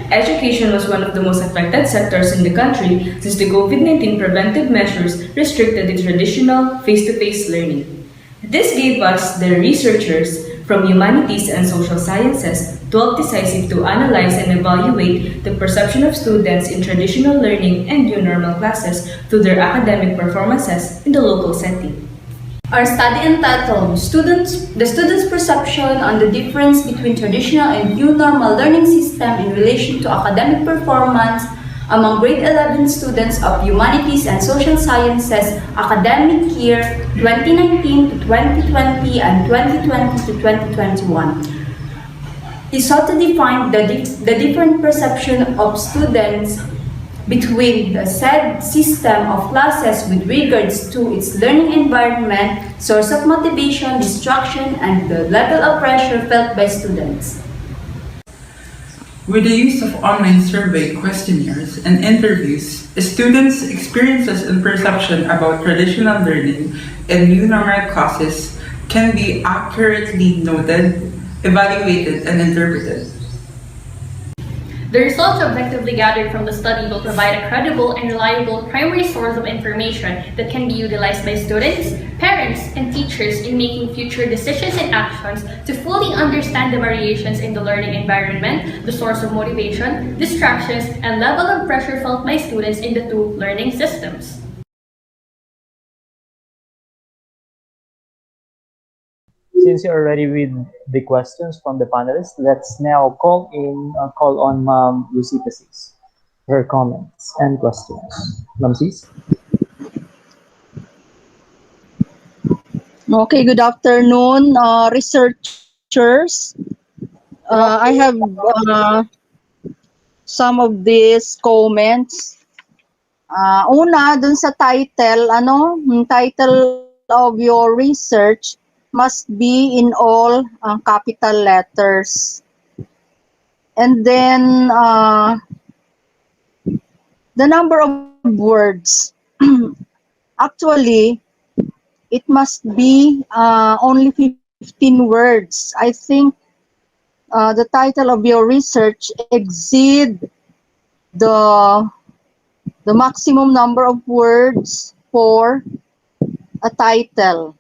Education was one of the most affected sectors in the country since the COVID-19 preventive measures restricted the traditional face-to-face learning. This gave us, the researchers from humanities and social sciences, 12 decisive to analyze and evaluate the perception of students in traditional learning and new normal classes through their academic performances in the local setting. Our study entitled The Students' Perception on the Difference Between Traditional and New Normal Learning System in Relation to Academic Performance among grade 11 students of Humanities and Social Sciences academic year 2019 to 2020 and 2020 to 2021. He sought to define the different perception of students between the said system of classes with regards to its learning environment, source of motivation, distraction, and the level of pressure felt by students. With the use of online survey questionnaires and interviews, students' experiences and perception about traditional learning and new normal classes can be accurately noted, evaluated, and interpreted. The results objectively gathered from the study will provide a credible and reliable primary source of information that can be utilized by students, parents, and teachers in making future decisions and actions to fully understand the variations in the learning environment, the source of motivation, distractions, and level of pressure felt by students in the two learning systems. Since you're ready with the questions from the panelists, let's now call on Ma'am Lucy Pasis for her comments and questions. Ma'am Sis? Okay, good afternoon, researchers. I have some of these comments. Una, dun sa title, yung title of your research must be in all capital letters. And then, the number of words. Actually, it must be only 15 words. I think the title of your research exceed the maximum number of words for a title.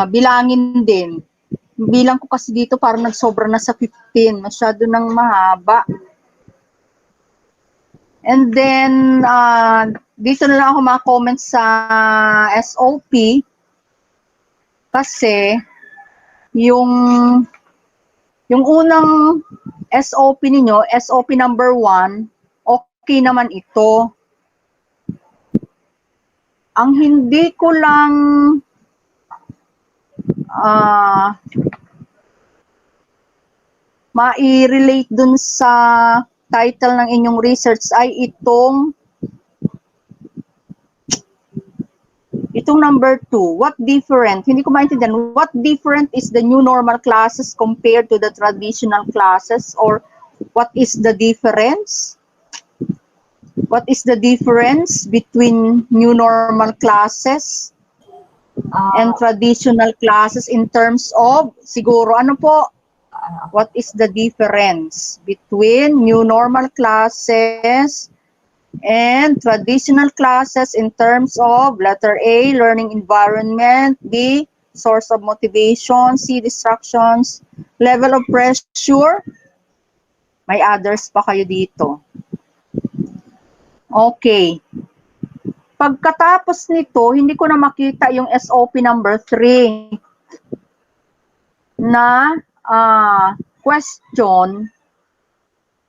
Bilangin din. Bilang ko kasi dito parang nagsobra na sa 15. Masyado nang mahaba. And then, dito na lang ako mga-comment sa SOP. Kasi, yung unang SOP ninyo, SOP number 1, okay naman ito. Ang hindi ko lang ma-relate dun sa title ng inyong research ay itong number 2. What different? Hindi ko maintindihan. What different is the new normal classes compared to the traditional classes? Or what is the difference? What is the difference between new normal classes and traditional classes in terms of, siguro, what is the difference between new normal classes and traditional classes in terms of letter A, learning environment, B, source of motivation, C, distractions, level of pressure? May others pa kayo dito. Okay. Pagkatapos nito, hindi ko na makita yung SOP number 3 na question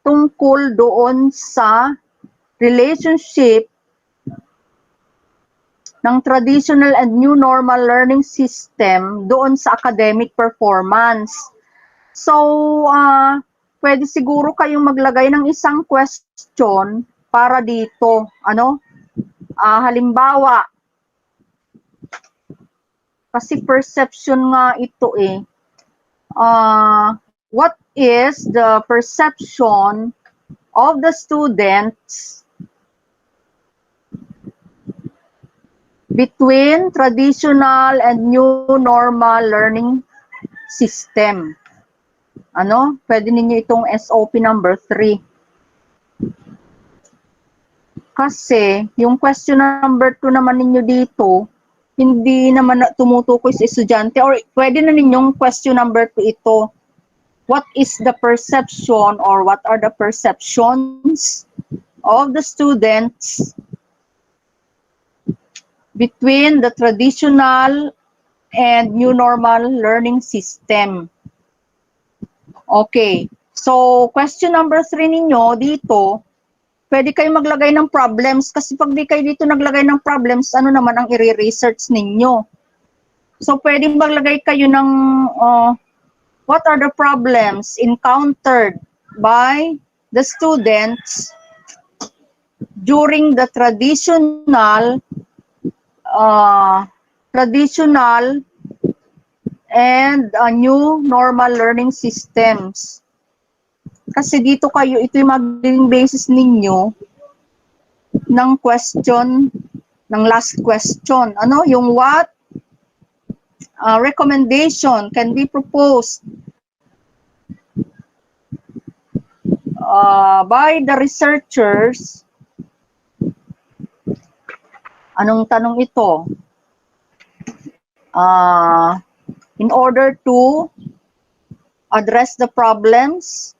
tungkol doon sa relationship ng traditional and new normal learning system doon sa academic performance. So, pwede siguro kayong maglagay ng isang question para dito. Halimbawa, kasi perception nga ito eh. What is the perception of the students between traditional and new normal learning system? Pwede ninyo itong SOP number 3. Kasi, yung question number 2 naman ninyo dito, hindi naman tumutukoy sa estudyante, or pwede na ninyong question number 2 ito. What is the perception or what are the perceptions of the students between the traditional and new normal learning system? Okay. So, question number 3 ninyo dito, pwede kayo maglagay ng problems kasi pag di kayo dito naglagay ng problems, ano naman ang i-research ninyo? So, pwede maglagay kayo ng what are the problems encountered by the students during the uh, traditional and new normal learning systems. Kasi dito kayo, ito yung magiging basis ninyo ng question, ng last question. Ano? Yung what recommendation can be proposed by the researchers. Anong tanong ito? In order to address the problems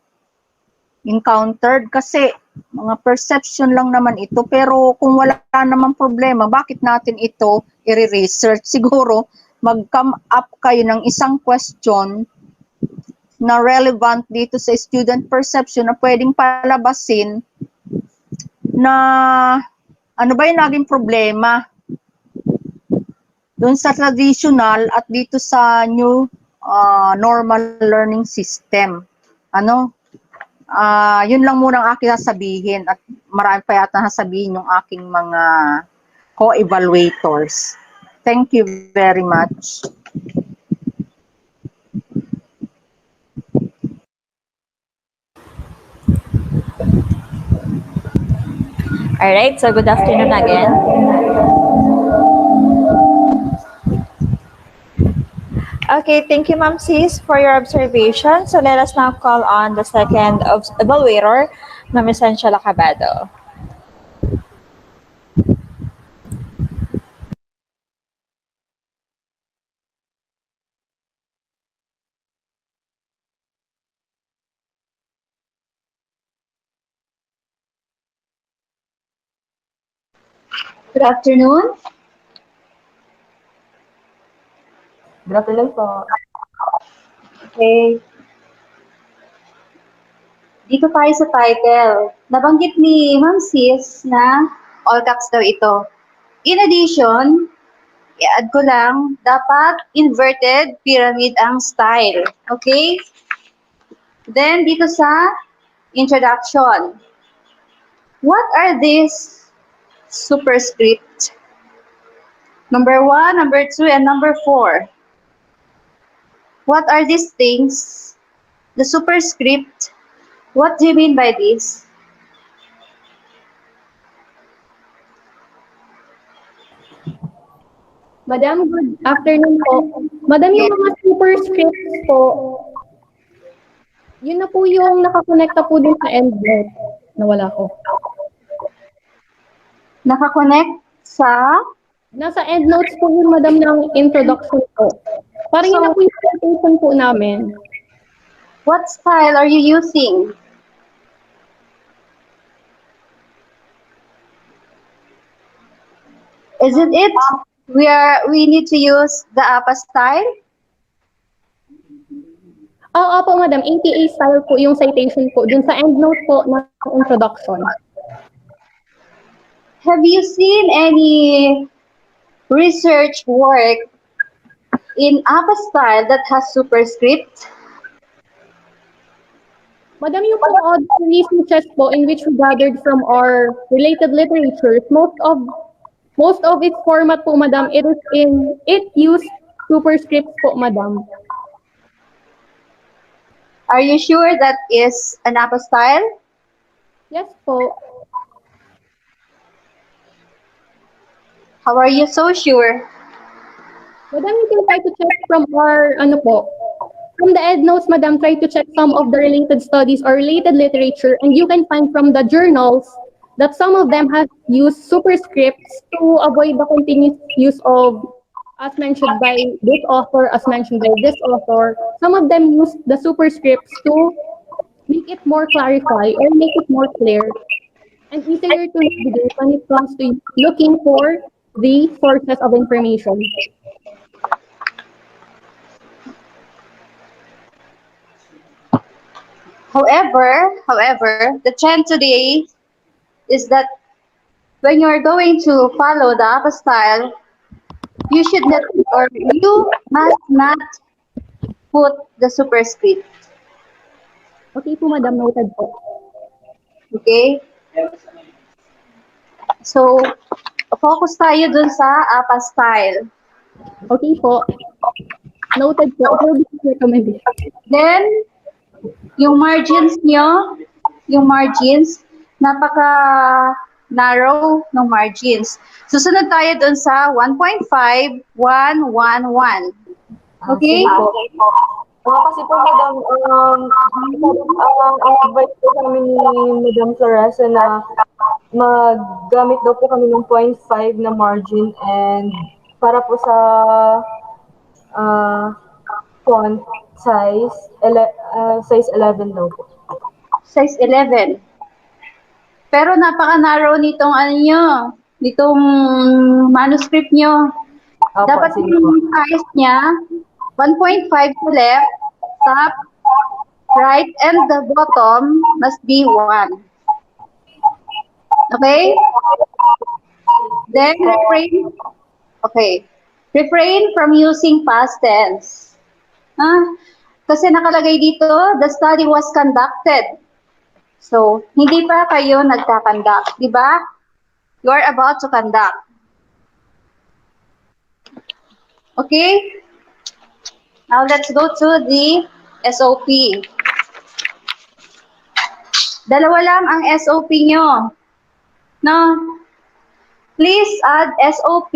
encountered, kasi mga perception lang naman ito, pero kung wala naman problema, bakit natin ito i-research? Siguro mag-come up kayo ng isang question na relevant dito sa student perception na pwedeng palabasin na ano ba yung naging problema doon sa traditional at dito sa new normal learning system. Ano? Yun lang muna ang aking sasabihin at marami pa yata sasabihin yung aking mga co-evaluators. Thank you very much. All right, so good afternoon again. Okay, thank you, Ma'am Sis, for your observation. So let us now call on the second evaluator, Ma'am Essential Acabado. Good afternoon. Good afternoon po. Okay. Dito tayo sa title. Nabanggit ni Ma'am Sis na all caps daw ito. In addition, i-add ko lang, dapat inverted pyramid ang style. Okay? Then, dito sa introduction. What are these superscript? Number 1, number 2, and number 4. What are these things? The superscript. What do you mean by this? Madam, good afternoon po. Madam, yung mga superscripts po, yun na po yung nakakonekta po din sa endnote. Nawala ko. Nakakonect sa? Nasa endnotes po yun, madam, ng introduction po. Parang yun na po yung presentation po namin. What style are you using? Isn't it? We need to use the APA style? Opo, madam. APA style po yung citation po dun sa endnote po ng introduction. Have you seen any research work in APA style that has superscript? Madam, yung po other researches po in which we gathered from our related literatures, most of its format po, madam, it used superscripts po, madam. Are you sure that is an APA style? Yes po. How are you so sure? Madam, you can try to check from our, from the endnotes, madam, try to check some of the related studies or related literature, and you can find from the journals that some of them have used superscripts to avoid the continuous use of, as mentioned by this author, as mentioned by this author. Some of them use the superscripts to make it more clarified or make it more clear and easier to navigate when it comes to looking for the sources of information. However, the trend today is that when you're going to follow the APA style, you should not, or you must not put the superscript. Okay po, Madam. Noted po. Okay? So, focus tayo dun sa APA style. Okay po. Noted po. It will be recommended. Then, yung margins, napaka-narrow ng margins. Susunod tayo dun sa 1.5, 1, 1, 1. Okay? Kasi po, Madam, ang advice po kami ni Madam Clarissa na maggamit daw po kami ng 0.5 na margin and para po sa font size, size 11 daw po. Size 11. Pero napaka-narrow nitong nitong manuscript nyo. Dapat yung size niya, 1.5 to left, top, right, and the bottom must be 1. Okay? Then refrain from using past tense. Kasi nakalagay dito, the study was conducted. So, hindi pa kayo nagka-conduct, di ba? You are about to conduct. Okay? Now, let's go to the SOP. Dalawa lang ang SOP nyo. No? Please add SOP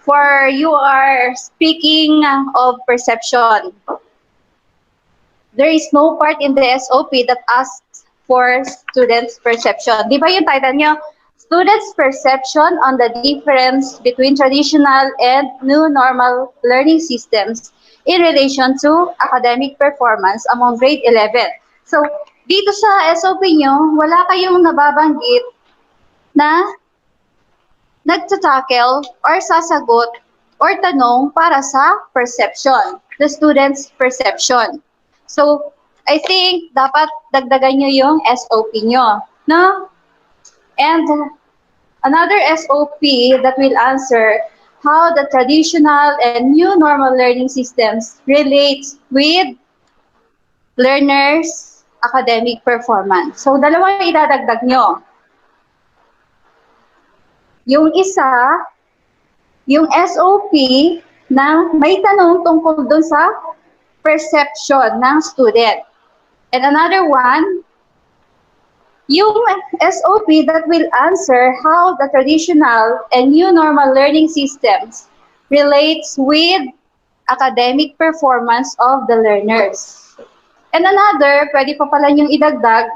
for you are speaking of perception. There is no part in the SOP that asks for students' perception. Di ba yung title nyo? Students' perception on the difference between traditional and new normal learning systems in relation to academic performance among grade 11. So, dito sa SOP nyo, wala kayong nababanggit na nagtatackle or sasagot or tanong para sa perception, the student's perception. So, I think dapat dagdagan nyo yung SOP nyo, no? And another SOP that will answer how the traditional and new normal learning systems relates with learners' academic performance. So, dalawa yung idadagdag nyo. Yung isa, yung SOP na may tanong tungkol dun sa perception ng student. And another one, yung SOP that will answer how the traditional and new normal learning systems relates with academic performance of the learners. And another, pwede pa pala yung idagdag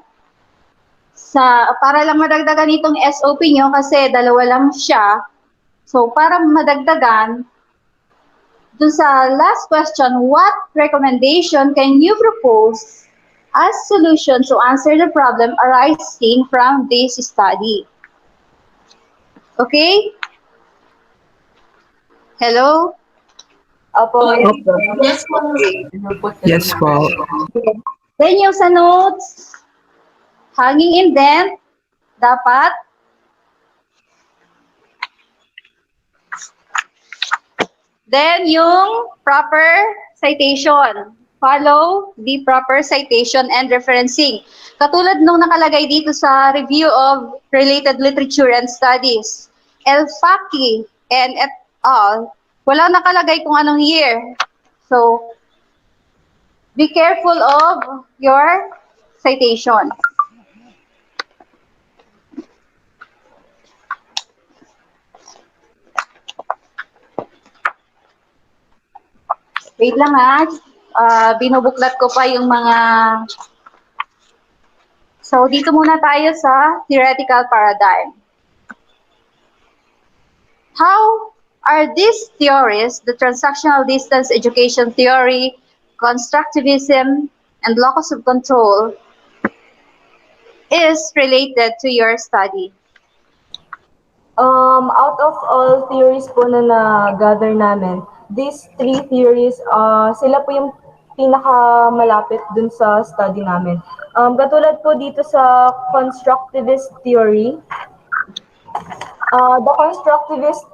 para lang madagdagan itong SOP nyo kasi dalawa lang siya. So, para madagdagan, dun sa last question, what recommendation can you propose as solution to answer the problem arising from this study? Okay? Hello? Opo. Yes po. Yes po. Then yung sa notes, hanging indent, dapat then yung proper citation. Follow the proper citation and referencing. Katulad nung nakalagay dito sa review of related literature and studies, El Faki and et al. Wala nakalagay kung anong year. So, be careful of your citation. Wait lang ha. Binubuklat ko pa yung mga... So, dito muna tayo sa theoretical paradigm. How are these theories, the transactional distance education theory, constructivism, and locus of control, is related to your study? Out of all theories po na na-gather namin, these three theories, sila po yung pinakamalapit dun sa study namin. Katulad po dito sa constructivist theory, the constructivist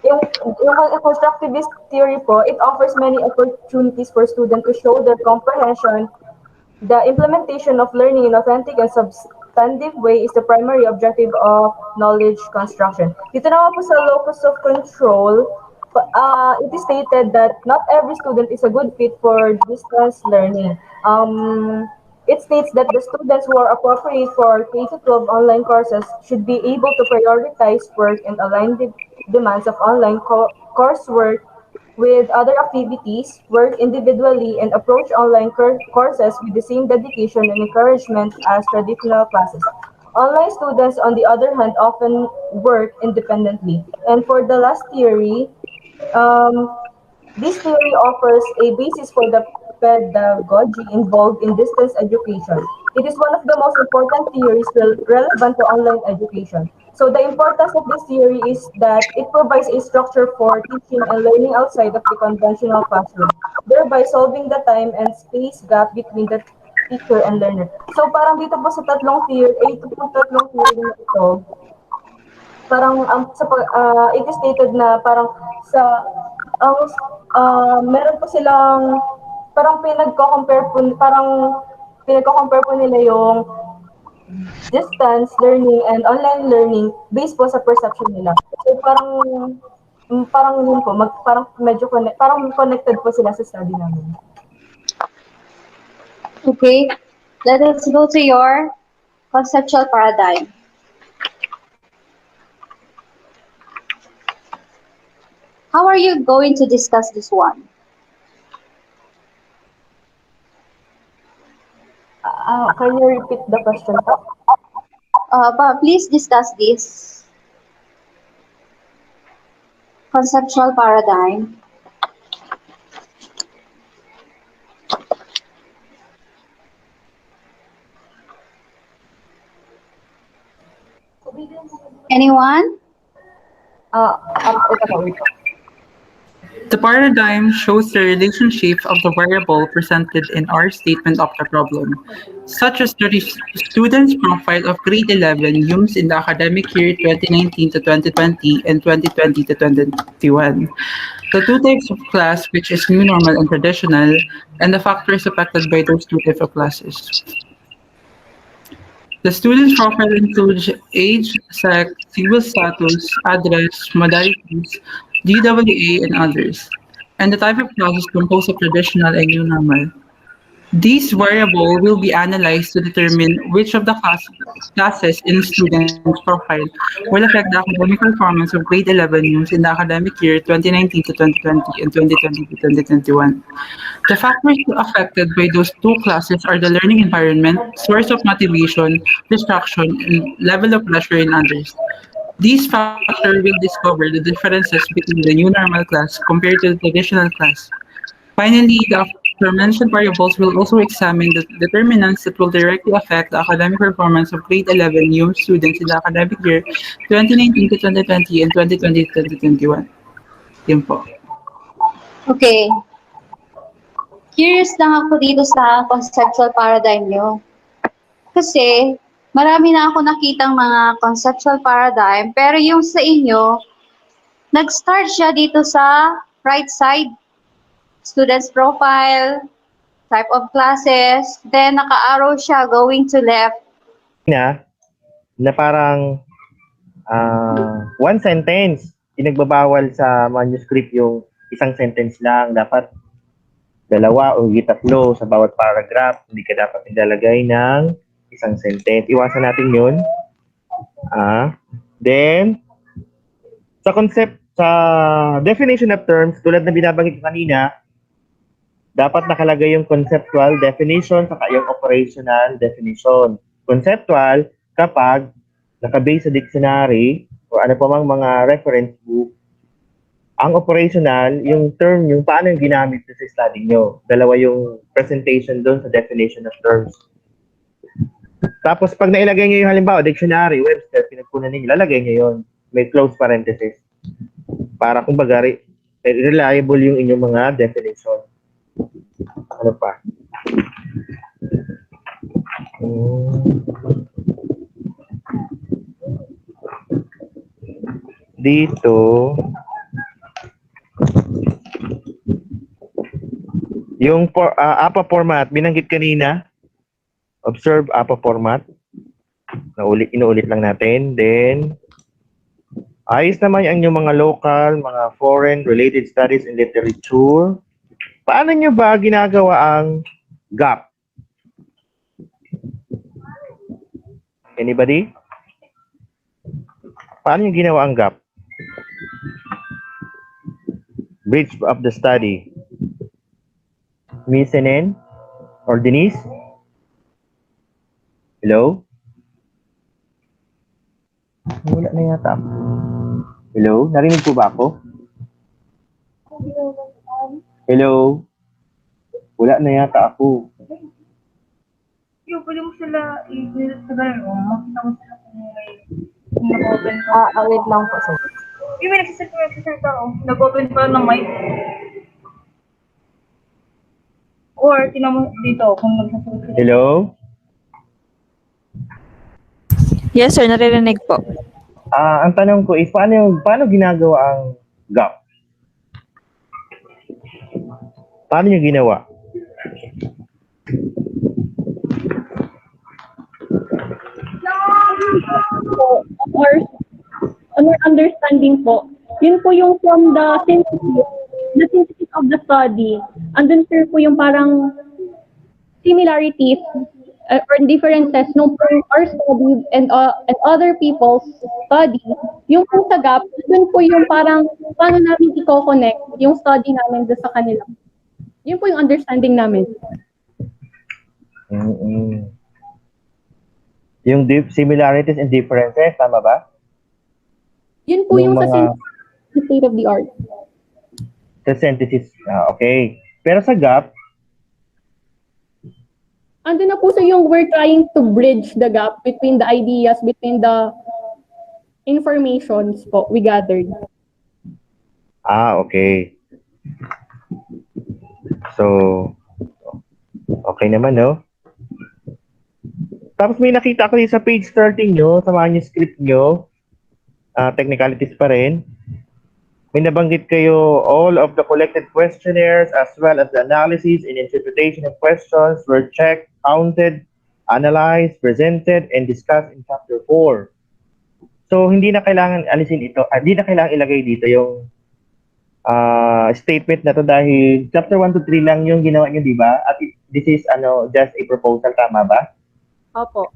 yung constructivist theory po, it offers many opportunities for students to show their comprehension. The implementation of learning in authentic and substantive way is the primary objective of knowledge construction. Dito naman po sa locus of control, it is stated that not every student is a good fit for distance learning. It states that the students who are appropriate for K-12 online courses should be able to prioritize work and align the demands of online coursework with other activities, work individually, and approach online courses with the same dedication and encouragement as traditional classes. Online students, on the other hand, often work independently. And for the last theory, um, this theory offers a basis for the pedagogy involved in distance education. It is one of the most important theories relevant to online education. So the importance of this theory is that it provides a structure for teaching and learning outside of the conventional classroom, thereby solving the time and space gap between the teacher and learner. So parang dito po sa tatlong theory na ito, parang it is stated na parang sa ang meron po silang parang pinagko-compare po nila yung distance learning and online learning based po sa perception nila. So parang yun po, parang medyo parang connected po sila sa study namin. Okay, let us go to your conceptual paradigm. How are you going to discuss this one? Can you repeat the question po? Please discuss this conceptual paradigm. Anyone? The paradigm shows the relationship of the variable presented in our statement of the problem, such as the student's profile of grade 11 used in the academic year 2019 to 2020 and 2020 to 2021. The two types of class, which is new normal and traditional, and the factors affected by those two types of classes. The student's profile includes age, sex, civil status, address, modalities, GWA, and others, and the type of class is composed of traditional and new normal. These variables will be analyzed to determine which of the classes in a student's profile will affect the academic performance of grade 11 used in the academic year 2019 to 2020 and 2020 to 2021. The factors affected by those two classes are the learning environment, source of motivation, distraction, and level of pressure in others. These factors will discover the differences between the new normal class compared to the traditional class. Finally, the aforementioned variables will also examine the determinants that will directly affect the academic performance of grade 11 new students in the academic year 2019 to 2020 and 2020 to 2021. Yun po. Okay. Curious lang ako dito sa conceptual paradigm nyo. Kasi, marami na ako nakitang mga conceptual paradigm, pero yung sa inyo, nag-start siya dito sa right side, student's profile, type of classes, then naka-arrow siya going to left. Na parang one sentence, pinagbabawal sa manuscript yung isang sentence lang. Dapat dalawa o tatlo sa bawat paragraph. Hindi ka dapat nilalagay ng isang sentence. Iwasan natin yun. Then, sa definition of terms, tulad na binabanggit ko kanina, dapat nakalagay yung conceptual definition saka yung operational definition. Conceptual, kapag nakabase sa dictionary o ano pa mang mga reference book. Ang operational, yung term, yung paano yung ginamit sa study nyo. Dalawa yung presentation doon sa definition of terms. Tapos pag nailagay nyo yung halimbawa, dictionary, Webster, pinagkunan ninyo, lalagay nyo yun. May close parenthesis. Para kumbaga, reliable yung inyong mga definition. Ano pa? dito, yung APA format, binanggit kanina. Observe APA format. Inuulit lang natin. Then, ayos naman ang inyong mga local, mga foreign related studies and literature. Paano nyo ba ginagawa ang gap? Anybody? Paano nyo ginawa ang gap? Bridge of the study. Miss Senen or Denise? Hello? Wala na yata. Hello? Narinig po ba ako? Hello? Wala na yata ako. Yung pwede mo sila i-visit sa gano'n, makita mo sila kung may nag-open pa. Wait lang po, sir. Yung may nagsisit ako, nag-open pa ng mic. Or, tinan mo dito kung nagsasagot sila. Hello? Yes, sir. Naririnig po. Ang tanong ko is, paano ginagawa ang gap? Paano nyo ginawa? Or understanding po, yun po yung from the synthesis of the study. Andun sir po yung parang similarities or differences no our study and other people's study. Yung po sa gap, dun po yung parang paano namin i-connect yung study namin doon sa kanila. Yun po yung understanding namin. Yung similarities and differences, tama ba? Yun po yung sa state of the art. Sa synthesis, okay. Pero sa gap, andun na po sa yung we're trying to bridge the gap between the ideas, between the informations po we gathered. Okay. So, okay naman, no? Tapos may nakita ko sa page 13 nyo, sa manuscript nyo, technicalities pa rin. May nabanggit kayo, all of the collected questionnaires as well as the analysis and interpretation of questions were checked, counted, analyzed, presented, and discussed in Chapter 4. So, hindi na kailangan alisin ito, hindi na kailangan ilagay dito yung statement na to dahil Chapter 1 to 3 lang yung ginawa nyo, di ba? At this is just a proposal, tama ba? Opo.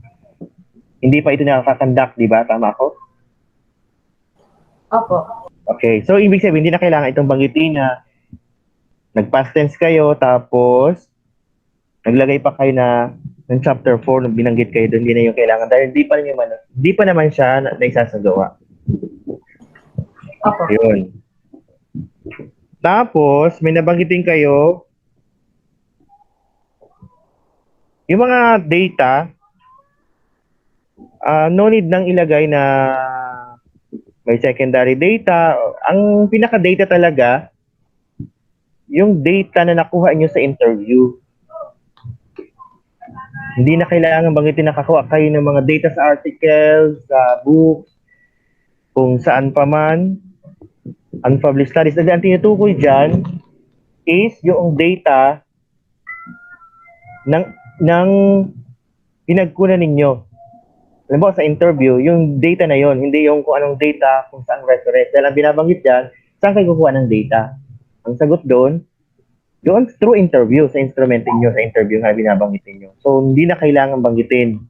Hindi pa ito nakaka-conduct, di ba? Tama ako? Opo. Okay, so ibig sabihin, hindi na kailangan itong banggitin na nag-past tense kayo, tapos naglagay pa kayo ng chapter 4 nung binanggit kayo doon, hindi na yung kailangan dahil hindi pa naman siya naisasagawa. Opo. Yun. Tapos, may nabanggitin kayo yung mga data, no need nang ilagay na may secondary data. Ang pinaka-data talaga, yung data na nakuha nyo sa interview. Hindi na kailangan banggitin nakakuha kayo ng mga data sa articles, sa books, kung saan pa man, unpublished studies. Dahil ang tinutukoy dyan is yung data ng pinagkunan ninyo. Alam mo, sa interview, yung data na yon, hindi yung kung anong data, kung saan reference. Dahil ang binabanggit dyan, saan kayo kukuha ng data? Ang sagot doon through interview, sa instrument niyo sa interview nga binabanggit niyo. So, hindi na kailangan banggitin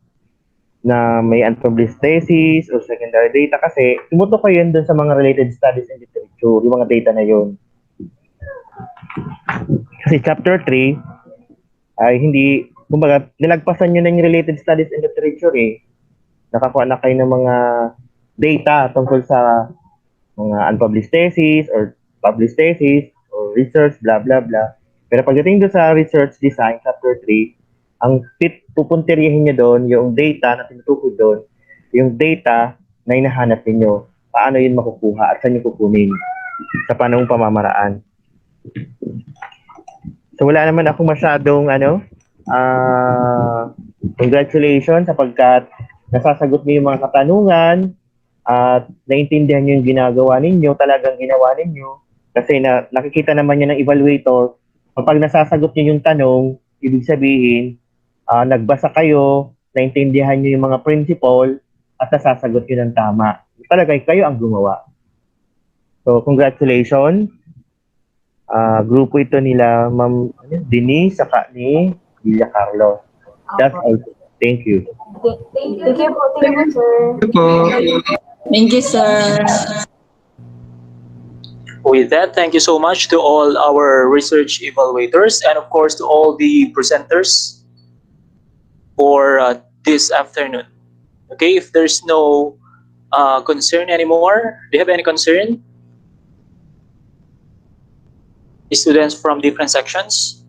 na may unpublished thesis or secondary data kasi tumutok kayo yun doon sa mga related studies and literature, yung mga data na yun. Kasi chapter 3 ay hindi, kumbaga, nilagpasan nyo na yung related studies and literature eh. Nakakuha na kayo ng mga data tungkol sa mga unpublished thesis or published thesis or research, blah, blah, blah. Pero pagdating doon sa research design, chapter 3, ang pupunterihin nyo doon, yung data na tinutukoy doon, yung data na hinahanap ninyo, paano yun makukuha at saan nyo kukunin sa panong pamamaraan. So wala naman ako masyadong congratulations sapagkat nasasagot mo yung mga katanungan at naintindihan nyo yung ginagawa ninyo, talagang ginawa ninyo, kasi nakikita naman nyo ng evaluator, kapag nasasagot nyo yung tanong, ibig sabihin, nagbasa kayo, naintindihan nyo yung mga principle, at nasasagot nyo ng tama. Talagang kayo ang gumawa. So, congratulations. Grupo ito nila Ma'am Denise saka ni Villa Carlos. That's all. Thank you. Thank you po, sir. Thank you, sir. With that, thank you so much to all our research evaluators and of course to all the presenters for this afternoon. Okay, if there's no concern anymore, do you have any concern? The students from different sections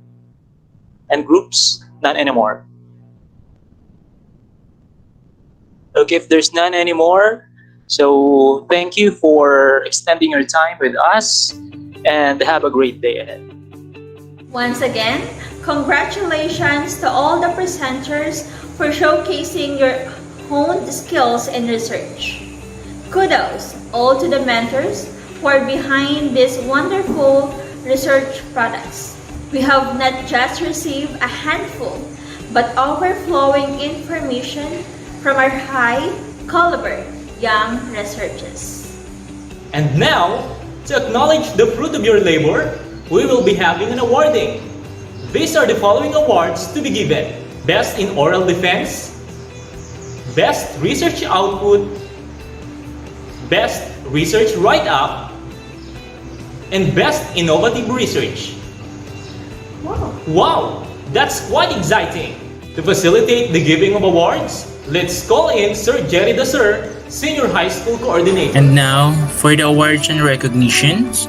and groups? None anymore. Okay, if there's none anymore, so thank you for extending your time with us and have a great day ahead. Once again, congratulations to all the presenters for showcasing your honed skills in research. Kudos all to the mentors who are behind these wonderful research products. We have not just received a handful, but overflowing information from our high caliber young researchers. And now, to acknowledge the fruit of your labor, we will be having an awarding. These are the following awards to be given: Best in Oral Defense, Best Research Output, Best Research Write-Up, and Best Innovative Research. Wow, that's quite exciting. To facilitate the giving of awards, let's call in Sir Jerry Dasur, Senior High School Coordinator. And now, for the awards and recognitions,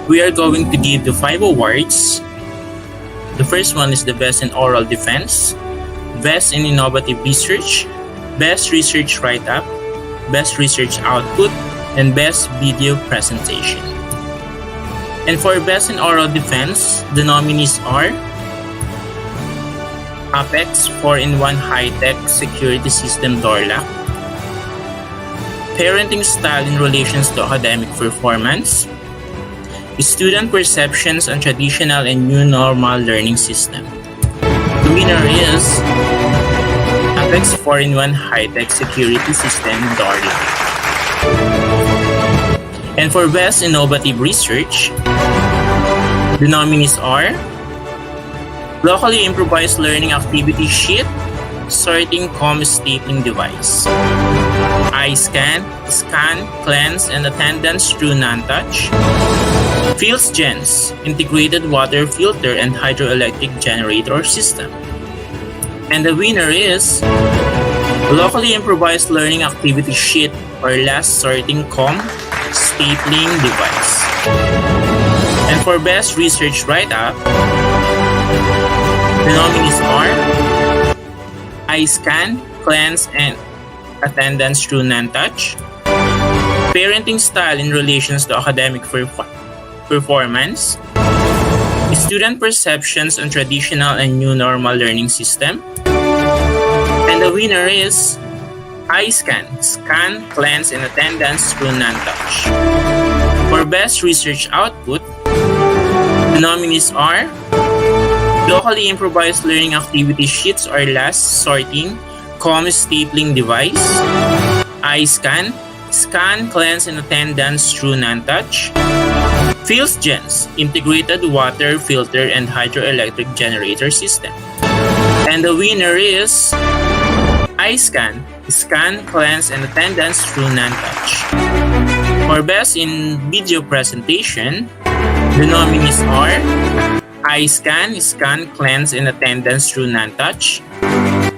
we are going to give the 5 awards. The first one is the Best in Oral Defense, Best in Innovative Research, Best Research Write-Up, Best Research Output, and Best Video Presentation. And for Best in Oral Defense, the nominees are Apex 4-in-1 High-Tech Security System Door Lock, Parenting Style in Relations to Academic Performance, Student Perceptions on Traditional and New Normal Learning System. The winner is Apex 4-in-1 High-Tech Security System Door Lock. And for Best Innovative Research, the nominees are Locally Improvised Learning Activity Sheet, Sorting Stapling Device, Eye Scan, Cleanse, and Attendance Through Non-Touch, Fields Gens, Integrated Water Filter and Hydroelectric Generator System. And the winner is Locally Improvised Learning Activity Sheet or Last Sorting Stapling Device. And for Best Research Write-Up, the nominees are Eye Scan, Cleanse, and Attendance Through Non-Touch, Parenting Style in Relations to Academic Performance, Student Perceptions on Traditional and New Normal Learning System, and the winner is Eye Scan, Cleanse, and Attendance Through Non-Touch. For Best Research Output, the nominees are Locally Improvised Learning Activity Sheets or Last Sorting Stapling Device, Eye Scan, Cleanse, and Attendance Through Non-Touch, Fields Gens, Integrated Water Filter and Hydroelectric Generator System. And the winner is Eye Scan, Cleanse, and Attendance Through Non-Touch. For Best in Video Presentation, the nominees are Eye Scan, Cleanse, and Attendance Through Non-Touch,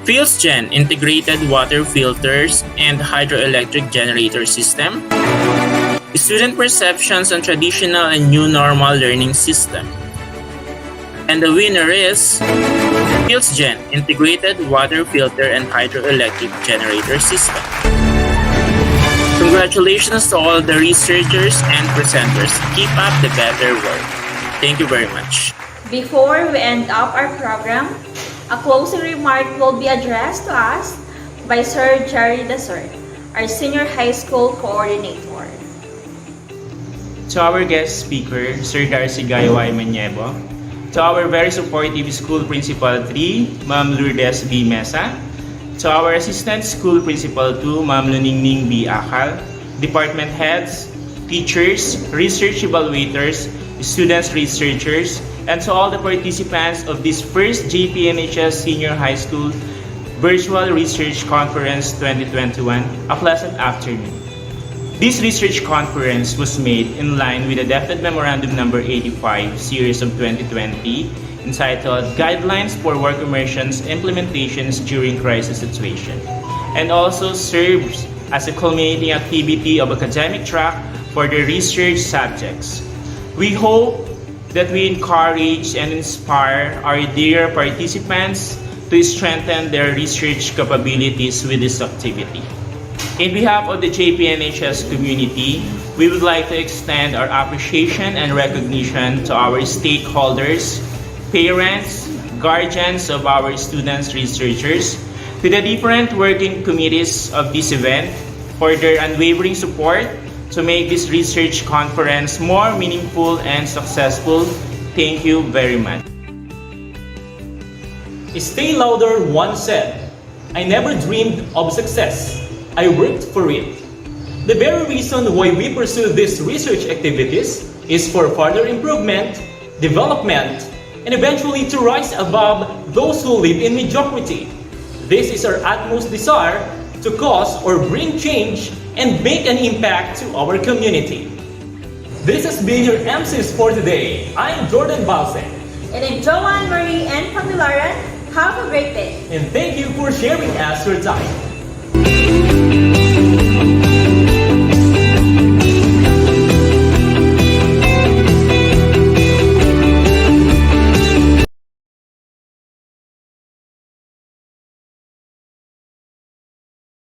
Fields Gen, Integrated Water Filters and Hydroelectric Generator System, Student Perceptions on Traditional and New Normal Learning System. And the winner is Fields Gen, Integrated Water Filter and Hydroelectric Generator System. Congratulations to all the researchers and presenters. Keep up the better work. Thank you very much. Before we end up our program, a closing remark will be addressed to us by Sir Jerry Dasur. our senior high school coordinator. To our guest speaker, Sir Darcy Gayway Maniebo. To our very supportive School Principal 3, Ma'am Lourdes B. Mesa. To our Assistant School Principal 2, Ma'am Luningning B. Akal. Department heads, teachers, research evaluators, students researchers, and to all the participants of this first JPNHS Senior High School Virtual Research Conference 2021, a pleasant afternoon. This research conference was made in line with the DepEd Memorandum Number 85, Series of 2020, entitled Guidelines for Work Immersion's Implementations During Crisis Situation, and also serves as a culminating activity of academic track for the research subjects. We hope that we encourage and inspire our dear participants to strengthen their research capabilities with this activity. In behalf of the JPNHS community, we would like to extend our appreciation and recognition to our stakeholders, parents, guardians of our students, researchers, to the different working committees of this event for their unwavering support to make this research conference more meaningful and successful. Thank you very much. Stay Louder once said, "I never dreamed of success. I worked for it." The very reason why we pursue these research activities is for further improvement, development, and eventually to rise above those who live in mediocrity. This is our utmost desire to cause or bring change and make an impact to our community. This has been your MCs for today. I'm Jordan Balsek. And I'm Joanne Marie and Pamilaran. Have a great day. And thank you for sharing us your time.